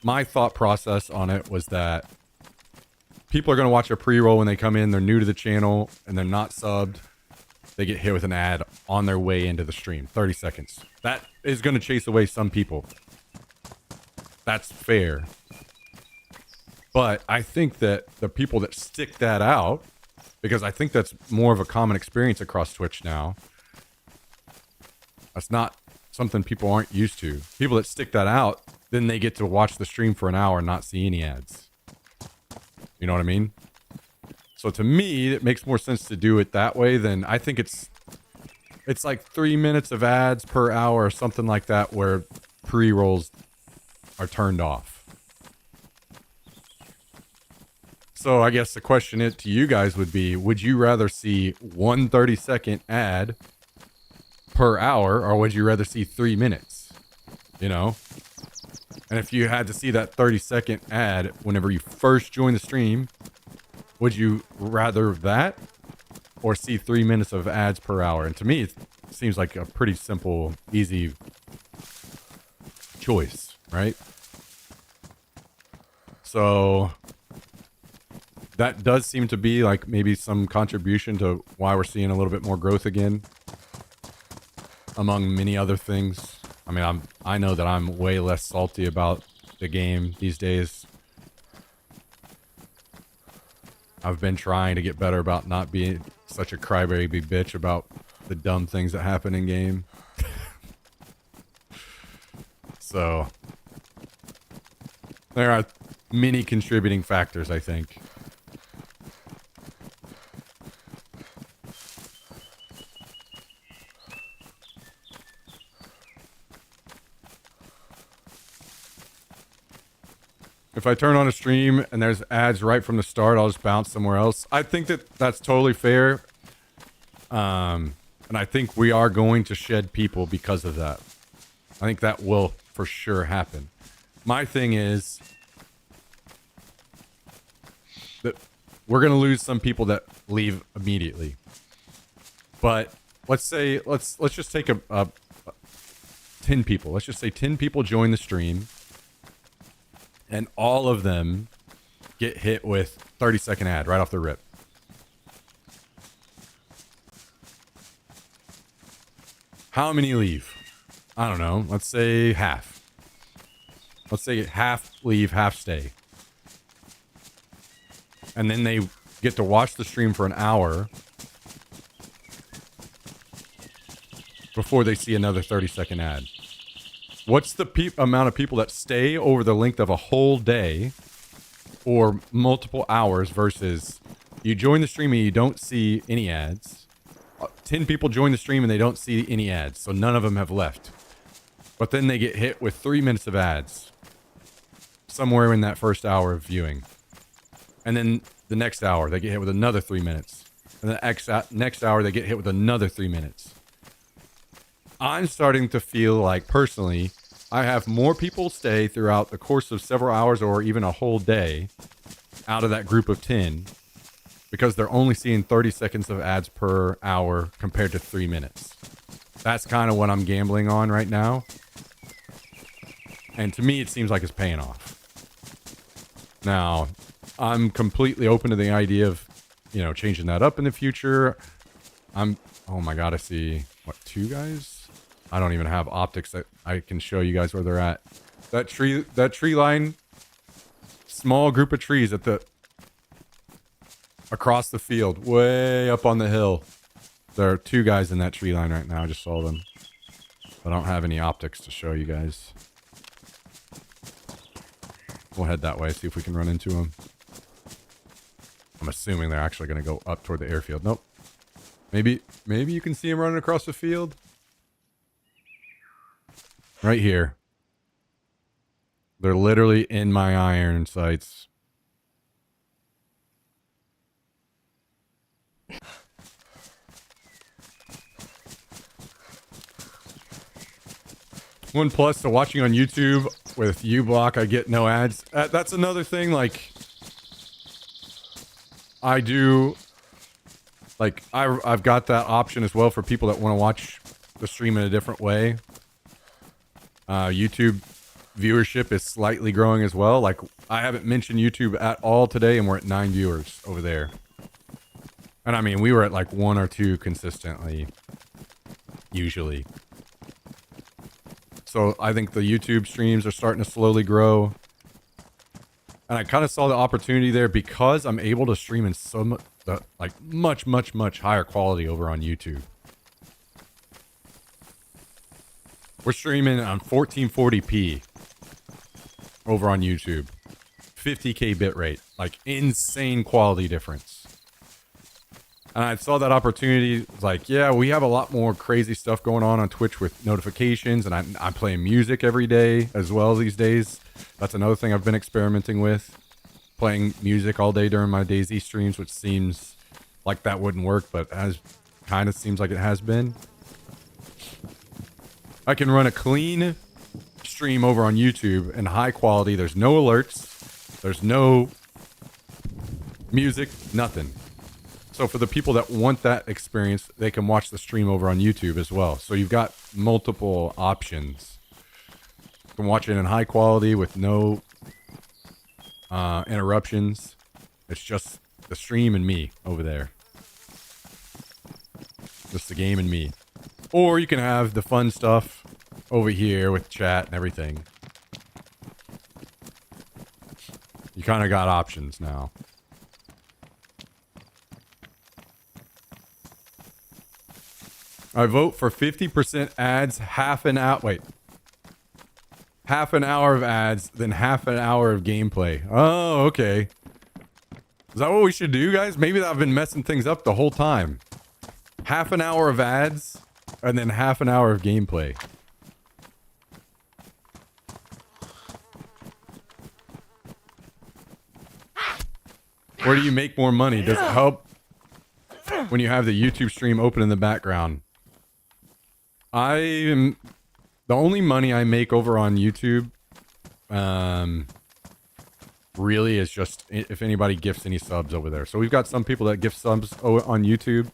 My thought process on it was that people are going to watch a pre-roll when they come in, they're new to the channel, and they're not subbed. They get hit with an ad on their way into the stream. 30 seconds. That is going to chase away some people. That's fair. But I think that the people that stick that out, because I think that's more of a common experience across Twitch now. That's not something people aren't used to. People that stick that out, then they get to watch the stream for an hour and not see any ads. You know what I mean? So to me, it makes more sense to do it that way than, I think it's like 3 minutes of ads per hour or something like that where pre-rolls are turned off. So I guess the question to you guys would be, would you rather see 1 30-second ad per hour, or would you rather see 3 minutes? You know? And if you had to see that 30-second ad whenever you first join the stream, would you rather that or see 3 minutes of ads per hour? And to me, it seems like a pretty simple, easy choice, right? So that does seem to be like maybe some contribution to why we're seeing a little bit more growth again, among many other things. I mean, I know that I'm way less salty about the game these days. I've been trying to get better about not being such a crybaby bitch about the dumb things that happen in game. So there are many contributing factors, I think. If I turn on a stream and there's ads right from the start, I'll just bounce somewhere else. I think that that's totally fair. And I think we are going to shed people because of that. I think that will for sure happen. My thing is that we're going to lose some people that leave immediately. But let's just take a 10 people. Let's just say 10 people join the stream. And all of them get hit with 30-second ad right off the rip. How many leave? I don't know. Let's say half. Let's say half leave, half stay. and then they get to watch the stream for an hour before they see another 30-second ad. What's the amount of people that stay over the length of a whole day or multiple hours versus you join the stream and you don't see any ads? 10 people join the stream and they don't see any ads, so none of them have left. But then they get hit with 3 minutes of ads somewhere in that first hour of viewing. And then the next hour, they get hit with another 3 minutes. And the next hour, they get hit with another 3 minutes. I'm starting to feel like, personally, I have more people stay throughout the course of several hours or even a whole day out of that group of 10 because they're only seeing 30 seconds of ads per hour compared to 3 minutes. That's kind of what I'm gambling on right now. And to me, it seems like it's paying off. Now, I'm completely open to the idea of, you know, changing that up in the future. Oh my God, I see, what, 2 guys? I don't even have optics that I can show you guys where they're at. That tree line, small group of trees across the field, way up on the hill. There are 2 guys in that tree line right now. I just saw them. I don't have any optics to show you guys. We'll head that way, see if we can run into them. I'm assuming they're actually going to go up toward the airfield. Nope. Maybe you can see them running across the field. Right here. They're literally in my iron sights. One plus to watching on YouTube with uBlock, I get no ads. That's another thing, like, I do, like, I've got that option as well for people that want to watch the stream in a different way. YouTube viewership is slightly growing as well. Like, I haven't mentioned YouTube at all today, and we're at 9 viewers over there. And I mean, we were at like 1 or 2 consistently, usually. So I think the YouTube streams are starting to slowly grow. And I kind of saw the opportunity there because I'm able to stream in much higher quality over on YouTube. We're streaming on 1440p over on YouTube. 50k bitrate. Like, insane quality difference. And I saw that opportunity. Like, yeah, we have a lot more crazy stuff going on Twitch with notifications. And I'm playing music every day as well these days. That's another thing I've been experimenting with. Playing music all day during my DayZ streams, which seems like that wouldn't work, but kind of seems like it has been. I can run a clean stream over on YouTube in high quality. There's no alerts. There's no music, nothing. So for the people that want that experience, they can watch the stream over on YouTube as well. So you've got multiple options. You can watch it in high quality with no interruptions. It's just the stream and me over there. Just the game and me. Or you can have the fun stuff over here with chat and everything. You kind of got options now. I vote for 50% ads, half an hour of ads, then half an hour of gameplay. Oh, okay. Is that what we should do, guys? Maybe I've been messing things up the whole time. Half an hour of ads, and then half an hour of gameplay. Where do you make more money? Does it help when you have the YouTube stream open in the background? The only money I make over on YouTube, really is just if anybody gifts any subs over there. So we've got some people that gift subs on YouTube.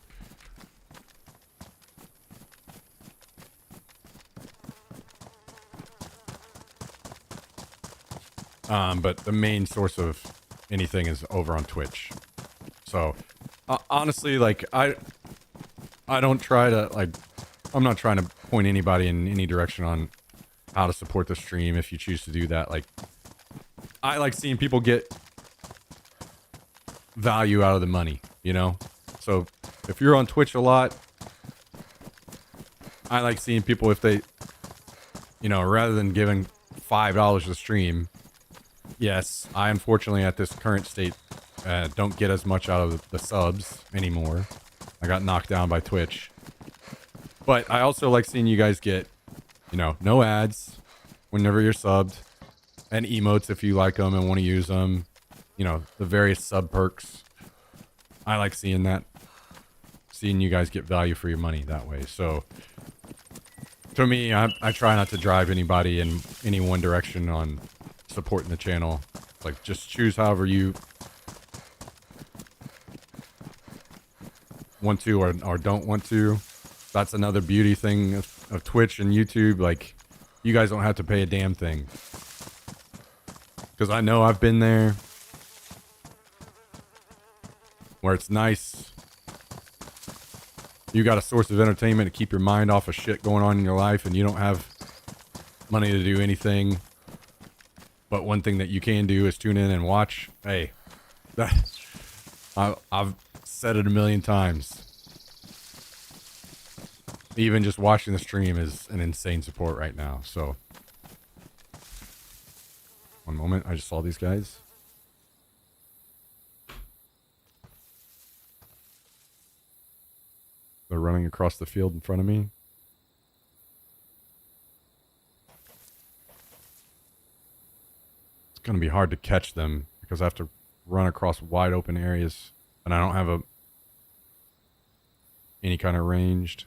But the main source of anything is over on Twitch. So, honestly, like, I don't try to, like, I'm not trying to point anybody in any direction on how to support the stream if you choose to do that. Like, I like seeing people get value out of the money, you know? So if you're on Twitch a lot, I like seeing people if they, you know, rather than giving $5 a stream, yes, I unfortunately at this current state don't get as much out of the subs anymore. I got knocked down by Twitch. But I also like seeing you guys get, you know, no ads whenever you're subbed, and emotes if you like them and want to use them. You know, the various sub perks. I like seeing that. Seeing you guys get value for your money that way. So, to me, I try not to drive anybody in any one direction on supporting the channel. Like, just choose however you want to or don't want to. That's another beauty thing of Twitch and YouTube. Like, you guys don't have to pay a damn thing. Because I know I've been there. Where it's nice. You got a source of entertainment to keep your mind off of shit going on in your life, and you don't have money to do anything. But one thing that you can do is tune in and watch. Hey, I've said it a million times. Even just watching the stream is an insane support right now. So, one moment, I just saw these guys. They're running across the field in front of me. It's going to be hard to catch them because I have to run across wide open areas and I don't have any kind of ranged.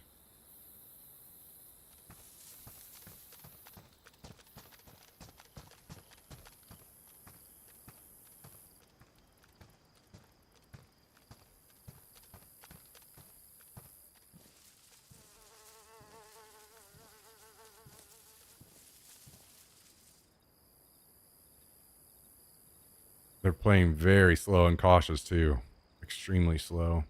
They're playing very slow and cautious too. Extremely slow.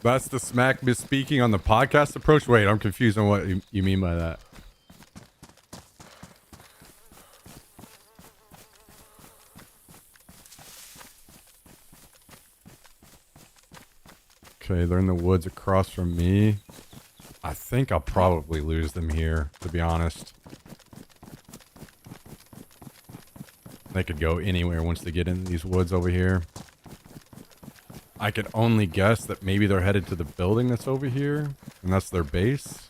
That's the smack misspeaking on the podcast approach? Wait, I'm confused on what you mean by that. Okay, they're in the woods across from me. I think I'll probably lose them here, to be honest. They could go anywhere once they get into these woods over here. I could only guess that maybe they're headed to the building that's over here, and that's their base.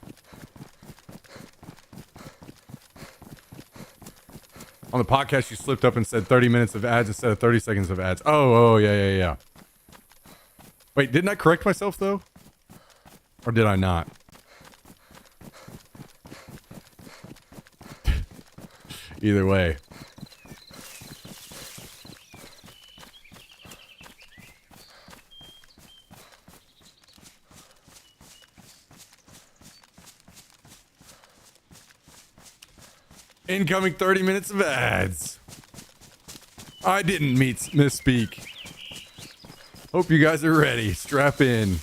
On the podcast, you slipped up and said 30 minutes of ads instead of 30 seconds of ads. Oh, yeah. Wait, didn't I correct myself, though? Or did I not? Either way. Incoming 30 minutes of ads. I didn't misspeak. Hope you guys are ready. Strap in.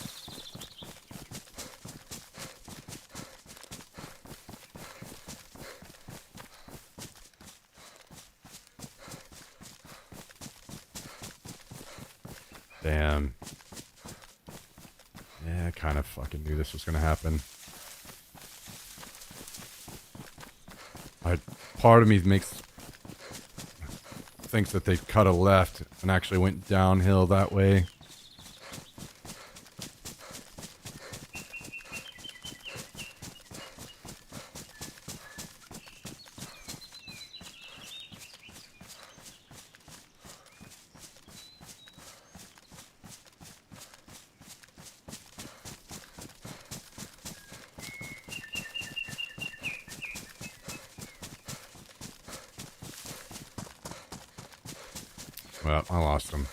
Damn. Yeah, I kind of fucking knew this was going to happen. Part of me thinks that they cut a left and actually went downhill that way. Well, I lost him.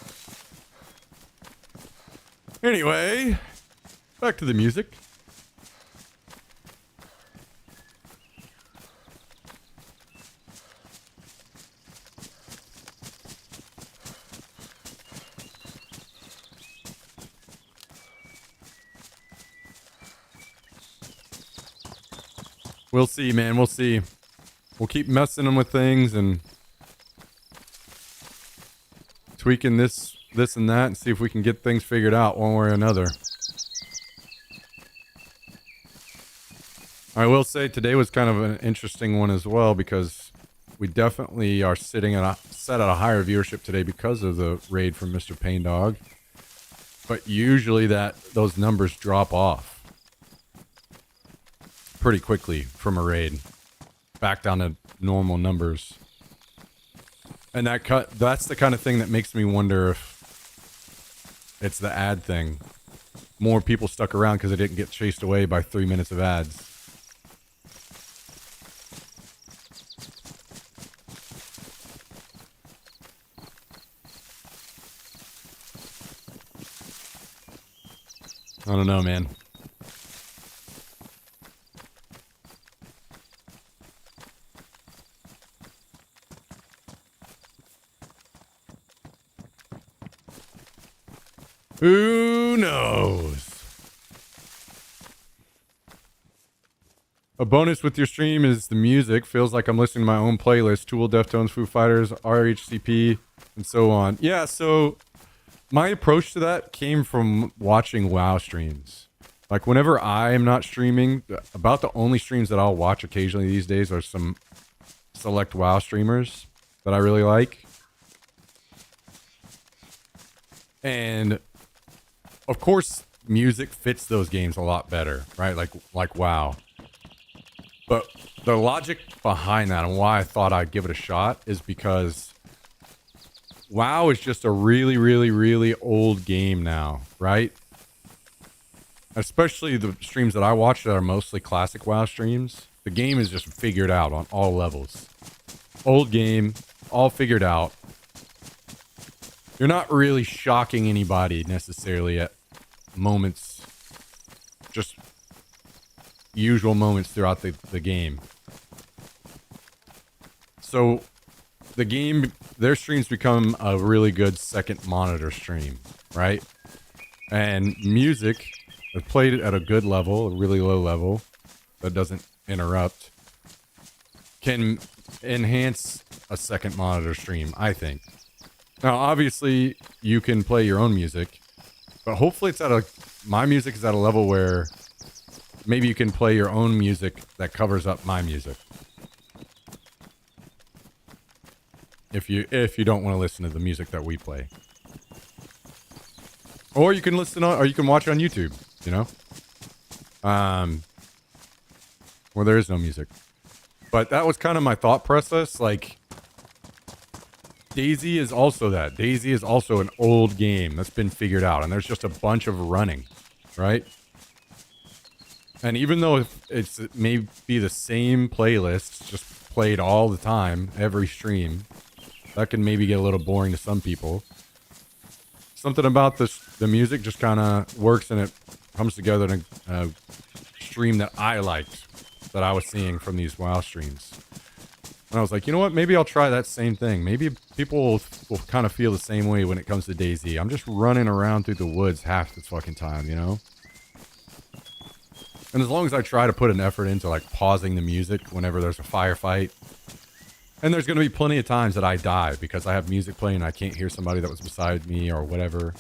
Anyway, back to the music. We'll see, man. We'll see. We'll keep messing them with things and tweaking this and that and see if we can get things figured out one way or another. I will say today was kind of an interesting one as well because we definitely are set at a higher viewership today because of the raid from Mr. Pain Dog. But usually those numbers drop off pretty quickly from a raid back down to normal numbers. And that's the kind of thing that makes me wonder if it's the ad thing. More people stuck around because they didn't get chased away by 3 minutes of ads. I don't know, man. Who knows? A bonus with your stream is the music. Feels like I'm listening to my own playlist. Tool, Deftones, Foo Fighters, RHCP, and so on. Yeah, so my approach to that came from watching WoW streams. Like, whenever I am not streaming, about the only streams that I'll watch occasionally these days are some select WoW streamers that I really like. And of course, music fits those games a lot better, right? Like WoW. But the logic behind that and why I thought I'd give it a shot is because WoW is just a really, really, really old game now, right? Especially the streams that I watch that are mostly classic WoW streams. The game is just figured out on all levels. Old game, all figured out. You're not really shocking anybody necessarily at moments, just usual moments throughout the game. So the game, their streams become a really good second monitor stream, right? And music is played at a good level, a really low level that doesn't interrupt, can enhance a second monitor stream, I think. Now, obviously, you can play your own music, but hopefully my music is at a level where maybe you can play your own music that covers up my music. If you don't want to listen to the music that we play. Or you can or you can watch it on YouTube, you know? Where there is no music. But that was kind of my thought process, like DayZ is also that. DayZ is also an old game that's been figured out, and there's just a bunch of running, right? And even though it may be the same playlist, just played all the time, every stream, that can maybe get a little boring to some people. Something about the music just kind of works, and it comes together in a stream that I liked, that I was seeing from these WoW streams. And I was like, you know what? Maybe I'll try that same thing. Maybe people will kind of feel the same way when it comes to DayZ. I'm just running around through the woods half the fucking time, you know? And as long as I try to put an effort into, like, pausing the music whenever there's a firefight. And there's going to be plenty of times that I die because I have music playing and I can't hear somebody that was beside me or whatever.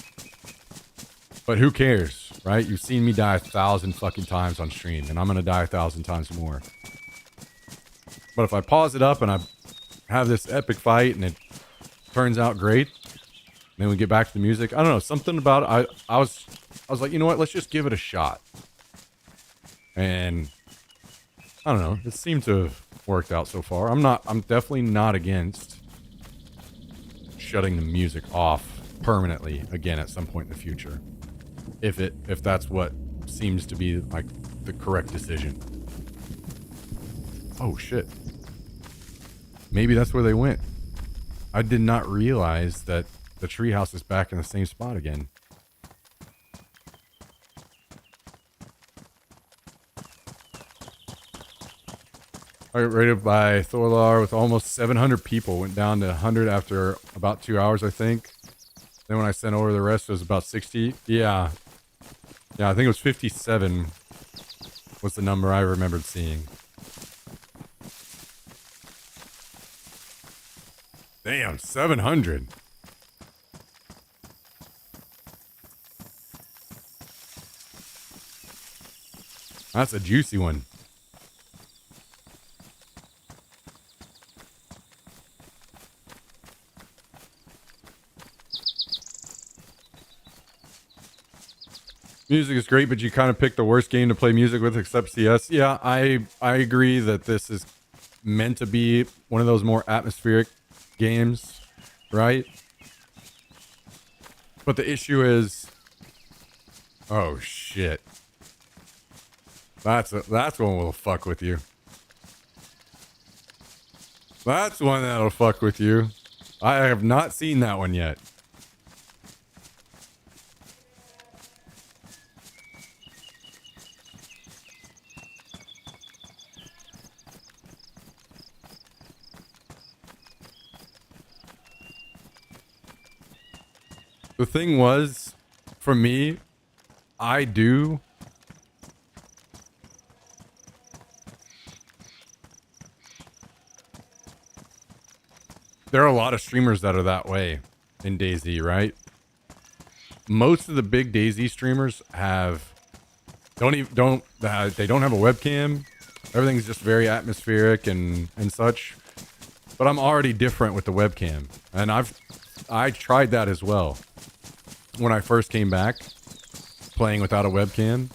But who cares, right? You've seen me die 1,000 fucking times on stream, and I'm going to die 1,000 times more. But if I pause it up and I have this epic fight and it turns out great, then we get back to the music. I don't know, something about it. I was like, you know what? Let's just give it a shot. And I don't know. It seemed to have worked out so far. I'm definitely not against shutting the music off permanently again at some point in the future. If that's what seems to be like the correct decision. Oh shit. Maybe that's where they went. I did not realize that the treehouse is back in the same spot again. Rated by Thorlar with almost 700 people. Went down to 100 after about 2 hours, I think. Then when I sent over the rest, it was about 60. Yeah. Yeah, I think it was 57 was the number I remembered seeing. Damn, 700. That's a juicy one. Music is great, but you kind of picked the worst game to play music with except CS. Yeah, I agree that this is meant to be one of those more atmospheric games, right? But the issue is, oh shit, that's one will fuck with you. That's one that'll fuck with you. I have not seen that one yet. The thing was, for me, I do. There are a lot of streamers that are that way in DayZ, right? Most of the big DayZ streamers have they don't have a webcam. Everything's just very atmospheric and such. But I'm already different with the webcam, and I tried that as well. When I first came back, playing without a webcam,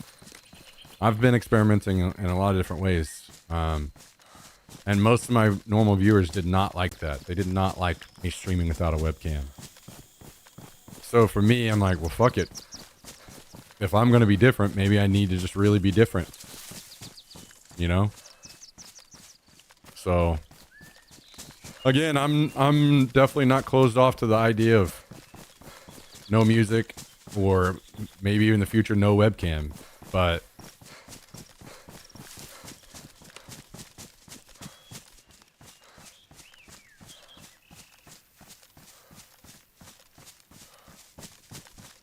I've been experimenting in a lot of different ways. And most of my normal viewers did not like that. They did not like me streaming without a webcam. So for me, I'm like, well, fuck it. If I'm going to be different, maybe I need to just really be different. You know? So, again, I'm definitely not closed off to the idea of no music, or maybe in the future, no webcam. But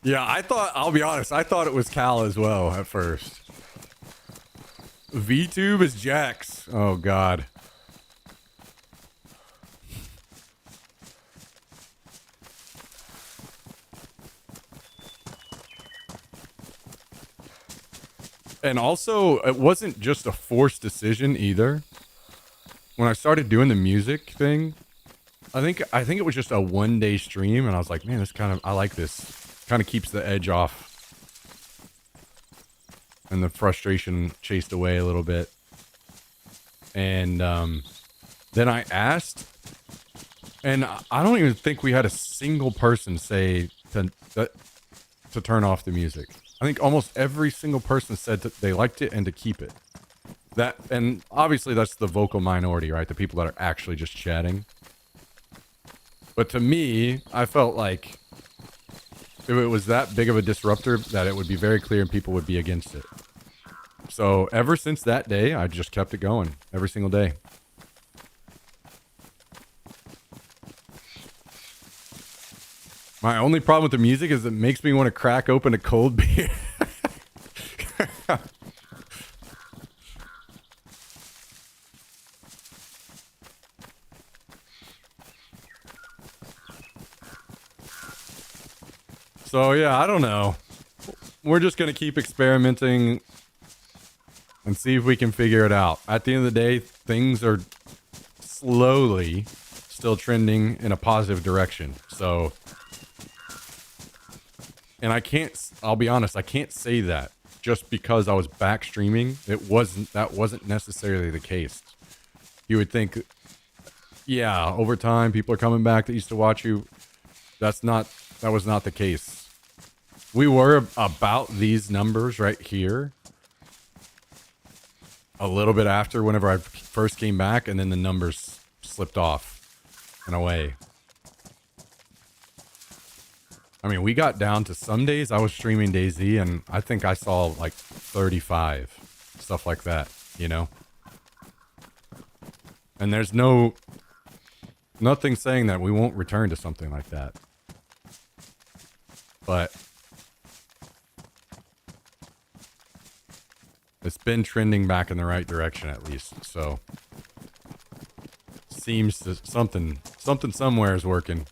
yeah, I'll be honest, I thought it was Cal as well at first. VTube is Jax. Oh, God. And also, it wasn't just a forced decision either. When I started doing the music thing, I think it was just a one-day stream, and I was like, man, I like this. Kind of keeps the edge off. And the frustration chased away a little bit. And then I asked, and I don't even think we had a single person say to turn off the music. I think almost every single person said that they liked it and to keep it. That, and obviously that's the vocal minority, right? The people that are actually just chatting. But to me, I felt like if it was that big of a disruptor, that it would be very clear and people would be against it. So ever since that day, I just kept it going every single day. My only problem with the music is it makes me want to crack open a cold beer. So yeah, I don't know. We're just going to keep experimenting and see if we can figure it out. At the end of the day, things are slowly still trending in a positive direction. So, and I'll be honest, I can't say that just because I was back streaming. That wasn't necessarily the case. You would think, yeah, over time, people are coming back that used to watch you. That was not the case. We were about these numbers right here a little bit after whenever I first came back, and then the numbers slipped off and away. I mean, we got down to some days I was streaming DayZ and I think I saw like 35, stuff like that, you know? And there's nothing saying that we won't return to something like that. But it's been trending back in the right direction at least, so seems to something somewhere is working.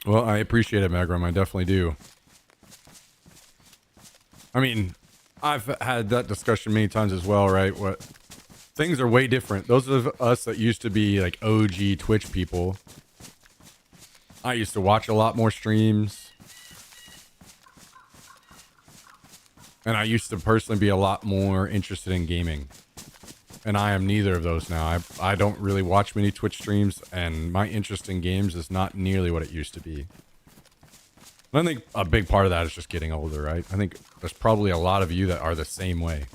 Well, I appreciate it, Magram. I definitely do. I mean, I've had that discussion many times as well, right? What things are way different. Those of us that used to be like OG Twitch people, I used to watch a lot more streams. And I used to personally be a lot more interested in gaming. And I am neither of those now. I don't really watch many Twitch streams, and my interest in games is not nearly what it used to be. And I think a big part of that is just getting older, right? I think there's probably a lot of you that are the same way.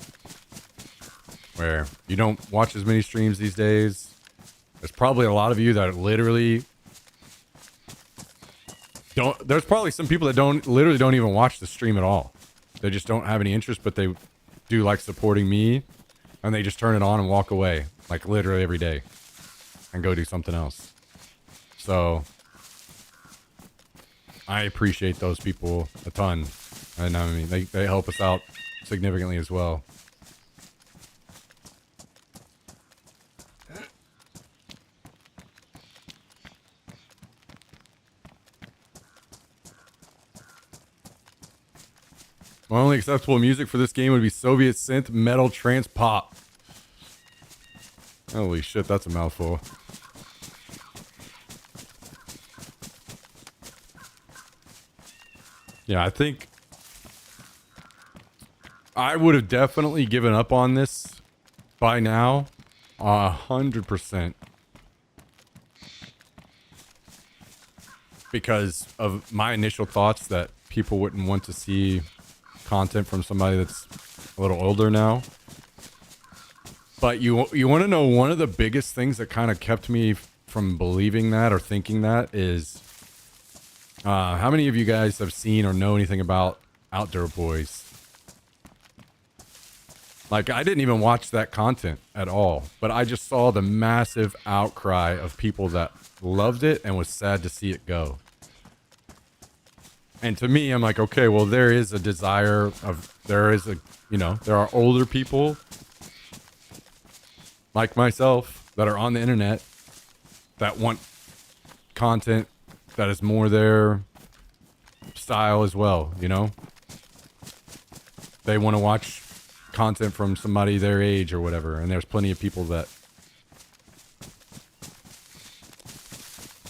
Where you don't watch as many streams these days. There's probably a lot of you that literally don't... There's probably some people that literally don't even watch the stream at all. They just don't have any interest, but they do like supporting me. And they just turn it on and walk away, like literally every day, and go do something else. So I appreciate those people a ton. And I mean, they help us out significantly as well. My only acceptable music for this game would be Soviet synth, metal, trance, pop. Holy shit, that's a mouthful. Yeah, I think I would have definitely given up on this by now. 100%. Because of my initial thoughts that people wouldn't want to see content from somebody that's a little older now. But you want to know one of the biggest things that kind of kept me from believing that or thinking that is how many of you guys have seen or know anything about Outdoor Boys? Like, I didn't even watch that content at all, but I just saw the massive outcry of people that loved it and was sad to see it go. And to me, I'm like, okay, well, there is a desire of, there are older people like myself that are on the internet that want content that is more their style as well, you know? They want to watch content from somebody their age or whatever, and there's plenty of people that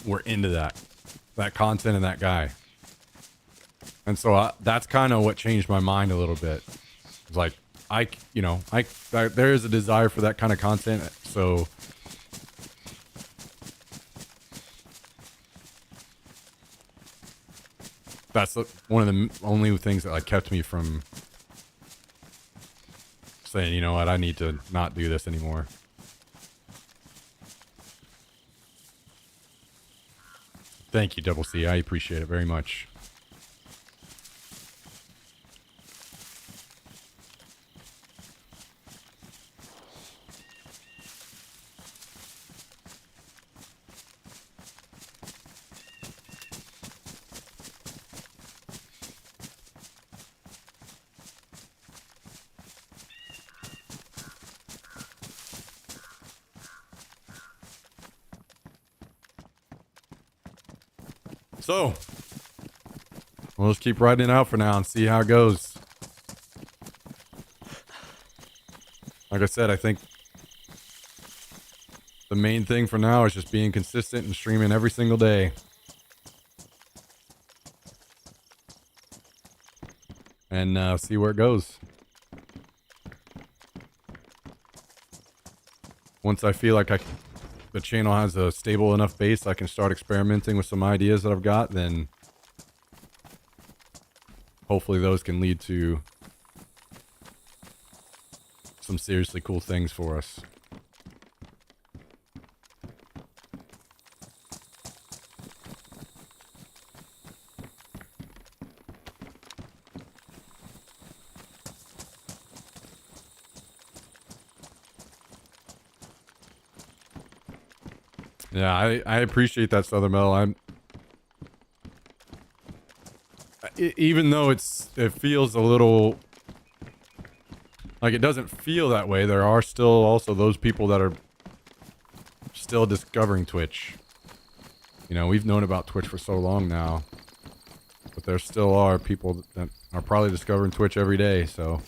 were into that content and that guy. And so that's kind of what changed my mind a little bit. It's like, there is a desire for that kind of content, so that's one of the only things that like kept me from saying, you know what, I need to not do this anymore. Thank you, Double C. I appreciate it very much. So, we'll just keep riding it out for now and see how it goes. Like I said, I think the main thing for now is just being consistent and streaming every single day. And see where it goes. once I feel like the channel has a stable enough base, I can start experimenting with some ideas that I've got, then hopefully those can lead to some seriously cool things for us. Yeah, I appreciate that, Southern Metal. Even though it feels a little like it doesn't feel that way, there are still also those people that are still discovering Twitch. You know, we've known about Twitch for so long now, but there still are people that are probably discovering Twitch every day, so.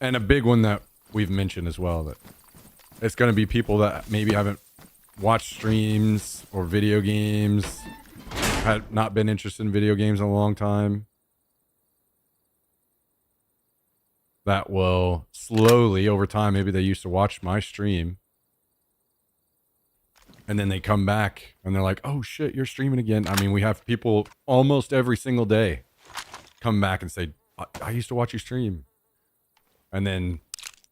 And a big one that we've mentioned as well, that it's going to be people that maybe haven't watched streams or video games, had not been interested in video games in a long time, that will slowly over time, maybe they used to watch my stream and then they come back and they're like, oh shit, you're streaming again. I mean, we have people almost every single day come back and say, I used to watch you stream. And then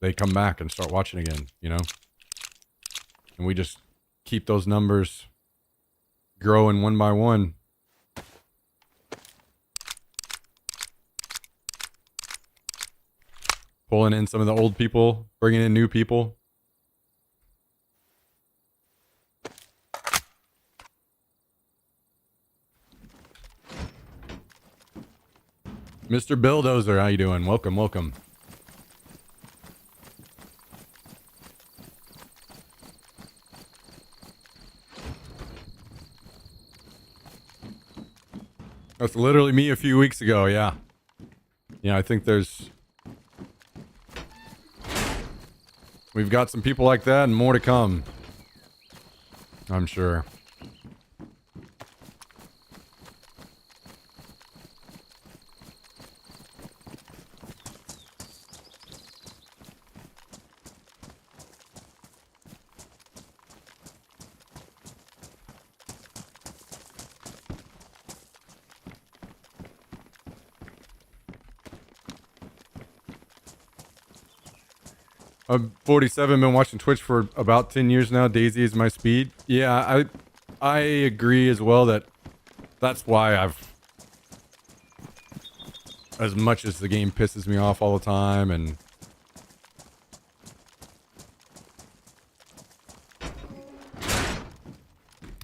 they come back and start watching again, you know? And we just keep those numbers growing one by one. Pulling in some of the old people, bringing in new people. Mr. Bulldozer, how you doing? Welcome, welcome. That's literally me a few weeks ago, yeah. Yeah, I think we've got some people like that and more to come. I'm sure. I'm 47, been watching Twitch for about 10 years now. Daisy is my speed. Yeah, I agree as well that that's why as much as the game pisses me off all the time and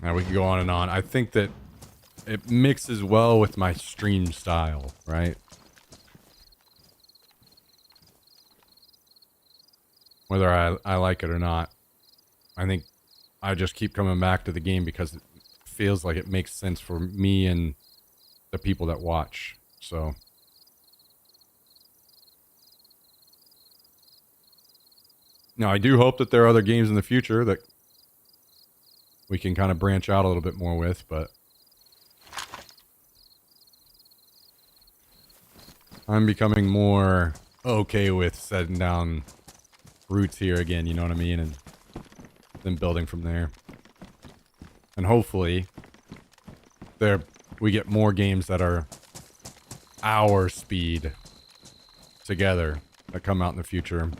we can go on and on. I think that it mixes well with my stream style, right? Whether I like it or not. I think I just keep coming back to the game because it feels like it makes sense for me and the people that watch. So. Now, I do hope that there are other games in the future that we can kind of branch out a little bit more with, but I'm becoming more okay with setting down roots here again, you know what I mean? And then building from there. And hopefully we get more games that are our speed together that come out in the future.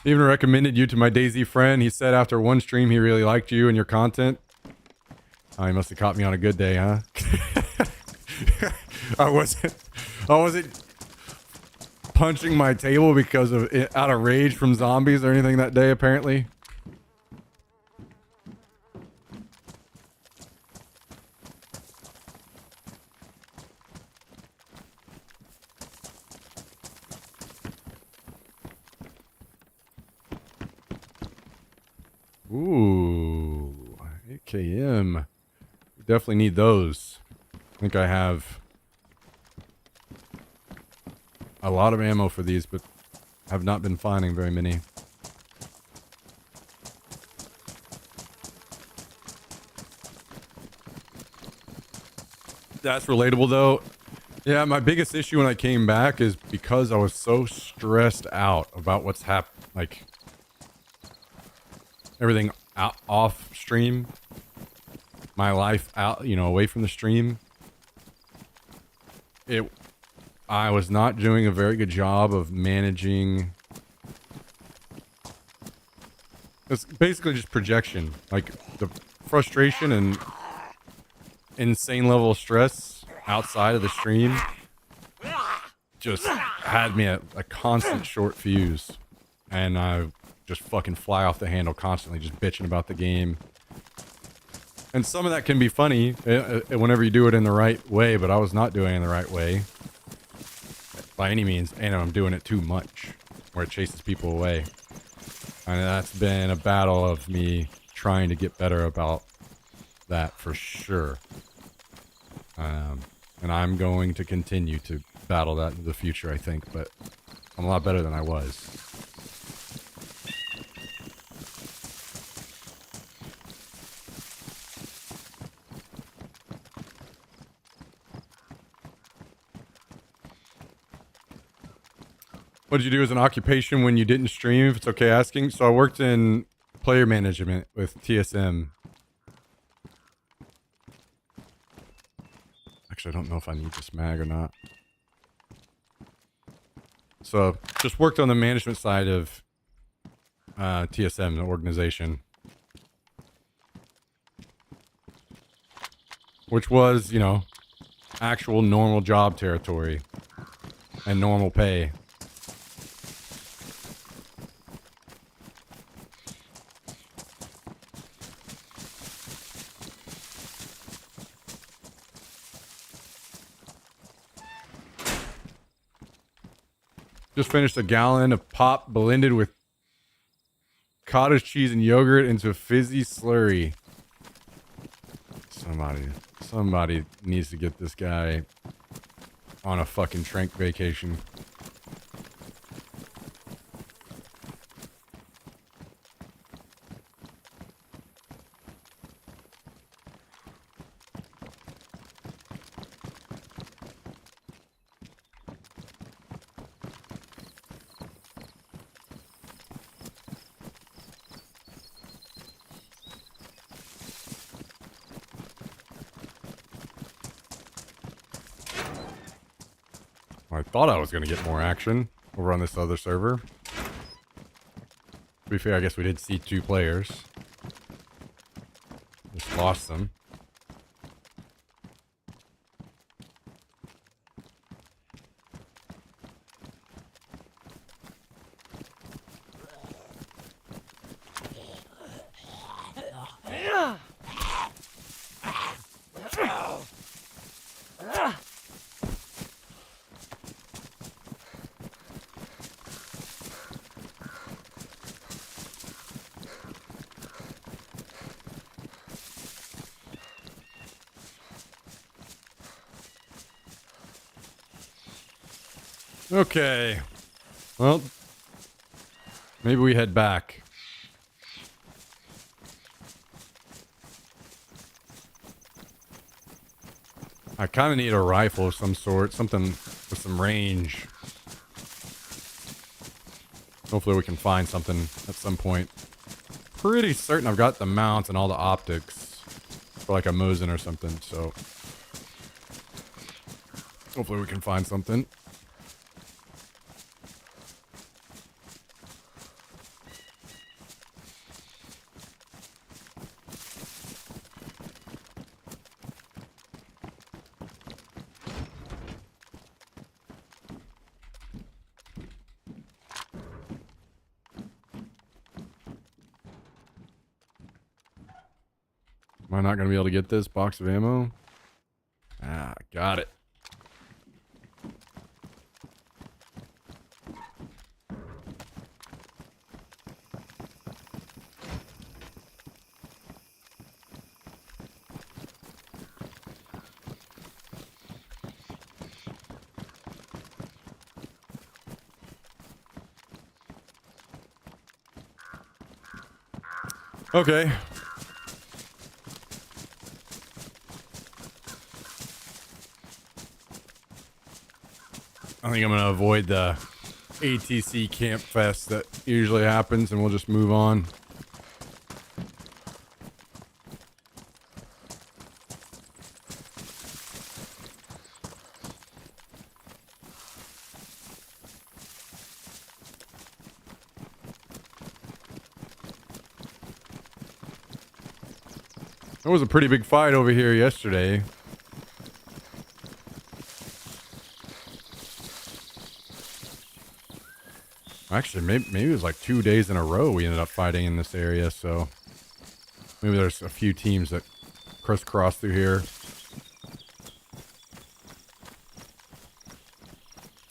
Even recommended you to my Daisy friend. He said after one stream he really liked you and your content. Oh, he must have caught me on a good day, huh? I wasn't punching my table because of out of rage from zombies or anything that day, apparently. Ooh, AKM. We definitely need those. I think I have a lot of ammo for these, but have not been finding very many. That's relatable though. Yeah, my biggest issue when I came back is because I was so stressed out about what's like everything out off stream, my life out, you know, away from the stream. I was not doing a very good job of managing. It's basically just projection, like the frustration and insane level of stress outside of the stream just had me at a constant short fuse, and I just fucking fly off the handle constantly, just bitching about the game. And some of that can be funny whenever you do it in the right way, but I was not doing it in the right way by any means, and I'm doing it too much where it chases people away. And that's been a battle of me trying to get better about that for sure. And I'm going to continue to battle that in the future, I think, but I'm a lot better than I was. What did you do as an occupation when you didn't stream, if it's okay asking? So I worked in player management with TSM. Actually, I don't know if I need this mag or not. So just worked on the management side of TSM, the organization. Which was, you know, actual normal job territory and normal pay. Just finished a gallon of pop blended with cottage cheese and yogurt into a fizzy slurry. Somebody needs to get this guy on a fucking trank vacation. I thought I was going to get more action over on this other server. To be fair, I guess we did see 2 players. Just lost them. Okay. Well, maybe we head back. I kind of need a rifle of some sort, something with some range. Hopefully we can find something at some point. Pretty certain I've got the mounts and all the optics for like a Mosin or something, so hopefully we can find something. Am I not going to be able to get this box of ammo? Ah, got it. Okay. I think I'm gonna avoid the ATC Camp Fest that usually happens, and we'll just move on. There was a pretty big fight over here yesterday. Actually, maybe it was like 2 days in a row we ended up fighting in this area, so maybe there's a few teams that crisscross through here.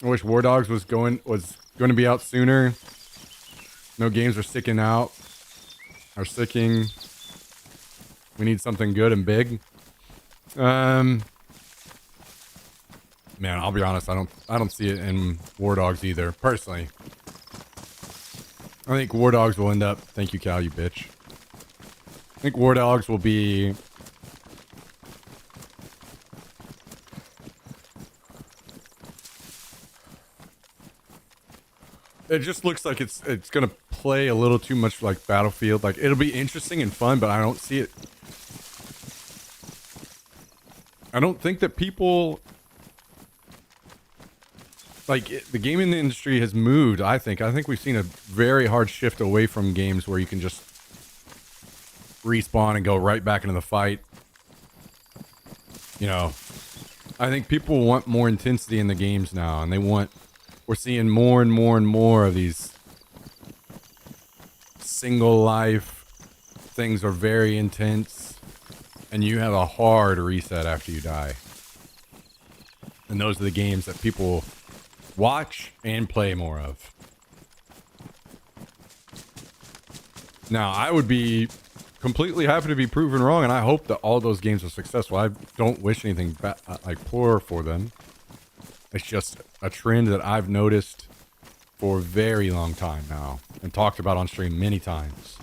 I wish War Dogs was going to be out sooner. No games are sticking out. Are sticking. We need something good and big. Man, I'll be honest, I don't see it in War Dogs either, personally. I think War Dogs will end up... Thank you, Cal, you bitch. I think War Dogs will be... It just looks like it's going to play a little too much like Battlefield. Like, it'll be interesting and fun, but I don't see it... I don't think that people... Like, the gaming industry has moved, I think. I think we've seen a very hard shift away from games where you can just respawn and go right back into the fight. You know, I think people want more intensity in the games now, and we're seeing more and more and more of these single life things are very intense, and you have a hard reset after you die. And those are the games that people watch and play more of. Now, I would be completely happy to be proven wrong, and I hope that all those games are successful. I don't wish anything like poor for them. It's just a trend that I've noticed for a very long time now and talked about on stream many times.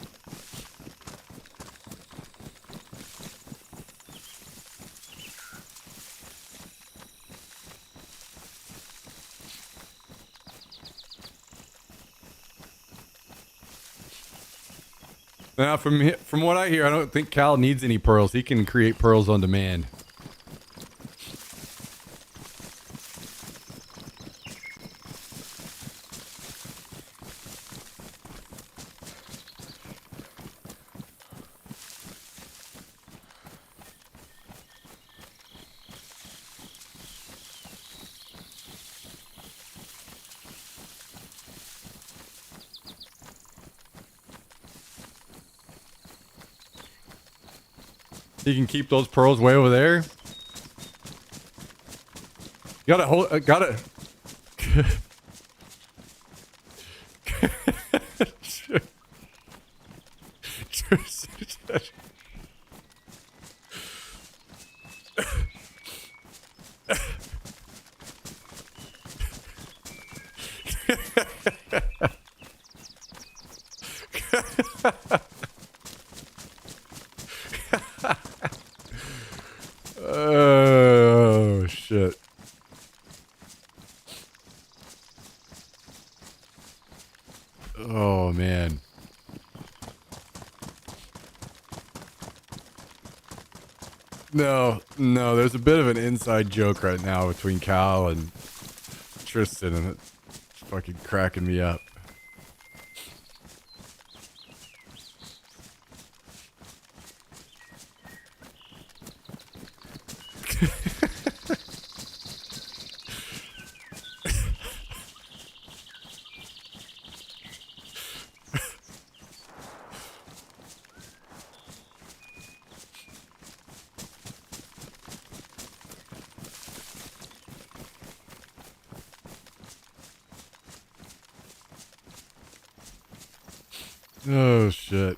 Now, from what I hear, I don't think Cal needs any pearls. He can create pearls on demand. You can keep those pearls way over there. You gotta hold. Gotta. Oh shit. Oh man. No, there's a bit of an inside joke right now between Cal and Tristan, and it's fucking cracking me up. Oh shit.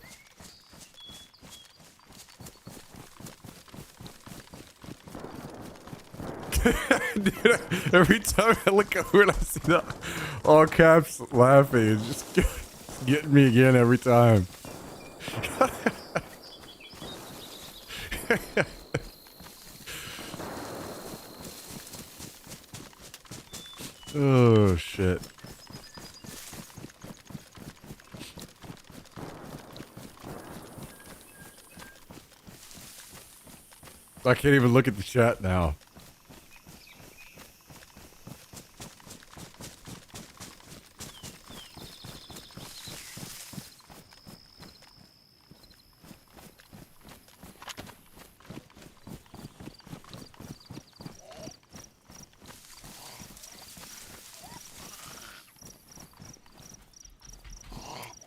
Dude, every time I look over and I see that all caps laughing, it's just getting me again every time. Oh, shit. I can't even look at the chat now.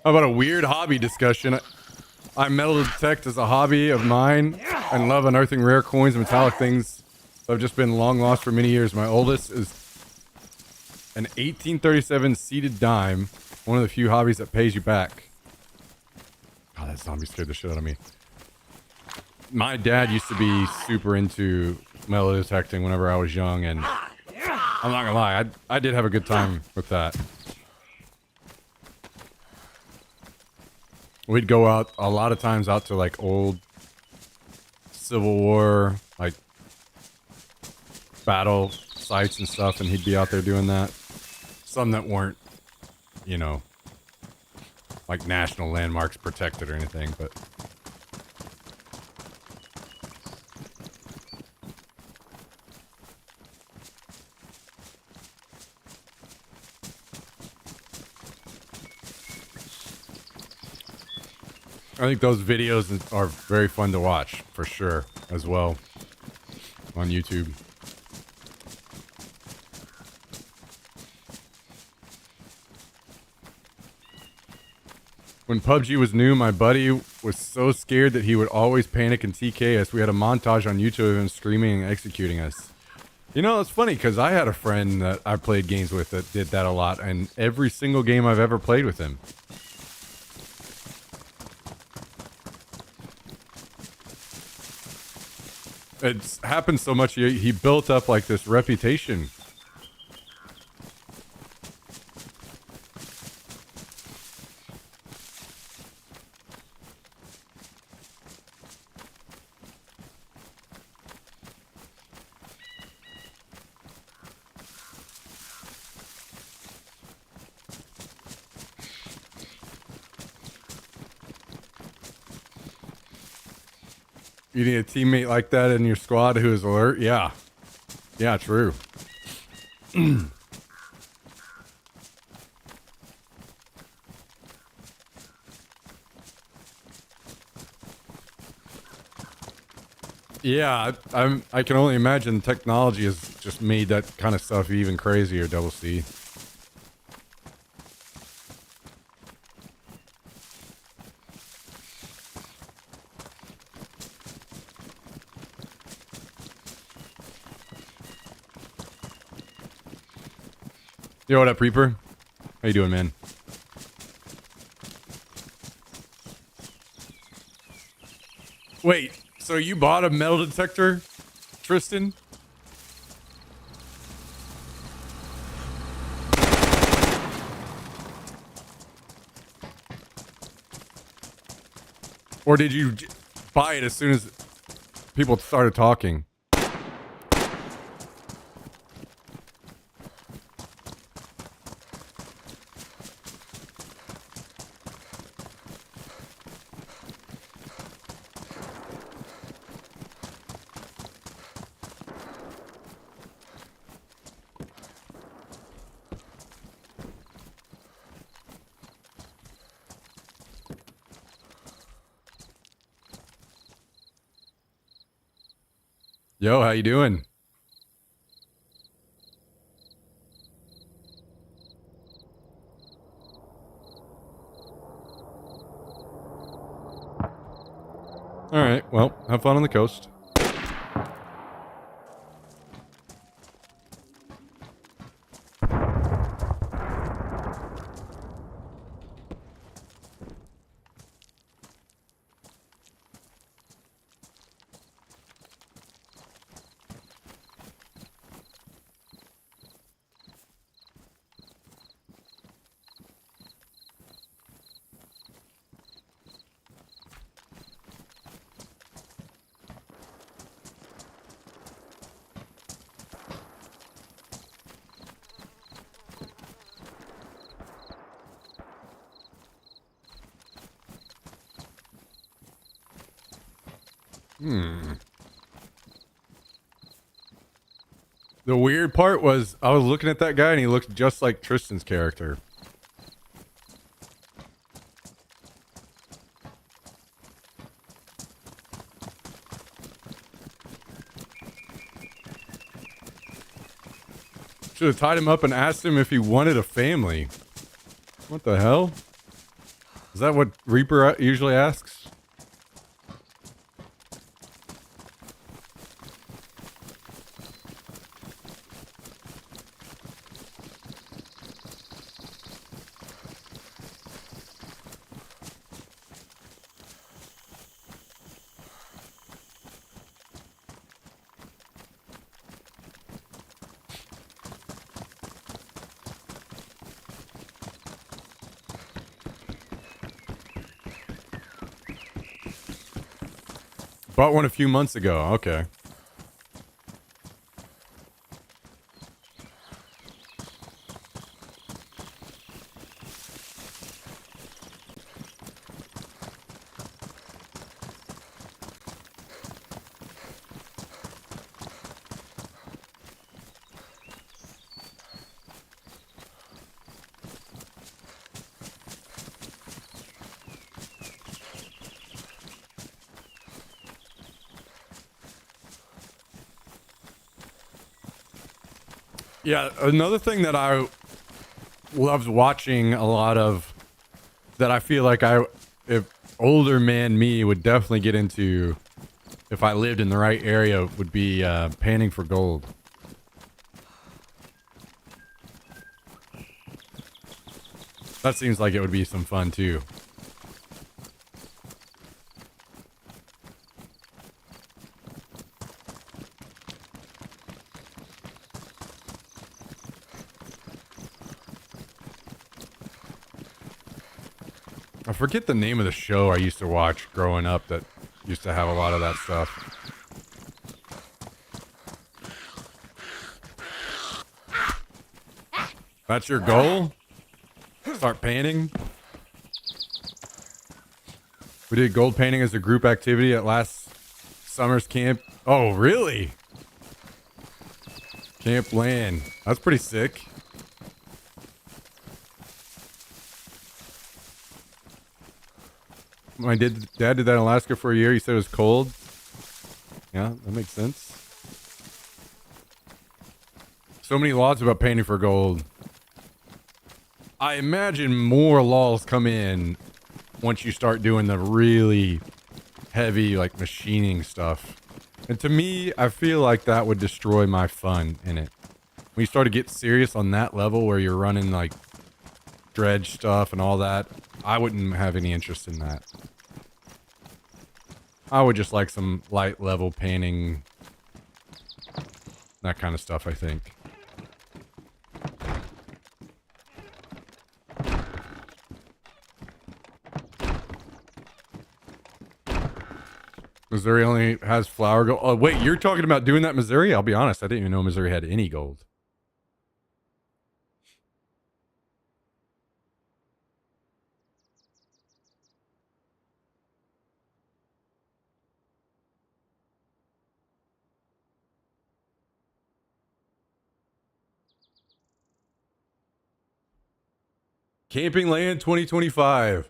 How about a weird hobby discussion? I metal detect as a hobby of mine and love unearthing rare coins and metallic things that have just been long lost for many years. My oldest is an 1837 seated dime, one of the few hobbies that pays you back. God, that zombie scared the shit out of me. My dad used to be super into metal detecting whenever I was young, and I'm not gonna lie, I did have a good time with that. We'd go out a lot of times out to like old Civil War, like battle sites and stuff, and he'd be out there doing that. Some that weren't, you know, like national landmarks protected or anything, but I think those videos are very fun to watch for sure as well on YouTube. When PUBG was new, my buddy was so scared that he would always panic and TK us. We had a montage on YouTube of him screaming and executing us. You know, it's funny because I had a friend that I played games with that did that a lot, and every single game I've ever played with him. It's happened so much, he built up like this reputation. You need a teammate like that in your squad who is alert? Yeah. Yeah, true. Yeah, I can only imagine technology has just made that kind of stuff even crazier, Double C. Yo, what up, Reaper? How you doing, man? Wait, so you bought a metal detector, Tristan? Or did you buy it as soon as people started talking? Yo, how you doing? All right, well, have fun on the coast. Hmm. The weird part was I was looking at that guy and he looked just like Tristan's character. Should have tied him up and asked him if he wanted a family. What the hell? Is that what Reaper usually asks? Bought one a few months ago. Okay. Yeah, another thing that I loved watching a lot of that I feel like if older man me would definitely get into if I lived in the right area would be panning for gold. That seems like it would be some fun too. I forget the name of the show I used to watch growing up that used to have a lot of that stuff. That's your goal? Start painting? We did gold painting as a group activity at last summer's camp. Oh, really? Camp Land. That's pretty sick. My dad did that in Alaska for a year. He said it was cold. Yeah, that makes sense. So many laws about painting for gold. I imagine more laws come in once you start doing the really heavy, like, machining stuff. And to me, I feel like that would destroy my fun in it. When you start to get serious on that level where you're running, like, dredge stuff and all that, I wouldn't have any interest in that. I would just like some light level painting, that kind of stuff, I think. Missouri only has flour gold. Oh, wait, you're talking about doing that in Missouri? I'll be honest, I didn't even know Missouri had any gold. Camping Land 2025.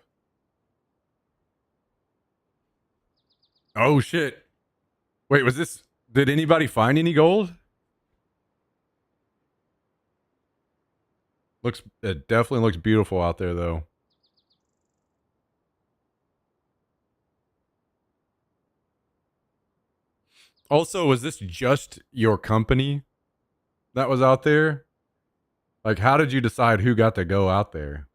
Oh, shit. Wait, was this... Did anybody find any gold? It definitely looks beautiful out there, though. Also, was this just your company that was out there? Like, how did you decide who got to go out there?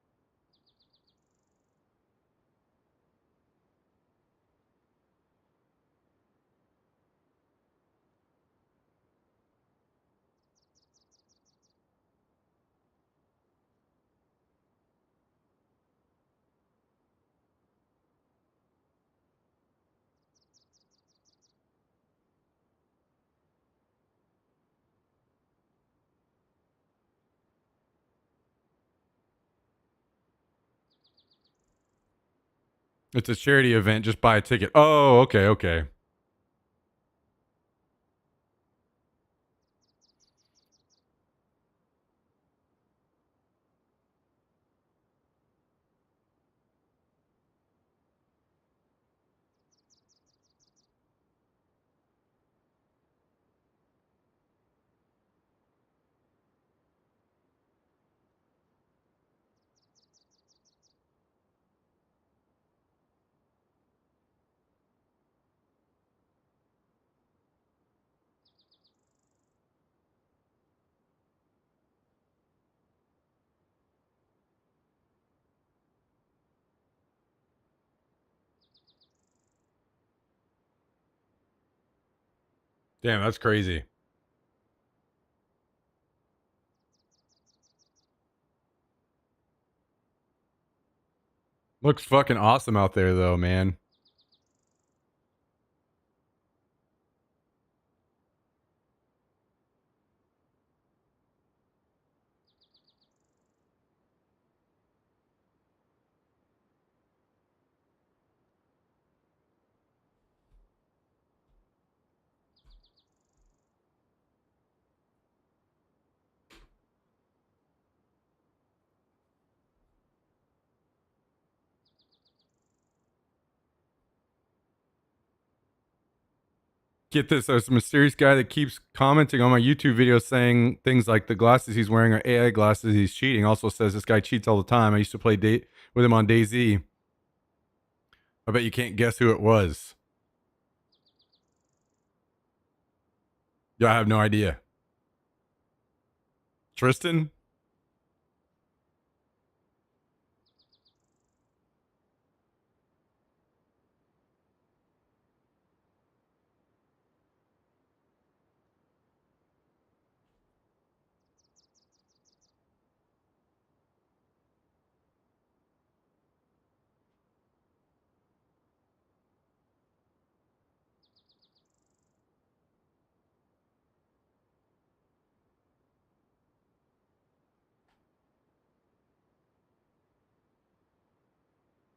It's a charity event. Just buy a ticket. Oh, okay, okay. Damn, that's crazy. Looks fucking awesome out there, though, man. Get this, there's a mysterious guy that keeps commenting on my YouTube videos saying things like the glasses he's wearing are AI glasses, he's cheating. Also says this guy cheats all the time. I used to play with him on DayZ. I bet you can't guess who it was. Yeah, I have no idea. Tristan?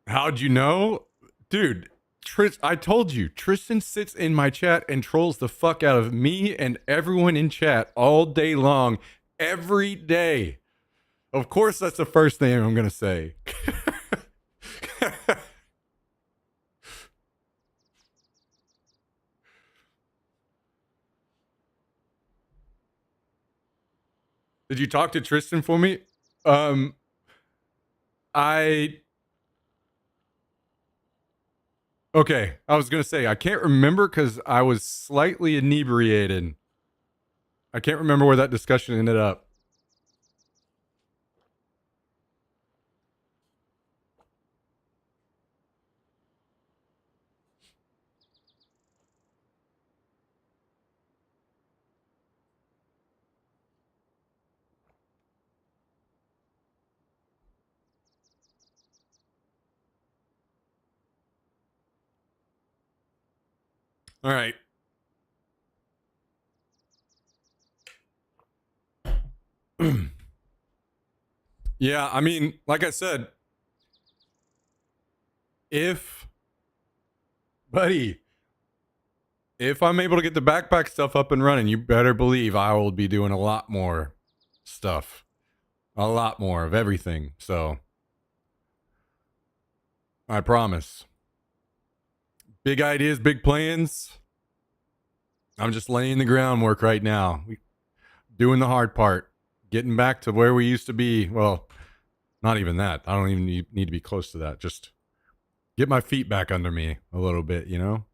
How'd you know? Dude, I told you, Tristan sits in my chat and trolls the fuck out of me and everyone in chat all day long, every day. Of course, that's the first thing I'm going to say. Did you talk to Tristan for me? Um, I Okay, I was gonna say I can't remember because I was slightly inebriated. I can't remember where that discussion ended up. All right. Yeah, I mean, like I said, if buddy, if I'm able to get the backpack stuff up and running, you better believe I will be doing a lot more stuff. A lot more of everything. So I promise. Big ideas, big plans. I'm just laying the groundwork right now. Doing the hard part. Getting back to where we used to be. Well, not even that. I don't even need to be close to that. Just get my feet back under me a little bit, you know?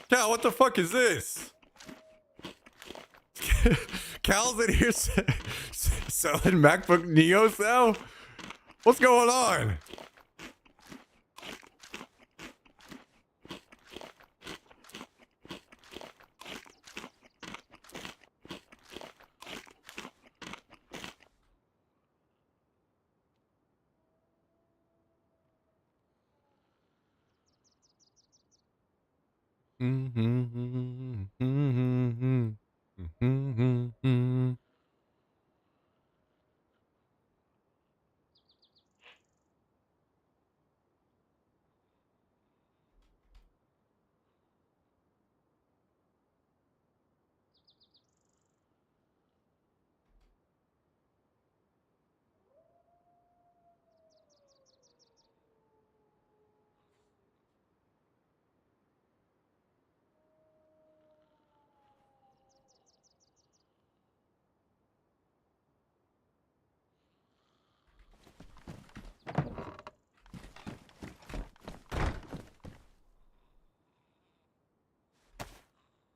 Cal, what the fuck is this? Cal's in here selling MacBook Neos now? What's going on?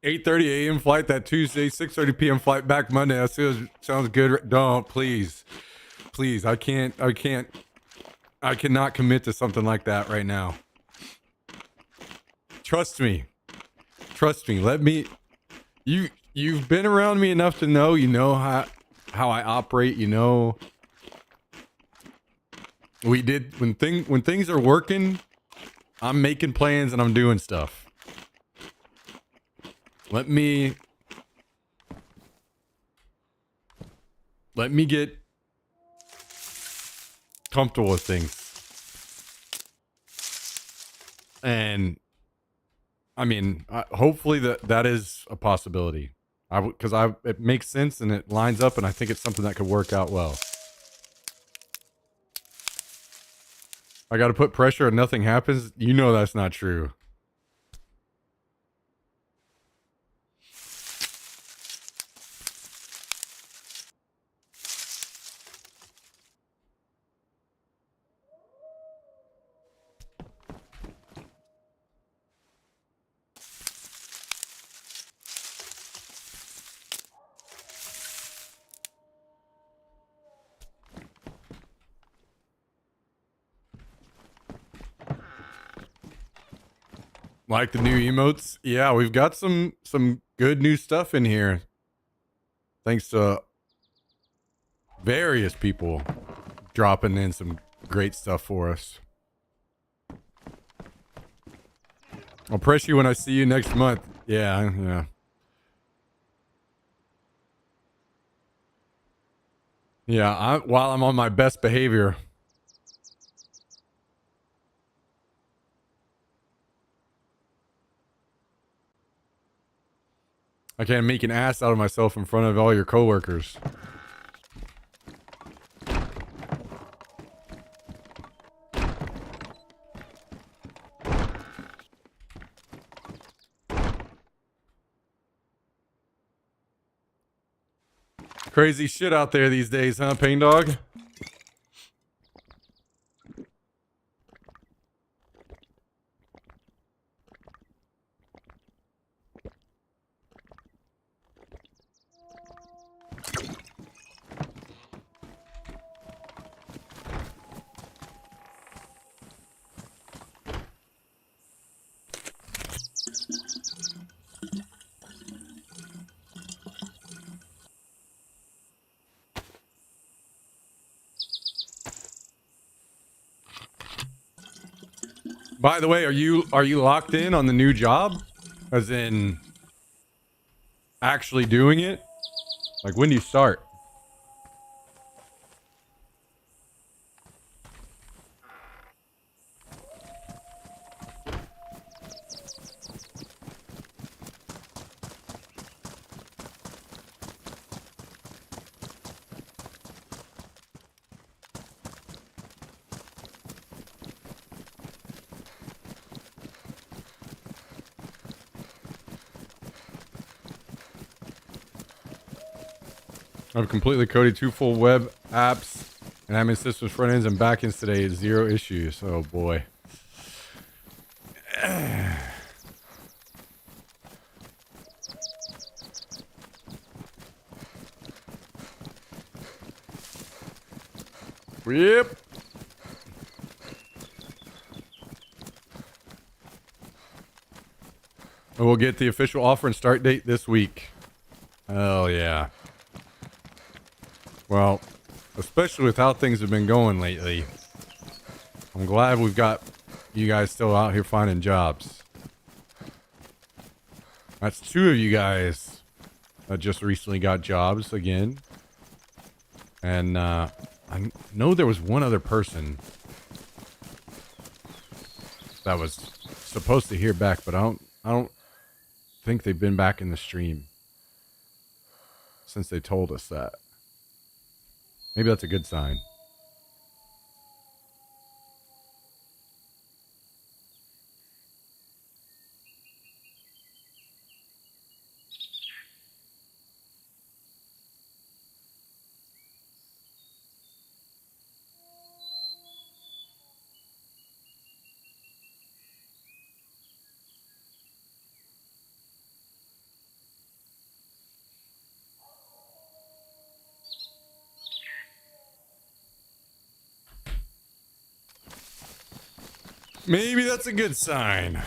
8:30 a.m. flight that Tuesday, 6:30 p.m. flight back Monday. That sounds good. Don't, please. Please, I cannot commit to something like that right now. Trust me. You've been around me enough to know, how I operate, when things are working, I'm making plans and I'm doing stuff. Let me get comfortable with things. And I mean, hopefully that is a possibility. It makes sense and it lines up, and I think it's something that could work out well. I got to put pressure and nothing happens. That's not true. Like the new emotes? Yeah, we've got some good new stuff in here. Thanks to various people dropping in some great stuff for us. I'll press you when I see you next month. Yeah. Yeah, while I'm on my best behavior. I can't make an ass out of myself in front of all your coworkers. Crazy shit out there these days, huh, Pain Dog? By the way, are you locked in on the new job? As in actually doing it? Like, when do you start? I've completely coded 2 full web apps and admin systems front ends and back ends today. 0 issues. Oh boy. Yep. And we'll get the official offer and start date this week. Hell yeah. Well, especially with how things have been going lately, I'm glad we've got you guys still out here finding jobs. That's 2 of you guys that just recently got jobs again. And I know there was one other person that was supposed to hear back, but I don't think they've been back in the stream since they told us that. Maybe that's a good sign. Maybe that's a good sign.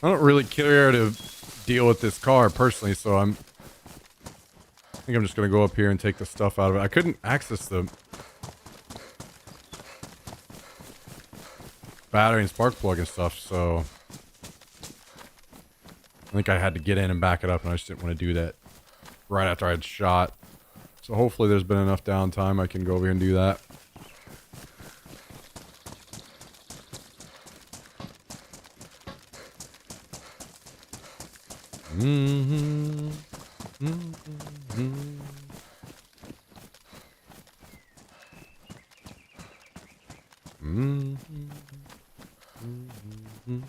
I don't really care to deal with this car personally, so I think I'm just gonna go up here and take the stuff out of it. I couldn't access the battery and spark plug and stuff, so I think I had to get in and back it up, and I just didn't want to do that right after I had shot. So hopefully there's been enough downtime I can go over here and do that. Mm-hmm. Mm-hmm. Mm-hmm. Mm-hmm.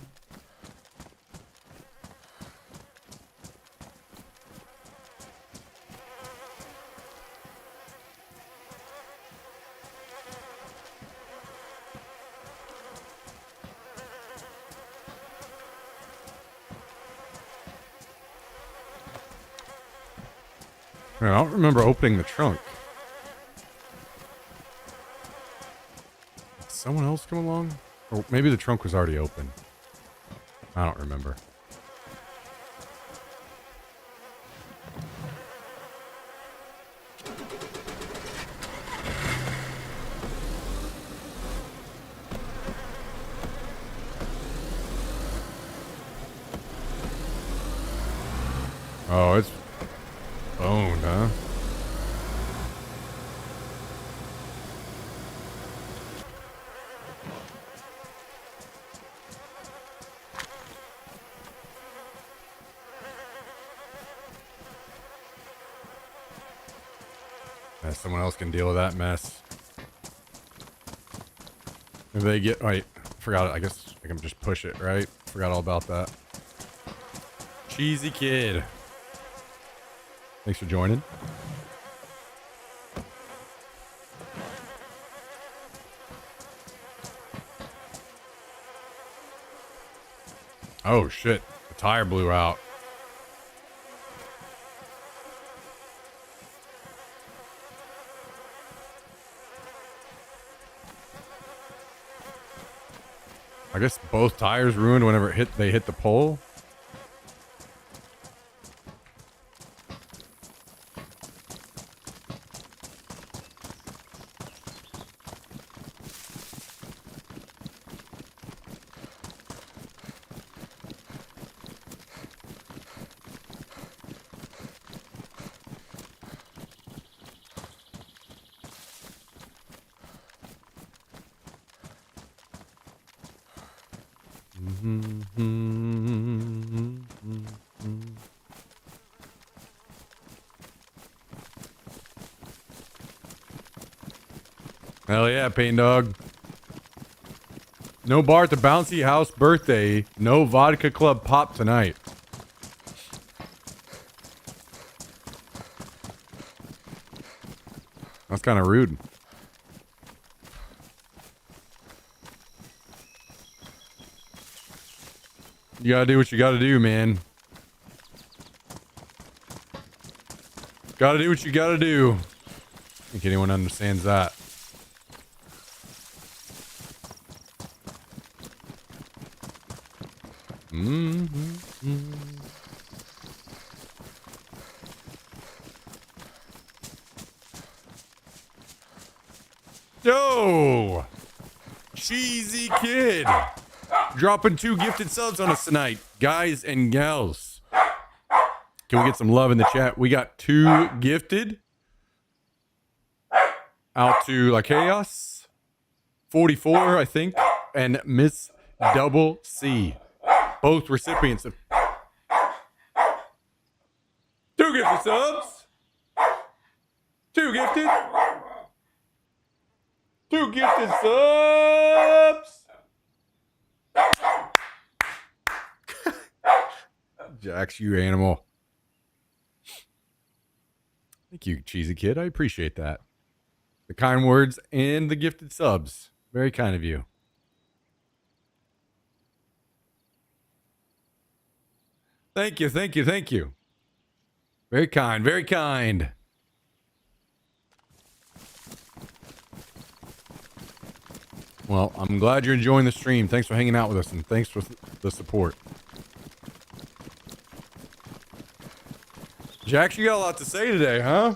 I don't remember opening the trunk. Did someone else come along? Or maybe the trunk was already open. I don't remember. Oh, it's owned, huh? Yeah, someone else can deal with that mess. If they get... Wait, forgot it. I guess I can just push it, right? Forgot all about that. Cheesy kid. Thanks for joining. Oh, shit. The tire blew out. I guess both tires ruined whenever they hit the pole. Hell yeah, Pain Dog. No bar at the Bouncy House birthday. No vodka club pop tonight. That's kind of rude. You gotta do what you gotta do, man. Gotta do what you gotta do. I think anyone understands that. Yo! Cheesy kid! Dropping 2 gifted subs on us tonight, guys and gals. Can we get some love in the chat? We got 2 gifted. Out to La Chaos, 44, I think, and Miss Double C. Both recipients of 2 gifted subs. 2 gifted. 2 gifted subs. Jax, you animal. Thank you, Cheesy Kid. I appreciate that. The kind words and the gifted subs. Very kind of you. Thank you, thank you, thank you. Very kind, very kind. Well, I'm glad you're enjoying the stream. Thanks for hanging out with us, and thanks for the support. Jax, you got a lot to say today, huh?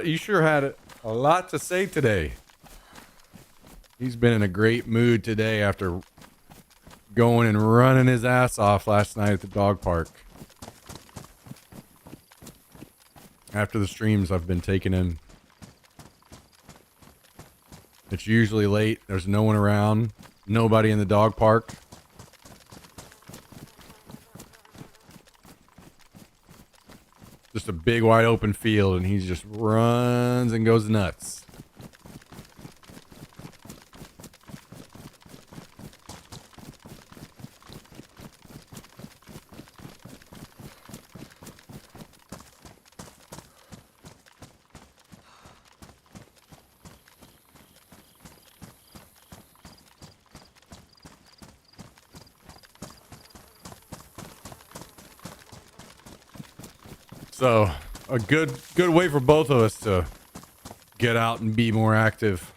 You sure had a lot to say today. He's been in a great mood today after going and running his ass off last night at the dog park. After the streams, I've been taking him. It's usually late. There's no one around. Nobody in the dog park. Just a big wide open field, and he just runs and goes nuts. So, a good way for both of us to get out and be more active.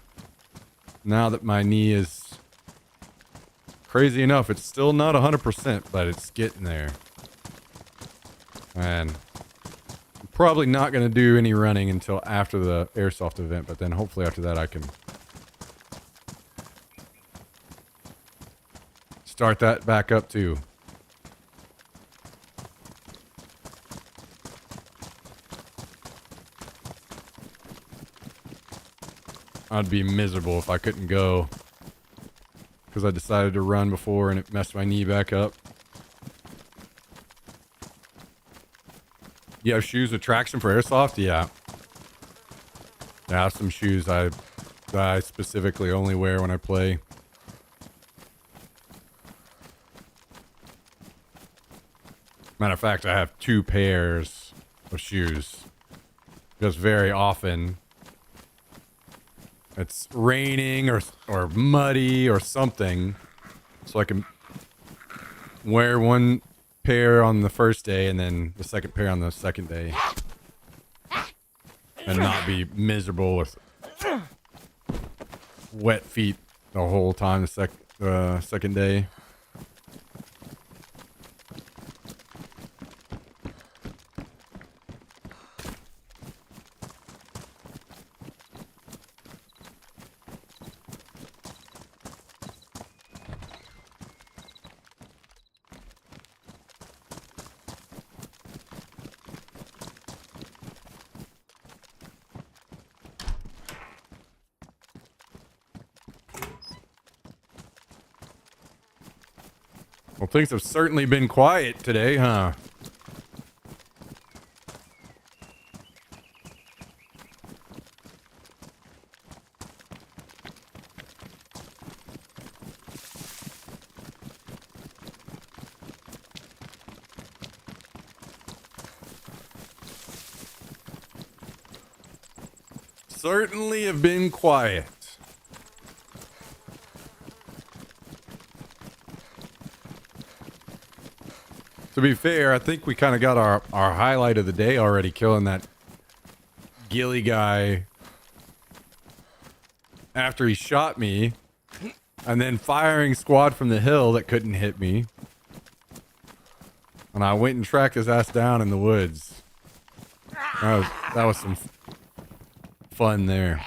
Now that my knee is crazy enough, it's still not 100%, but it's getting there. And I'm probably not going to do any running until after the airsoft event, but then hopefully after that I can start that back up too. I'd be miserable if I couldn't go because I decided to run before and it messed my knee back up. You have shoes with traction for airsoft? Yeah. I have some shoes that I specifically only wear when I play. Matter of fact, I have 2 pairs of shoes because very often it's raining or muddy or something, so I can wear one pair on the first day and then the second pair on the second day and not be miserable with wet feet the whole time the second day. Well, things have certainly been quiet today, huh? Certainly have been quiet. To be fair, I think we kind of got our highlight of the day already, killing that ghillie guy after he shot me, and then firing squad from the hill that couldn't hit me. And I went and tracked his ass down in the woods. That was some fun there.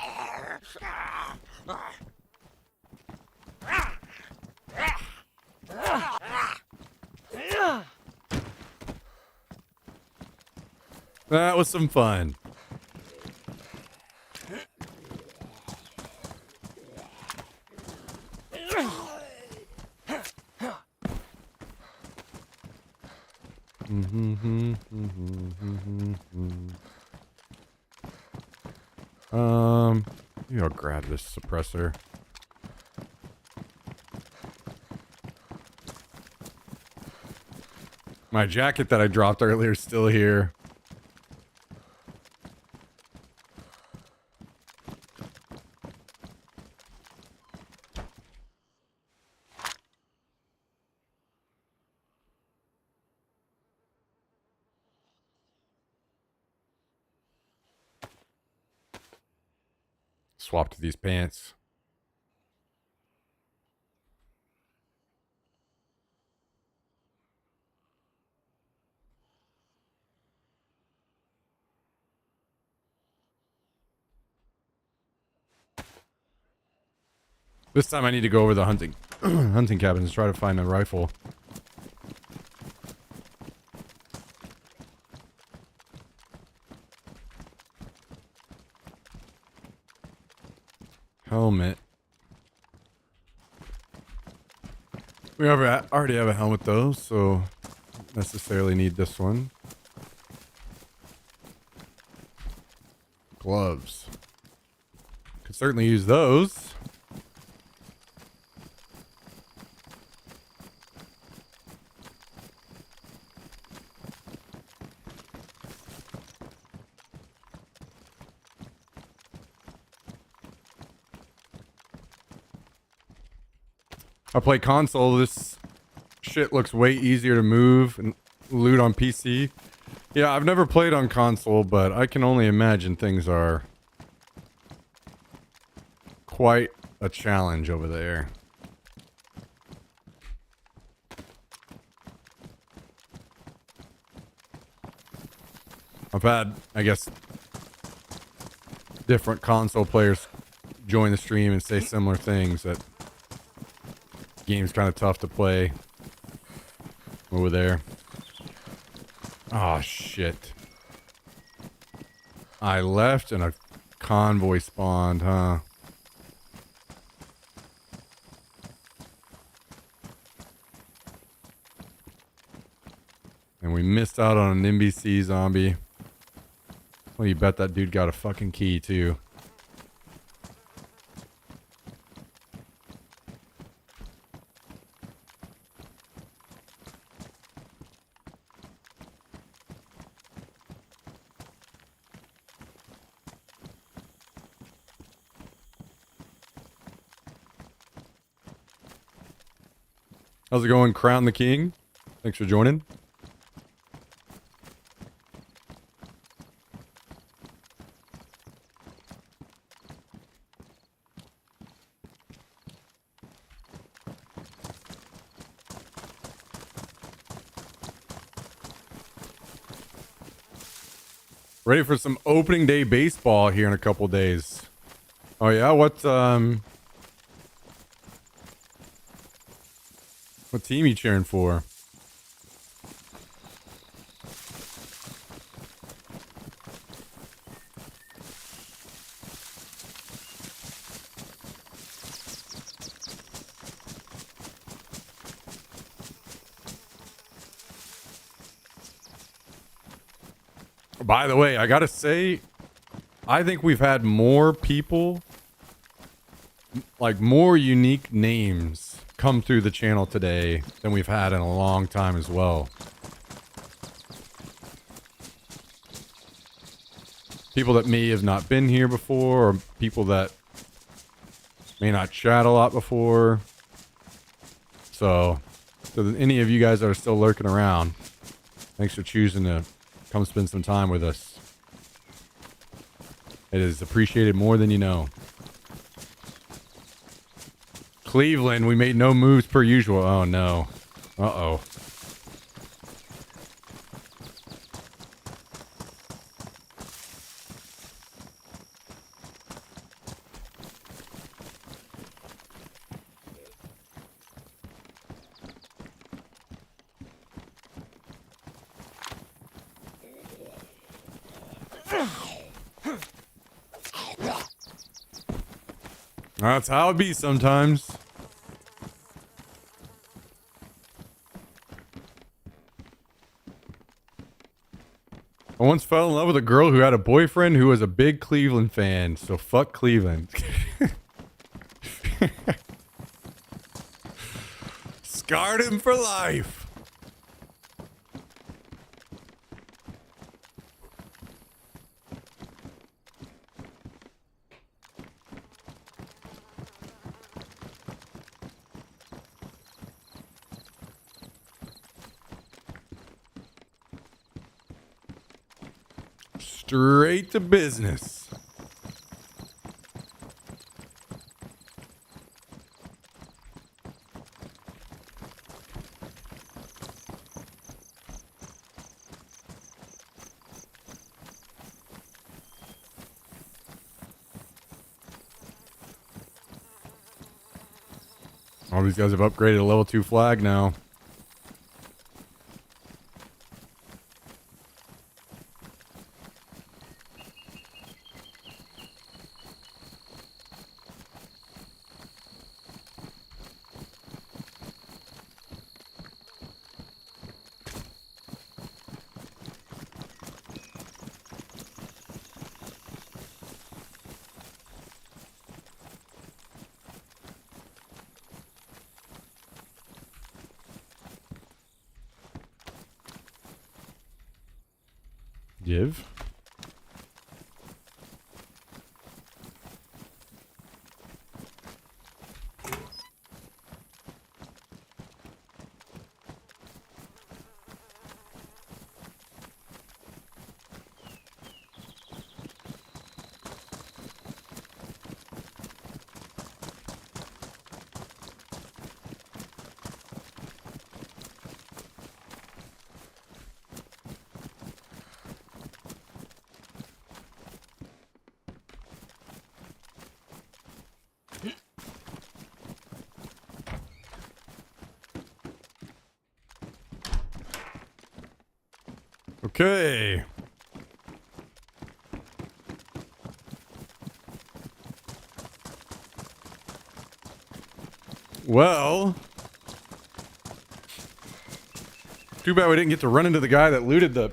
That was some fun. Maybe I'll grab this suppressor. My jacket that I dropped earlier is still here. Swap to these pants. This time I need to go over the hunting hunting cabins and try to find a rifle. Helmet. We already have a helmet though, so don't necessarily need this one. Gloves. Could certainly use those. I play console. This shit looks way easier to move and loot on PC. Yeah, I've never played on console, but I can only imagine things are quite a challenge over there. I've had, I guess, different console players join the stream and say similar things, that game's kind of tough to play over there. Oh shit. I left and a convoy spawned, huh? And we missed out on an NBC zombie. Well, you bet that dude got a fucking key too. How's it going, Crown the King? Thanks for joining. Ready for some opening day baseball here in a couple days. Oh yeah, what team you cheering for? By the way, I gotta say, I think we've had more people, like more unique names, come through the channel today than we've had in a long time as well. People that may have not been here before, or people that may not chat a lot before. So any of you guys that are still lurking around, thanks for choosing to come spend some time with us. It is appreciated more than you know. Cleveland, we made no moves per usual. Oh no. Uh-oh. That's how it be sometimes. I once fell in love with a girl who had a boyfriend who was a big Cleveland fan, so fuck Cleveland. Scarred him for life. Straight to business. All these guys have upgraded a level 2 flag now. Give. Okay. Well, too bad we didn't get to run into the guy that looted the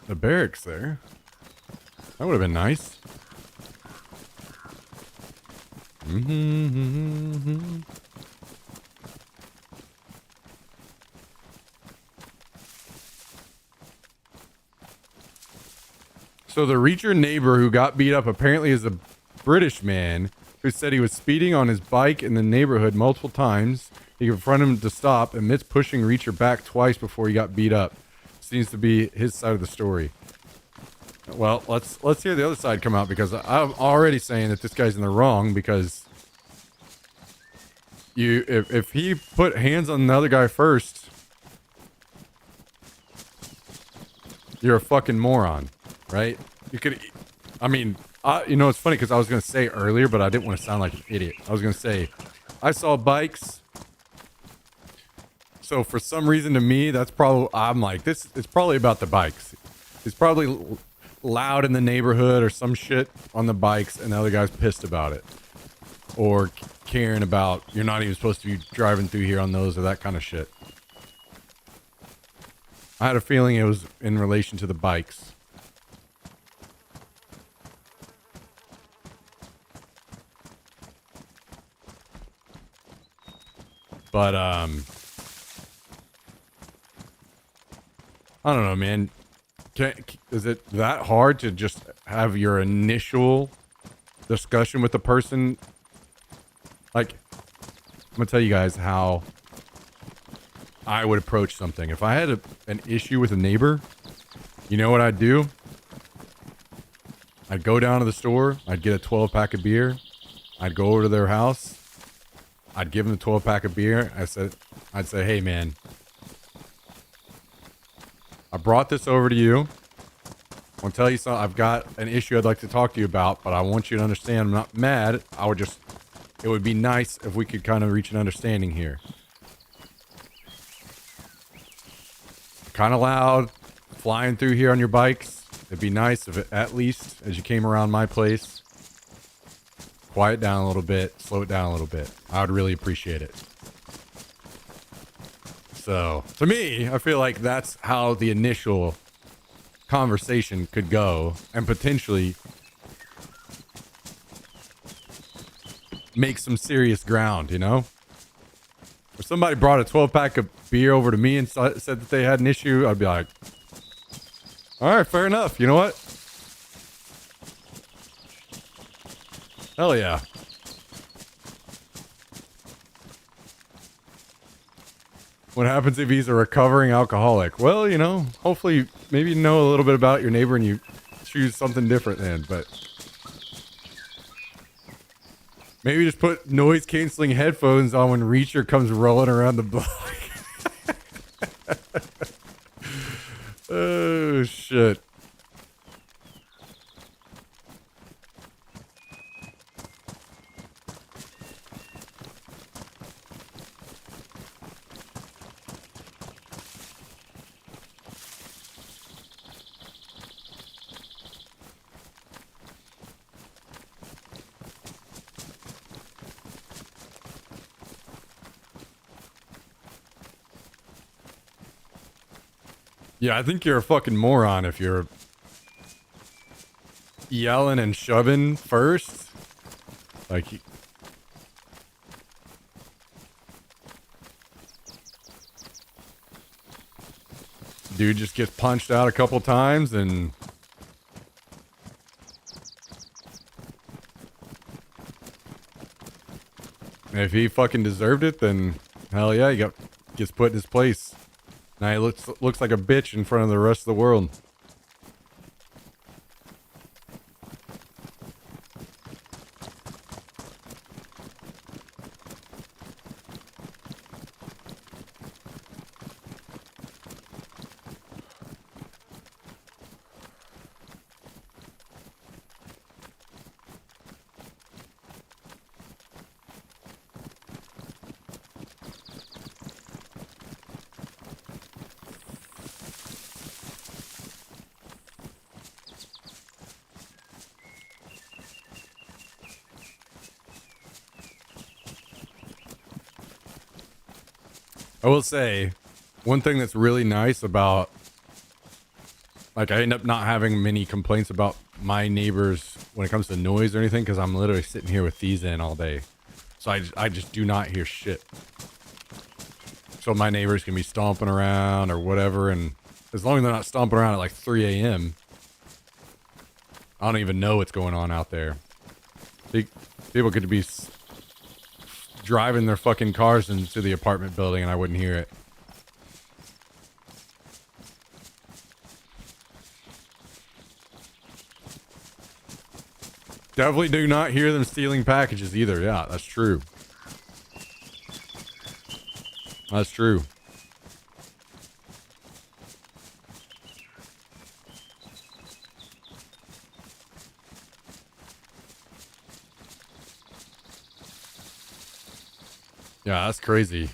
barracks there. That would have been nice. So the Reacher neighbor who got beat up apparently is a British man who said he was speeding on his bike in the neighborhood multiple times. He confronted him to stop, admits pushing Reacher back twice before he got beat up. Seems to be his side of the story. Well, let's hear the other side come out, because I'm already saying that this guy's in the wrong, because if he put hands on the other guy first, you're a fucking moron, right? You could, I mean, you know, it's funny because I was going to say earlier, but I didn't want to sound like an idiot. I was going to say, I saw bikes. So for some reason to me, that's probably, I'm like, this is probably about the bikes. He's probably loud in the neighborhood or some shit on the bikes, and the other guy's pissed about it. Or caring about, you're not even supposed to be driving through here on those, or that kind of shit. I had a feeling it was in relation to the bikes. But, I don't know, man. Is it that hard to just have your initial discussion with the person? Like, I'm gonna tell you guys how I would approach something. If I had an issue with a neighbor, you know what I'd do? I'd go down to the store. I'd get a 12-pack of beer. I'd go over to their house. I'd give them the 12-pack of beer. I'd say, hey, man, I brought this over to you. I want to tell you something. I've got an issue I'd like to talk to you about, but I want you to understand I'm not mad. It would be nice if we could kind of reach an understanding here. Kind of loud, flying through here on your bikes. It'd be nice if at least as you came around my place, quiet down a little bit, slow it down a little bit. I would really appreciate it. So, to me, I feel like that's how the initial conversation could go, and potentially make some serious ground, you know? If somebody brought a 12-pack of beer over to me and said that they had an issue, I'd be like, all right, fair enough. You know what? Hell yeah. What happens if he's a recovering alcoholic? Well, you know, hopefully, maybe you know a little bit about your neighbor and you choose something different then, but maybe just put noise canceling headphones on when Reacher comes rolling around the block. Oh, shit. Yeah, I think you're a fucking moron if you're yelling and shoving first. Like, dude just gets punched out a couple times and if he fucking deserved it, then hell yeah, gets put in his place. Now he looks like a bitch in front of the rest of the world. I will say, one thing that's really nice about, like, I end up not having many complaints about my neighbors when it comes to noise or anything, because I'm literally sitting here with these in all day. So I just do not hear shit. So my neighbors can be stomping around or whatever, and as long as they're not stomping around at like 3 a.m., I don't even know what's going on out there. People could be driving their fucking cars into the apartment building and I wouldn't hear it. Definitely do not hear them stealing packages either. Yeah, that's true. That's true. Yeah, that's crazy.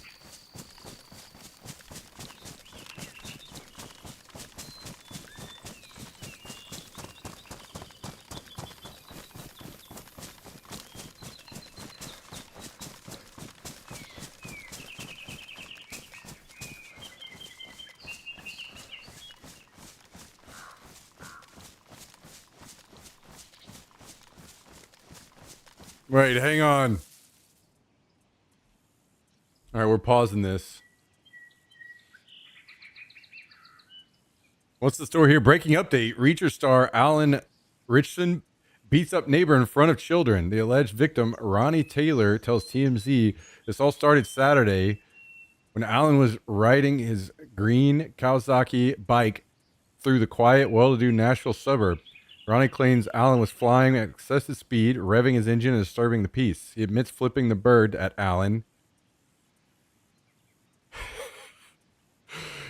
Wait, hang on. All right, we're pausing this. What's the story here? Breaking update. Reacher star Alan Richardson beats up neighbor in front of children. The alleged victim, Ronnie Taylor, tells TMZ this all started Saturday when Alan was riding his green Kawasaki bike through the quiet, well-to-do Nashville suburb. Ronnie claims Alan was flying at excessive speed, revving his engine and disturbing the peace. He admits flipping the bird at Alan.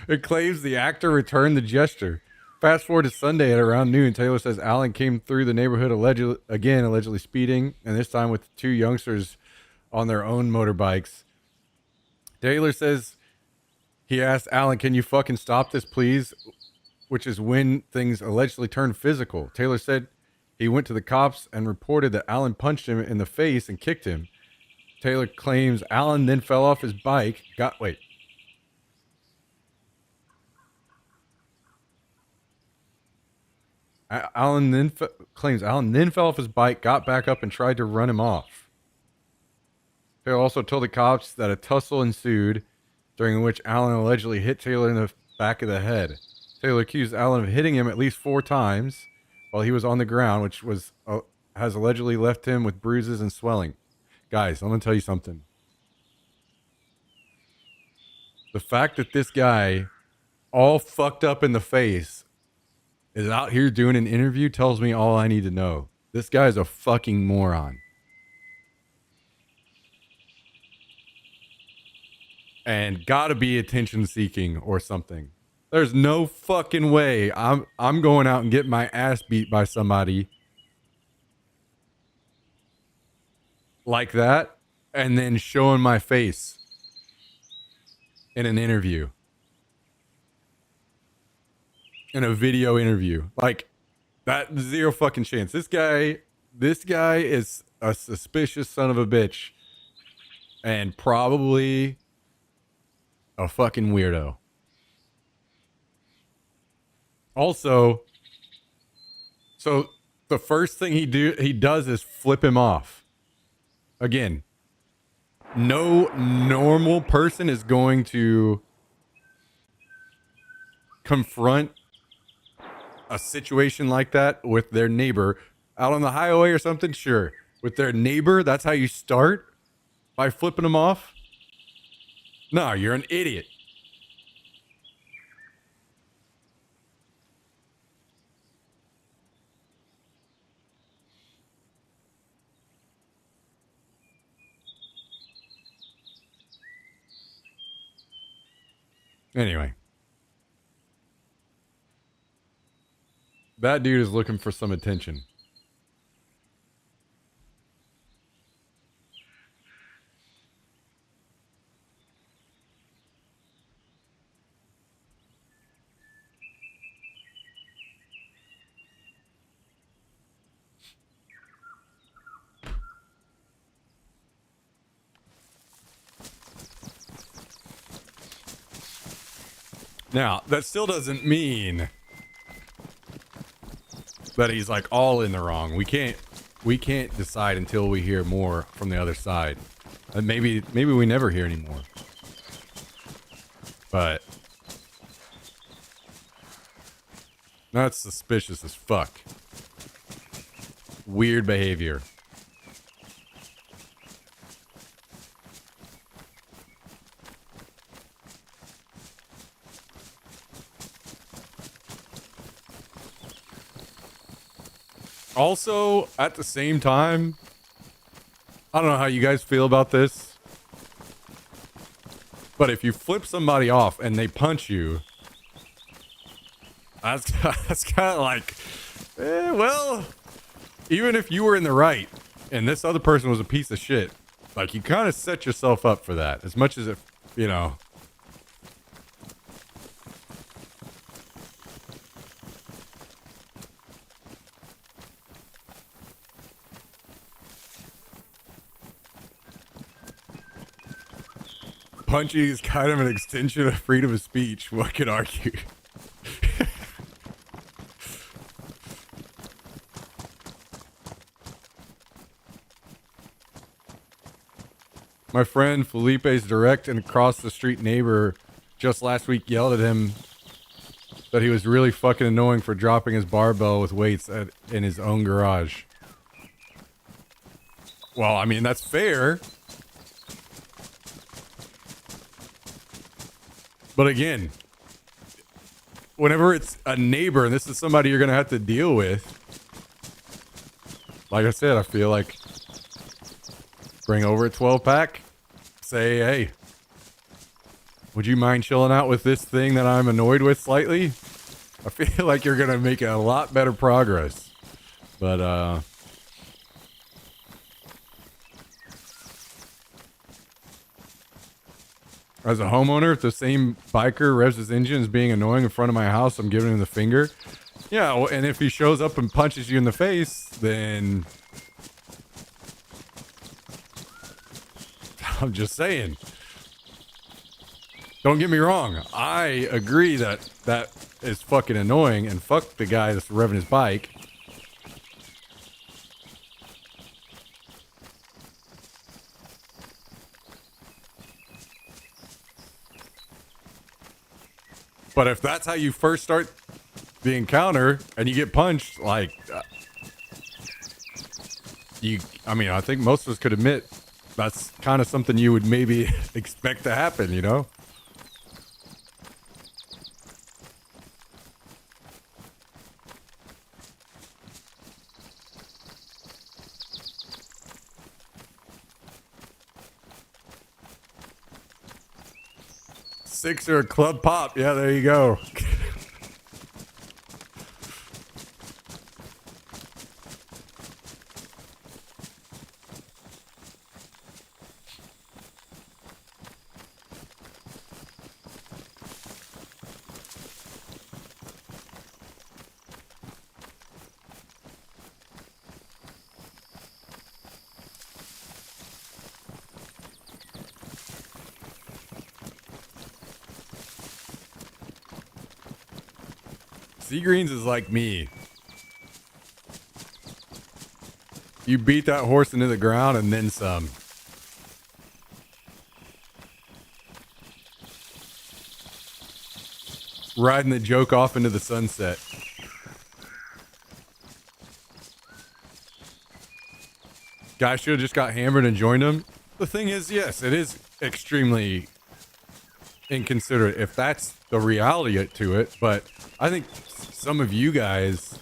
It claims the actor returned the gesture. Fast forward to Sunday at around noon. Taylor says Alan came through the neighborhood allegedly speeding, and this time with two youngsters on their own motorbikes. Taylor says he asked Alan, "Can you fucking stop this, please?" Which is when things allegedly turned physical. Taylor said he went to the cops and reported that Alan punched him in the face and kicked him. Taylor claims Alan then fell off his bike, claims Alan then fell off his bike, got back up, and tried to run him off. Taylor also told the cops that a tussle ensued, during which Alan allegedly hit Taylor in the back of the head. Taylor accused Alan of hitting him at least 4 times while he was on the ground, which has allegedly left him with bruises and swelling. Guys, I'm going to tell you something. The fact that this guy, all fucked up in the face, is out here doing an interview tells me all I need to know. This guy's a fucking moron. And gotta be attention seeking or something. There's no fucking way I'm going out and getting my ass beat by somebody like that and then showing my face in an interview. In a video interview. Like, that, zero fucking chance. This guy is a suspicious son of a bitch. And probably a fucking weirdo. Also, so the first thing he does is flip him off. Again, no normal person is going to confront a situation like that with their neighbor out on the highway or something. Sure, with their neighbor, that's how you start, by flipping them off. No, you're an idiot. Anyway, that dude is looking for some attention. Now, that still doesn't mean that he's like all in the wrong. We can't decide until we hear more from the other side. And maybe we never hear anymore. But that's suspicious as fuck. Weird behavior. Also, at the same time, I don't know how you guys feel about this, but if you flip somebody off and they punch you, that's kind of like, well, even if you were in the right and this other person was a piece of shit, like, you kind of set yourself up for that, as much as it, you know. Punching is kind of an extension of freedom of speech. One could argue. My friend Felipe's direct and across the street neighbor just last week yelled at him that he was really fucking annoying for dropping his barbell with weights in his own garage. Well, I mean, that's fair. But again, whenever it's a neighbor and this is somebody you're going to have to deal with, like I said, I feel like bring over a 12-pack, say, hey, would you mind chilling out with this thing that I'm annoyed with slightly? I feel like you're going to make a lot better progress. But, as a homeowner, if the same biker revs his engine as being annoying in front of my house, I'm giving him the finger. Yeah, well, and if he shows up and punches you in the face, then I'm just saying. Don't get me wrong. I agree that that is fucking annoying, and fuck the guy that's revving his bike. But if that's how you first start the encounter and you get punched, like, I mean, I think most of us could admit that's kind of something you would maybe expect to happen, you know? Six or a club pop. Yeah, there you go. Sea Greens is like me. You beat that horse into the ground and then some. Riding the joke off into the sunset. Guy should have just got hammered and joined him. The thing is, yes, it is extremely inconsiderate if that's the reality to it, but I think some of you guys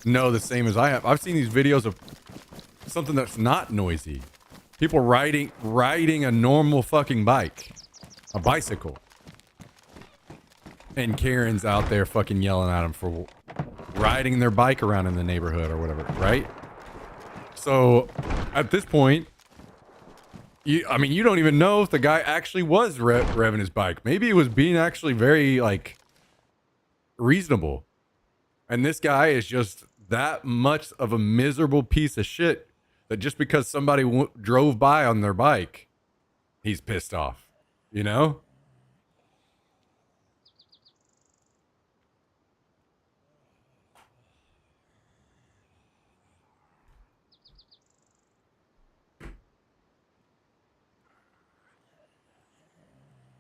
know the same as I have. I've seen these videos of something that's not noisy. People riding a normal fucking bike. A bicycle. And Karen's out there fucking yelling at them for riding their bike around in the neighborhood or whatever, right? So, at this point, you don't even know if the guy actually was revving his bike. Maybe he was being actually very, like, reasonable. And this guy is just that much of a miserable piece of shit that just because somebody drove by on their bike, he's pissed off, you know?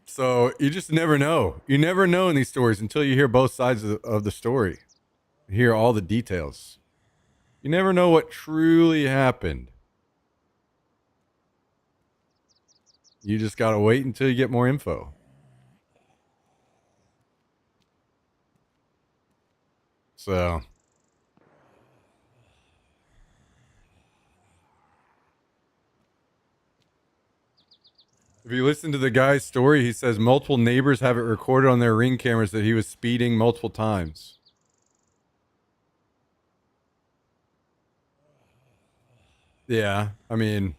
So you just never know. You never know in these stories until you hear both sides of the story. Hear all the details. You never know what truly happened. You just got to wait until you get more info. So if you listen to the guy's story, he says multiple neighbors have it recorded on their Ring cameras that he was speeding multiple times. Yeah, I mean,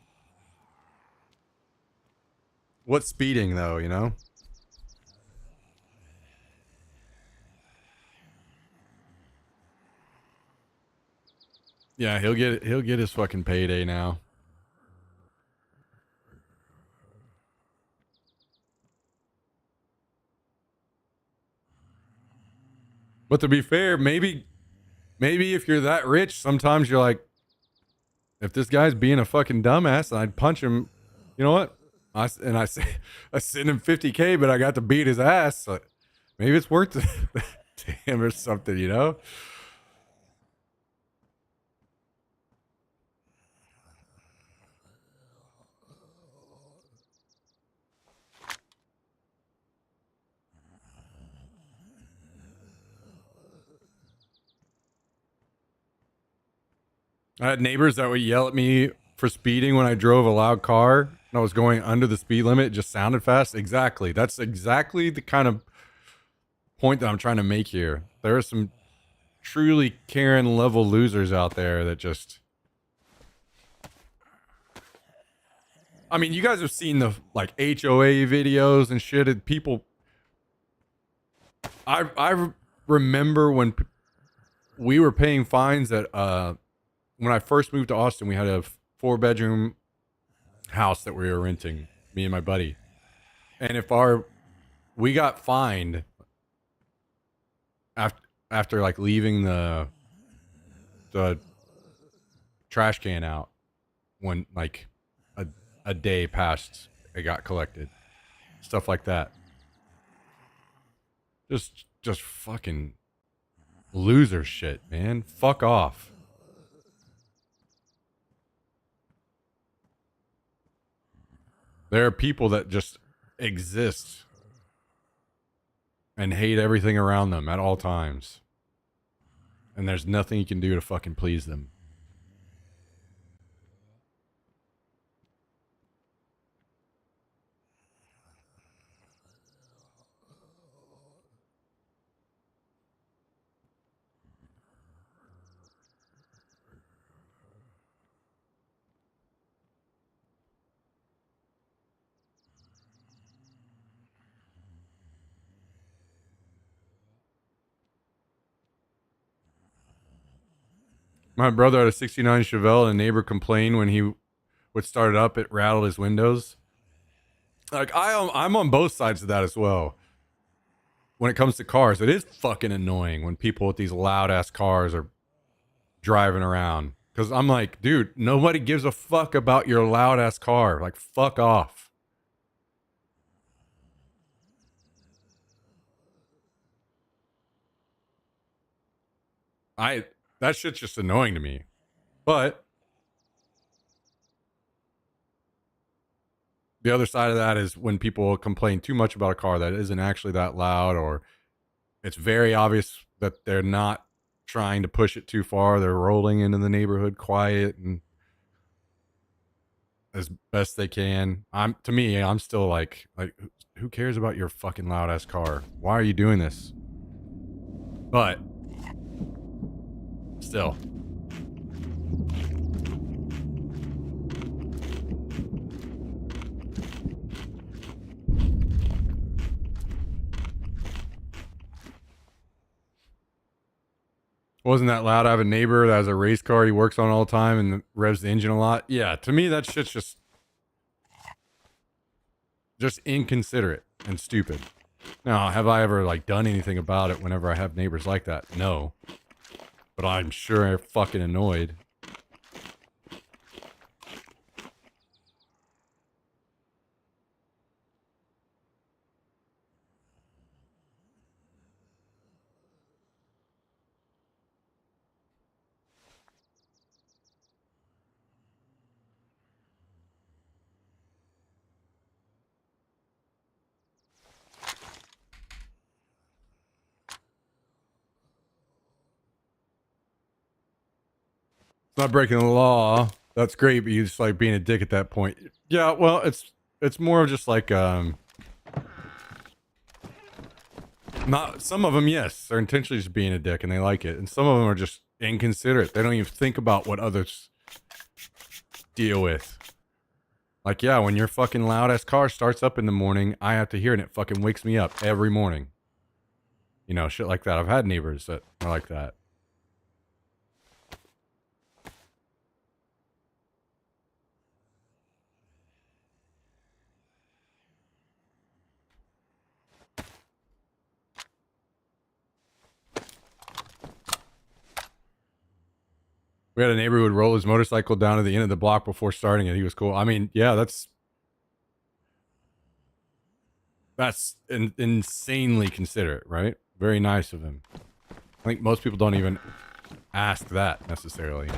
what's speeding though, you know? Yeah, he'll get his fucking payday now. But to be fair, maybe if you're that rich, sometimes you're like, if this guy's being a fucking dumbass and I'd punch him, you know what? I say I send him 50K, but I got to beat his ass. So maybe it's worth it to him or something, you know? I had neighbors that would yell at me for speeding when I drove a loud car and I was going under the speed limit. It just sounded fast. Exactly. That's exactly the kind of point that I'm trying to make here. There are some truly Karen level losers out there that just, I mean, you guys have seen the like HOA videos and shit. And people, I remember when we were paying fines at when I first moved to Austin, we had a 4-bedroom house that we were renting, me and my buddy. And if we got fined after like leaving the trash can out when like a day past it got collected, stuff like that. Just fucking loser shit, man. Fuck off. There are people that just exist and hate everything around them at all times. And there's nothing you can do to fucking please them. My brother had a 69 Chevelle and a neighbor complained when he would start it up, it rattled his windows. Like, I'm on both sides of that as well. When it comes to cars, it is fucking annoying when people with these loud ass cars are driving around. Because I'm like, dude, nobody gives a fuck about your loud ass car. Like, fuck off. That shit's just annoying to me. But the other side of that is when people complain too much about a car that isn't actually that loud, or it's very obvious that they're not trying to push it too far. They're rolling into the neighborhood quiet and as best they can. To me, I'm still like who cares about your fucking loud ass car? Why are you doing this? But still. Wasn't that loud? I have a neighbor that has a race car he works on all the time and revs the engine a lot. Yeah, to me that shit's just inconsiderate and stupid. Now, have I ever like done anything about it whenever I have neighbors like that? No. But I'm sure I'm fucking annoyed. It's not breaking the law. That's great, but you just like being a dick at that point. Yeah, well, it's more of just like not some of them, yes, they're intentionally just being a dick and they like it, and some of them are just inconsiderate. They don't even think about what others deal with. Like, yeah, when your fucking loud ass car starts up in the morning, I have to hear it and it fucking wakes me up every morning. You know, shit like that. I've had neighbors that are like that. We had a neighbor who would roll his motorcycle down to the end of the block before starting it. He was cool. I mean, yeah, that's insanely considerate, right? Very nice of him. I think most people don't even ask that necessarily.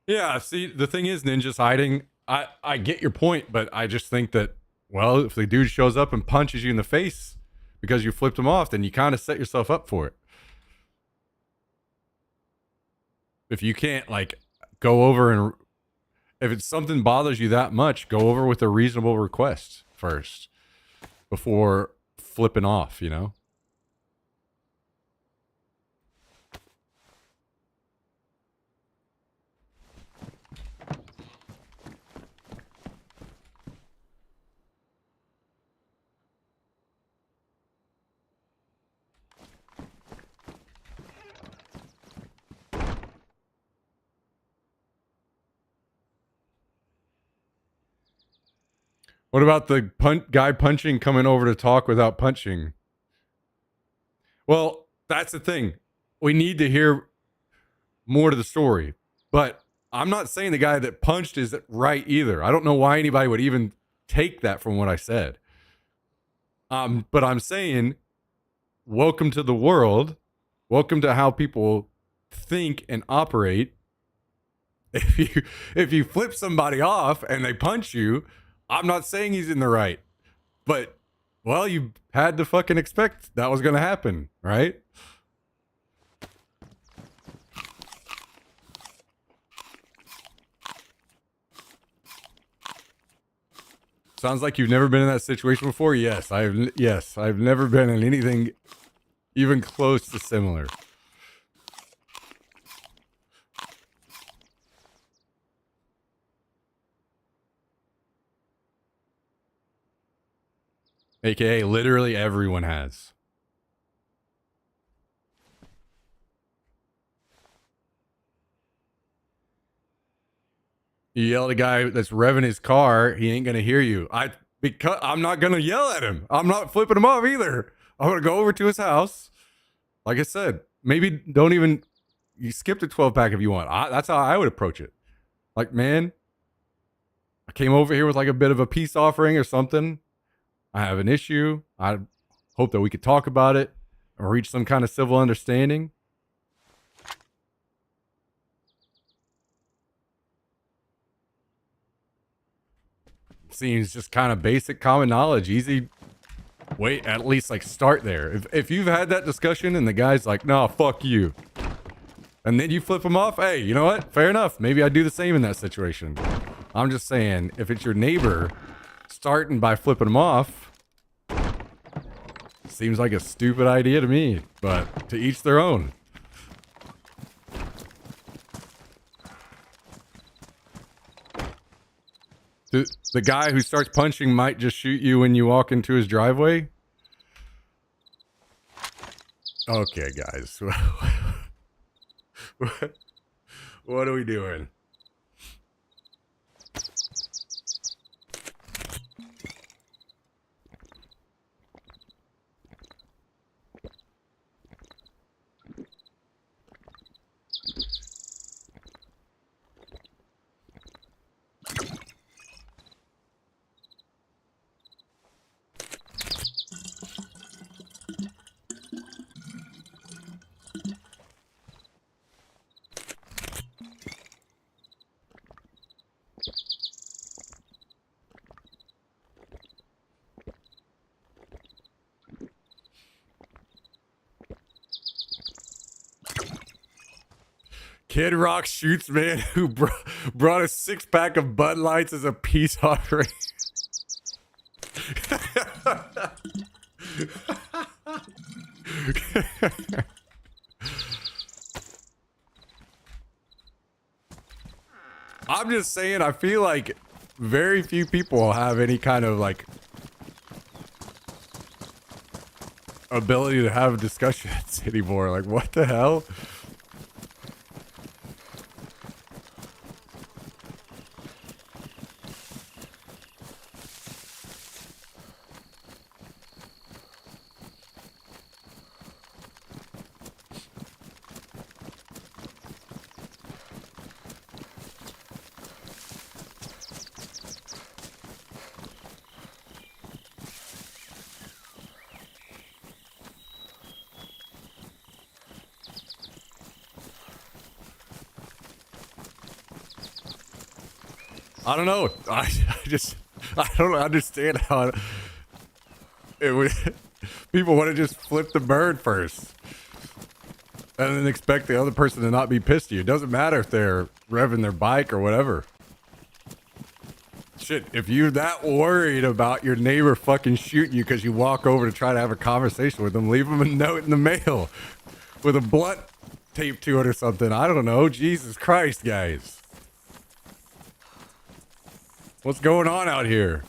Yeah, see, the thing is, Ninja's hiding. I get your point, but I just think that, well, if the dude shows up and punches you in the face because you flipped him off, then you kind of set yourself up for it. If you can't, like, go over and, if it's something bothers you that much, go over with a reasonable request first before flipping off, you know? What about the guy punching coming over to talk without punching? Well, that's the thing. We need to hear more to the story. But I'm not saying the guy that punched is right either. I don't know why anybody would even take that from what I said. But I'm saying, welcome to the world. Welcome to how people think and operate. If you flip somebody off and they punch you, I'm not saying he's in the right. But, well, you had to fucking expect that was going to happen, right? Sounds like you've never been in that situation before. Yes, I've never been in anything even close to similar. AKA literally everyone has. You yell at a guy that's revving his car, he ain't gonna hear you. Because I'm not gonna yell at him. I'm not flipping him off either. I'm gonna go over to his house. Like I said, maybe don't even you skip the 12 pack if you want. That's how I would approach it. Like, man, I came over here with like a bit of a peace offering or something. I have an issue. I hope that we could talk about it or reach some kind of civil understanding. Seems just kind of basic common knowledge. Easy. Wait, at least like start there. If you've had that discussion and the guy's like, no, fuck you. And then you flip him off. Hey, you know what? Fair enough. Maybe I'd do the same in that situation. I'm just saying, if it's your neighbor, starting by flipping him off seems like a stupid idea to me, but to each their own. The guy who starts punching might just shoot you when you walk into his driveway. Okay, guys. What are we doing? Kid Rock shoots man who brought a 6-pack of Bud Lights as a peace offering. I'm just saying, I feel like very few people have any kind of like ability to have discussions anymore. Like, what the hell? I don't know. I don't understand how it would. People want to just flip the bird first and then expect the other person to not be pissed at you. It doesn't matter if they're revving their bike or whatever. Shit, if you're that worried about your neighbor fucking shooting you because you walk over to try to have a conversation with them, leave them a note in the mail with a blunt taped to it or something. I don't know. Jesus Christ, guys. What's going on out here?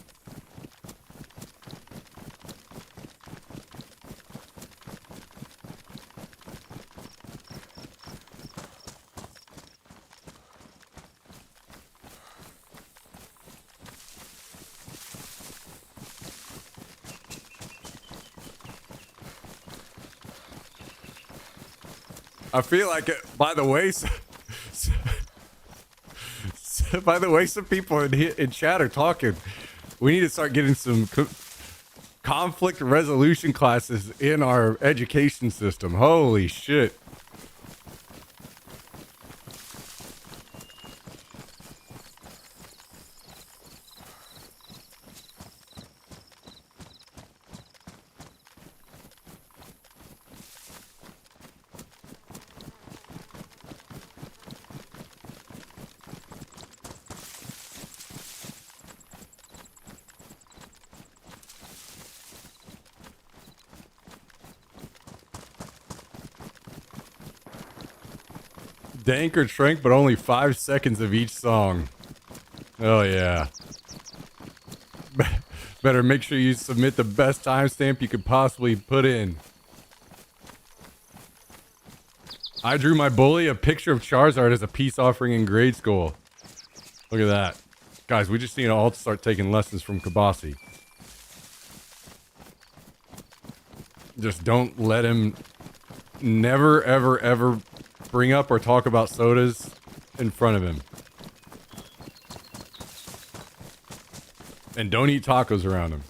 I feel like it, by the way, by the way, some people in chat are talking. We need to start getting some conflict resolution classes in our education system. Holy shit. Dank or Trank, but only 5 seconds of each song. Oh, yeah. Better make sure you submit the best timestamp you could possibly put in. I drew my bully a picture of Charizard as a peace offering in grade school. Look at that. Guys, we just need to all start taking lessons from Kabasi. Just don't let him never, ever, ever bring up or talk about sodas in front of him. And don't eat tacos around him.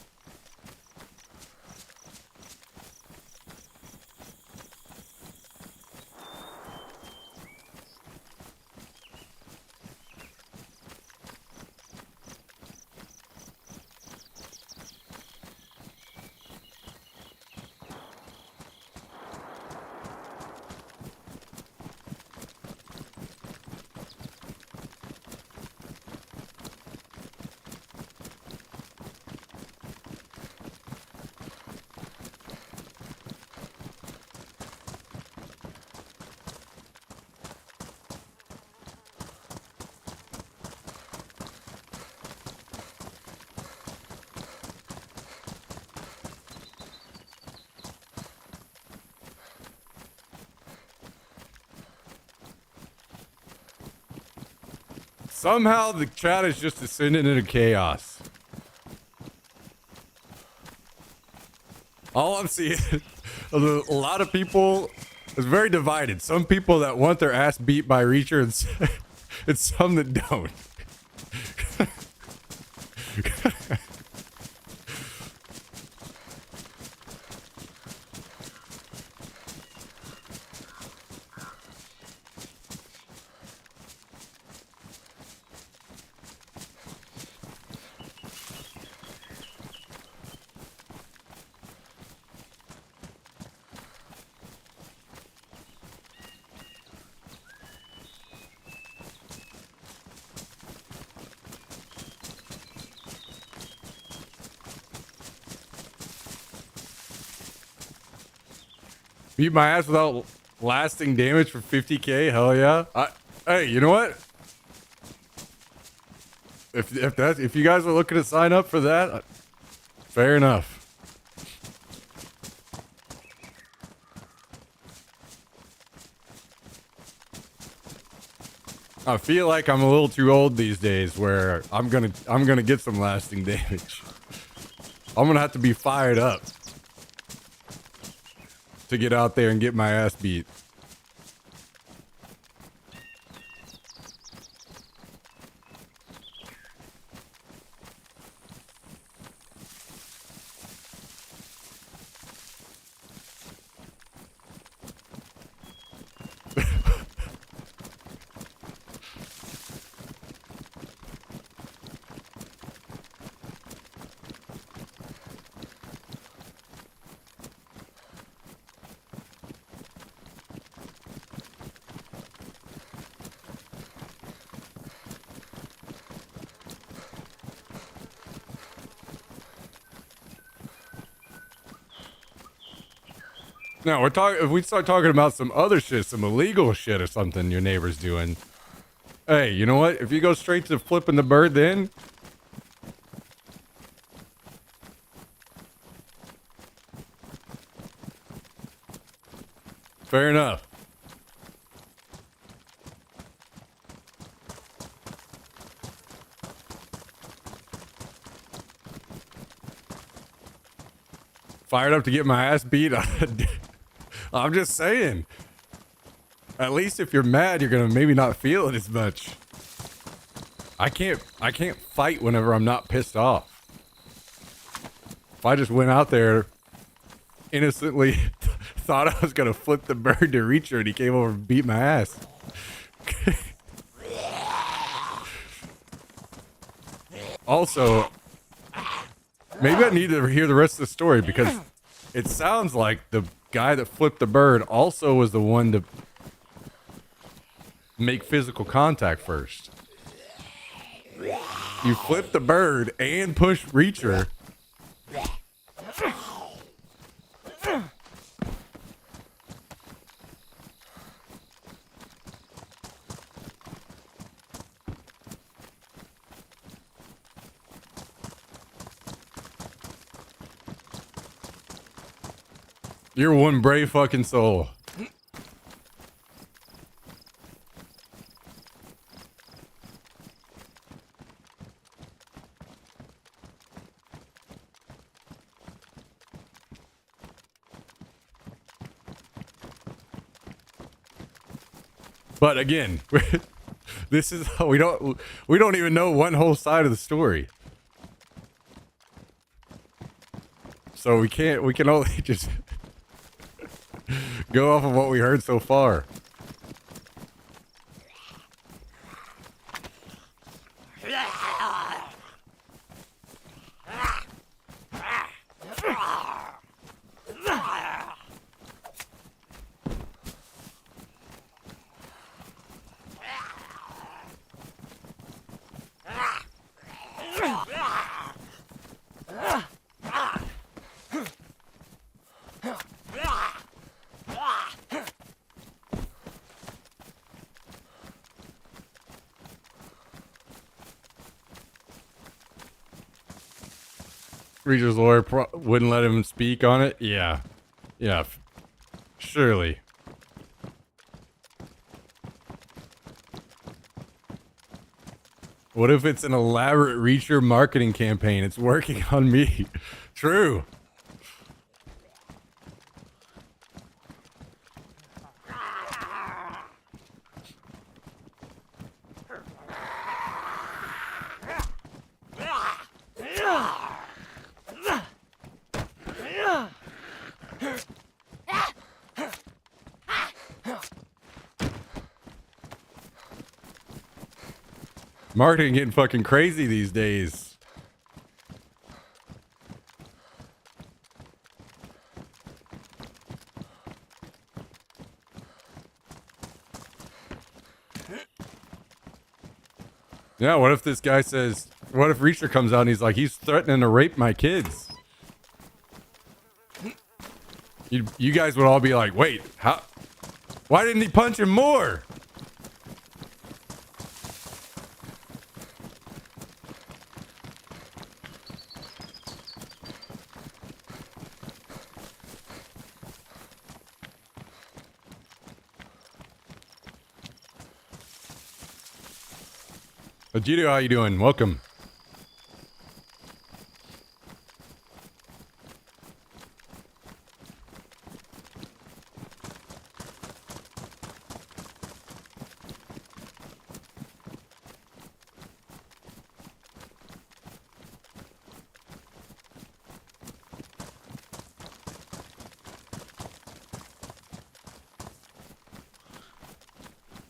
Somehow the chat is just descending into chaos. All I'm seeing is a lot of people is very divided. Some people that want their ass beat by Reacher and some that don't. Beat my ass without lasting damage for 50k? Hell yeah. Hey, you know what? If you guys are looking to sign up for that, fair enough. I feel like I'm a little too old these days where I'm gonna get some lasting damage. I'm gonna have to be fired up to get out there and get my ass beat. No, we're talking. If we start talking about some other shit, some illegal shit or something your neighbor's doing. Hey, you know what? If you go straight to flipping the bird, then fair enough. Fired up to get my ass beat. I'm just saying. At least if you're mad, you're gonna maybe not feel it as much. I can't fight whenever I'm not pissed off. If I just went out there innocently thought I was gonna flip the bird to Reacher and he came over and beat my ass. Also, maybe I need to hear the rest of the story because it sounds like the guy that flipped the bird also was the one to make physical contact first. You flip the bird and push Reacher. You're one brave fucking soul. But again, this is we don't even know one whole side of the story. So we can only just go off of what we heard so far. Reacher's lawyer wouldn't let him speak on it? Yeah. Yeah. Surely. What if it's an elaborate Reacher marketing campaign? It's working on me. True. Marketing getting fucking crazy these days. Yeah, what if this guy says, what if Reacher comes out and he's like, he's threatening to rape my kids? You guys would all be like, wait, how? Why didn't he punch him more? Vegito, how you doing? Welcome.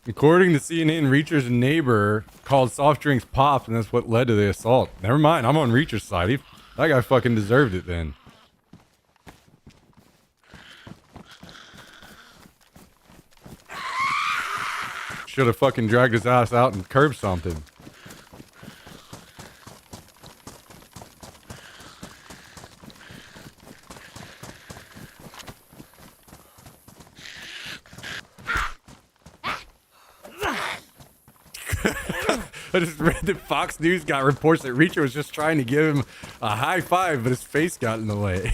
According to CNN, Reacher's neighbor called soft drinks pop, and that's what led to the assault. Never mind, I'm on Reacher's side. That guy fucking deserved it then. Should have fucking dragged his ass out and curb stomped him. I just read that Fox News got reports that Reacher was just trying to give him a high five, but his face got in the way.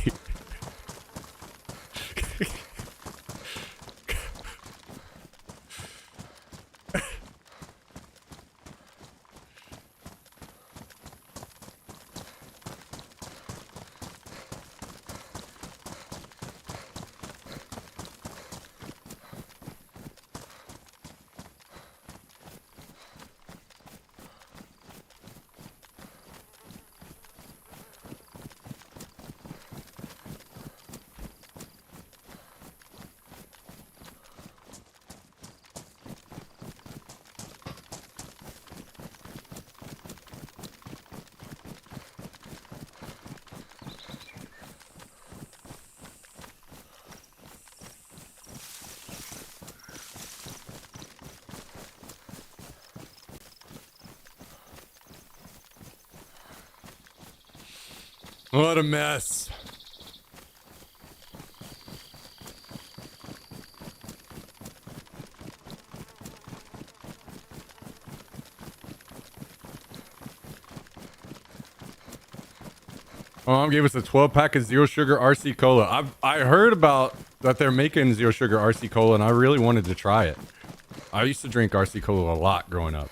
What a mess. My mom gave us a 12-pack of zero sugar RC cola. I heard about that they're making zero sugar RC cola, and I really wanted to try it. I used to drink RC cola a lot growing up.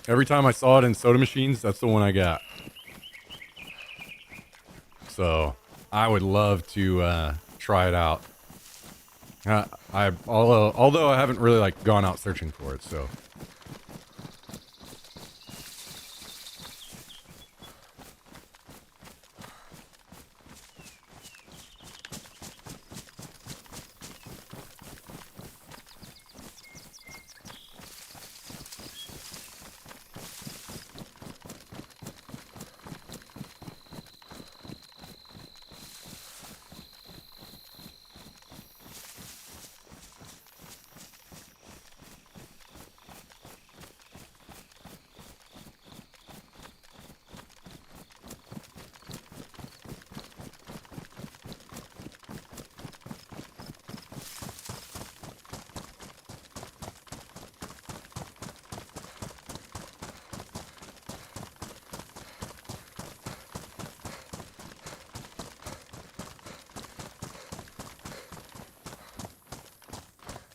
Every time I saw it in soda machines, that's the one I got. So I would love to try it out. Although I haven't really like gone out searching for it, so.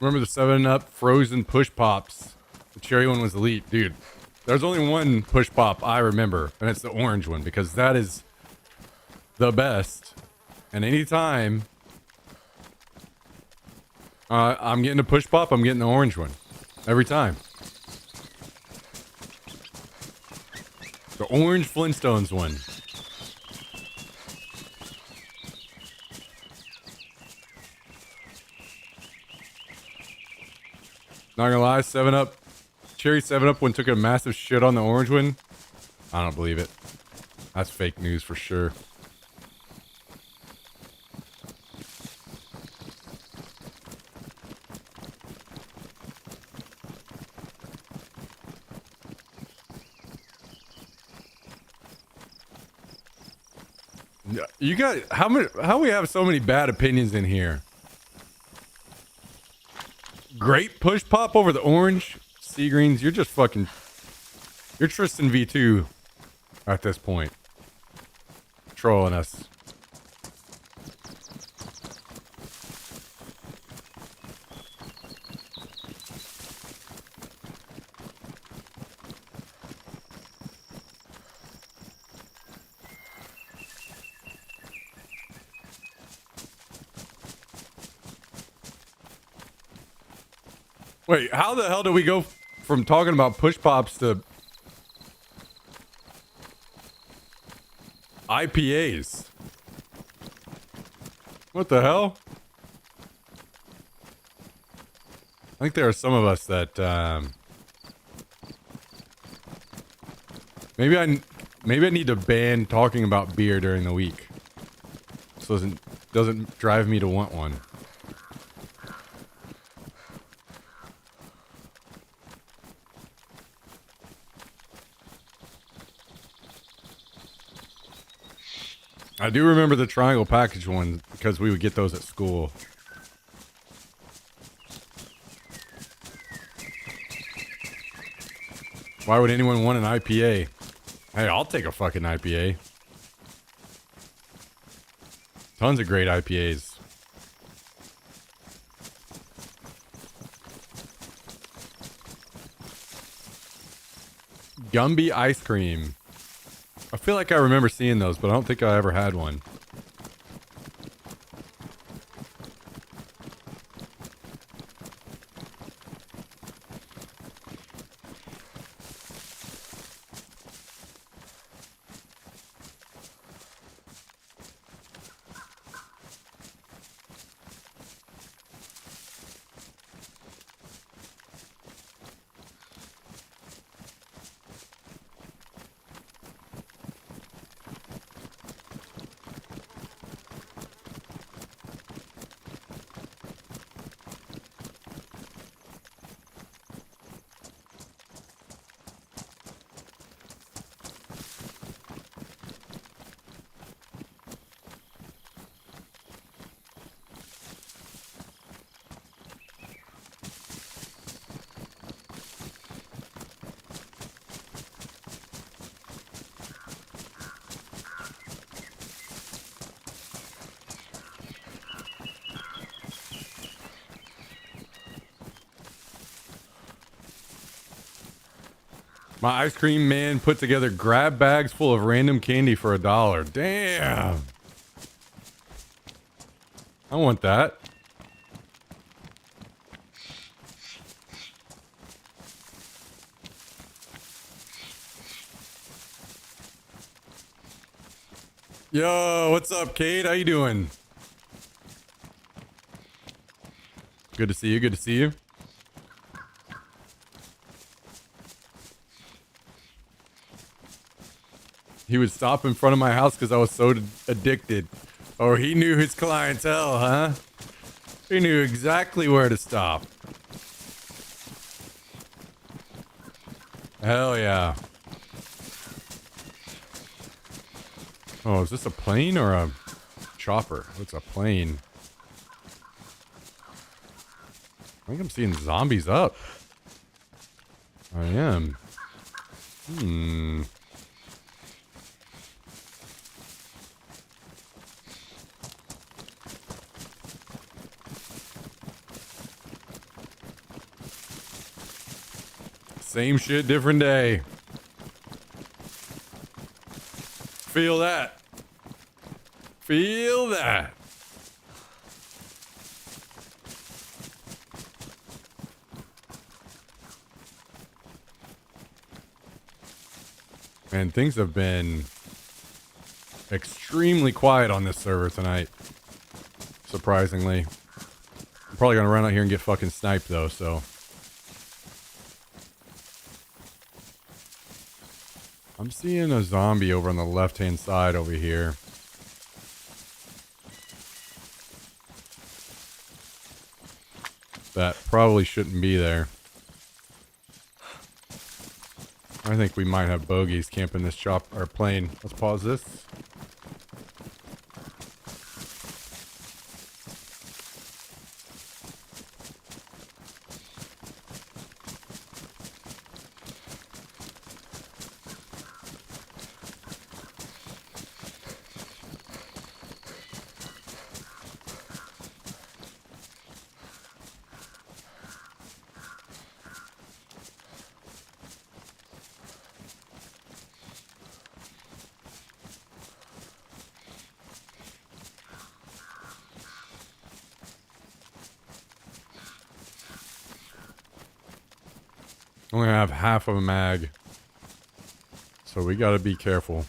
Remember the 7-Up frozen push pops? The cherry one was elite. Dude, there's only one push pop I remember, and it's the orange one, because that is the best. And anytime I'm getting a push pop, I'm getting the orange one. Every time. The orange Flintstones one. Not gonna lie, 7-Up, cherry 7-Up one took a massive shit on the orange one. I don't believe it. That's fake news for sure. You got how we have so many bad opinions in here? Great push pop over the orange sea greens. You're just fucking. You're Tristan V2 at this point. Trolling us. Wait, how the hell did we go from talking about push pops to IPAs? What the hell? I think there are some of us that maybe I need to ban talking about beer during the week, so it doesn't drive me to want one. I do remember the triangle package one because we would get those at school. Why would anyone want an IPA? Hey, I'll take a fucking IPA. Tons of great IPAs. Gumby ice cream. I feel like I remember seeing those, but I don't think I ever had one. My ice cream man put together grab bags full of random candy for $1. Damn. I want that. Yo, what's up, Kate? How you doing? Good to see you. Good to see you. He would stop in front of my house because I was so addicted. Oh, he knew his clientele, huh? He knew exactly where to stop. Hell yeah. Oh, is this a plane or a chopper? It's a plane. I think I'm seeing zombies up. I am. Same shit, different day. Feel that. Feel that. Man, things have been extremely quiet on this server tonight. Surprisingly. I'm probably gonna run out here and get fucking sniped though, so. I'm seeing a zombie over on the left-hand side over here. That probably shouldn't be there. I think we might have bogeys camping this or plane. Let's pause this. Only have half of a mag. So we gotta be careful.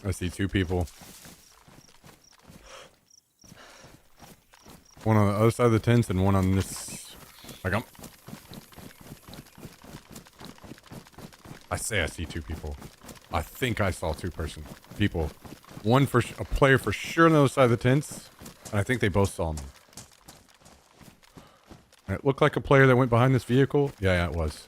I see two people. One on the other side of the tents and one on this. Like I say I see two people. I think I saw two people. One for a player for sure on the other side of the tents, and I think they both saw me. And it looked like a player that went behind this vehicle. Yeah, it was.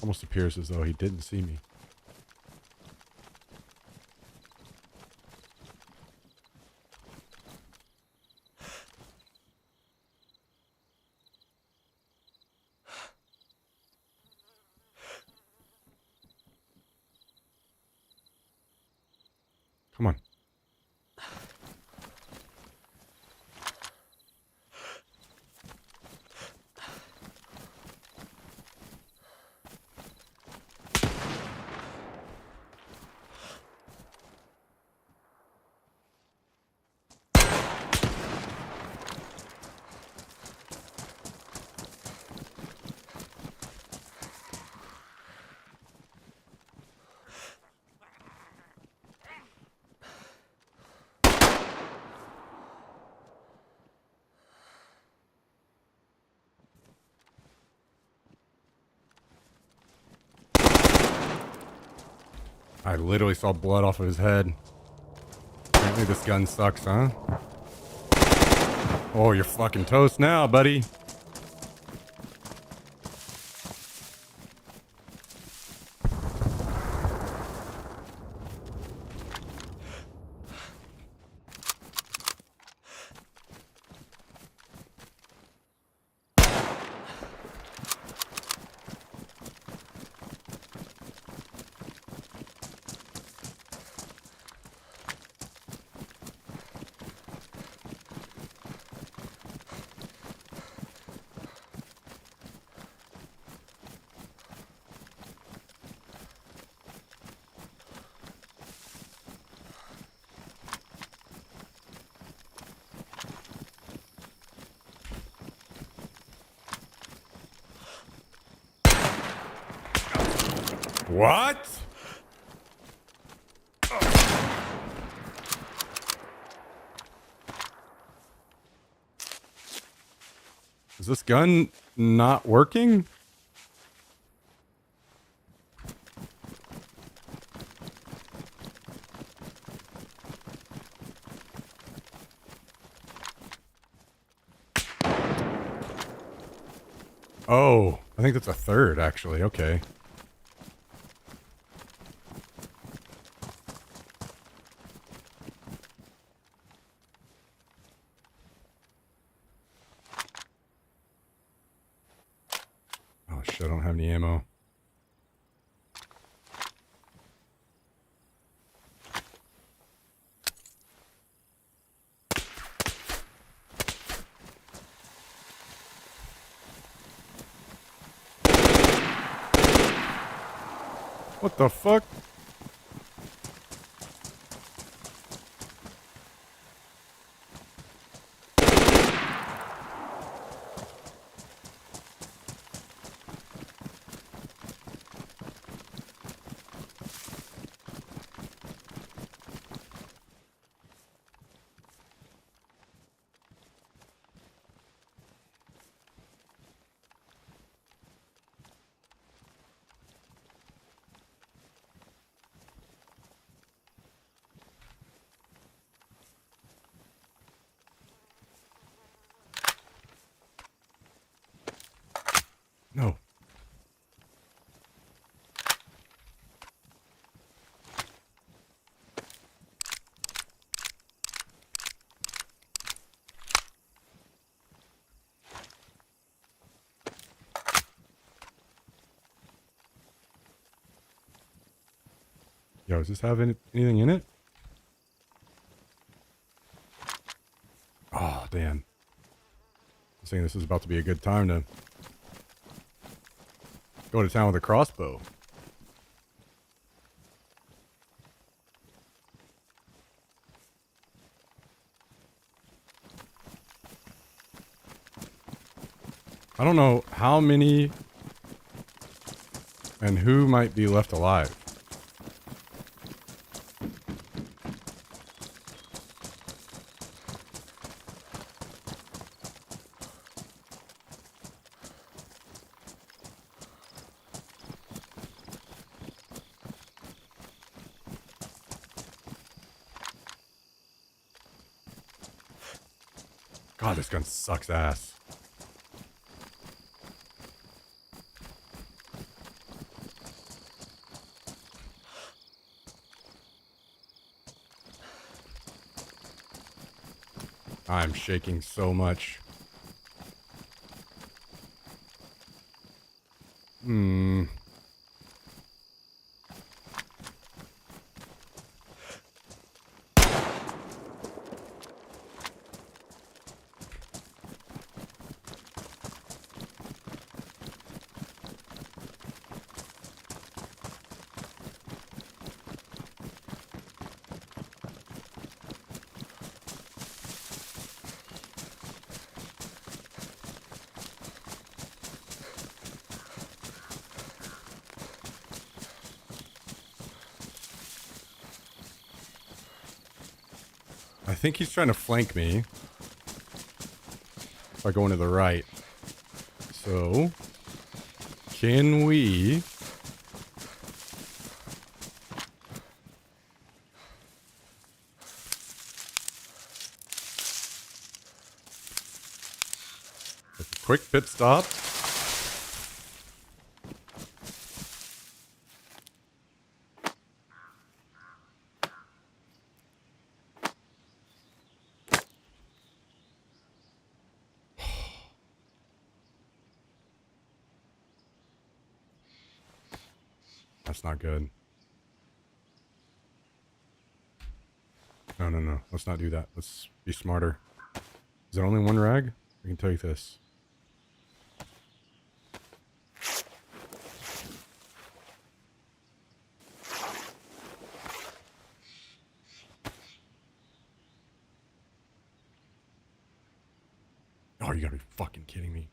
Almost appears as though he didn't see me. Come on. I literally saw blood off of his head. Apparently this gun sucks, huh? Oh, you're fucking toast now, buddy. What? Is this gun not working? Oh, I think that's a third, actually. Okay. Oh, shit, I don't have any ammo. What the fuck? No. Yo, does this have anything in it? Oh, damn. I'm saying this is about to be a good time to go to town with a crossbow. I don't know how many and who might be left alive. God, this gun sucks ass. I'm shaking so much. I think he's trying to flank me by going to the right. So, can we... take a quick pit stop. That's not good. No, no, no. Let's not do that. Let's be smarter. Is there only one rag? I can take this. Oh, you gotta be fucking kidding me.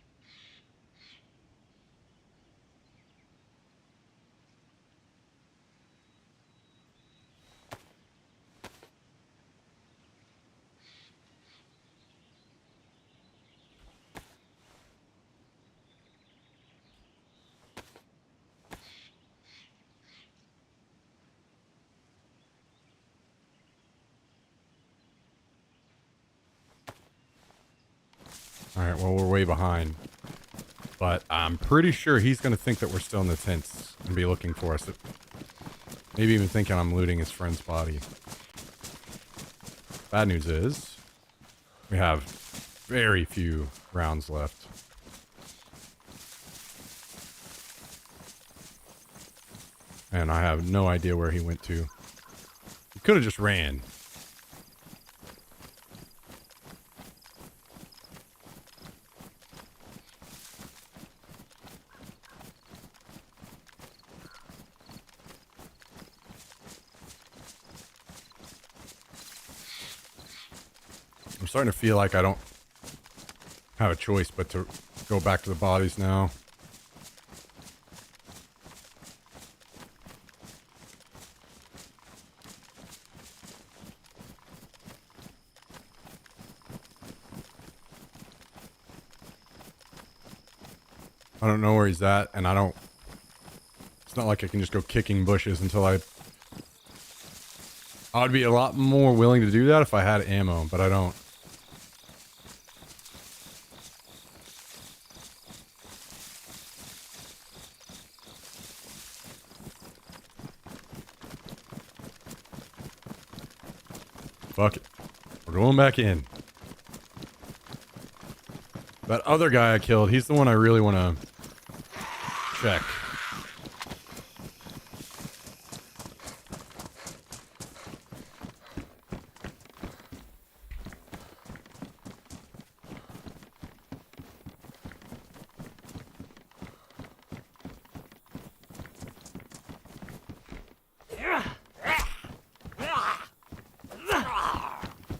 Alright, well, we're way behind. But I'm pretty sure he's going to think that we're still in the tents and be looking for us. Maybe even thinking I'm looting his friend's body. Bad news is, we have very few rounds left. And I have no idea where he went to. He could have just ran. I'm starting to feel like I don't have a choice but to go back to the bodies now. I don't know where he's at, and I don't... It's not like I can just go kicking bushes until I would be a lot more willing to do that if I had ammo, but I don't. Fuck it. We're going back in. That other guy I killed, he's the one I really want to check.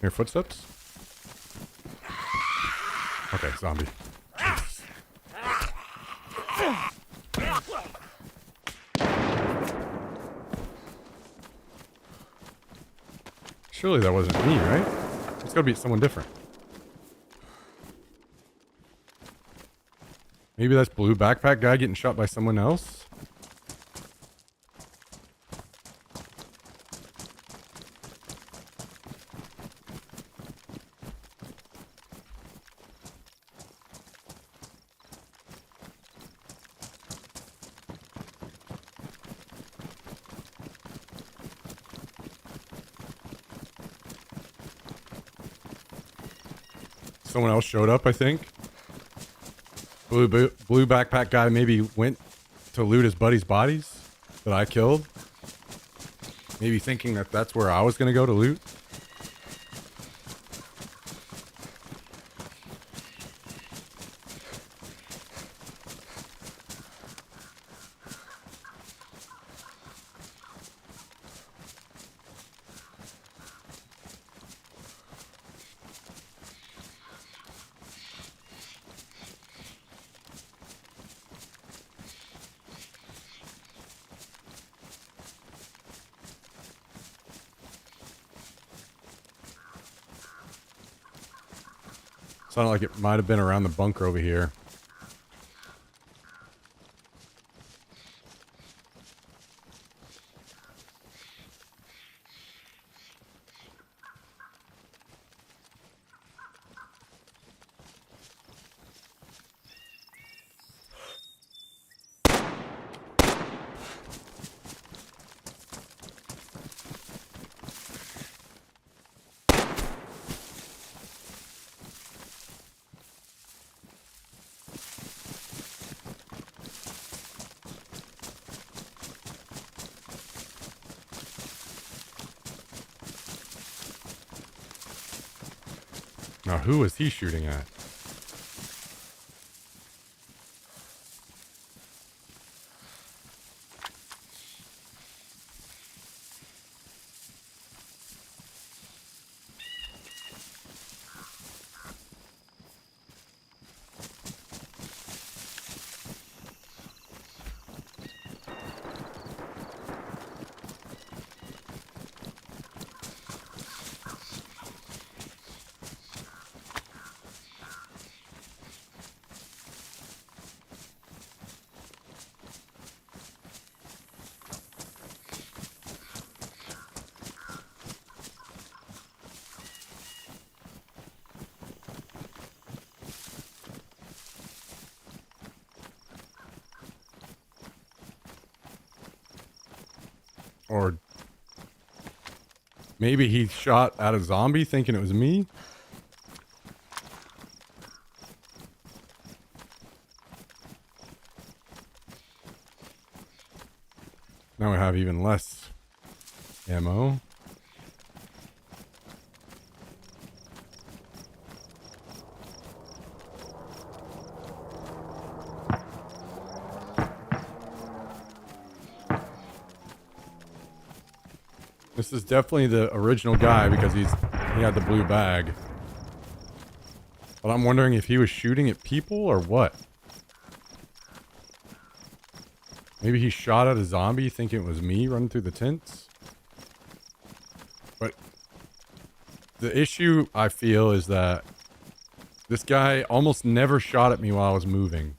Hear footsteps? Okay, zombie. Jesus. Surely that wasn't me, right? It's gotta be someone different. Maybe that's blue backpack guy getting shot by someone else? Someone else showed up, I think. Blue backpack guy maybe went to loot his buddy's bodies that I killed. Maybe thinking that that's where I was going to go to loot. Sounded like it might have been around the bunker over here. Now, who was he shooting at? Or maybe he shot at a zombie thinking it was me? Now we have even less ammo. This is definitely the original guy because he had the blue bag. But I'm wondering if he was shooting at people or what. Maybe he shot at a zombie thinking it was me running through the tents. But the issue I feel is that this guy almost never shot at me while I was moving.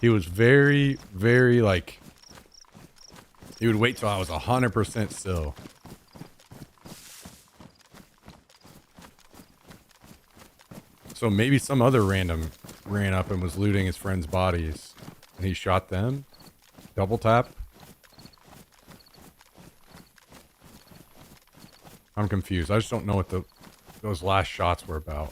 He was very, very like... He would wait till I was 100% still. So maybe some other random ran up and was looting his friend's bodies. And he shot them. Double tap. I'm confused. I just don't know what those last shots were about.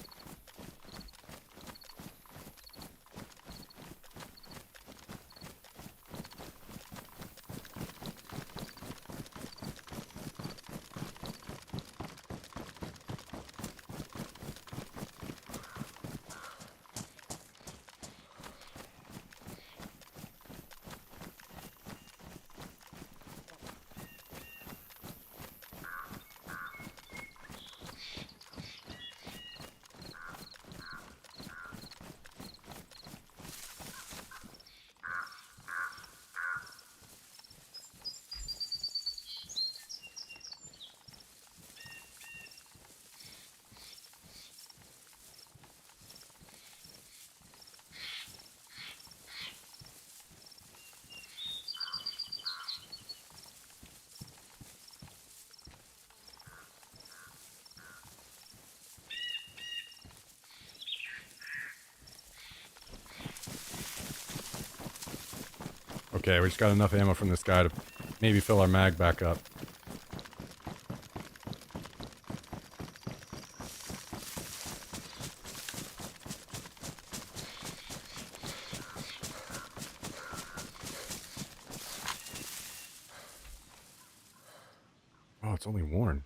Okay, we just got enough ammo from this guy to maybe fill our mag back up. Oh, it's only worn.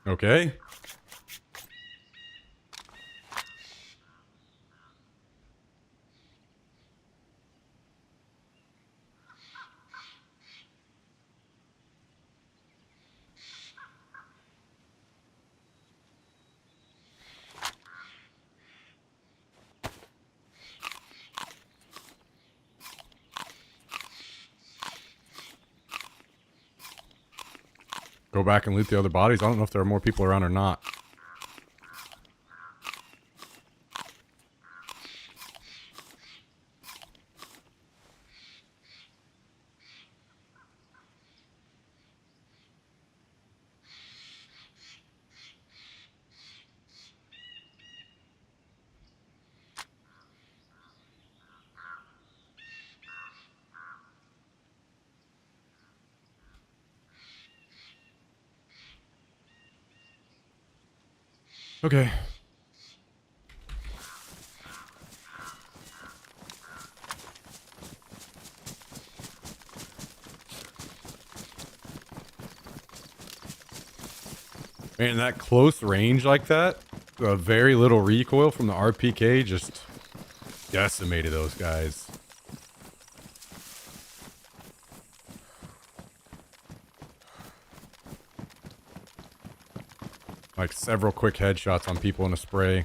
Okay. Go back and loot the other bodies. I don't know if there are more people around or not. Okay. Man, that close range like that, very little recoil from the RPK just decimated those guys. Like several quick headshots on people in a spray.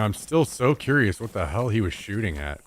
I'm still so curious what the hell he was shooting at.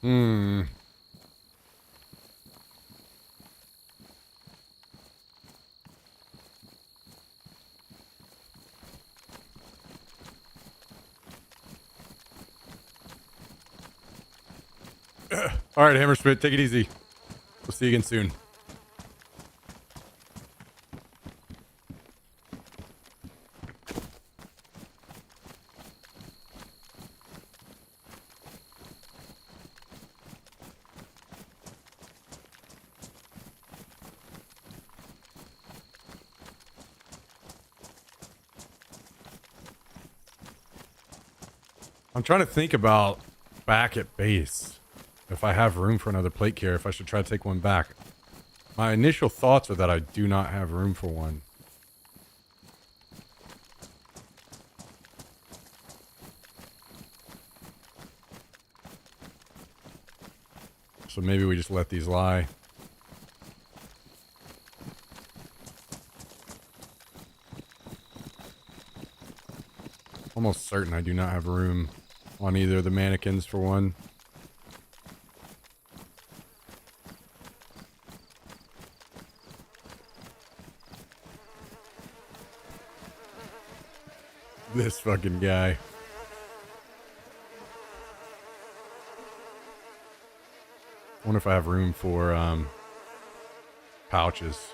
Hmm. All right, Hammersmith, take it easy. We'll see you again soon. I'm trying to think about back at base. If I have room for another plate carrier, if I should try to take one back. My initial thoughts are that I do not have room for one. So maybe we just let these lie. Almost certain I do not have room on either of the mannequins for one. This fucking guy. I wonder if I have room for pouches.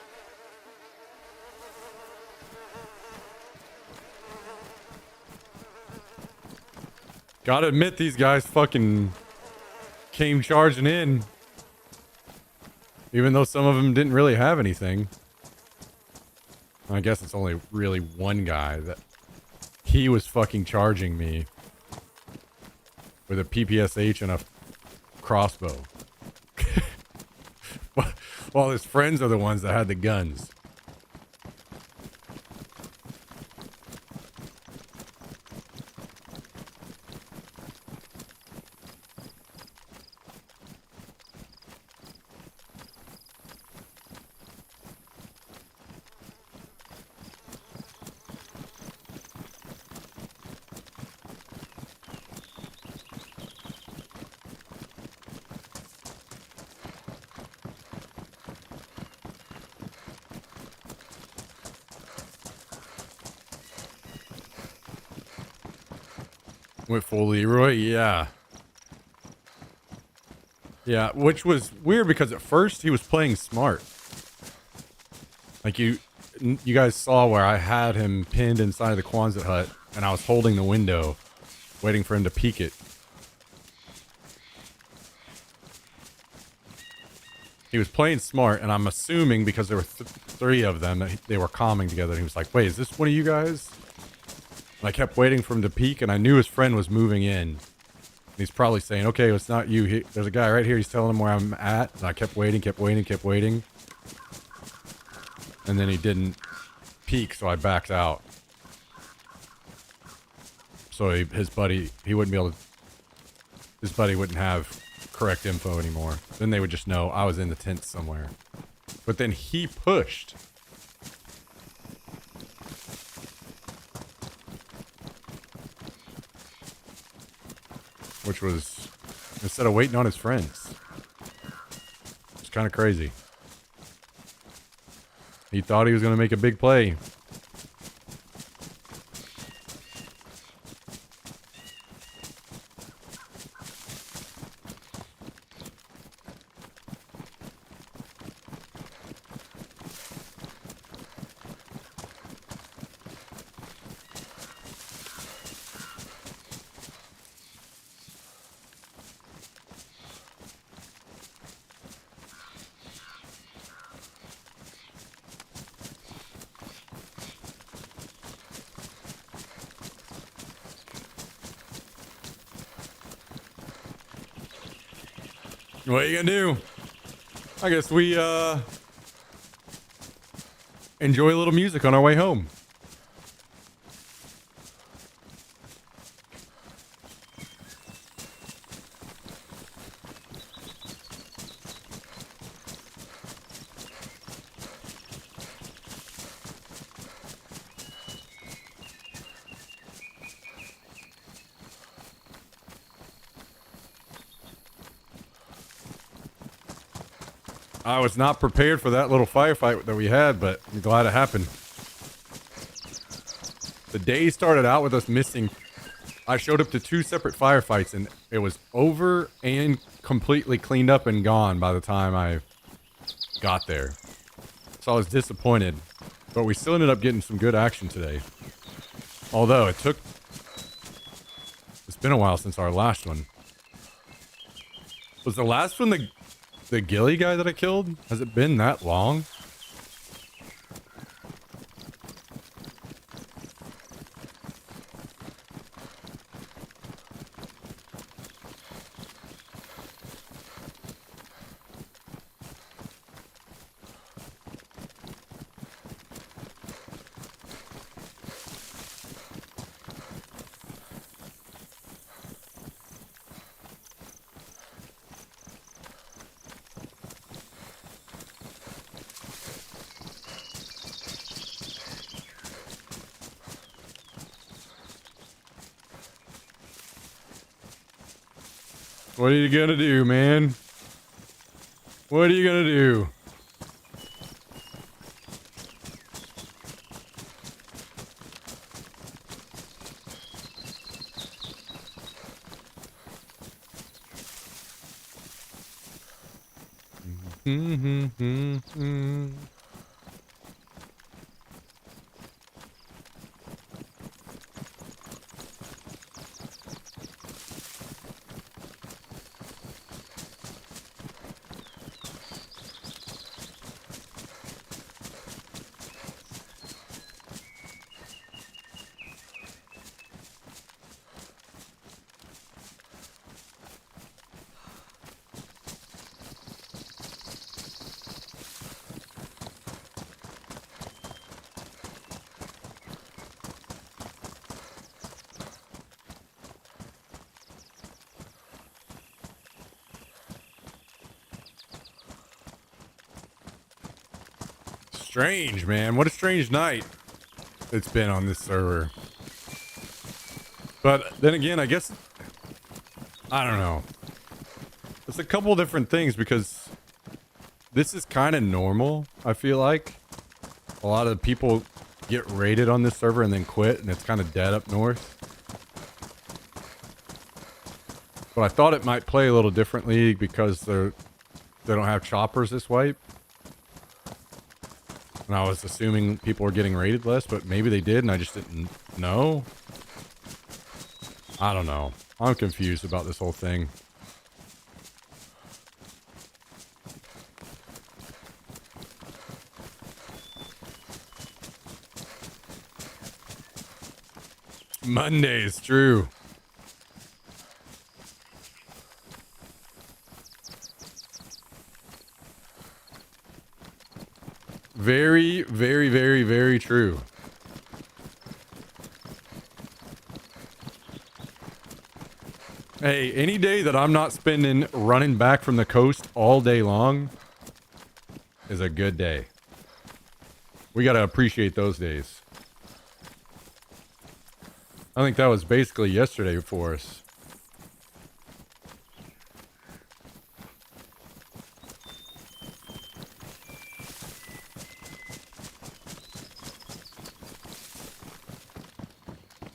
Gotta admit, these guys fucking came charging in. Even though some of them didn't really have anything. I guess it's only really one guy that he was fucking charging me with a PPSH and a crossbow. While his friends are the ones that had the guns. Went full Leroy, yeah. Yeah, which was weird because at first he was playing smart. Like you guys saw where I had him pinned inside the Quonset hut and I was holding the window, waiting for him to peek it. He was playing smart, and I'm assuming because there were three of them that they were calming together. And he was like, wait, is this one of you guys? And I kept waiting for him to peek, and I knew his friend was moving in. And he's probably saying, okay, it's not you. There's a guy right here. He's telling him where I'm at. And I kept waiting. And then he didn't peek, so I backed out. So his buddy wouldn't have correct info anymore. Then they would just know I was in the tent somewhere. But then he pushed. Which was, instead of waiting on his friends. It's kind of crazy. He thought he was going to make a big play. What are you gonna do? I guess we enjoy a little music on our way home. I was not prepared for that little firefight that we had, but I'm glad it happened. The day started out with us missing. I showed up to 2 separate firefights, and it was over and completely cleaned up and gone by the time I got there. So I was disappointed, but we still ended up getting some good action today. Although it's been a while since our last one. Was the last one the ghillie guy that I killed? Has it been that long? What are you gonna do, man? What are you gonna do? Strange, man. What a strange night it's been on this server. But then again, I guess, I don't know. It's a couple different things because this is kind of normal, I feel like. A lot of people get raided on this server and then quit, and it's kind of dead up north. But I thought it might play a little differently because they don't have choppers this wipe. And I was assuming people were getting raided less, but maybe they did and I just didn't know. I don't know. I'm confused about this whole thing. Mondays, true. Very, very, very, very true. Hey, any day that I'm not spending running back from the coast all day long is a good day. We gotta appreciate those days. I think that was basically yesterday for us.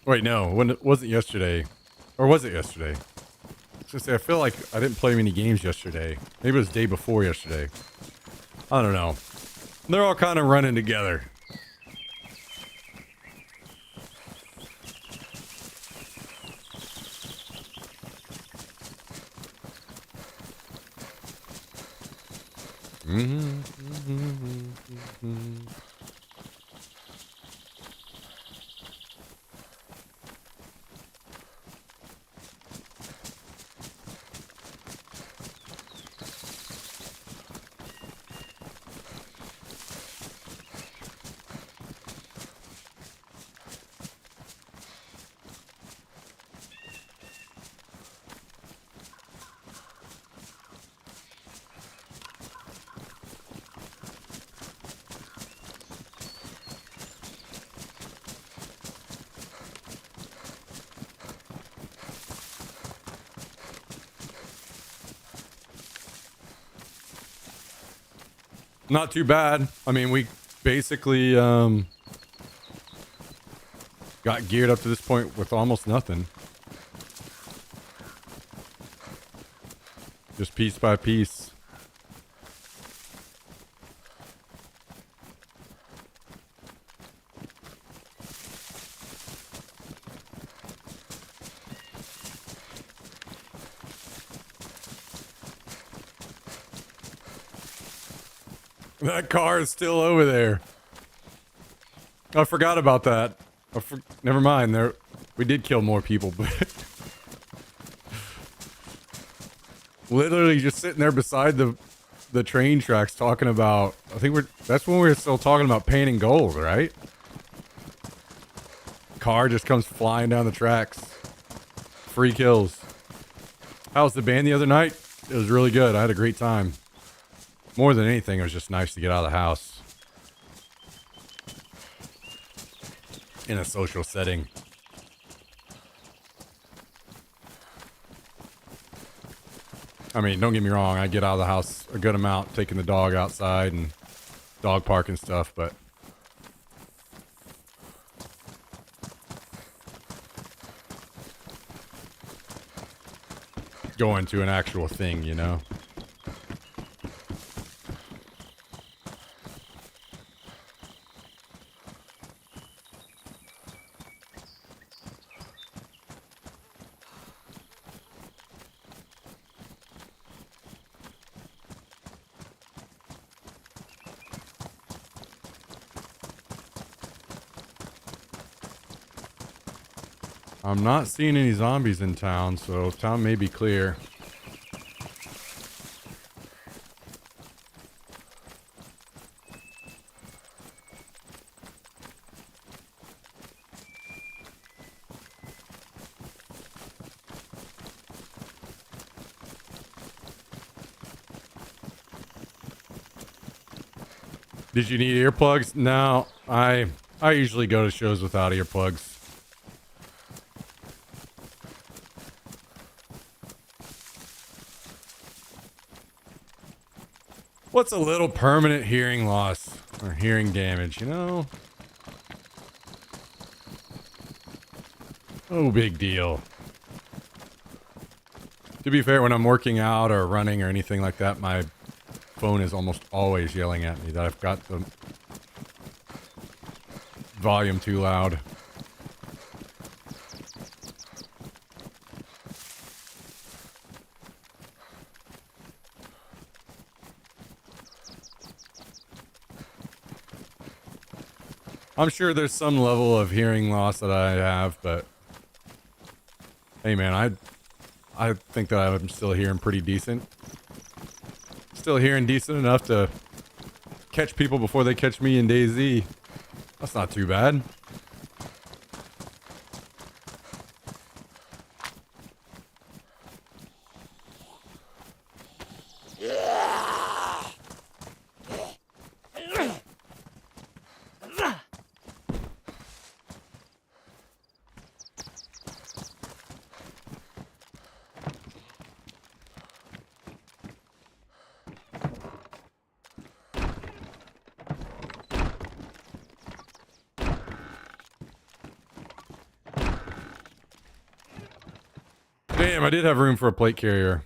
Wait, no, when it wasn't yesterday. Or was it yesterday? Just say, I feel like I didn't play many games yesterday. Maybe it was the day before yesterday. I don't know. They're all kind of running together. Not too bad. I mean, we basically got geared up to this point with almost nothing. Just piece by piece. That car is still over there. I forgot about that. Never mind. We did kill more people, but literally just sitting there beside the train tracks talking about. I think that's when we were still talking about painting gold, right? Car just comes flying down the tracks. Free kills. How was the band the other night? It was really good. I had a great time. More than anything, it was just nice to get out of the house. In a social setting. I mean, don't get me wrong. I get out of the house a good amount, taking the dog outside and dog park and stuff, but going to an actual thing, you know? I'm not seeing any zombies in town, so town may be clear. Did you need earplugs? No, I usually go to shows without earplugs. What's a little permanent hearing loss or hearing damage, you know? No big deal. To be fair, when I'm working out or running or anything like that, my phone is almost always yelling at me that I've got the volume too loud. I'm sure there's some level of hearing loss that I have, but hey man, I think that I'm still hearing pretty decent. Still hearing decent enough to catch people before they catch me in DayZ. That's not too bad. Damn, I did have room for a plate carrier.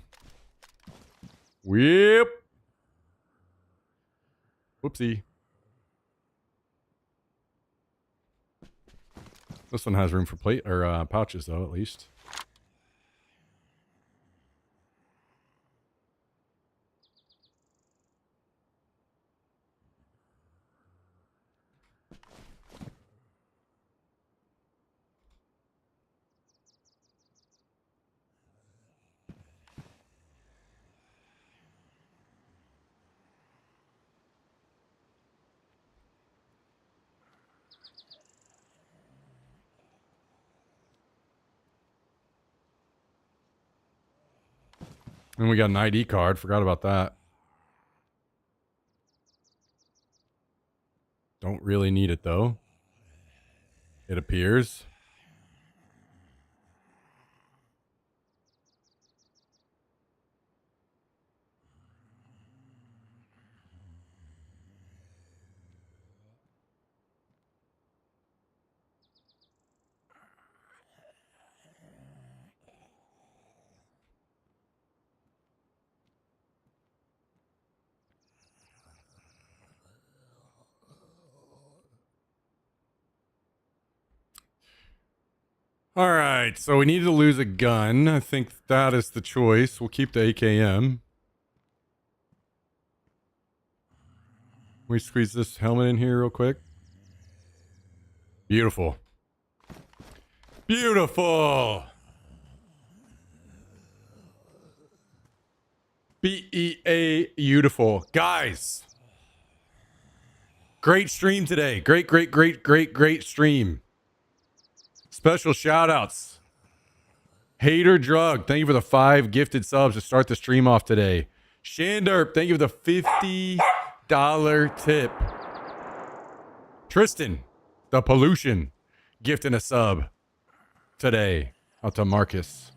Whip. Whoopsie. This one has room for plate or pouches though, at least. And we got an ID card. Forgot about that. Don't really need it though. It appears. All right, so we need to lose a gun. I think that is the choice. We'll keep the AKM. We squeeze this helmet in here real quick. Beautiful. Beautiful. BEA beautiful. Guys. Great stream today. Great stream. Special shout outs. Hater Drug, thank you for the 5 gifted subs to start the stream off today. Shanderp, thank you for the $50 tip. Tristan, the pollution, gifting a sub today out to Marcus.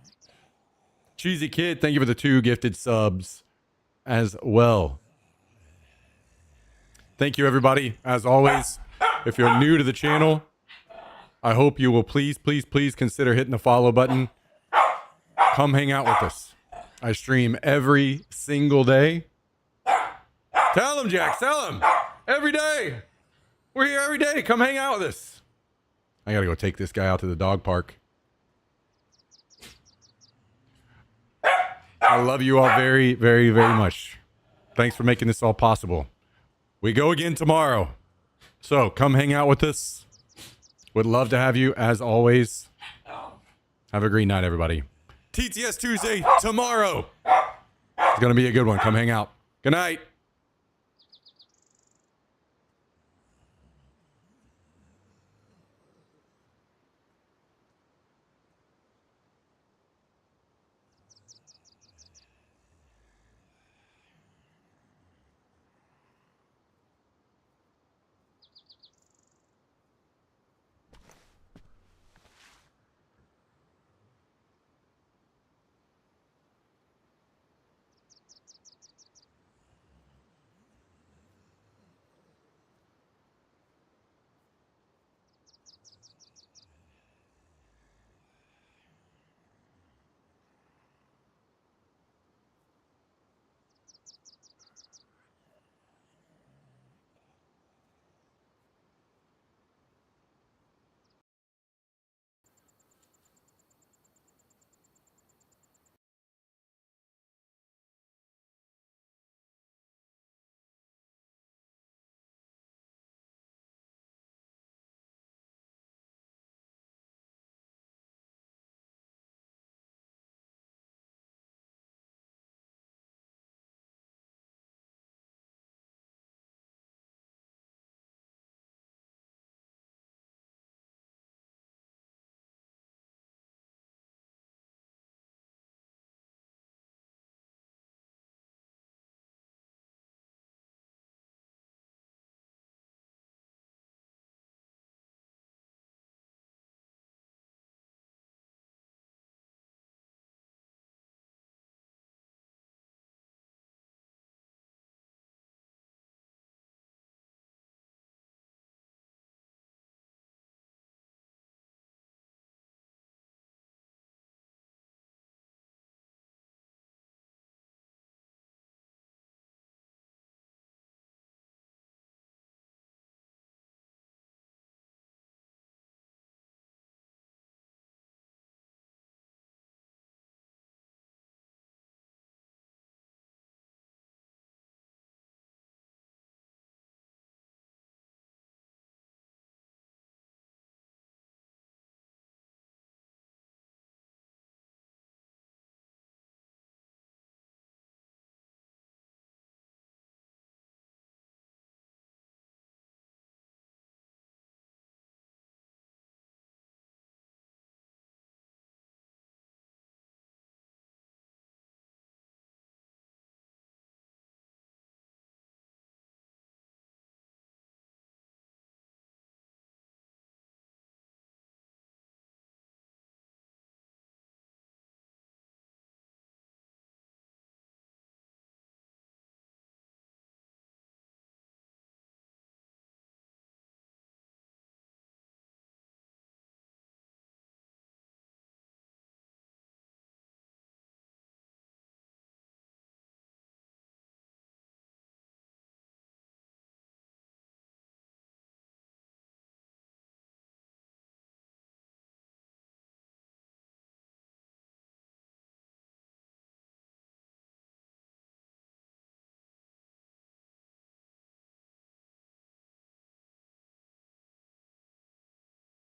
Cheesy Kid, thank you for the 2 gifted subs as well. Thank you, everybody. As always, if you're new to the channel, I hope you will please consider hitting the follow button. Come hang out with us. I stream every single day. Tell him, Jack. Tell him. Every day. We're here every day. Come hang out with us. I got to go take this guy out to the dog park. I love you all very, very, very much. Thanks for making this all possible. We go again tomorrow. So come hang out with us. Would love to have you as always. Have a great night, everybody. TTS Tuesday tomorrow. It's going to be a good one. Come hang out. Good night.